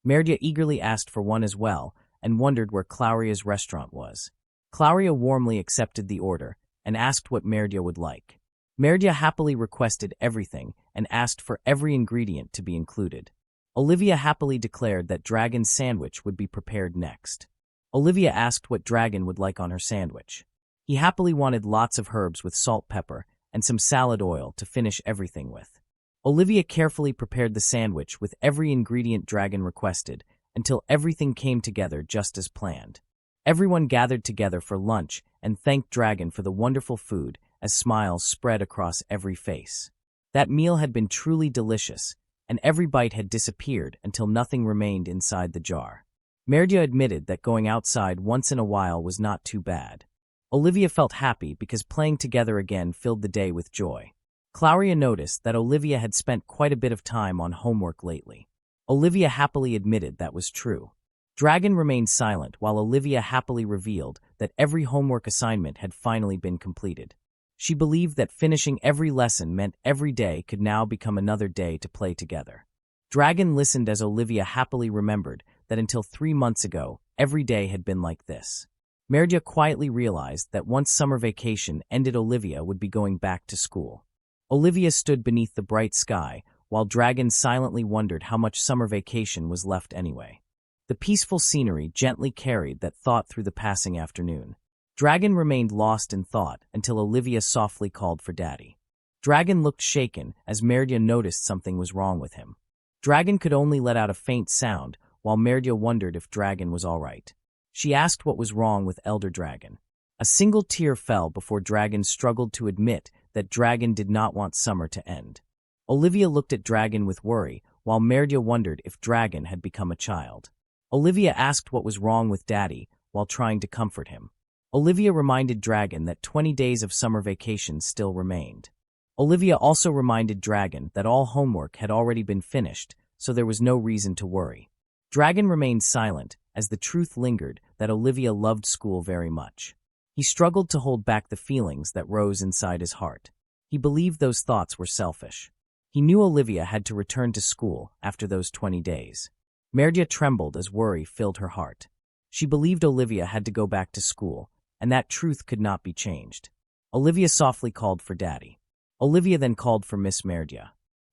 Merdia eagerly asked for one as well and wondered where Claudia's restaurant was. Claudia warmly accepted the order and asked what Merdia would like. Merdia happily requested everything and asked for every ingredient to be included. Olivia happily declared that Dragon's sandwich would be prepared next. Olivia asked what Dragon would like on her sandwich. He happily wanted lots of herbs with salt, pepper, and some salad oil to finish everything with. Olivia carefully prepared the sandwich with every ingredient Dragon requested until everything came together just as planned. Everyone gathered together for lunch and thanked Dragon for the wonderful food as smiles spread across every face. That meal had been truly delicious, and every bite had disappeared until nothing remained inside the jar. Merdia admitted that going outside once in a while was not too bad. Olivia felt happy because playing together again filled the day with joy. Claudia noticed that Olivia had spent quite a bit of time on homework lately. Olivia happily admitted that was true. Dragon remained silent while Olivia happily revealed that every homework assignment had finally been completed. She believed that finishing every lesson meant every day could now become another day to play together. Dragon listened as Olivia happily remembered that until 3 months ago, every day had been like this. Merdia quietly realized that once summer vacation ended, Olivia would be going back to school. Olivia stood beneath the bright sky, while Dragon silently wondered how much summer vacation was left anyway. The peaceful scenery gently carried that thought through the passing afternoon. Dragon remained lost in thought until Olivia softly called for Daddy. Dragon looked shaken as Merdia noticed something was wrong with him. Dragon could only let out a faint sound, while Merdia wondered if Dragon was all right. She asked what was wrong with Elder Dragon. A single tear fell before Dragon struggled to admit that Dragon did not want summer to end. Olivia looked at Dragon with worry, while Merdia wondered if Dragon had become a child. Olivia asked what was wrong with Daddy while trying to comfort him. Olivia reminded Dragon that 20 days of summer vacation still remained. Olivia also reminded Dragon that all homework had already been finished, so there was no reason to worry. Dragon remained silent as the truth lingered that Olivia loved school very much. He struggled to hold back the feelings that rose inside his heart. He believed those thoughts were selfish. He knew Olivia had to return to school after those 20 days. Merdia trembled as worry filled her heart. She believed Olivia had to go back to school, and that truth could not be changed. Olivia softly called for Daddy. Olivia then called for Miss Merdia.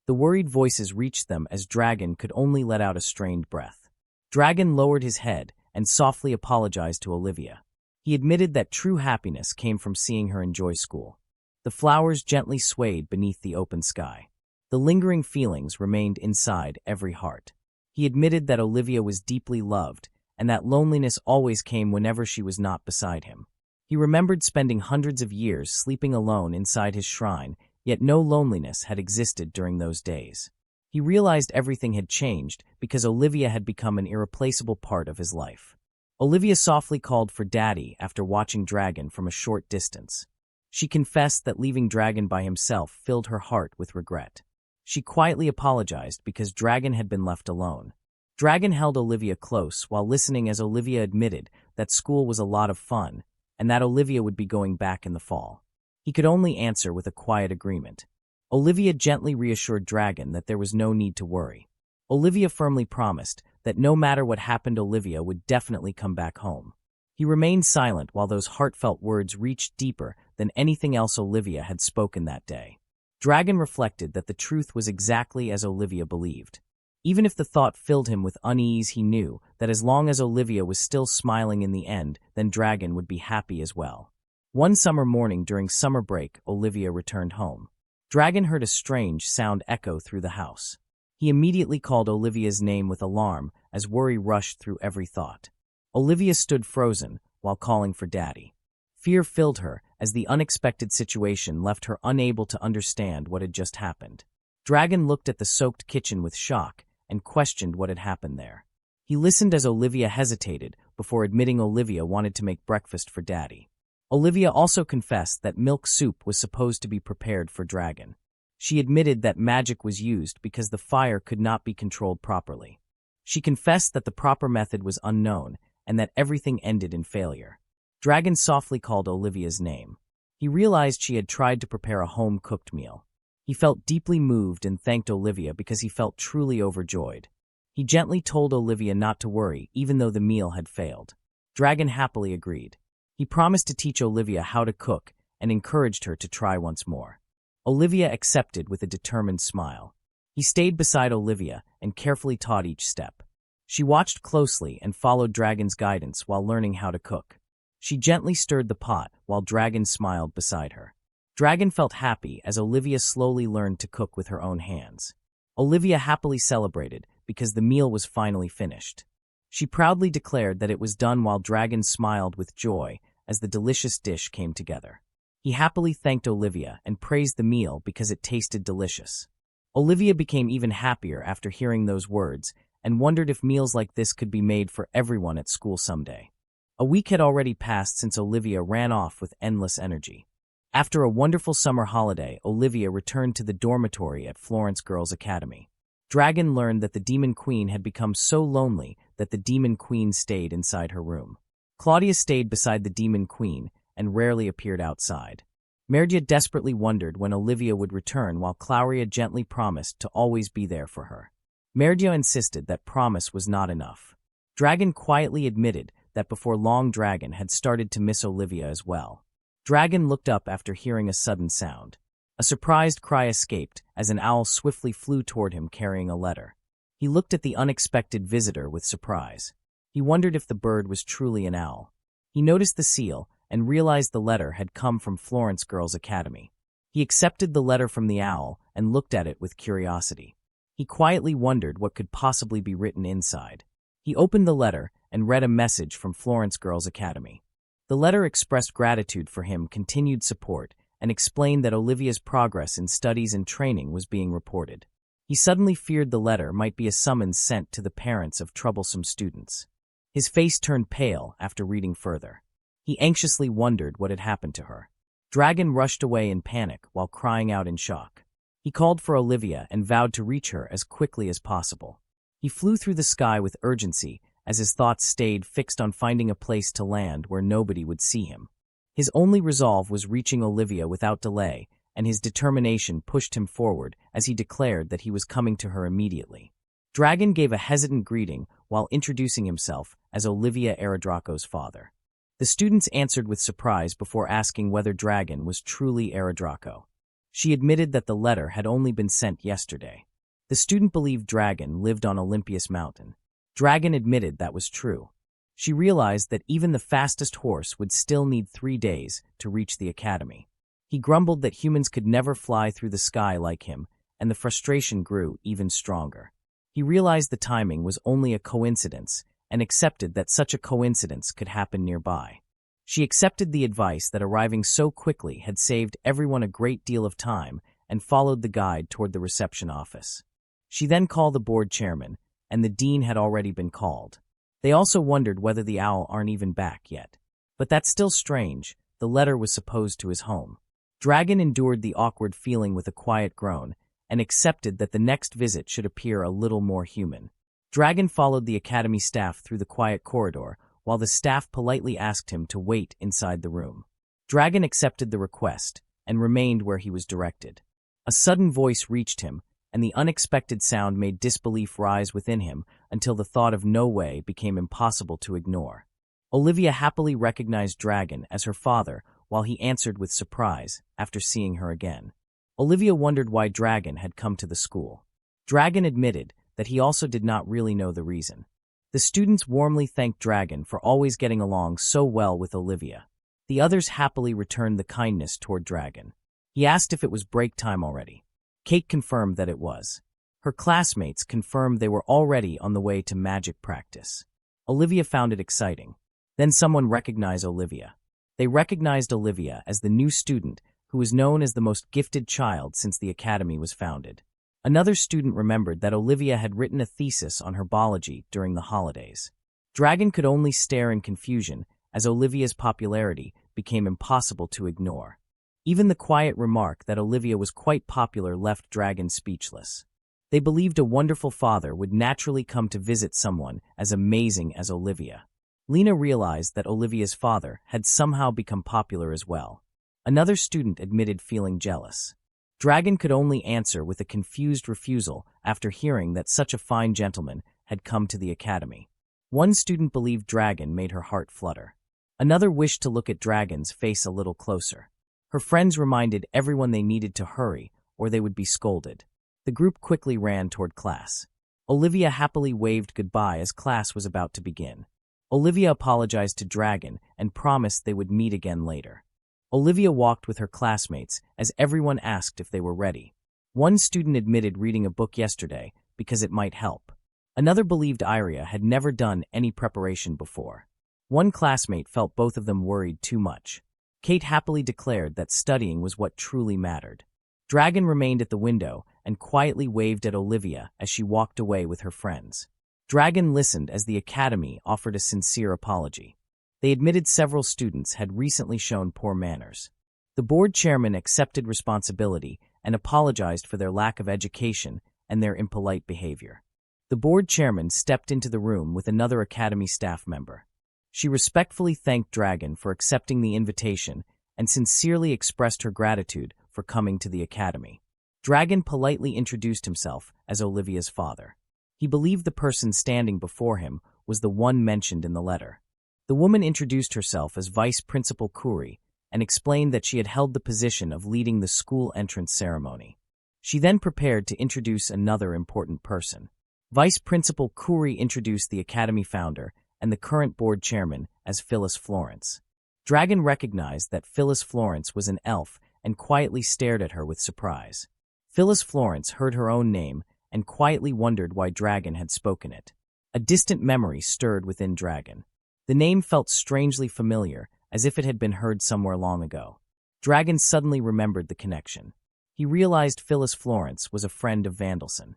The worried voices reached them as Dragon could only let out a strained breath. Dragon lowered his head and softly apologized to Olivia. He admitted that true happiness came from seeing her enjoy school. The flowers gently swayed beneath the open sky. The lingering feelings remained inside every heart. He admitted that Olivia was deeply loved, and that loneliness always came whenever she was not beside him. He remembered spending hundreds of years sleeping alone inside his shrine, yet no loneliness had existed during those days. He realized everything had changed because Olivia had become an irreplaceable part of his life. Olivia softly called for Daddy after watching Dragon from a short distance. She confessed that leaving Dragon by himself filled her heart with regret. She quietly apologized because Dragon had been left alone. Dragon held Olivia close while listening as Olivia admitted that school was a lot of fun and that Olivia would be going back in the fall. He could only answer with a quiet agreement. Olivia gently reassured Dragon that there was no need to worry. Olivia firmly promised that no matter what happened, Olivia would definitely come back home. He remained silent while those heartfelt words reached deeper than anything else Olivia had spoken that day. Dragon reflected that the truth was exactly as Olivia believed. Even if the thought filled him with unease, he knew that as long as Olivia was still smiling in the end, then Dragon would be happy as well. One summer morning during summer break, Olivia returned home. Dragon heard a strange sound echo through the house. He immediately called Olivia's name with alarm as worry rushed through every thought. Olivia stood frozen while calling for Daddy. Fear filled her as the unexpected situation left her unable to understand what had just happened. Dragon looked at the soaked kitchen with shock and questioned what had happened there. He listened as Olivia hesitated before admitting Olivia wanted to make breakfast for Daddy. Olivia also confessed that milk soup was supposed to be prepared for Dragon. She admitted that magic was used because the fire could not be controlled properly. She confessed that the proper method was unknown and that everything ended in failure. Dragon softly called Olivia's name. He realized she had tried to prepare a home-cooked meal. He felt deeply moved and thanked Olivia because he felt truly overjoyed. He gently told Olivia not to worry, even though the meal had failed. Dragon happily agreed. He promised to teach Olivia how to cook and encouraged her to try once more. Olivia accepted with a determined smile. He stayed beside Olivia and carefully taught each step. She watched closely and followed Dragon's guidance while learning how to cook. She gently stirred the pot while Dragon smiled beside her. Dragon felt happy as Olivia slowly learned to cook with her own hands. Olivia happily celebrated because the meal was finally finished. She proudly declared that it was done while Dragon smiled with joy as the delicious dish came together. He happily thanked Olivia and praised the meal because it tasted delicious. Olivia became even happier after hearing those words and wondered if meals like this could be made for everyone at school someday. A week had already passed since Olivia ran off with endless energy. After a wonderful summer holiday, Olivia returned to the dormitory at Florence Girls' Academy. Dragon learned that the Demon Queen had become so lonely that the Demon Queen stayed inside her room. Claudia stayed beside the Demon Queen and rarely appeared outside. Merdia desperately wondered when Olivia would return while Claudia gently promised to always be there for her. Merdia insisted that promise was not enough. Dragon quietly admitted that before long Dragon had started to miss Olivia as well. Dragon looked up after hearing a sudden sound. A surprised cry escaped as an owl swiftly flew toward him carrying a letter. He looked at the unexpected visitor with surprise. He wondered if the bird was truly an owl. He noticed the seal and realized the letter had come from Florence Girls' Academy. He accepted the letter from the owl and looked at it with curiosity. He quietly wondered what could possibly be written inside. He opened the letter and read a message from Florence Girls' Academy. The letter expressed gratitude for him, continued support, and explained that Olivia's progress in studies and training was being reported. He suddenly feared the letter might be a summons sent to the parents of troublesome students. His face turned pale after reading further. He anxiously wondered what had happened to her. Dragon rushed away in panic while crying out in shock. He called for Olivia and vowed to reach her as quickly as possible. He flew through the sky with urgency as his thoughts stayed fixed on finding a place to land where nobody would see him. His only resolve was reaching Olivia without delay, and his determination pushed him forward as he declared that he was coming to her immediately. Dragon gave a hesitant greeting while introducing himself as Olivia Aradraco's father. The students answered with surprise before asking whether Dragon was truly Aradraco. She admitted that the letter had only been sent yesterday. The student believed Dragon lived on Olympus Mountain. Dragon admitted that was true. She realized that even the fastest horse would still need 3 days to reach the academy. He grumbled that humans could never fly through the sky like him and the frustration grew even stronger. He realized the timing was only a coincidence and accepted that such a coincidence could happen nearby. She accepted the advice that arriving so quickly had saved everyone a great deal of time and followed the guide toward the reception office. She then called the board chairman, and the dean had already been called. They also wondered whether the owl aren't even back yet. But that's still strange. The letter was supposed to his home. Dragon endured the awkward feeling with a quiet groan and accepted that the next visit should appear a little more human. Dragon followed the academy staff through the quiet corridor while the staff politely asked him to wait inside the room. Dragon accepted the request and remained where he was directed. A sudden voice reached him, and the unexpected sound made disbelief rise within him until the thought of no way became impossible to ignore. Olivia happily recognized Dragon as her father while he answered with surprise after seeing her again. Olivia wondered why Dragon had come to the school. Dragon admitted that he also did not really know the reason. The students warmly thanked Dragon for always getting along so well with Olivia. The others happily returned the kindness toward Dragon. He asked if it was break time already. Kate confirmed that it was. Her classmates confirmed they were already on the way to magic practice. Olivia found it exciting. Then someone recognized Olivia. They recognized Olivia as the new student who was known as the most gifted child since the academy was founded. Another student remembered that Olivia had written a thesis on herbology during the holidays. Dragon could only stare in confusion as Olivia's popularity became impossible to ignore. Even the quiet remark that Olivia was quite popular left Dragon speechless. They believed a wonderful father would naturally come to visit someone as amazing as Olivia. Lena realized that Olivia's father had somehow become popular as well. Another student admitted feeling jealous. Dragon could only answer with a confused refusal after hearing that such a fine gentleman had come to the academy. One student believed Dragon made her heart flutter. Another wished to look at Dragon's face a little closer. Her friends reminded everyone they needed to hurry or they would be scolded. The group quickly ran toward class. Olivia happily waved goodbye as class was about to begin. Olivia apologized to Dragon and promised they would meet again later. Olivia walked with her classmates as everyone asked if they were ready. One student admitted reading a book yesterday because it might help. Another believed Iria had never done any preparation before. One classmate felt both of them worried too much. Kate happily declared that studying was what truly mattered. Dragon remained at the window and quietly waved at Olivia as she walked away with her friends. Dragon listened as the academy offered a sincere apology. They admitted several students had recently shown poor manners. The board chairman accepted responsibility and apologized for their lack of education and their impolite behavior. The board chairman stepped into the room with another academy staff member. She respectfully thanked Dragon for accepting the invitation and sincerely expressed her gratitude for coming to the academy. Dragon politely introduced himself as Olivia's father. He believed the person standing before him was the one mentioned in the letter. The woman introduced herself as Vice Principal Kuri and explained that she had held the position of leading the school entrance ceremony. She then prepared to introduce another important person. Vice Principal Kuri introduced the academy founder and the current board chairman as Phyllis Florence. Dragon recognized that Phyllis Florence was an elf and quietly stared at her with surprise. Phyllis Florence heard her own name and quietly wondered why Dragon had spoken it. A distant memory stirred within Dragon. The name felt strangely familiar, as if it had been heard somewhere long ago. Dragon suddenly remembered the connection. He realized Phyllis Florence was a friend of Vandelson.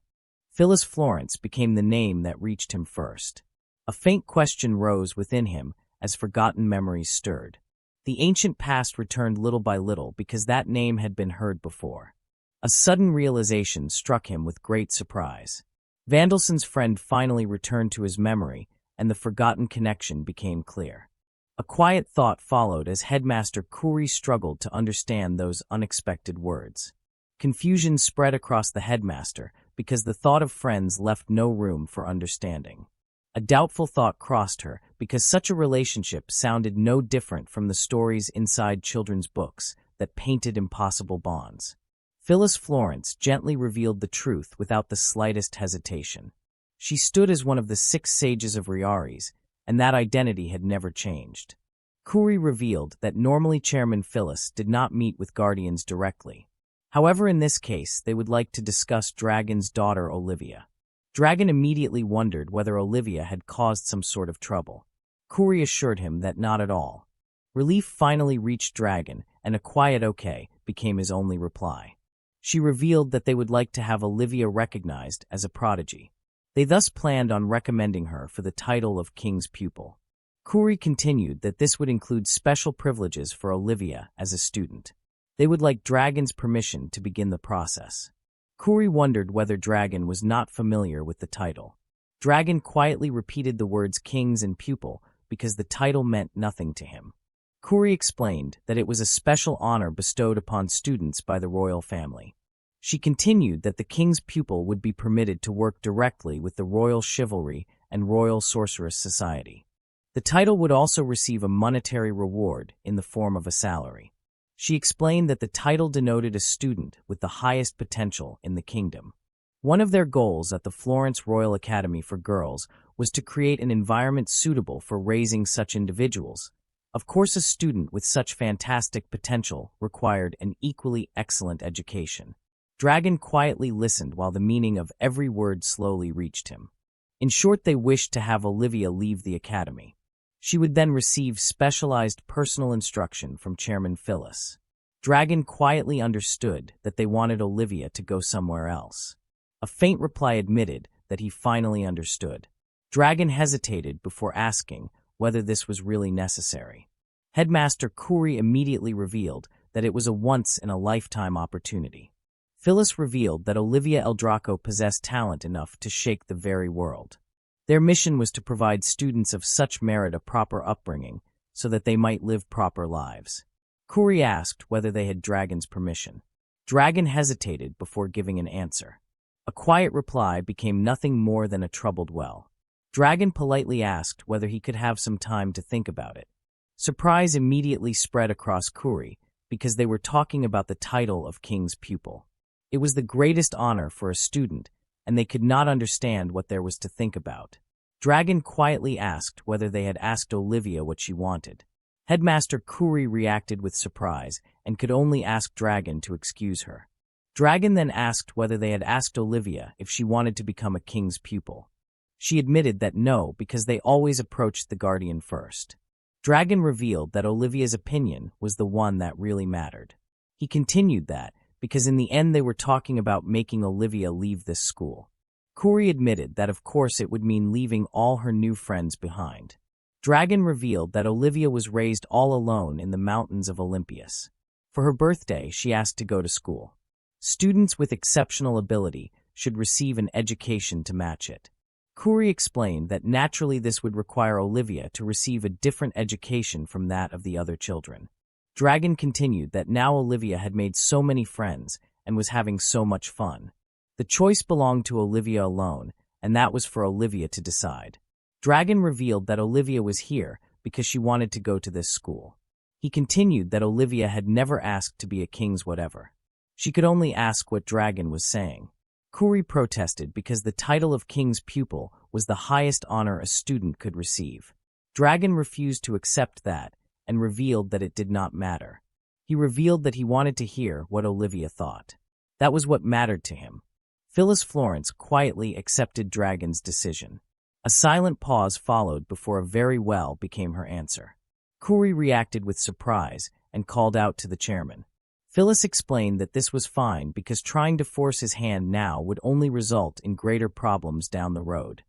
Phyllis Florence became the name that reached him first. A faint question rose within him as forgotten memories stirred. The ancient past returned little by little because that name had been heard before. A sudden realization struck him with great surprise. Vandelson's friend finally returned to his memory, and the forgotten connection became clear. A quiet thought followed as Headmaster Kuri struggled to understand those unexpected words. Confusion spread across the headmaster because the thought of friends left no room for understanding. A doubtful thought crossed her because such a relationship sounded no different from the stories inside children's books that painted impossible bonds. Phyllis Florence gently revealed the truth without the slightest hesitation. She stood as one of the 6 sages of Riaris, and that identity had never changed. Kuri revealed that normally Chairman Phyllis did not meet with guardians directly. However, in this case, they would like to discuss Dragon's daughter Olivia. Dragon immediately wondered whether Olivia had caused some sort of trouble. Kuri assured him that not at all. Relief finally reached Dragon, and a quiet okay became his only reply. She revealed that they would like to have Olivia recognized as a prodigy. They thus planned on recommending her for the title of King's Pupil. Kuri continued that this would include special privileges for Olivia as a student. They would like Dragon's permission to begin the process. Kuri wondered whether Dragon was not familiar with the title. Dragon quietly repeated the words kings and pupil because the title meant nothing to him. Kuri explained that it was a special honor bestowed upon students by the royal family. She continued that the king's pupil would be permitted to work directly with the Royal Chivalry and Royal Sorceress Society. The title would also receive a monetary reward in the form of a salary. She explained that the title denoted a student with the highest potential in the kingdom. One of their goals at the Florence Royal Academy for Girls was to create an environment suitable for raising such individuals. Of course, a student with such fantastic potential required an equally excellent education. Dragon quietly listened while the meaning of every word slowly reached him. In short, they wished to have Olivia leave the academy. She would then receive specialized personal instruction from Chairman Phyllis. Dragon quietly understood that they wanted Olivia to go somewhere else. A faint reply admitted that he finally understood. Dragon hesitated before asking whether this was really necessary. Headmaster Kuri immediately revealed that it was a once-in-a-lifetime opportunity. Phyllis revealed that Olivia Eldraco possessed talent enough to shake the very world. Their mission was to provide students of such merit a proper upbringing so that they might live proper lives. Kuri asked whether they had Dragon's permission. Dragon hesitated before giving an answer. A quiet reply became nothing more than a troubled well. Dragon politely asked whether he could have some time to think about it. Surprise immediately spread across Kuri because they were talking about the title of King's Pupil. It was the greatest honor for a student, and they could not understand what there was to think about. Dragon quietly asked whether they had asked Olivia what she wanted. Headmaster Kuri reacted with surprise and could only ask Dragon to excuse her. Dragon then asked whether they had asked Olivia if she wanted to become a king's pupil. She admitted that no, because they always approached the guardian first. Dragon revealed that Olivia's opinion was the one that really mattered. He continued that, because in the end they were talking about making Olivia leave this school. Kuri admitted that of course it would mean leaving all her new friends behind. Dragon revealed that Olivia was raised all alone in the mountains of Olympias. For her birthday, she asked to go to school. Students with exceptional ability should receive an education to match it. Kuri explained that naturally this would require Olivia to receive a different education from that of the other children. Dragon continued that now Olivia had made so many friends and was having so much fun. The choice belonged to Olivia alone, and that was for Olivia to decide. Dragon revealed that Olivia was here because she wanted to go to this school. He continued that Olivia had never asked to be a king's whatever. She could only ask what Dragon was saying. Kuri protested because the title of king's pupil was the highest honor a student could receive. Dragon refused to accept that and revealed that it did not matter. He revealed that he wanted to hear what Olivia thought. That was what mattered to him. Phyllis Florence quietly accepted Dragon's decision. A silent pause followed before a very well became her answer. Kuri reacted with surprise and called out to the chairman. Phyllis explained that this was fine because trying to force his hand now would only result in greater problems down the road.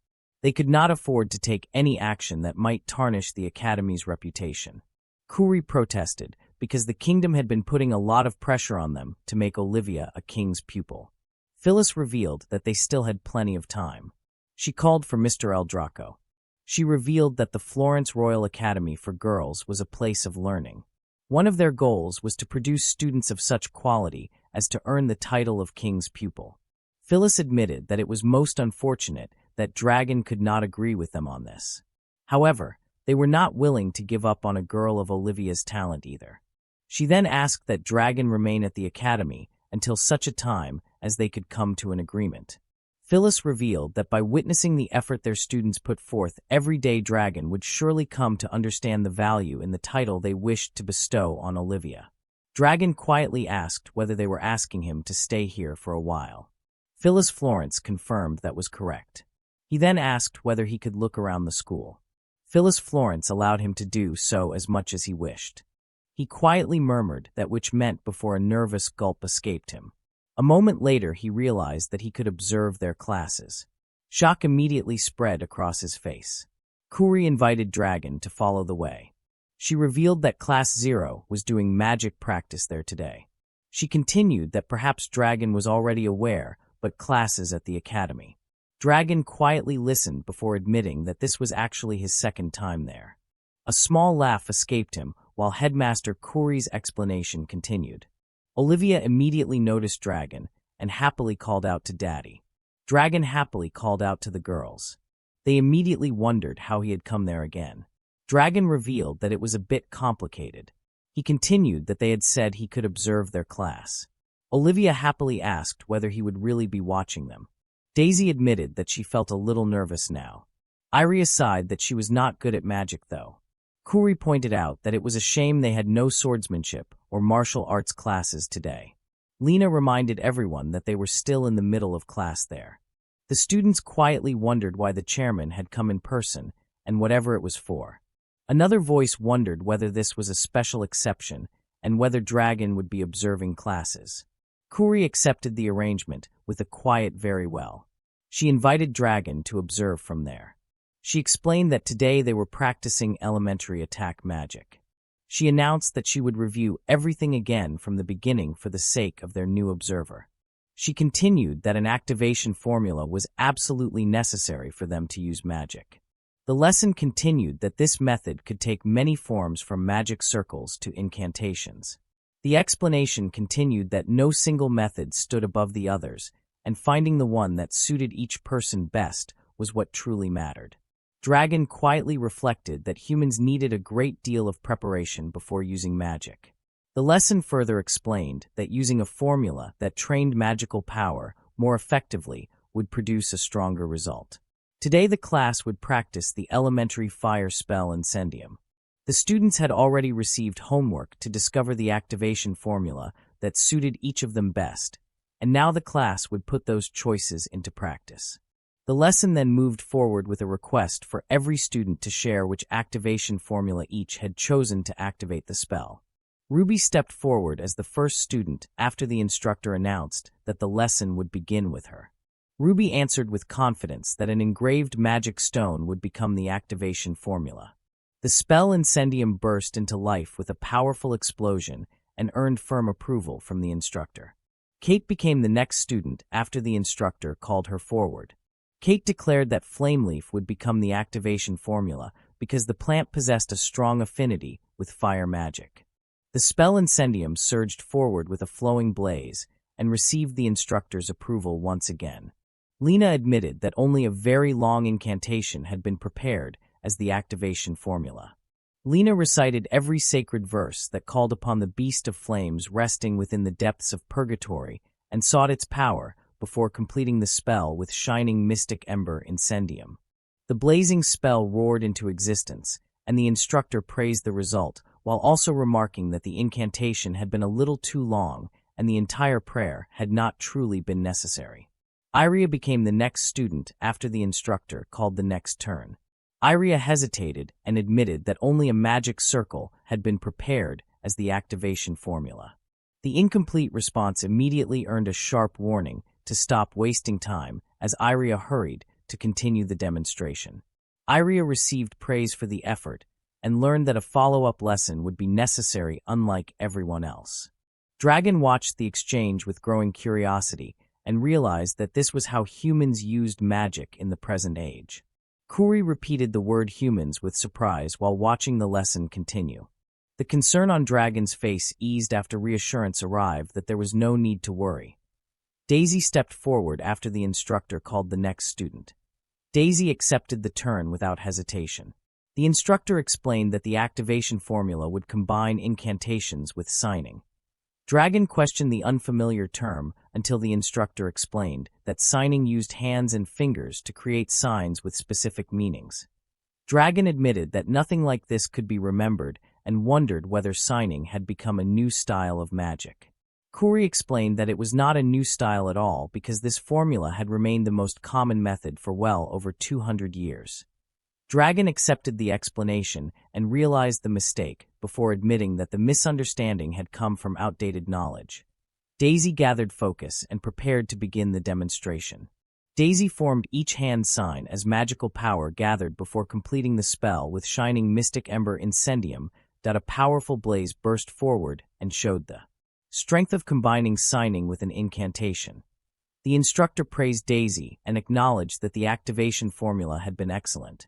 They could not afford to take any action that might tarnish the academy's reputation. Kuri protested because the kingdom had been putting a lot of pressure on them to make Olivia a king's pupil. Phyllis revealed that they still had plenty of time. She called for Mr. Eldraco. She revealed that the Florence Royal Academy for Girls was a place of learning. One of their goals was to produce students of such quality as to earn the title of king's pupil. Phyllis admitted that it was most unfortunate that Dragon could not agree with them on this. However, they were not willing to give up on a girl of Olivia's talent either. She then asked that Dragon remain at the academy until such a time as they could come to an agreement. Phyllis revealed that by witnessing the effort their students put forth, everyday Dragon would surely come to understand the value in the title they wished to bestow on Olivia. Dragon quietly asked whether they were asking him to stay here for a while. Phyllis Florence confirmed that was correct. He then asked whether he could look around the school. Phyllis Florence allowed him to do so as much as he wished. He quietly murmured that which meant before a nervous gulp escaped him. A moment later he realized that he could observe their classes. Shock immediately spread across his face. Kuri invited Dragon to follow the way. She revealed that Class 0 was doing magic practice there today. She continued that perhaps Dragon was already aware, but classes at the academy. Dragon quietly listened before admitting that this was actually his second time there. A small laugh escaped him while Headmaster Kuri's explanation continued. Olivia immediately noticed Dragon and happily called out to Daddy. Dragon happily called out to the girls. They immediately wondered how he had come there again. Dragon revealed that it was a bit complicated. He continued that they had said he could observe their class. Olivia happily asked whether he would really be watching them. Daisy admitted that she felt a little nervous now. Iria sighed that she was not good at magic, though. Kuri pointed out that it was a shame they had no swordsmanship or martial arts classes today. Lena reminded everyone that they were still in the middle of class there. The students quietly wondered why the chairman had come in person and whatever it was for. Another voice wondered whether this was a special exception and whether Dragon would be observing classes. Kuri accepted the arrangement with a quiet very well. She invited Dragon to observe from there. She explained that today they were practicing elementary attack magic. She announced that she would review everything again from the beginning for the sake of their new observer. She continued that an activation formula was absolutely necessary for them to use magic. The lesson continued that this method could take many forms from magic circles to incantations. The explanation continued that no single method stood above the others, and finding the one that suited each person best was what truly mattered. Dragon quietly reflected that humans needed a great deal of preparation before using magic. The lesson further explained that using a formula that trained magical power more effectively would produce a stronger result. Today the class would practice the elementary fire spell Incendium. The students had already received homework to discover the activation formula that suited each of them best, and now the class would put those choices into practice. The lesson then moved forward with a request for every student to share which activation formula each had chosen to activate the spell. Ruby stepped forward as the first student after the instructor announced that the lesson would begin with her. Ruby answered with confidence that an engraved magic stone would become the activation formula. The spell Incendium burst into life with a powerful explosion and earned firm approval from the instructor. Kate became the next student after the instructor called her forward. Kate declared that Flameleaf would become the activation formula because the plant possessed a strong affinity with fire magic. The spell Incendium surged forward with a flowing blaze and received the instructor's approval once again. Lena admitted that only a very long incantation had been prepared as the activation formula. Lena recited every sacred verse that called upon the beast of flames resting within the depths of purgatory and sought its power before completing the spell with shining mystic ember Incendium. The blazing spell roared into existence, and the instructor praised the result while also remarking that the incantation had been a little too long and the entire prayer had not truly been necessary. Iria became the next student after the instructor called the next turn. Iria hesitated and admitted that only a magic circle had been prepared as the activation formula. The incomplete response immediately earned a sharp warning to stop wasting time as Iria hurried to continue the demonstration. Iria received praise for the effort and learned that a follow-up lesson would be necessary unlike everyone else. Dragon watched the exchange with growing curiosity and realized that this was how humans used magic in the present age. Kuri repeated the word humans with surprise while watching the lesson continue. The concern on Dragon's face eased after reassurance arrived that there was no need to worry. Daisy stepped forward after the instructor called the next student. Daisy accepted the turn without hesitation. The instructor explained that the activation formula would combine incantations with signing. Dragon questioned the unfamiliar term until the instructor explained that signing used hands and fingers to create signs with specific meanings. Dragon admitted that nothing like this could be remembered and wondered whether signing had become a new style of magic. Kuri explained that it was not a new style at all because this formula had remained the most common method for well over 200 years. Dragon accepted the explanation and realized the mistake before admitting that the misunderstanding had come from outdated knowledge. Daisy gathered focus and prepared to begin the demonstration. Daisy formed each hand sign as magical power gathered before completing the spell with shining mystic ember incendium that a powerful blaze burst forward and showed the strength of combining signing with an incantation. The instructor praised Daisy and acknowledged that the activation formula had been excellent.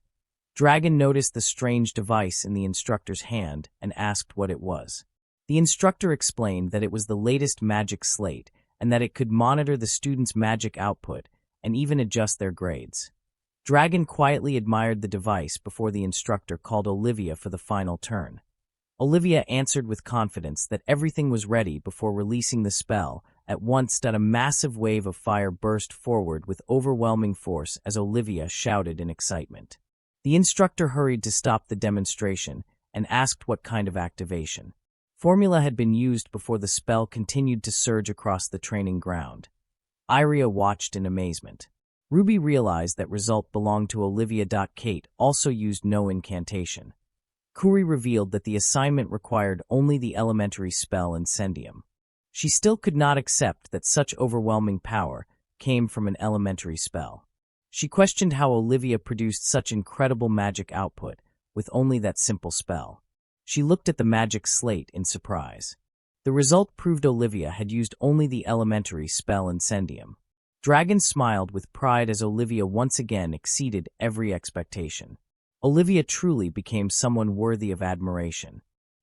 Dragon noticed the strange device in the instructor's hand and asked what it was. The instructor explained that it was the latest magic slate and that it could monitor the students' magic output and even adjust their grades. Dragon quietly admired the device before the instructor called Olivia for the final turn. Olivia answered with confidence that everything was ready before releasing the spell. At once, a massive wave of fire burst forward with overwhelming force as Olivia shouted in excitement. The instructor hurried to stop the demonstration and asked what kind of activation formula had been used before the spell continued to surge across the training ground. Iria watched in amazement. Ruby realized that result belonged to Olivia. Kate also used no incantation. Kuri revealed that the assignment required only the elementary spell incendium. She still could not accept that such overwhelming power came from an elementary spell. She questioned how Olivia produced such incredible magic output with only that simple spell. She looked at the magic slate in surprise. The result proved Olivia had used only the elementary spell incendium. Dragon smiled with pride as Olivia once again exceeded every expectation. Olivia truly became someone worthy of admiration.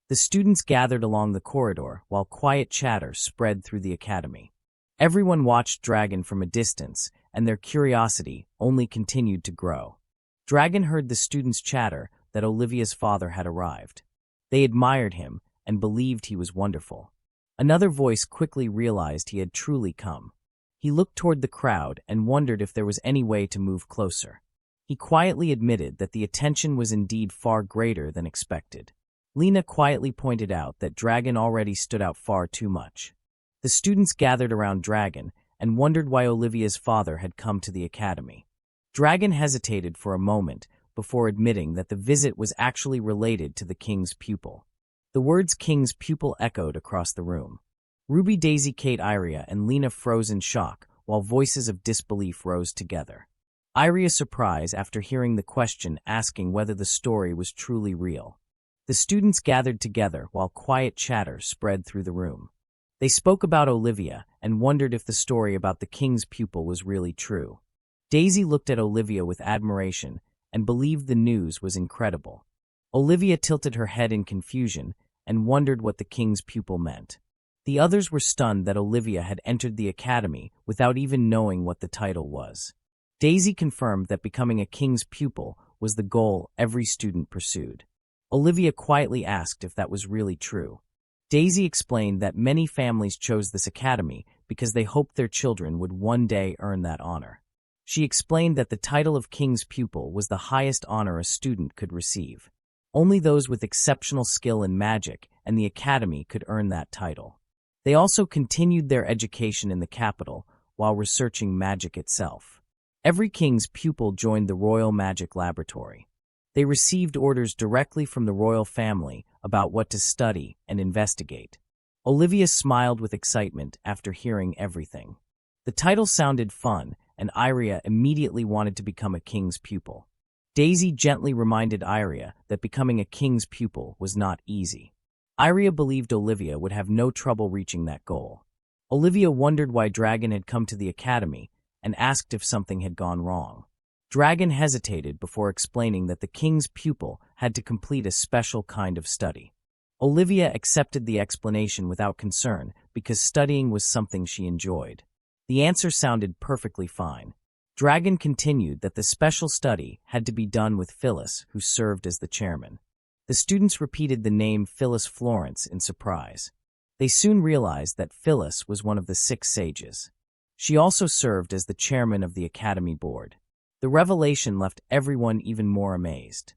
The students gathered along the corridor while quiet chatter spread through the academy. Everyone watched Dragon from a distance, and their curiosity only continued to grow. Dragon heard the students chatter that Olivia's father had arrived. They admired him and believed he was wonderful. Another voice quickly realized he had truly come. He looked toward the crowd and wondered if there was any way to move closer. He quietly admitted that the attention was indeed far greater than expected. Lena quietly pointed out that Dragon already stood out far too much. The students gathered around Dragon and wondered why Olivia's father had come to the academy. Dragon hesitated for a moment before admitting that the visit was actually related to the king's pupil. The words king's pupil echoed across the room. Ruby, Daisy, Kate, Iria, and Lena froze in shock, while voices of disbelief rose together. Iria's surprise after hearing the question asking whether the story was truly real. The students gathered together while quiet chatter spread through the room. They spoke about Olivia and wondered if the story about the king's pupil was really true. Daisy looked at Olivia with admiration and believed the news was incredible. Olivia tilted her head in confusion and wondered what the king's pupil meant. The others were stunned that Olivia had entered the academy without even knowing what the title was. Daisy confirmed that becoming a king's pupil was the goal every student pursued. Olivia quietly asked if that was really true. Daisy explained that many families chose this academy because they hoped their children would one day earn that honor. She explained that the title of king's pupil was the highest honor a student could receive. Only those with exceptional skill in magic and the academy could earn that title. They also continued their education in the capital while researching magic itself. Every king's pupil joined the Royal Magic Laboratory. They received orders directly from the royal family about what to study and investigate. Olivia smiled with excitement after hearing everything. The title sounded fun, and Iria immediately wanted to become a king's pupil. Daisy gently reminded Iria that becoming a king's pupil was not easy. Iria believed Olivia would have no trouble reaching that goal. Olivia wondered why Dragon had come to the academy and asked if something had gone wrong. Dragon hesitated before explaining that the king's pupil had to complete a special kind of study. Olivia accepted the explanation without concern because studying was something she enjoyed. The answer sounded perfectly fine. Dragon continued that the special study had to be done with Phyllis, who served as the chairman. The students repeated the name Phyllis Florence in surprise. They soon realized that Phyllis was one of the 6 sages. She also served as the chairman of the academy board. The revelation left everyone even more amazed.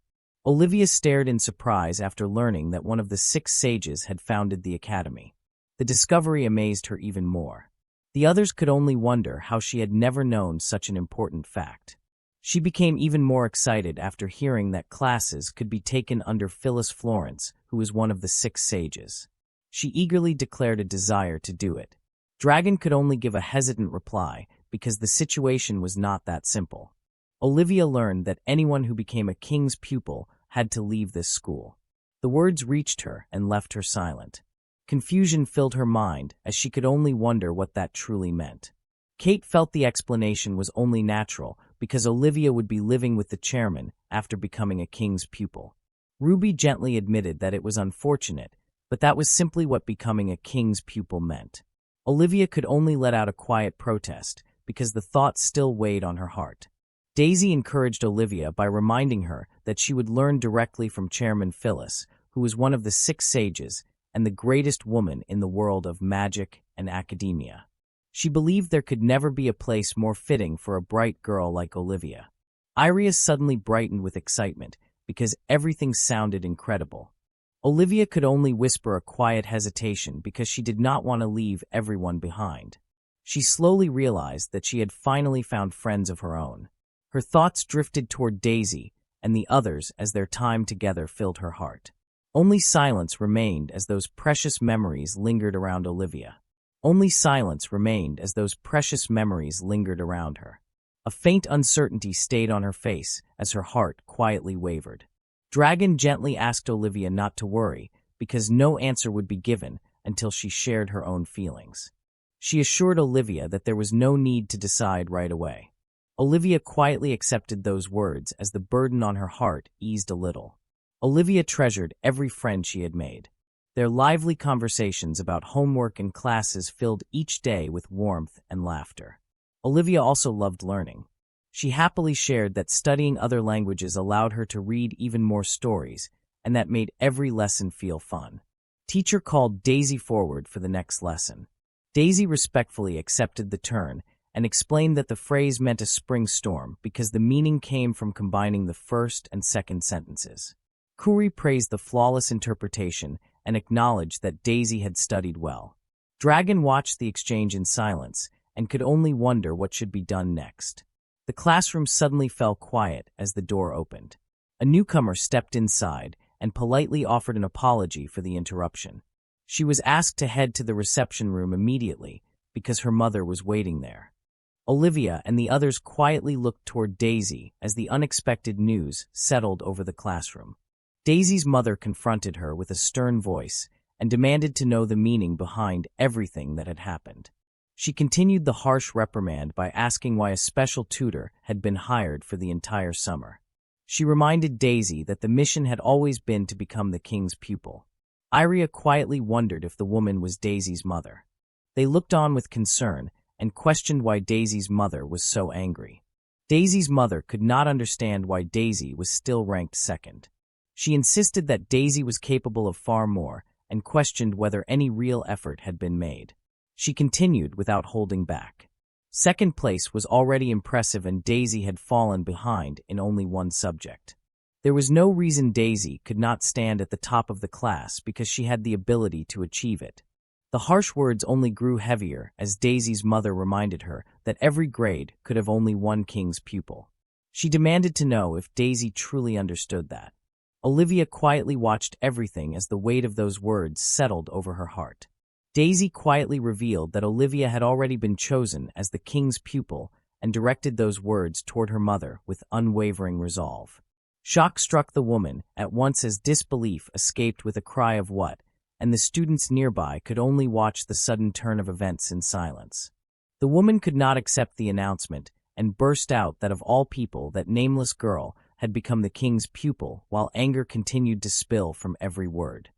Olivia stared in surprise after learning that one of the 6 sages had founded the academy. The discovery amazed her even more. The others could only wonder how she had never known such an important fact. She became even more excited after hearing that classes could be taken under Phyllis Florence, who was one of the 6 sages. She eagerly declared a desire to do it. Dragon could only give a hesitant reply because the situation was not that simple. Olivia learned that anyone who became a king's pupil had to leave this school. The words reached her and left her silent. Confusion filled her mind as she could only wonder what that truly meant. Kate felt the explanation was only natural because Olivia would be living with the chairman after becoming a king's pupil. Ruby gently admitted that it was unfortunate, but that was simply what becoming a king's pupil meant. Olivia could only let out a quiet protest because the thought still weighed on her heart. Daisy encouraged Olivia by reminding her that she would learn directly from Chairman Phyllis, who was one of the 6 sages and the greatest woman in the world of magic and academia. She believed there could never be a place more fitting for a bright girl like Olivia. Iria suddenly brightened with excitement because everything sounded incredible. Olivia could only whisper a quiet hesitation because she did not want to leave everyone behind. She slowly realized that she had finally found friends of her own. Her thoughts drifted toward Daisy and the others as their time together filled her heart. Only silence remained as those precious memories lingered around Olivia. Only silence remained as those precious memories lingered around her. A faint uncertainty stayed on her face as her heart quietly wavered. Dragon gently asked Olivia not to worry because no answer would be given until she shared her own feelings. She assured Olivia that there was no need to decide right away. Olivia quietly accepted those words as the burden on her heart eased a little. Olivia treasured every friend she had made. Their lively conversations about homework and classes filled each day with warmth and laughter. Olivia also loved learning. She happily shared that studying other languages allowed her to read even more stories, and that made every lesson feel fun. Teacher called Daisy forward for the next lesson. Daisy respectfully accepted the turn and explained that the phrase meant a spring storm because the meaning came from combining the first and second sentences. Kuri praised the flawless interpretation and acknowledged that Daisy had studied well. Dragon watched the exchange in silence and could only wonder what should be done next. The classroom suddenly fell quiet as the door opened. A newcomer stepped inside and politely offered an apology for the interruption. She was asked to head to the reception room immediately because her mother was waiting there. Olivia and the others quietly looked toward Daisy as the unexpected news settled over the classroom. Daisy's mother confronted her with a stern voice and demanded to know the meaning behind everything that had happened. She continued the harsh reprimand by asking why a special tutor had been hired for the entire summer. She reminded Daisy that the mission had always been to become the king's pupil. Iria quietly wondered if the woman was Daisy's mother. They looked on with concern and questioned why Daisy's mother was so angry. Daisy's mother could not understand why Daisy was still ranked second. She insisted that Daisy was capable of far more and questioned whether any real effort had been made. She continued without holding back. Second place was already impressive and Daisy had fallen behind in only one subject. There was no reason Daisy could not stand at the top of the class because she had the ability to achieve it. The harsh words only grew heavier as Daisy's mother reminded her that every grade could have only one king's pupil. She demanded to know if Daisy truly understood that. Olivia quietly watched everything as the weight of those words settled over her heart. Daisy quietly revealed that Olivia had already been chosen as the king's pupil and directed those words toward her mother with unwavering resolve. Shock struck the woman at once as disbelief escaped with a cry of "What?" and the students nearby could only watch the sudden turn of events in silence. The woman could not accept the announcement and burst out that of all people that nameless girl had become the king's pupil while anger continued to spill from every word.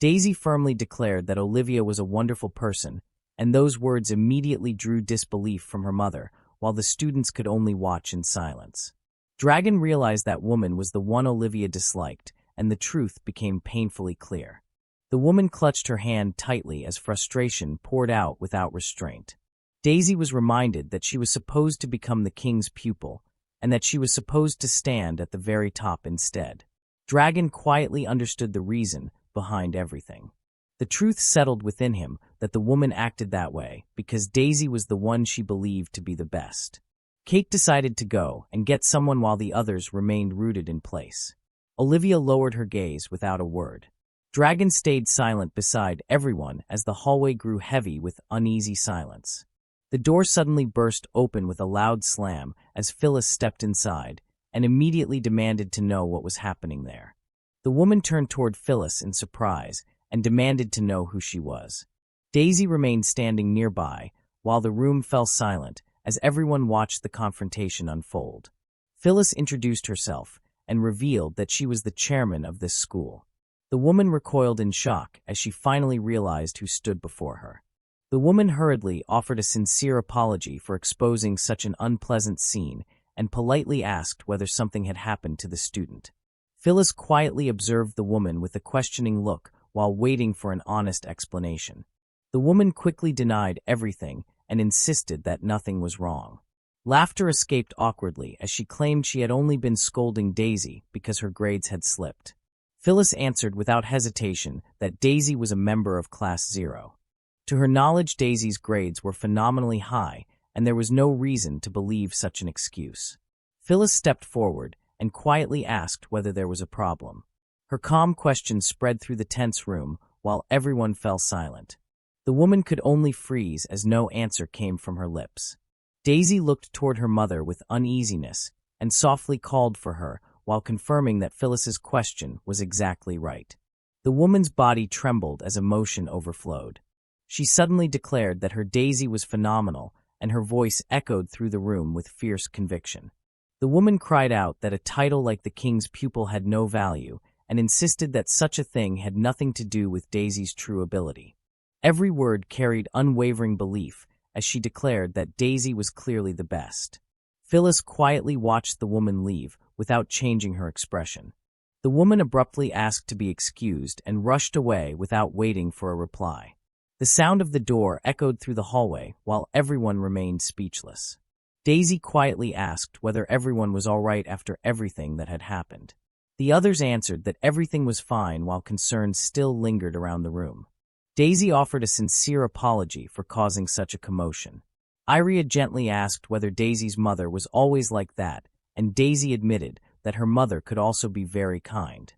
Daisy firmly declared that Olivia was a wonderful person, and those words immediately drew disbelief from her mother, while the students could only watch in silence. Dragon realized that woman was the one Olivia disliked, and the truth became painfully clear. The woman clutched her hand tightly as frustration poured out without restraint. Daisy was reminded that she was supposed to become the king's pupil, and that she was supposed to stand at the very top instead. Dragon quietly understood the reason behind everything. The truth settled within him that the woman acted that way because Daisy was the one she believed to be the best. Kate decided to go and get someone while the others remained rooted in place. Olivia lowered her gaze without a word. Dragon stayed silent beside everyone as the hallway grew heavy with uneasy silence. The door suddenly burst open with a loud slam as Phyllis stepped inside and immediately demanded to know what was happening there. The woman turned toward Phyllis in surprise and demanded to know who she was. Daisy remained standing nearby while the room fell silent as everyone watched the confrontation unfold. Phyllis introduced herself and revealed that she was the chairman of this school. The woman recoiled in shock as she finally realized who stood before her. The woman hurriedly offered a sincere apology for exposing such an unpleasant scene and politely asked whether something had happened to the student. Phyllis quietly observed the woman with a questioning look while waiting for an honest explanation. The woman quickly denied everything and insisted that nothing was wrong. Laughter escaped awkwardly as she claimed she had only been scolding Daisy because her grades had slipped. Phyllis answered without hesitation that Daisy was a member of Class 0. To her knowledge, Daisy's grades were phenomenally high, and there was no reason to believe such an excuse. Phyllis stepped forward and quietly asked whether there was a problem. Her calm question spread through the tense room while everyone fell silent. The woman could only freeze as no answer came from her lips. Daisy looked toward her mother with uneasiness and softly called for her while confirming that Phyllis's question was exactly right. The woman's body trembled as emotion overflowed. She suddenly declared that her Daisy was phenomenal, and her voice echoed through the room with fierce conviction. The woman cried out that a title like the king's pupil had no value and insisted that such a thing had nothing to do with Daisy's true ability. Every word carried unwavering belief as she declared that Daisy was clearly the best. Phyllis quietly watched the woman leave without changing her expression. The woman abruptly asked to be excused and rushed away without waiting for a reply. The sound of the door echoed through the hallway while everyone remained speechless. Daisy quietly asked whether everyone was all right after everything that had happened. The others answered that everything was fine while concerns still lingered around the room. Daisy offered a sincere apology for causing such a commotion. Iria gently asked whether Daisy's mother was always like that, and Daisy admitted that her mother could also be very kind.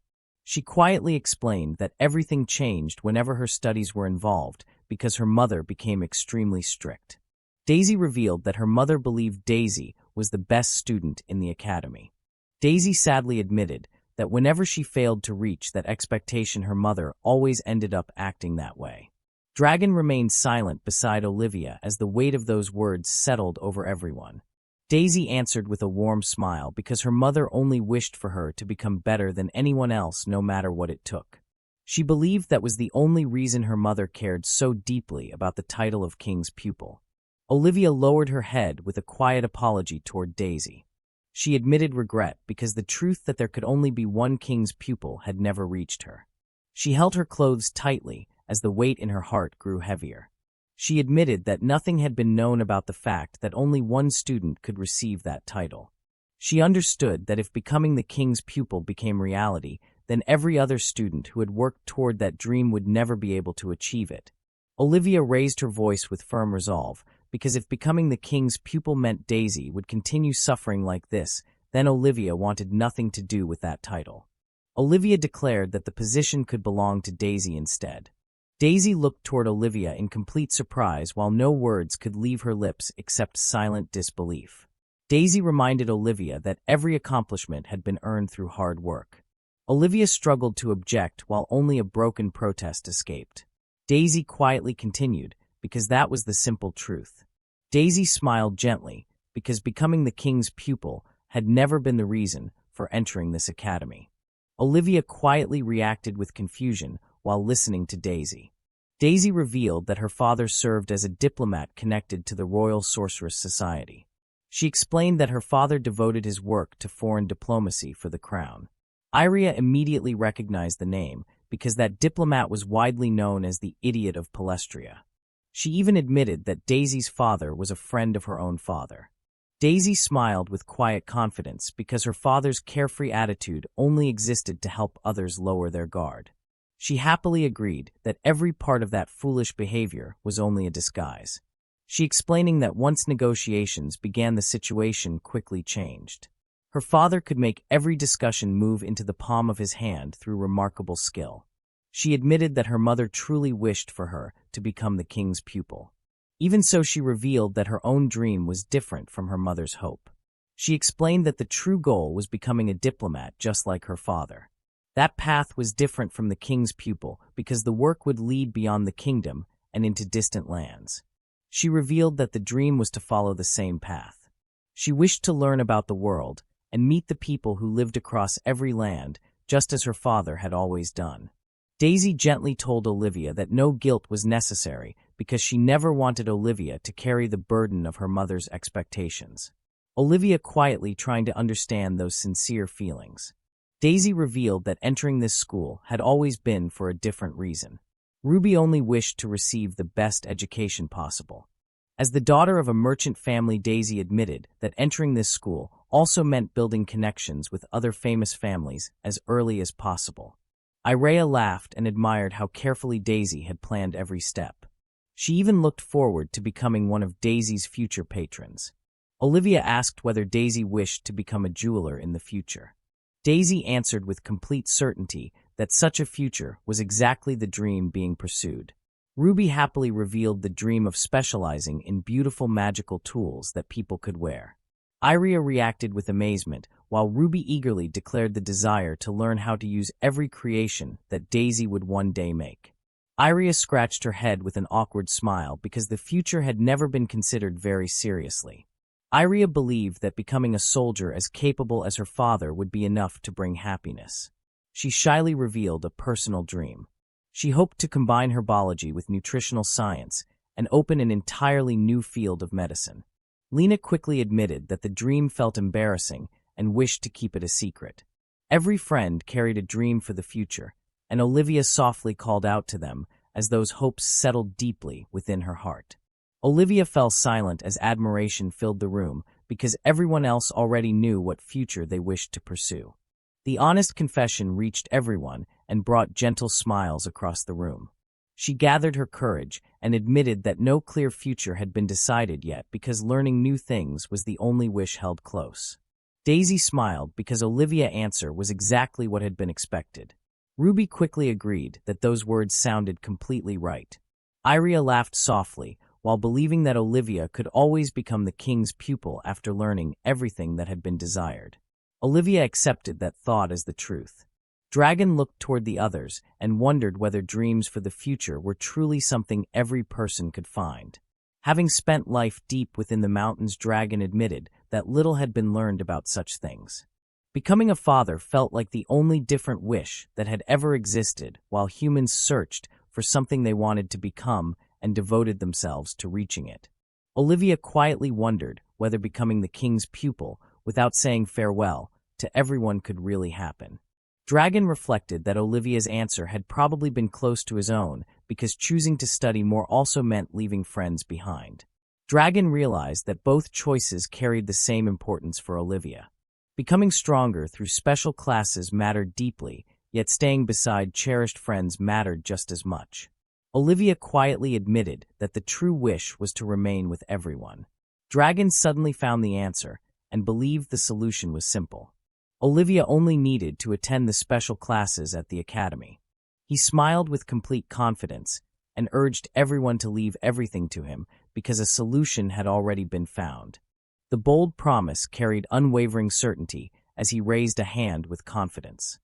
She quietly explained that everything changed whenever her studies were involved because her mother became extremely strict. Daisy revealed that her mother believed Daisy was the best student in the academy. Daisy sadly admitted that whenever she failed to reach that expectation, her mother always ended up acting that way. Dragon remained silent beside Olivia as the weight of those words settled over everyone. Daisy answered with a warm smile because her mother only wished for her to become better than anyone else no matter what it took. She believed that was the only reason her mother cared so deeply about the title of king's pupil. Olivia lowered her head with a quiet apology toward Daisy. She admitted regret because the truth that there could only be one king's pupil had never reached her. She held her clothes tightly as the weight in her heart grew heavier. She admitted that nothing had been known about the fact that only one student could receive that title. She understood that if becoming the king's pupil became reality, then every other student who had worked toward that dream would never be able to achieve it. Olivia raised her voice with firm resolve, because if becoming the king's pupil meant Daisy would continue suffering like this, then Olivia wanted nothing to do with that title. Olivia declared that the position could belong to Daisy instead. Daisy looked toward Olivia in complete surprise while no words could leave her lips except silent disbelief. Daisy reminded Olivia that every accomplishment had been earned through hard work. Olivia struggled to object while only a broken protest escaped. Daisy quietly continued, because that was the simple truth. Daisy smiled gently, because becoming the king's pupil had never been the reason for entering this academy. Olivia quietly reacted with confusion while listening to Daisy. Daisy revealed that her father served as a diplomat connected to the Royal Sorceress Society. She explained that her father devoted his work to foreign diplomacy for the crown. Iria immediately recognized the name because that diplomat was widely known as the Idiot of Palestria. She even admitted that Daisy's father was a friend of her own father. Daisy smiled with quiet confidence because her father's carefree attitude only existed to help others lower their guard. She happily agreed that every part of that foolish behavior was only a disguise. She explaining that once negotiations began, the situation quickly changed. Her father could make every discussion move into the palm of his hand through remarkable skill. She admitted that her mother truly wished for her to become the king's pupil. Even so, she revealed that her own dream was different from her mother's hope. She explained that the true goal was becoming a diplomat just like her father. That path was different from the king's pupil because the work would lead beyond the kingdom and into distant lands. She revealed that the dream was to follow the same path. She wished to learn about the world and meet the people who lived across every land, just as her father had always done. Daisy gently told Olivia that no guilt was necessary because she never wanted Olivia to carry the burden of her mother's expectations. Olivia quietly trying to understand those sincere feelings. Daisy revealed that entering this school had always been for a different reason. Ruby only wished to receive the best education possible. As the daughter of a merchant family, Daisy admitted that entering this school also meant building connections with other famous families as early as possible. Irea laughed and admired how carefully Daisy had planned every step. She even looked forward to becoming one of Daisy's future patrons. Olivia asked whether Daisy wished to become a jeweler in the future. Daisy answered with complete certainty that such a future was exactly the dream being pursued. Ruby happily revealed the dream of specializing in beautiful magical tools that people could wear. Irea reacted with amazement, while Ruby eagerly declared the desire to learn how to use every creation that Daisy would one day make. Irea scratched her head with an awkward smile because the future had never been considered very seriously. Irea believed that becoming a soldier as capable as her father would be enough to bring happiness. She shyly revealed a personal dream. She hoped to combine herbology with nutritional science and open an entirely new field of medicine. Lena quickly admitted that the dream felt embarrassing and wished to keep it a secret. Every friend carried a dream for the future, and Olivia softly called out to them as those hopes settled deeply within her heart. Olivia fell silent as admiration filled the room because everyone else already knew what future they wished to pursue. The honest confession reached everyone and brought gentle smiles across the room. She gathered her courage and admitted that no clear future had been decided yet because learning new things was the only wish held close. Daisy smiled because Olivia's answer was exactly what had been expected. Ruby quickly agreed that those words sounded completely right. Irea laughed softly while believing that Olivia could always become the king's pupil after learning everything that had been desired. Olivia accepted that thought as the truth. Dragon looked toward the others and wondered whether dreams for the future were truly something every person could find. Having spent life deep within the mountains, Dragon admitted that little had been learned about such things. Becoming a father felt like the only different wish that had ever existed while humans searched for something they wanted to become and devoted themselves to reaching it. Olivia quietly wondered whether becoming the king's pupil without saying farewell to everyone could really happen. Dragon reflected that Olivia's answer had probably been close to his own because choosing to study more also meant leaving friends behind. Dragon realized that both choices carried the same importance for Olivia. Becoming stronger through special classes mattered deeply, yet staying beside cherished friends mattered just as much. Olivia quietly admitted that the true wish was to remain with everyone. Dragon suddenly found the answer and believed the solution was simple. Olivia only needed to attend the special classes at the academy. He smiled with complete confidence and urged everyone to leave everything to him because a solution had already been found. The bold promise carried unwavering certainty as he raised a hand with confidence.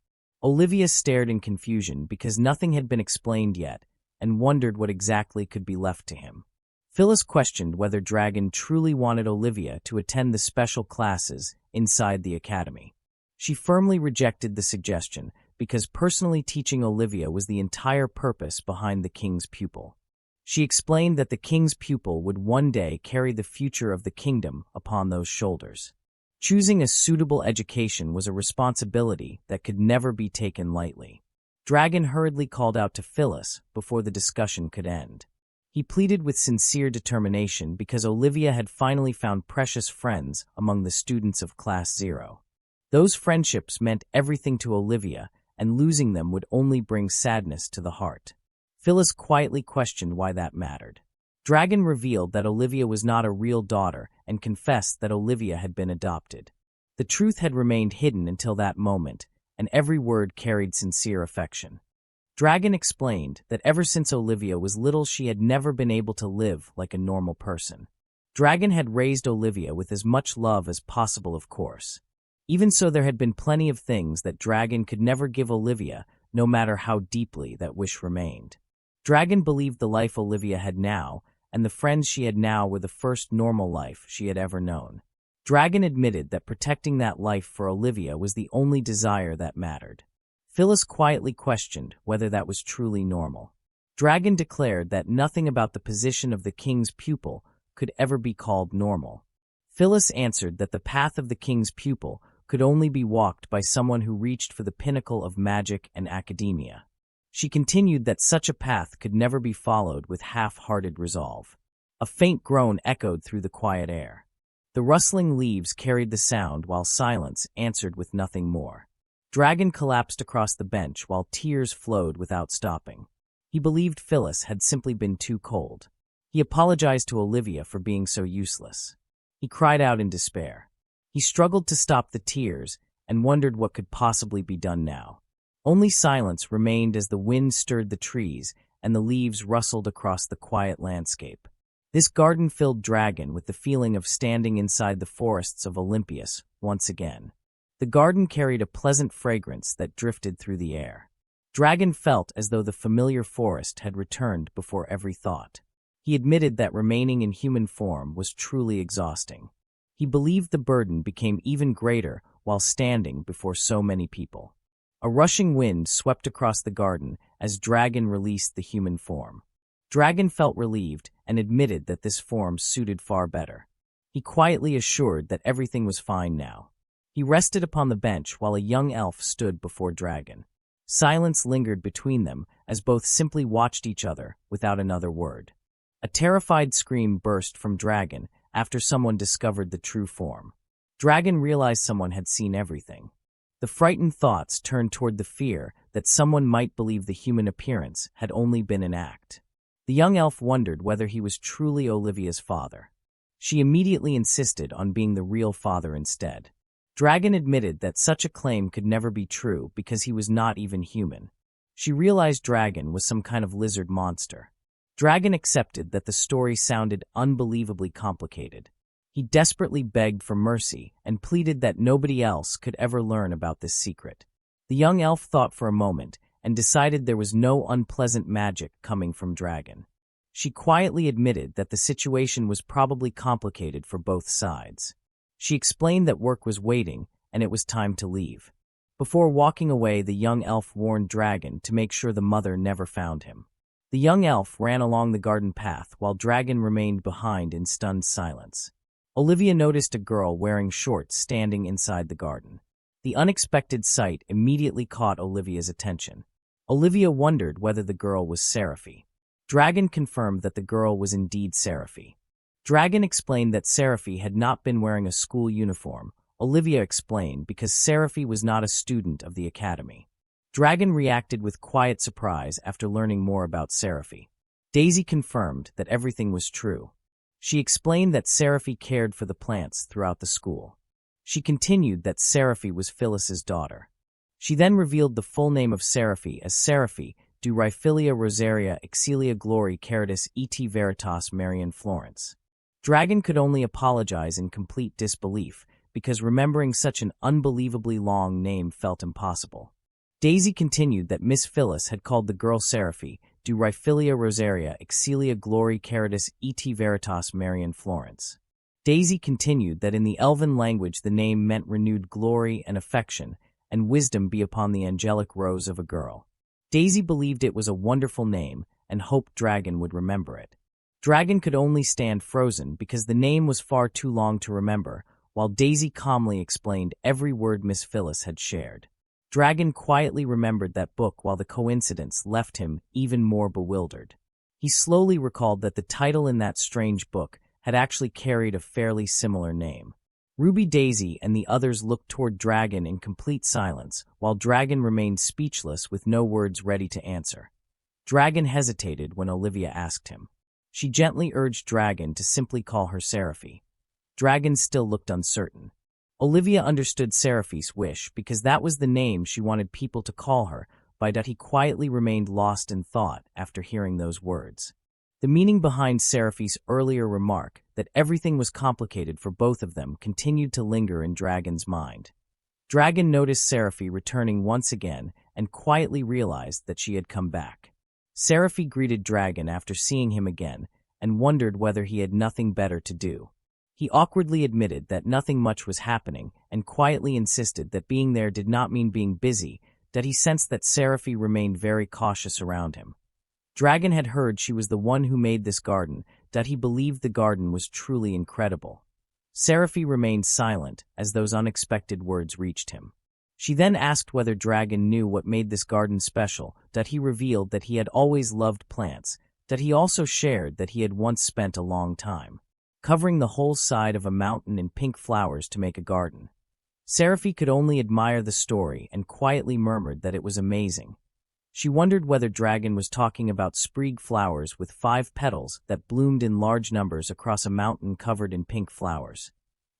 Olivia stared in confusion because nothing had been explained yet and wondered what exactly could be left to him. Phyllis questioned whether Dragon truly wanted Olivia to attend the special classes inside the academy. She firmly rejected the suggestion because personally teaching Olivia was the entire purpose behind the king's pupil. She explained that the king's pupil would one day carry the future of the kingdom upon those shoulders. Choosing a suitable education was a responsibility that could never be taken lightly. Dragon hurriedly called out to Phyllis before the discussion could end. He pleaded with sincere determination because Olivia had finally found precious friends among the students of Class 0. Those friendships meant everything to Olivia, and losing them would only bring sadness to the heart. Phyllis quietly questioned why that mattered. Dragon revealed that Olivia was not a real daughter and confessed that Olivia had been adopted. The truth had remained hidden until that moment, and every word carried sincere affection. Dragon explained that ever since Olivia was little she had never been able to live like a normal person. Dragon had raised Olivia with as much love as possible, of course. Even so, there had been plenty of things that Dragon could never give Olivia, no matter how deeply that wish remained. Dragon believed the life Olivia had now, and the friends she had now, were the first normal life she had ever known. Dragon admitted that protecting that life for Olivia was the only desire that mattered. Phyllis quietly questioned whether that was truly normal. Dragon declared that nothing about the position of the king's pupil could ever be called normal. Phyllis answered that the path of the king's pupil could only be walked by someone who reached for the pinnacle of magic and academia. She continued that such a path could never be followed with half-hearted resolve. A faint groan echoed through the quiet air. The rustling leaves carried the sound while silence answered with nothing more. Dragon collapsed across the bench while tears flowed without stopping. He believed Phyllis had simply been too cold. He apologized to Olivia for being so useless. He cried out in despair. He struggled to stop the tears and wondered what could possibly be done now. Only silence remained as the wind stirred the trees and the leaves rustled across the quiet landscape. This garden filled Dragon with the feeling of standing inside the forests of Olympus once again. The garden carried a pleasant fragrance that drifted through the air. Dragon felt as though the familiar forest had returned before every thought. He admitted that remaining in human form was truly exhausting. He believed the burden became even greater while standing before so many people. A rushing wind swept across the garden as Dragon released the human form. Dragon felt relieved and admitted that this form suited far better. He quietly assured that everything was fine now. He rested upon the bench while a young elf stood before Dragon. Silence lingered between them as both simply watched each other without another word. A terrified scream burst from Dragon after someone discovered the true form. Dragon realized someone had seen everything. The frightened thoughts turned toward the fear that someone might believe the human appearance had only been an act. The young elf wondered whether he was truly Olivia's father. She immediately insisted on being the real father instead. Dragon admitted that such a claim could never be true because he was not even human. She realized Dragon was some kind of lizard monster. Dragon accepted that the story sounded unbelievably complicated. He desperately begged for mercy and pleaded that nobody else could ever learn about this secret. The young elf thought for a moment and decided there was no unpleasant magic coming from Dragon. She quietly admitted that the situation was probably complicated for both sides. She explained that work was waiting and it was time to leave. Before walking away, the young elf warned Dragon to make sure the mother never found him. The young elf ran along the garden path while Dragon remained behind in stunned silence. Olivia noticed a girl wearing shorts standing inside the garden. The unexpected sight immediately caught Olivia's attention. Olivia wondered whether the girl was Seraphy. Dragon confirmed that the girl was indeed Seraphy. Dragon explained that Seraphy had not been wearing a school uniform. Olivia explained because Seraphy was not a student of the academy. Dragon reacted with quiet surprise after learning more about Seraphy. Daisy confirmed that everything was true. She explained that Seraphy cared for the plants throughout the school. She continued that Seraphy was Phyllis's daughter. She then revealed the full name of Seraphy as Seraphy du Rhyphilia Rosaria Exilia Glory Caritas et Veritas Marian Florence. Dragon could only apologize in complete disbelief because remembering such an unbelievably long name felt impossible. Daisy continued that Miss Phyllis had called the girl Seraphy du Rhyphilia Rosaria Exilia Glory Caritas et Veritas Marian Florence. Daisy continued that in the Elven language the name meant renewed glory and affection, and wisdom be upon the angelic rose of a girl. Daisy believed it was a wonderful name and hoped Dragon would remember it. Dragon could only stand frozen because the name was far too long to remember, while Daisy calmly explained every word Miss Phyllis had shared. Dragon quietly remembered that book while the coincidence left him even more bewildered. He slowly recalled that the title in that strange book had actually carried a fairly similar name. Ruby Daisy and the others looked toward Dragon in complete silence, while Dragon remained speechless with no words ready to answer. Dragon hesitated when Olivia asked him. She gently urged Dragon to simply call her Seraphi. Dragon still looked uncertain. Olivia understood Seraphi's wish because that was the name she wanted people to call her, but he quietly remained lost in thought after hearing those words. The meaning behind Seraphi's earlier remark, that everything was complicated for both of them, continued to linger in Dragon's mind. Dragon noticed Seraphi returning once again and quietly realized that she had come back. Seraphi greeted Dragon after seeing him again and wondered whether he had nothing better to do. He awkwardly admitted that nothing much was happening and quietly insisted that being there did not mean being busy, that he sensed that Seraphi remained very cautious around him. Dragon had heard she was the one who made this garden, that he believed the garden was truly incredible. Seraphi remained silent as those unexpected words reached him. She then asked whether Dragon knew what made this garden special, that he revealed that he had always loved plants, that he also shared that he had once spent a long time covering the whole side of a mountain in pink flowers to make a garden. Seraphi could only admire the story and quietly murmured that it was amazing. She wondered whether Dragon was talking about sprague flowers with 5 petals that bloomed in large numbers across a mountain covered in pink flowers.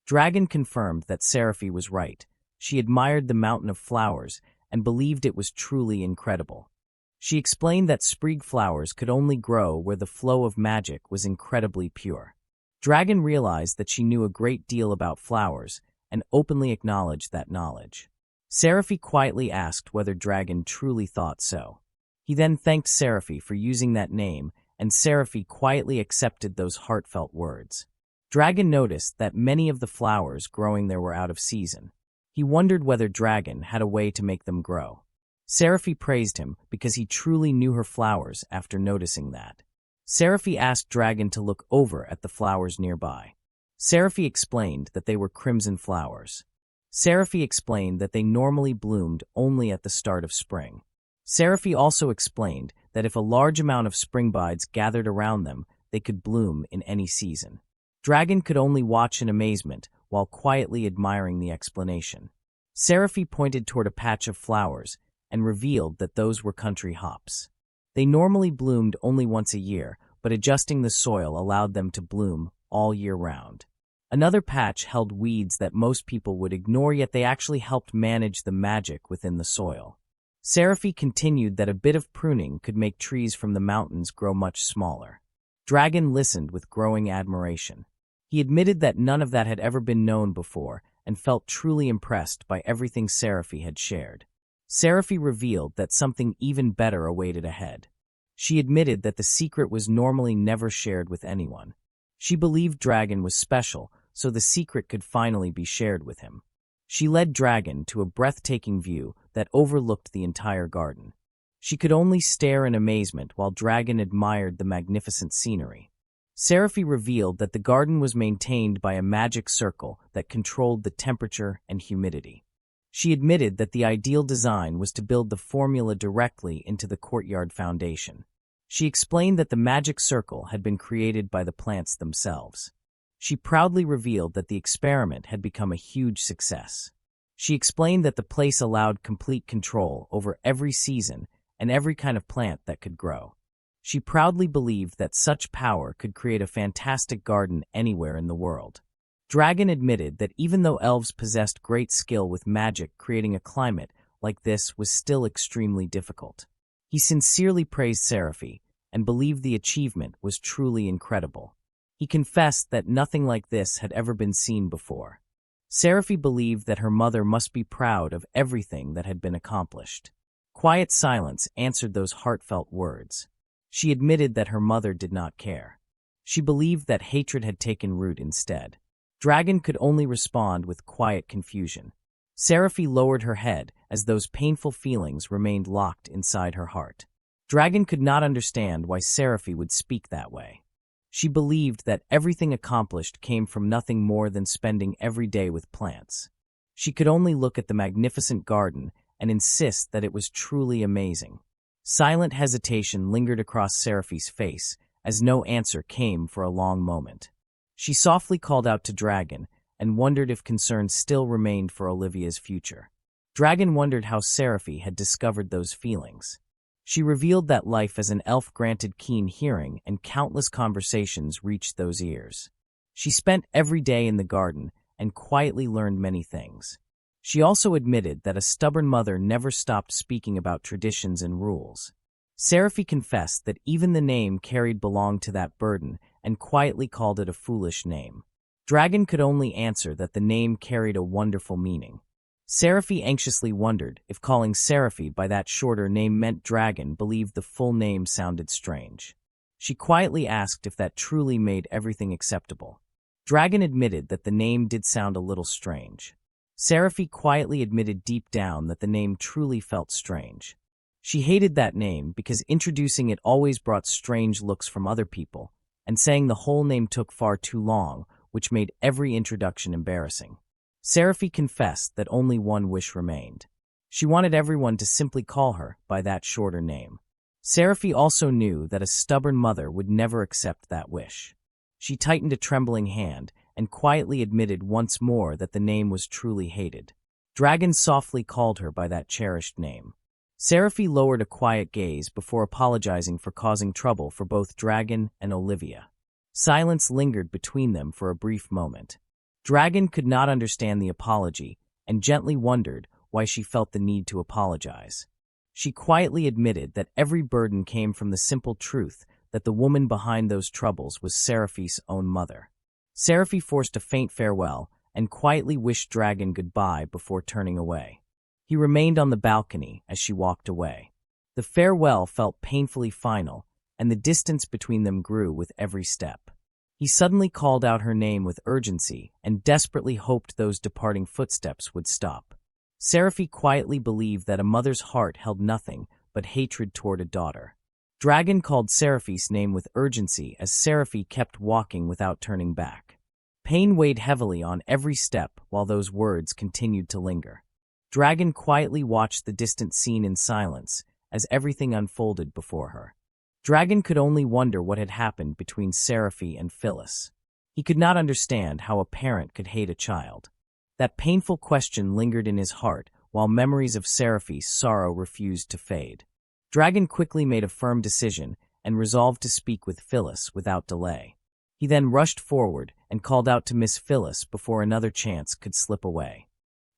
Dragon confirmed that Seraphi was right. She admired the mountain of flowers and believed it was truly incredible. She explained that sprague flowers could only grow where the flow of magic was incredibly pure. Dragon realized that she knew a great deal about flowers and openly acknowledged that knowledge. Seraphi quietly asked whether Dragon truly thought so. He then thanked Seraphi for using that name, and Seraphi quietly accepted those heartfelt words. Dragon noticed that many of the flowers growing there were out of season. He wondered whether Dragon had a way to make them grow. Seraphi praised him because he truly knew her flowers after noticing that. Seraphi asked Dragon to look over at the flowers nearby. Seraphi explained that they were crimson flowers. Seraphi explained that they normally bloomed only at the start of spring. Seraphi also explained that if a large amount of spring buds gathered around them, they could bloom in any season. Dragon could only watch in amazement while quietly admiring the explanation. Seraphi pointed toward a patch of flowers and revealed that those were country hops. They normally bloomed only once a year, but adjusting the soil allowed them to bloom all year round. Another patch held weeds that most people would ignore, yet they actually helped manage the magic within the soil. Seraphi continued that a bit of pruning could make trees from the mountains grow much smaller. Dragon listened with growing admiration. He admitted that none of that had ever been known before and felt truly impressed by everything Seraphi had shared. Seraphi revealed that something even better awaited ahead. She admitted that the secret was normally never shared with anyone. She believed Dragon was special, so the secret could finally be shared with him. She led Dragon to a breathtaking view that overlooked the entire garden. She could only stare in amazement while Dragon admired the magnificent scenery. Seraphi revealed that the garden was maintained by a magic circle that controlled the temperature and humidity. She admitted that the ideal design was to build the formula directly into the courtyard foundation. She explained that the magic circle had been created by the plants themselves. She proudly revealed that the experiment had become a huge success. She explained that the place allowed complete control over every season and every kind of plant that could grow. She proudly believed that such power could create a fantastic garden anywhere in the world. Dragon admitted that even though elves possessed great skill with magic, creating a climate like this was still extremely difficult. He sincerely praised Seraphi and believed the achievement was truly incredible. He confessed that nothing like this had ever been seen before. Seraphi believed that her mother must be proud of everything that had been accomplished. Quiet silence answered those heartfelt words. She admitted that her mother did not care. She believed that hatred had taken root instead. Dragon could only respond with quiet confusion. Seraphi lowered her head as those painful feelings remained locked inside her heart. Dragon could not understand why Seraphi would speak that way. She believed that everything accomplished came from nothing more than spending every day with plants. She could only look at the magnificent garden and insist that it was truly amazing. Silent hesitation lingered across Seraphi's face, as no answer came for a long moment. She softly called out to Dragon, and wondered if concern still remained for Olivia's future. Dragon wondered how Seraphi had discovered those feelings. She revealed that life as an elf granted keen hearing, and countless conversations reached those ears. She spent every day in the garden, and quietly learned many things. She also admitted that a stubborn mother never stopped speaking about traditions and rules. Seraphi confessed that even the name carried belonged to that burden, and quietly called it a foolish name. Dragon could only answer that the name carried a wonderful meaning. Seraphi anxiously wondered if calling Seraphi by that shorter name meant Dragon believed the full name sounded strange. She quietly asked if that truly made everything acceptable. Dragon admitted that the name did sound a little strange. Seraphi quietly admitted deep down that the name truly felt strange. She hated that name because introducing it always brought strange looks from other people, and saying the whole name took far too long, which made every introduction embarrassing. Seraphi confessed that only one wish remained. She wanted everyone to simply call her by that shorter name. Seraphi also knew that a stubborn mother would never accept that wish. She tightened a trembling hand and quietly admitted once more that the name was truly hated. Dragon softly called her by that cherished name. Seraphi lowered a quiet gaze before apologizing for causing trouble for both Dragon and Olivia. Silence lingered between them for a brief moment. Dragon could not understand the apology and gently wondered why she felt the need to apologize. She quietly admitted that every burden came from the simple truth that the woman behind those troubles was Seraphi's own mother. Seraphi forced a faint farewell and quietly wished Dragon goodbye before turning away. He remained on the balcony as she walked away. The farewell felt painfully final, and the distance between them grew with every step. He suddenly called out her name with urgency and desperately hoped those departing footsteps would stop. Seraphi quietly believed that a mother's heart held nothing but hatred toward a daughter. Dragon called Seraphi's name with urgency as Seraphi kept walking without turning back. Pain weighed heavily on every step while those words continued to linger. Dragon quietly watched the distant scene in silence as everything unfolded before her. Dragon could only wonder what had happened between Seraphi and Phyllis. He could not understand how a parent could hate a child. That painful question lingered in his heart while memories of Seraphi's sorrow refused to fade. Dragon quickly made a firm decision and resolved to speak with Phyllis without delay. He then rushed forward and called out to Miss Phyllis before another chance could slip away.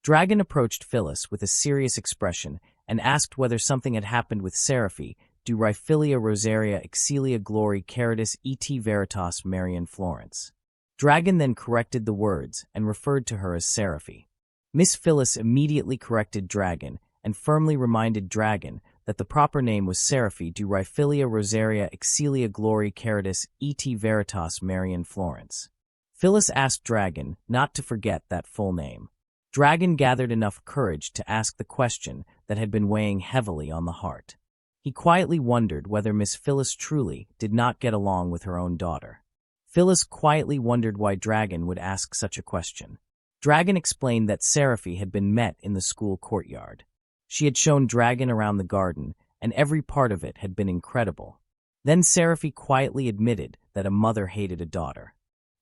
Dragon approached Phyllis with a serious expression and asked whether something had happened with Seraphi, du Riphilia Rosaria Excelia Glory Caritas et Veritas Marian Florence. Dragon then corrected the words and referred to her as Seraphi. Miss Phyllis immediately corrected Dragon and firmly reminded Dragon that the proper name was Seraphi du Riphilia Rosaria Excelia Glory Caritas et Veritas Marian Florence. Phyllis asked Dragon not to forget that full name. Dragon gathered enough courage to ask the question that had been weighing heavily on the heart. He quietly wondered whether Miss Phyllis truly did not get along with her own daughter. Phyllis quietly wondered why Dragon would ask such a question. Dragon explained that Seraphi had been met in the school courtyard. She had shown Dragon around the garden, and every part of it had been incredible. Then Seraphi quietly admitted that a mother hated a daughter.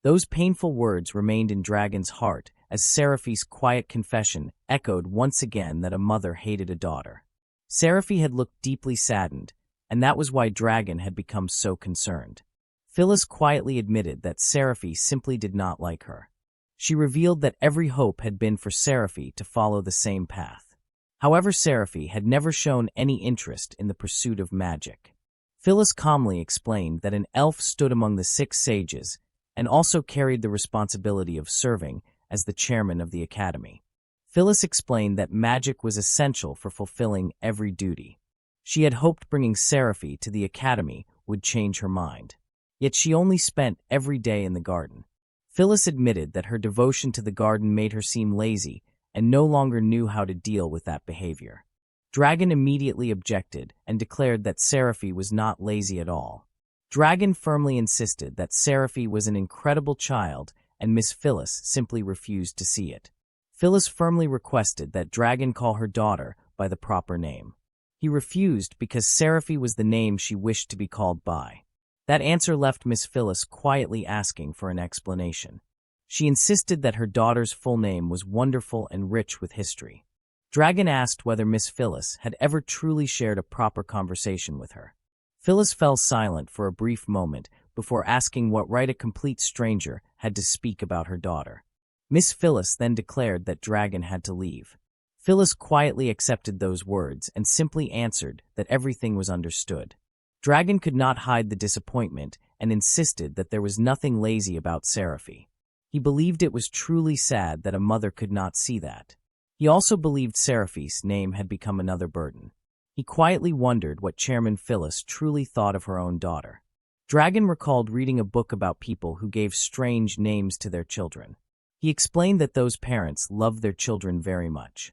Those painful words remained in Dragon's heart as Seraphi's quiet confession echoed once again that a mother hated a daughter. Seraphi had looked deeply saddened, and that was why Dragon had become so concerned. Phyllis quietly admitted that Seraphi simply did not like her. She revealed that every hope had been for Seraphi to follow the same path. However, Seraphi had never shown any interest in the pursuit of magic. Phyllis calmly explained that an elf stood among the 6 sages and also carried the responsibility of serving as the chairman of the academy. Phyllis explained that magic was essential for fulfilling every duty. She had hoped bringing Seraphi to the academy would change her mind. Yet she only spent every day in the garden. Phyllis admitted that her devotion to the garden made her seem lazy and no longer knew how to deal with that behavior. Dragon immediately objected and declared that Seraphi was not lazy at all. Dragon firmly insisted that Seraphi was an incredible child and Miss Phyllis simply refused to see it. Phyllis firmly requested that Dragon call her daughter by the proper name. He refused because Seraphy was the name she wished to be called by. That answer left Miss Phyllis quietly asking for an explanation. She insisted that her daughter's full name was wonderful and rich with history. Dragon asked whether Miss Phyllis had ever truly shared a proper conversation with her. Phyllis fell silent for a brief moment before asking what right a complete stranger had to speak about her daughter. Miss Phyllis then declared that Dragon had to leave. Phyllis quietly accepted those words and simply answered that everything was understood. Dragon could not hide the disappointment and insisted that there was nothing lazy about Seraphy. He believed it was truly sad that a mother could not see that. He also believed Seraphy's name had become another burden. He quietly wondered what Chairman Phyllis truly thought of her own daughter. Dragon recalled reading a book about people who gave strange names to their children. He explained that those parents loved their children very much.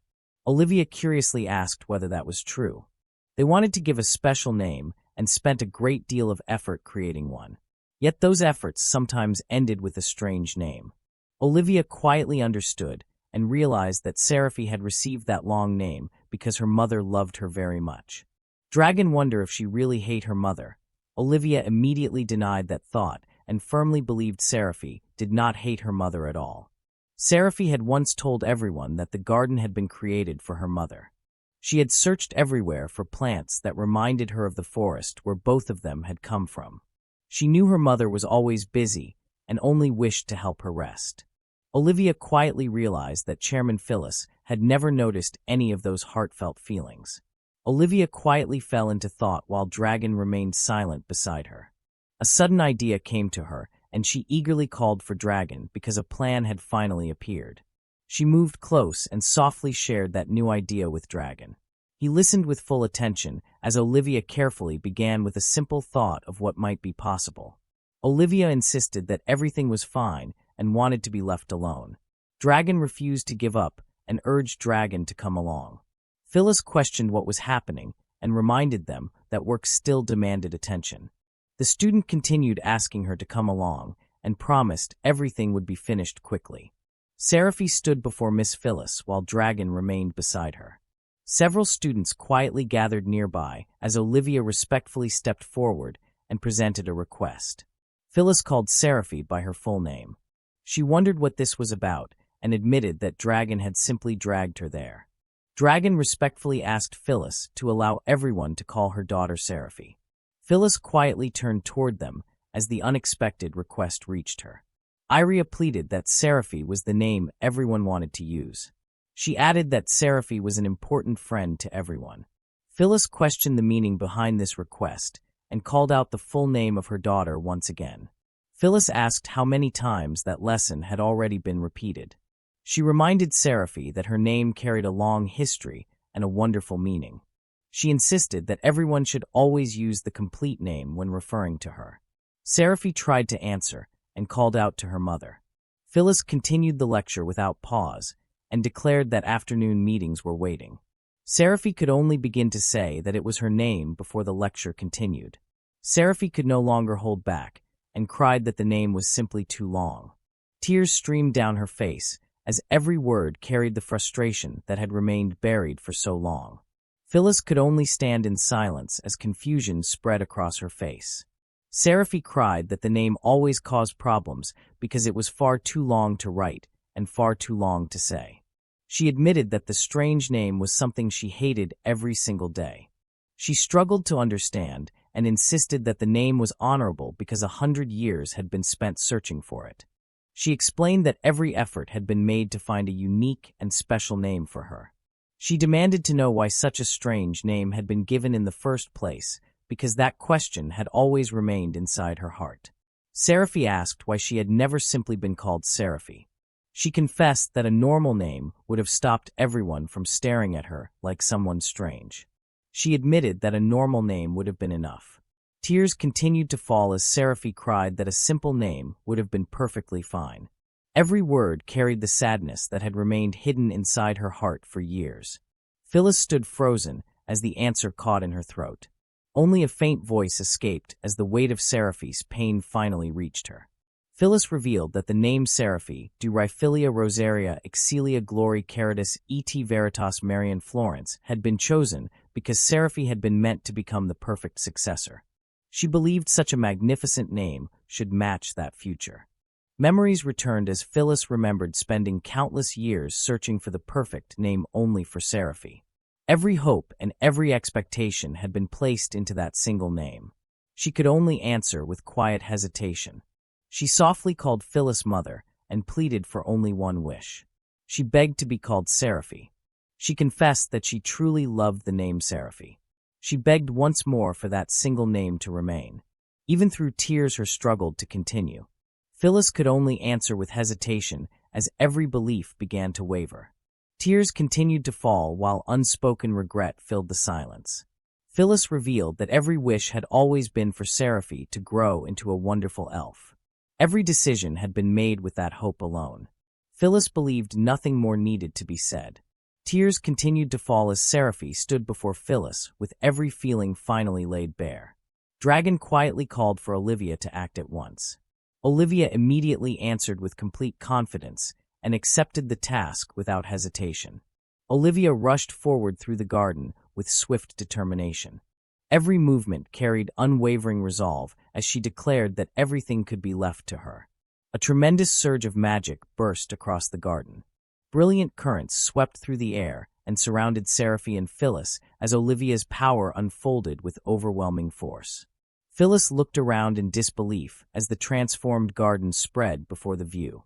Olivia curiously asked whether that was true. They wanted to give a special name and spent a great deal of effort creating one. Yet those efforts sometimes ended with a strange name. Olivia quietly understood and realized that Seraphy had received that long name because her mother loved her very much. Dragon wondered if she really hated her mother. Olivia immediately denied that thought and firmly believed Seraphy did not hate her mother at all. Seraphy had once told everyone that the garden had been created for her mother. She had searched everywhere for plants that reminded her of the forest where both of them had come from. She knew her mother was always busy and only wished to help her rest. Olivia quietly realized that Chairman Phyllis had never noticed any of those heartfelt feelings. Olivia quietly fell into thought while Dragon remained silent beside her. A sudden idea came to her, and she eagerly called for Dragon because a plan had finally appeared. She moved close and softly shared that new idea with Dragon. He listened with full attention as Olivia carefully began with a simple thought of what might be possible. Olivia insisted that everything was fine and wanted to be left alone. Dragon refused to give up and urged Dragon to come along. Phyllis questioned what was happening and reminded them that work still demanded attention. The student continued asking her to come along and promised everything would be finished quickly. Seraphy stood before Miss Phyllis while Dragon remained beside her. Several students quietly gathered nearby as Olivia respectfully stepped forward and presented a request. Phyllis called Seraphy by her full name. She wondered what this was about and admitted that Dragon had simply dragged her there. Dragon respectfully asked Phyllis to allow everyone to call her daughter Seraphy. Phyllis quietly turned toward them as the unexpected request reached her. Iria pleaded that Seraphy was the name everyone wanted to use. She added that Seraphy was an important friend to everyone. Phyllis questioned the meaning behind this request and called out the full name of her daughter once again. Phyllis asked how many times that lesson had already been repeated. She reminded Seraphy that her name carried a long history and a wonderful meaning. She insisted that everyone should always use the complete name when referring to her. Seraphy tried to answer and called out to her mother. Phyllis continued the lecture without pause and declared that afternoon meetings were waiting. Seraphy could only begin to say that it was her name before the lecture continued. Seraphy could no longer hold back and cried that the name was simply too long. Tears streamed down her face as every word carried the frustration that had remained buried for so long. Phyllis could only stand in silence as confusion spread across her face. Seraphy cried that the name always caused problems because it was far too long to write and far too long to say. She admitted that the strange name was something she hated every single day. She struggled to understand and insisted that the name was honorable because 100 years had been spent searching for it. She explained that every effort had been made to find a unique and special name for her. She demanded to know why such a strange name had been given in the first place, because that question had always remained inside her heart. Seraphy asked why she had never simply been called Seraphy. She confessed that a normal name would have stopped everyone from staring at her like someone strange. She admitted that a normal name would have been enough. Tears continued to fall as Seraphy cried that a simple name would have been perfectly fine. Every word carried the sadness that had remained hidden inside her heart for years. Phyllis stood frozen as the answer caught in her throat. Only a faint voice escaped as the weight of Seraphy's pain finally reached her. Phyllis revealed that the name Seraphy, du Riphilia Rosaria Excelia Glory Caritas et Veritas Marian Florence, had been chosen because Seraphy had been meant to become the perfect successor. She believed such a magnificent name should match that future. Memories returned as Phyllis remembered spending countless years searching for the perfect name only for Seraphy. Every hope and every expectation had been placed into that single name. She could only answer with quiet hesitation. She softly called Phyllis mother and pleaded for only one wish. She begged to be called Seraphy. She confessed that she truly loved the name Seraphy. She begged once more for that single name to remain. Even through tears her struggle to continue. Phyllis could only answer with hesitation as every belief began to waver. Tears continued to fall while unspoken regret filled the silence. Phyllis revealed that every wish had always been for Seraphy to grow into a wonderful elf. Every decision had been made with that hope alone. Phyllis believed nothing more needed to be said. Tears continued to fall as Seraphy stood before Phyllis with every feeling finally laid bare. Dragon quietly called for Olivia to act at once. Olivia immediately answered with complete confidence and accepted the task without hesitation. Olivia rushed forward through the garden with swift determination. Every movement carried unwavering resolve as she declared that everything could be left to her. A tremendous surge of magic burst across the garden. Brilliant currents swept through the air and surrounded Seraphy and Phyllis as Olivia's power unfolded with overwhelming force. Phyllis looked around in disbelief as the transformed garden spread before the view.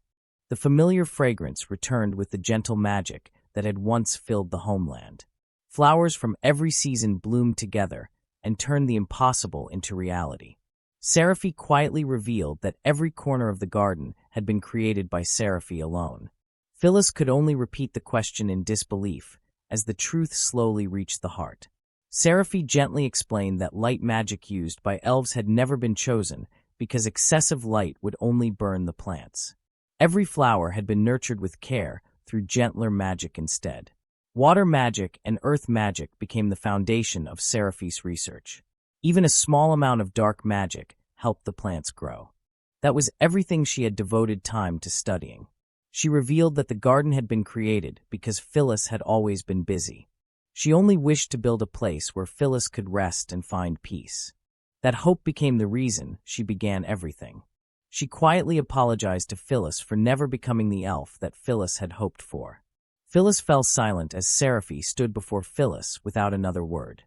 The familiar fragrance returned with the gentle magic that had once filled the homeland. Flowers from every season bloomed together and turned the impossible into reality. Seraphy quietly revealed that every corner of the garden had been created by Seraphy alone. Phyllis could only repeat the question in disbelief as the truth slowly reached the heart. Seraphy gently explained that light magic used by elves had never been chosen because excessive light would only burn the plants. Every flower had been nurtured with care through gentler magic instead. Water magic and earth magic became the foundation of Seraphy's research. Even a small amount of dark magic helped the plants grow. That was everything she had devoted time to studying. She revealed that the garden had been created because Phyllis had always been busy. She only wished to build a place where Phyllis could rest and find peace. That hope became the reason she began everything. She quietly apologized to Phyllis for never becoming the elf that Phyllis had hoped for. Phyllis fell silent as Seraphy stood before Phyllis without another word.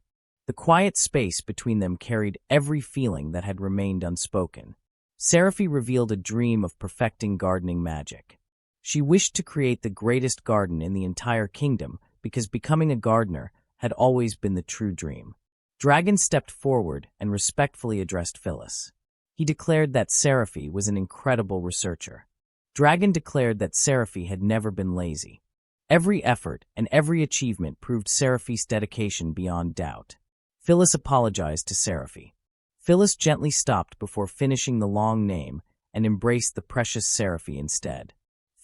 The quiet space between them carried every feeling that had remained unspoken. Seraphy revealed a dream of perfecting gardening magic. She wished to create the greatest garden in the entire kingdom because becoming a gardener had always been the true dream. Dragon stepped forward and respectfully addressed Phyllis. He declared that Seraphy was an incredible researcher. Dragon declared that Seraphy had never been lazy. Every effort and every achievement proved Seraphy's dedication beyond doubt. Phyllis apologized to Seraphy. Phyllis gently stopped before finishing the long name and embraced the precious Seraphy instead.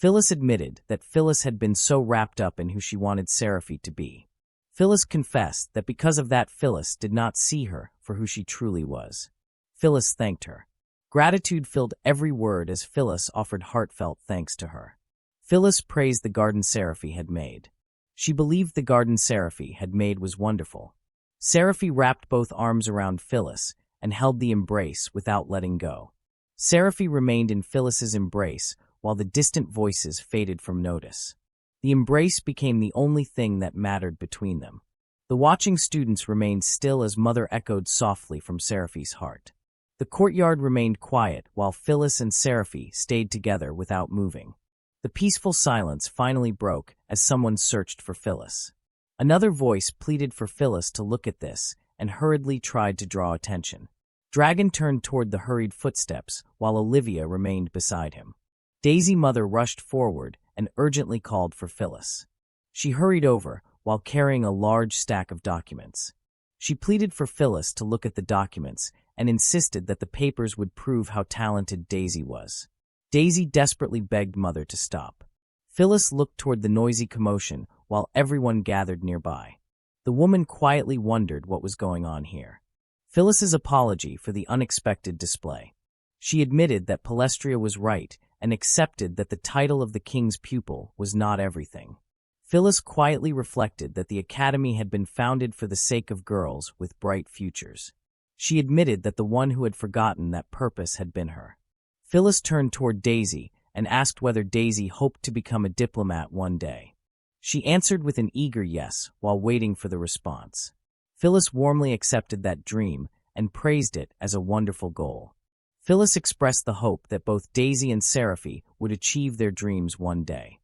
Phyllis admitted that Phyllis had been so wrapped up in who she wanted Seraphy to be. Phyllis confessed that because of that Phyllis did not see her for who she truly was. Phyllis thanked her. Gratitude filled every word as Phyllis offered heartfelt thanks to her. Phyllis praised the garden Seraphy had made. She believed the garden Seraphy had made was wonderful. Seraphy wrapped both arms around Phyllis and held the embrace without letting go. Seraphy remained in Phyllis's embrace while the distant voices faded from notice. The embrace became the only thing that mattered between them. The watching students remained still as Mother echoed softly from Seraphy's heart. The courtyard remained quiet while Phyllis and Seraphy stayed together without moving. The peaceful silence finally broke as someone searched for Phyllis. Another voice pleaded for Phyllis to look at this and hurriedly tried to draw attention. Dragon turned toward the hurried footsteps while Olivia remained beside him. Daisy Mother rushed forward and urgently called for Phyllis. She hurried over while carrying a large stack of documents. She pleaded for Phyllis to look at the documents and insisted that the papers would prove how talented Daisy was. Daisy desperately begged Mother to stop. Phyllis looked toward the noisy commotion while everyone gathered nearby. The woman quietly wondered what was going on here. Phyllis's apology for the unexpected display. She admitted that Palestria was right and accepted that the title of the king's pupil was not everything. Phyllis quietly reflected that the academy had been founded for the sake of girls with bright futures. She admitted that the one who had forgotten that purpose had been her. Phyllis turned toward Daisy and asked whether Daisy hoped to become a diplomat one day. She answered with an eager yes while waiting for the response. Phyllis warmly accepted that dream and praised it as a wonderful goal. Phyllis expressed the hope that both Daisy and Seraphy would achieve their dreams one day.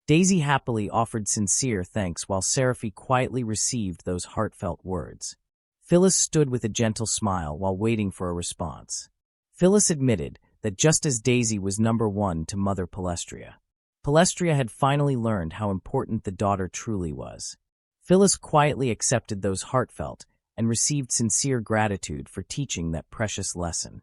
Daisy happily offered sincere thanks while Seraphy quietly received those heartfelt words. Phyllis stood with a gentle smile while waiting for a response. Phyllis admitted that just as Daisy was number one to Mother Palestria, Palestria had finally learned how important the daughter truly was. Phyllis quietly accepted those heartfelt and received sincere gratitude for teaching that precious lesson.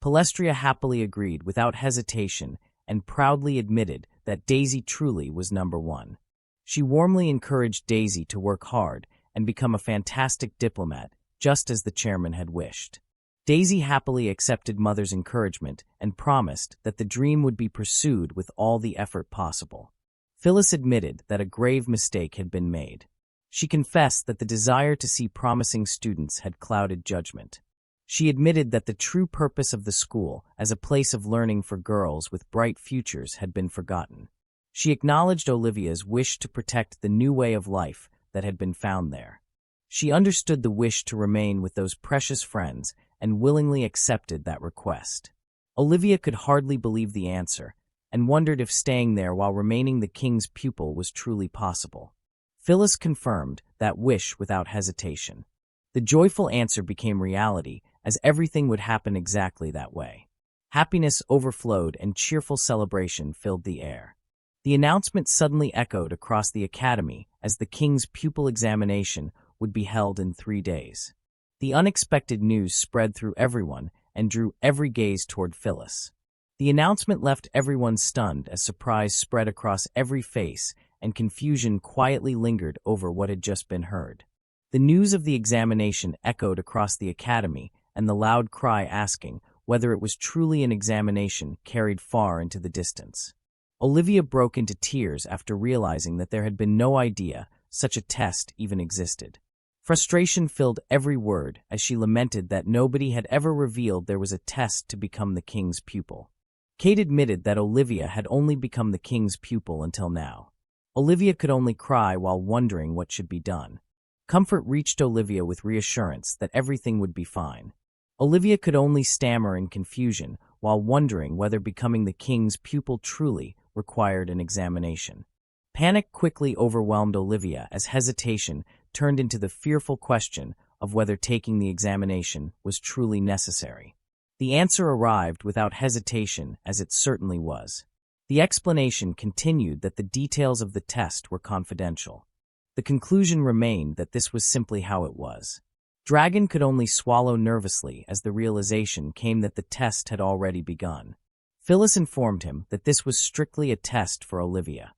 Palestria happily agreed without hesitation and proudly admitted that Daisy truly was number one. She warmly encouraged Daisy to work hard and become a fantastic diplomat, just as the chairman had wished. Daisy happily accepted Mother's encouragement and promised that the dream would be pursued with all the effort possible. Phyllis admitted that a grave mistake had been made. She confessed that the desire to see promising students had clouded judgment. She admitted that the true purpose of the school as a place of learning for girls with bright futures had been forgotten. She acknowledged Olivia's wish to protect the new way of life that had been found there. She understood the wish to remain with those precious friends and willingly accepted that request. Olivia could hardly believe the answer and wondered if staying there while remaining the king's pupil was truly possible. Phyllis confirmed that wish without hesitation. The joyful answer became reality, as everything would happen exactly that way. Happiness overflowed and cheerful celebration filled the air. The announcement suddenly echoed across the academy as the king's pupil examination would be held in 3 days. The unexpected news spread through everyone and drew every gaze toward Phyllis. The announcement left everyone stunned as surprise spread across every face and confusion quietly lingered over what had just been heard. The news of the examination echoed across the academy, and the loud cry asking whether it was truly an examination carried far into the distance. Olivia broke into tears after realizing that there had been no idea such a test even existed. Frustration filled every word as she lamented that nobody had ever revealed there was a test to become the king's pupil. Kate admitted that Olivia had only become the king's pupil until now. Olivia could only cry while wondering what should be done. Comfort reached Olivia with reassurance that everything would be fine. Olivia could only stammer in confusion while wondering whether becoming the king's pupil truly required an examination. Panic quickly overwhelmed Olivia as hesitation turned into the fearful question of whether taking the examination was truly necessary. The answer arrived without hesitation, as it certainly was. The explanation continued that the details of the test were confidential. The conclusion remained that this was simply how it was. Dragon could only swallow nervously as the realization came that the test had already begun. Phyllis informed him that this was strictly a test for Olivia.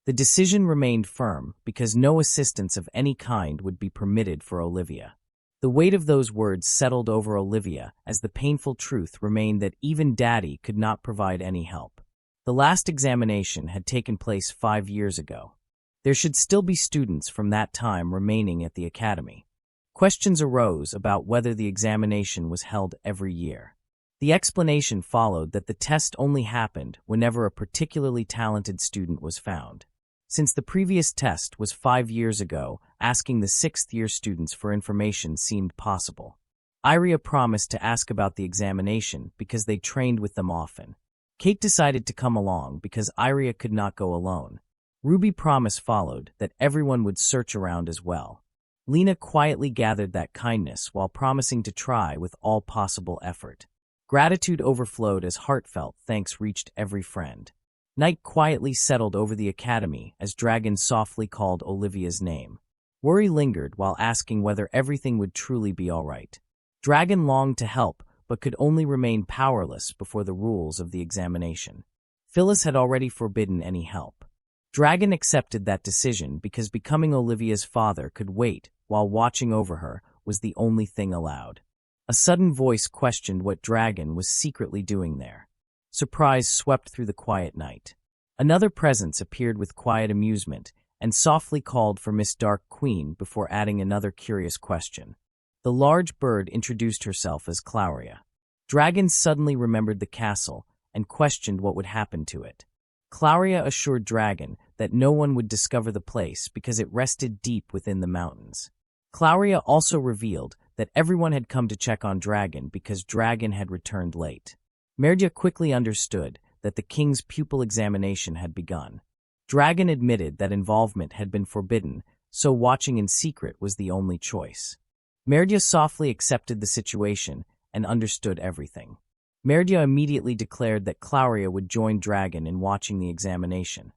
The decision remained firm because no assistance of any kind would be permitted for Olivia. The weight of those words settled over Olivia as the painful truth remained that even Daddy could not provide any help. The last examination had taken place 5 years ago. There should still be students from that time remaining at the academy. Questions arose about whether the examination was held every year. The explanation followed that the test only happened whenever a particularly talented student was found. Since the previous test was 5 years ago, asking the 6th-year students for information seemed possible. Iria promised to ask about the examination because they trained with them often. Kate decided to come along because Iria could not go alone. Ruby's promise followed that everyone would search around as well. Lena quietly gathered that kindness while promising to try with all possible effort. Gratitude overflowed as heartfelt thanks reached every friend. Night quietly settled over the academy as Dragon softly called Olivia's name. Worry lingered while asking whether everything would truly be all right. Dragon longed to help, but could only remain powerless before the rules of the examination. Phyllis had already forbidden any help. Dragon accepted that decision because becoming Olivia's father could wait while watching over her was the only thing allowed. A sudden voice questioned what Dragon was secretly doing there. Surprise swept through the quiet night. Another presence appeared with quiet amusement and softly called for Miss Dark Queen before adding another curious question. The large bird introduced herself as Clauria. Dragon suddenly remembered the castle and questioned what would happen to it. Clauria assured Dragon that no one would discover the place because it rested deep within the mountains. Clauria also revealed that everyone had come to check on Dragon because Dragon had returned late. Merdia quickly understood that the king's pupil examination had begun. Dragon admitted that involvement had been forbidden, so watching in secret was the only choice. Merdia softly accepted the situation and understood everything. Merdia immediately declared that Clauria would join Dragon in watching the examination.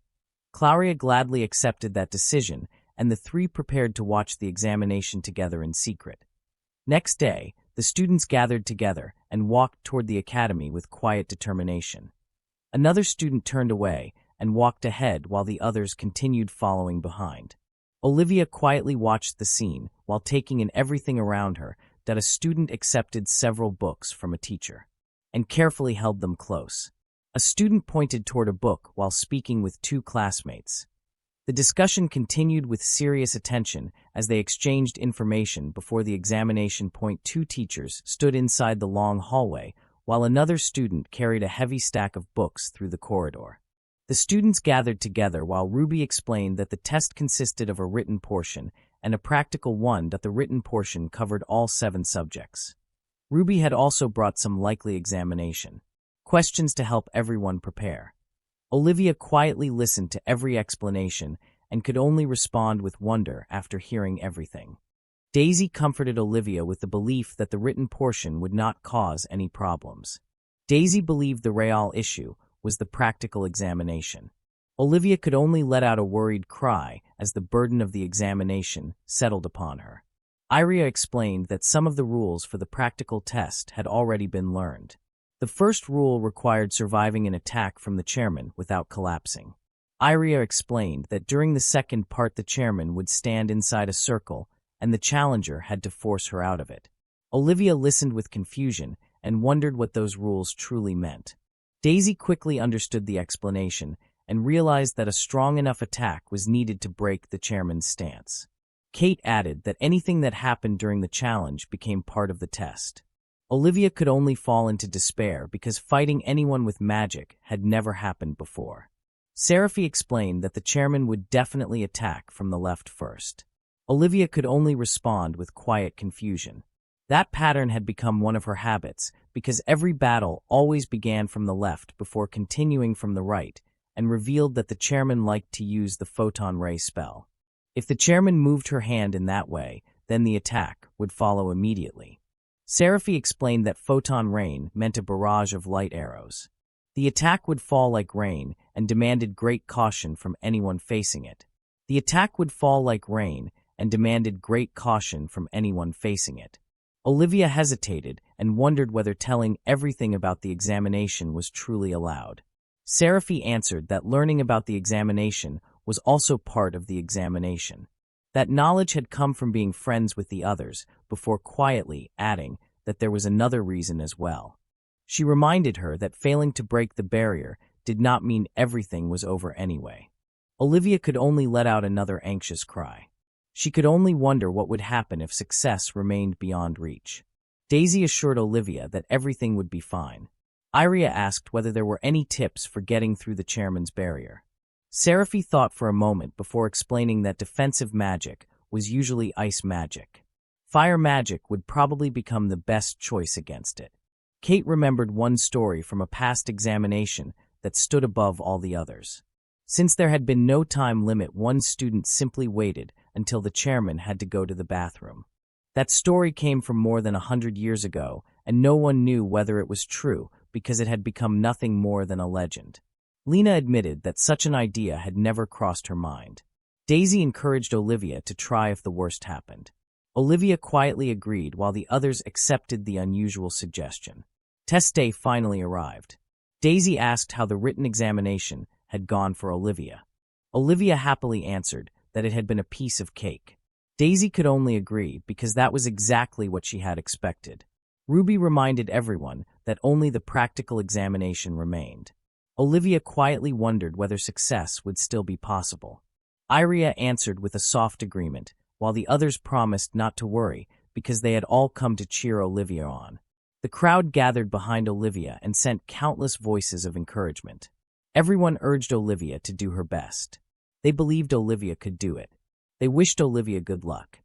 Clauria gladly accepted that decision, and the three prepared to watch the examination together in secret. Next day, the students gathered together and walked toward the academy with quiet determination. Another student turned away and walked ahead while the others continued following behind. Olivia quietly watched the scene while taking in everything around her that a student accepted several books from a teacher and carefully held them close. A student pointed toward a book while speaking with two classmates. The discussion continued with serious attention as they exchanged information before the examination point. Two teachers stood inside the long hallway while another student carried a heavy stack of books through the corridor. The students gathered together while Ruby explained that the test consisted of a written portion and a practical one, that the written portion covered all 7 subjects. Ruby had also brought some likely examination questions to help everyone prepare. Olivia quietly listened to every explanation and could only respond with wonder after hearing everything. Daisy comforted Olivia with the belief that the written portion would not cause any problems. Daisy believed the real issue was the practical examination. Olivia could only let out a worried cry as the burden of the examination settled upon her. Iria explained that some of the rules for the practical test had already been learned. The first rule required surviving an attack from the chairman without collapsing. Iria explained that during the second part the chairman would stand inside a circle and the challenger had to force her out of it. Olivia listened with confusion and wondered what those rules truly meant. Daisy quickly understood the explanation and realized that a strong enough attack was needed to break the chairman's stance. Kate added that anything that happened during the challenge became part of the test. Olivia could only fall into despair because fighting anyone with magic had never happened before. Seraphy explained that the chairman would definitely attack from the left first. Olivia could only respond with quiet confusion. That pattern had become one of her habits because every battle always began from the left before continuing from the right, and revealed that the chairman liked to use the photon ray spell. If the chairman moved her hand in that way, then the attack would follow immediately. Seraphy explained that photon rain meant a barrage of light arrows. The attack would fall like rain and demanded great caution from anyone facing it. The attack would fall like rain and demanded great caution from anyone facing it. Olivia hesitated and wondered whether telling everything about the examination was truly allowed. Seraphy answered that learning about the examination was also part of the examination. That knowledge had come from being friends with the others, before quietly adding that there was another reason as well. She reminded her that failing to break the barrier did not mean everything was over anyway. Olivia could only let out another anxious cry. She could only wonder what would happen if success remained beyond reach. Daisy assured Olivia that everything would be fine. Iria asked whether there were any tips for getting through the chairman's barrier. Seraphy thought for a moment before explaining that defensive magic was usually ice magic. Fire magic would probably become the best choice against it. Kate remembered one story from a past examination that stood above all the others. Since there had been no time limit, one student simply waited until the chairman had to go to the bathroom. That story came from more than 100 years ago, and no one knew whether it was true because it had become nothing more than a legend. Lena admitted that such an idea had never crossed her mind. Daisy encouraged Olivia to try if the worst happened. Olivia quietly agreed while the others accepted the unusual suggestion. Test day finally arrived. Daisy asked how the written examination had gone for Olivia. Olivia happily answered that it had been a piece of cake. Daisy could only agree because that was exactly what she had expected. Ruby reminded everyone that only the practical examination remained. Olivia quietly wondered whether success would still be possible. Iria answered with a soft agreement, while the others promised not to worry because they had all come to cheer Olivia on. The crowd gathered behind Olivia and sent countless voices of encouragement. Everyone urged Olivia to do her best. They believed Olivia could do it. They wished Olivia good luck.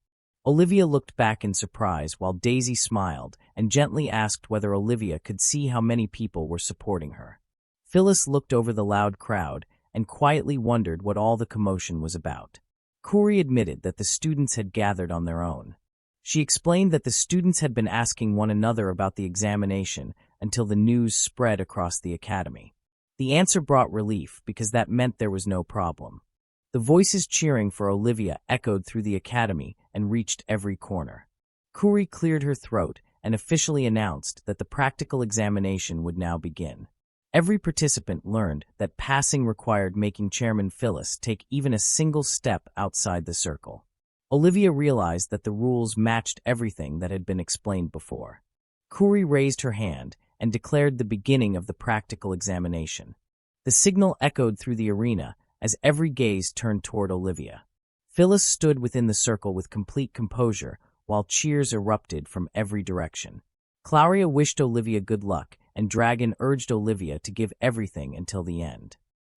Olivia looked back in surprise while Daisy smiled and gently asked whether Olivia could see how many people were supporting her. Phyllis looked over the loud crowd and quietly wondered what all the commotion was about. Corey admitted that the students had gathered on their own. She explained that the students had been asking one another about the examination until the news spread across the academy. The answer brought relief because that meant there was no problem. The voices cheering for Olivia echoed through the academy and reached every corner. Corey cleared her throat and officially announced that the practical examination would now begin. Every participant learned that passing required making Chairman Phyllis take even a single step outside the circle. Olivia realized that the rules matched everything that had been explained before. Corey raised her hand and declared the beginning of the practical examination. The signal echoed through the arena as every gaze turned toward Olivia. Phyllis stood within the circle with complete composure while cheers erupted from every direction. Claudia wished Olivia good luck, and Dragon urged Olivia to give everything until the end.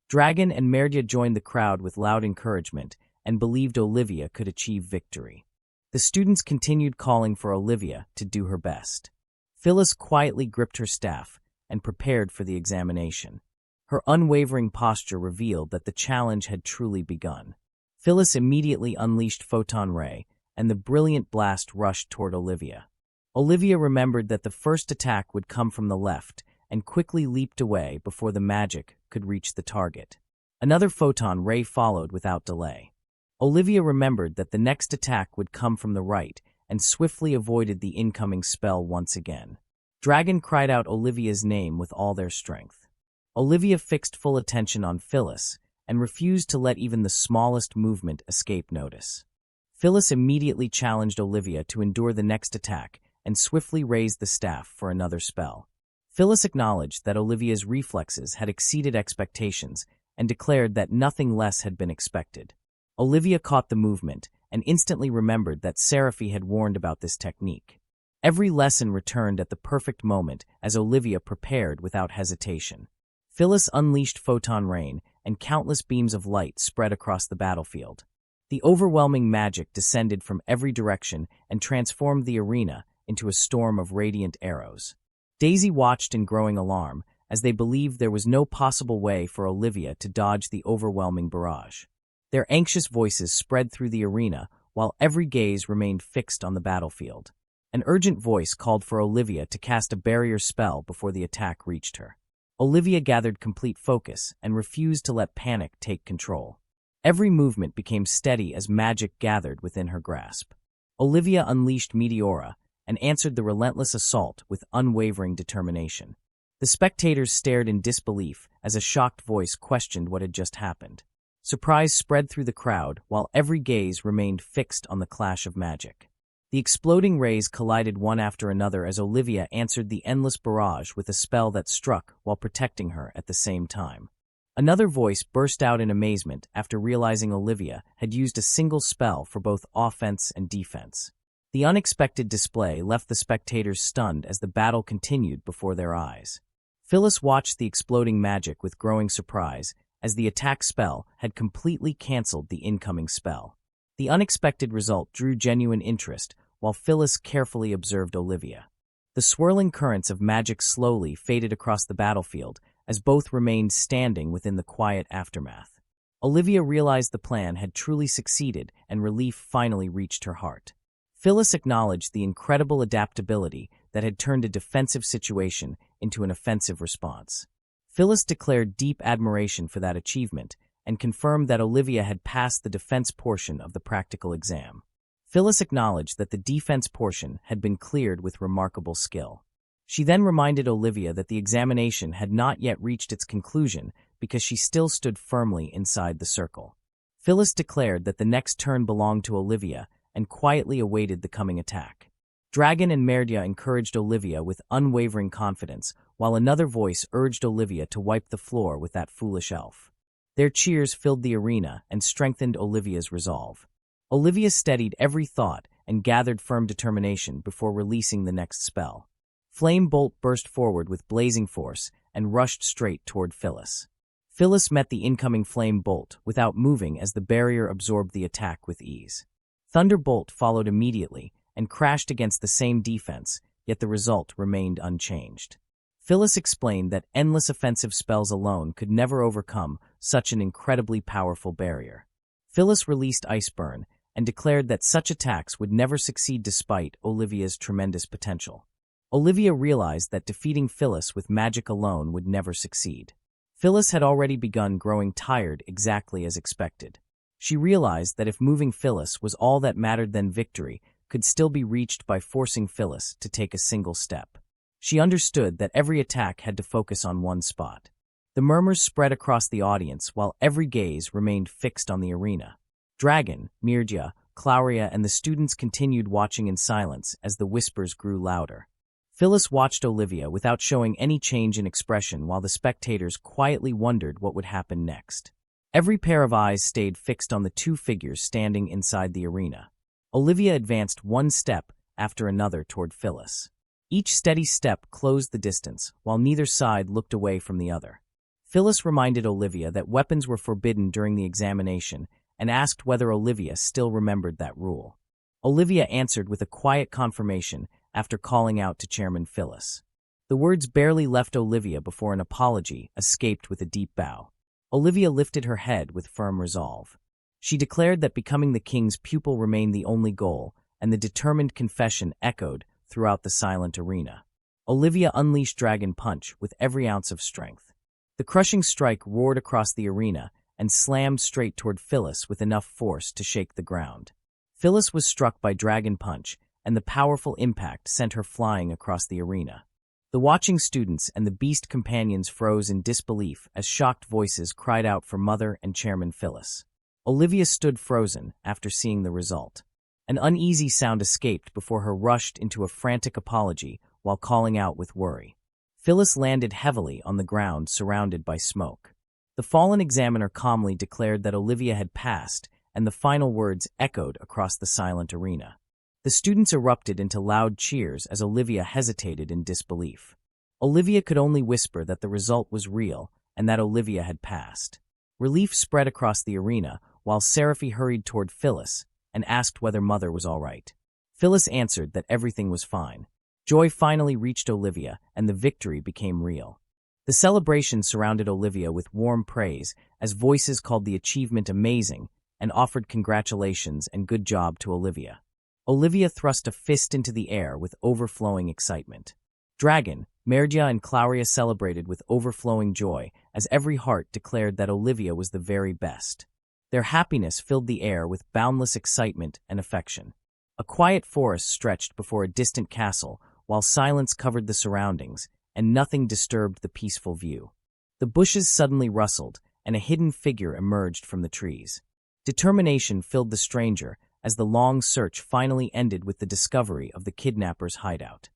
Dragon and Merdia joined the crowd with loud encouragement and believed Olivia could achieve victory. The students continued calling for Olivia to do her best. Phyllis quietly gripped her staff and prepared for the examination. Her unwavering posture revealed that the challenge had truly begun. Phyllis immediately unleashed Photon Ray, and the brilliant blast rushed toward Olivia. Olivia remembered that the first attack would come from the left and quickly leaped away before the magic could reach the target. Another photon ray followed without delay. Olivia remembered that the next attack would come from the right and swiftly avoided the incoming spell once again. Dragon cried out Olivia's name with all their strength. Olivia fixed full attention on Phyllis and refused to let even the smallest movement escape notice. Phyllis immediately challenged Olivia to endure the next attack and swiftly raised the staff for another spell. Phyllis acknowledged that Olivia's reflexes had exceeded expectations and declared that nothing less had been expected. Olivia caught the movement and instantly remembered that Seraphy had warned about this technique. Every lesson returned at the perfect moment as Olivia prepared without hesitation. Phyllis unleashed photon rain, and countless beams of light spread across the battlefield. The overwhelming magic descended from every direction and transformed the arena into a storm of radiant arrows. Daisy watched in growing alarm, as they believed there was no possible way for Olivia to dodge the overwhelming barrage. Their anxious voices spread through the arena, while every gaze remained fixed on the battlefield. An urgent voice called for Olivia to cast a barrier spell before the attack reached her. Olivia gathered complete focus and refused to let panic take control. Every movement became steady as magic gathered within her grasp. Olivia unleashed Meteora and answered the relentless assault with unwavering determination. The spectators stared in disbelief as a shocked voice questioned what had just happened. Surprise spread through the crowd while every gaze remained fixed on the clash of magic. The exploding rays collided one after another as Olivia answered the endless barrage with a spell that struck while protecting her at the same time. Another voice burst out in amazement after realizing Olivia had used a single spell for both offense and defense. The unexpected display left the spectators stunned as the battle continued before their eyes. Phyllis watched the exploding magic with growing surprise, as the attack spell had completely canceled the incoming spell. The unexpected result drew genuine interest, while Phyllis carefully observed Olivia. The swirling currents of magic slowly faded across the battlefield, as both remained standing within the quiet aftermath. Olivia realized the plan had truly succeeded, and relief finally reached her heart. Phyllis acknowledged the incredible adaptability that had turned a defensive situation into an offensive response. Phyllis declared deep admiration for that achievement and confirmed that Olivia had passed the defense portion of the practical exam. Phyllis acknowledged that the defense portion had been cleared with remarkable skill. She then reminded Olivia that the examination had not yet reached its conclusion because she still stood firmly inside the circle. Phyllis declared that the next turn belonged to Olivia and quietly awaited the coming attack. Dragon and Merdia encouraged Olivia with unwavering confidence, while another voice urged Olivia to wipe the floor with that foolish elf. Their cheers filled the arena and strengthened Olivia's resolve. Olivia steadied every thought and gathered firm determination before releasing the next spell. Flame Bolt burst forward with blazing force and rushed straight toward Phyllis. Phyllis met the incoming Flame Bolt without moving as the barrier absorbed the attack with ease. Thunderbolt followed immediately and crashed against the same defense, yet the result remained unchanged. Phyllis explained that endless offensive spells alone could never overcome such an incredibly powerful barrier. Phyllis released Iceburn and declared that such attacks would never succeed despite Olivia's tremendous potential. Olivia realized that defeating Phyllis with magic alone would never succeed. Phyllis had already begun growing tired exactly as expected. She realized that if moving Phyllis was all that mattered, then victory could still be reached by forcing Phyllis to take a single step. She understood that every attack had to focus on one spot. The murmurs spread across the audience while every gaze remained fixed on the arena. Dragon, Mirja, Clauria, and the students continued watching in silence as the whispers grew louder. Phyllis watched Olivia without showing any change in expression while the spectators quietly wondered what would happen next. Every pair of eyes stayed fixed on the two figures standing inside the arena. Olivia advanced one step after another toward Phyllis. Each steady step closed the distance, while neither side looked away from the other. Phyllis reminded Olivia that weapons were forbidden during the examination and asked whether Olivia still remembered that rule. Olivia answered with a quiet confirmation after calling out to Chairman Phyllis. The words barely left Olivia before an apology escaped with a deep bow. Olivia lifted her head with firm resolve. She declared that becoming the king's pupil remained the only goal, and the determined confession echoed throughout the silent arena. Olivia unleashed Dragon Punch with every ounce of strength. The crushing strike roared across the arena and slammed straight toward Phyllis with enough force to shake the ground. Phyllis was struck by Dragon Punch, and the powerful impact sent her flying across the arena. The watching students and the beast companions froze in disbelief as shocked voices cried out for Mother and Chairman Phyllis. Olivia stood frozen after seeing the result. An uneasy sound escaped before her rushed into a frantic apology while calling out with worry. Phyllis landed heavily on the ground surrounded by smoke. The fallen examiner calmly declared that Olivia had passed, and the final words echoed across the silent arena. The students erupted into loud cheers as Olivia hesitated in disbelief. Olivia could only whisper that the result was real and that Olivia had passed. Relief spread across the arena while Seraphy hurried toward Phyllis and asked whether Mother was all right. Phyllis answered that everything was fine. Joy finally reached Olivia and the victory became real. The celebration surrounded Olivia with warm praise as voices called the achievement amazing and offered congratulations and good job to Olivia. Olivia thrust a fist into the air with overflowing excitement. Dragon, Mirja, and Clauria celebrated with overflowing joy as every heart declared that Olivia was the very best. Their happiness filled the air with boundless excitement and affection. A quiet forest stretched before a distant castle while silence covered the surroundings and nothing disturbed the peaceful view. The bushes suddenly rustled and a hidden figure emerged from the trees. Determination filled the stranger as the long search finally ended with the discovery of the kidnapper's hideout.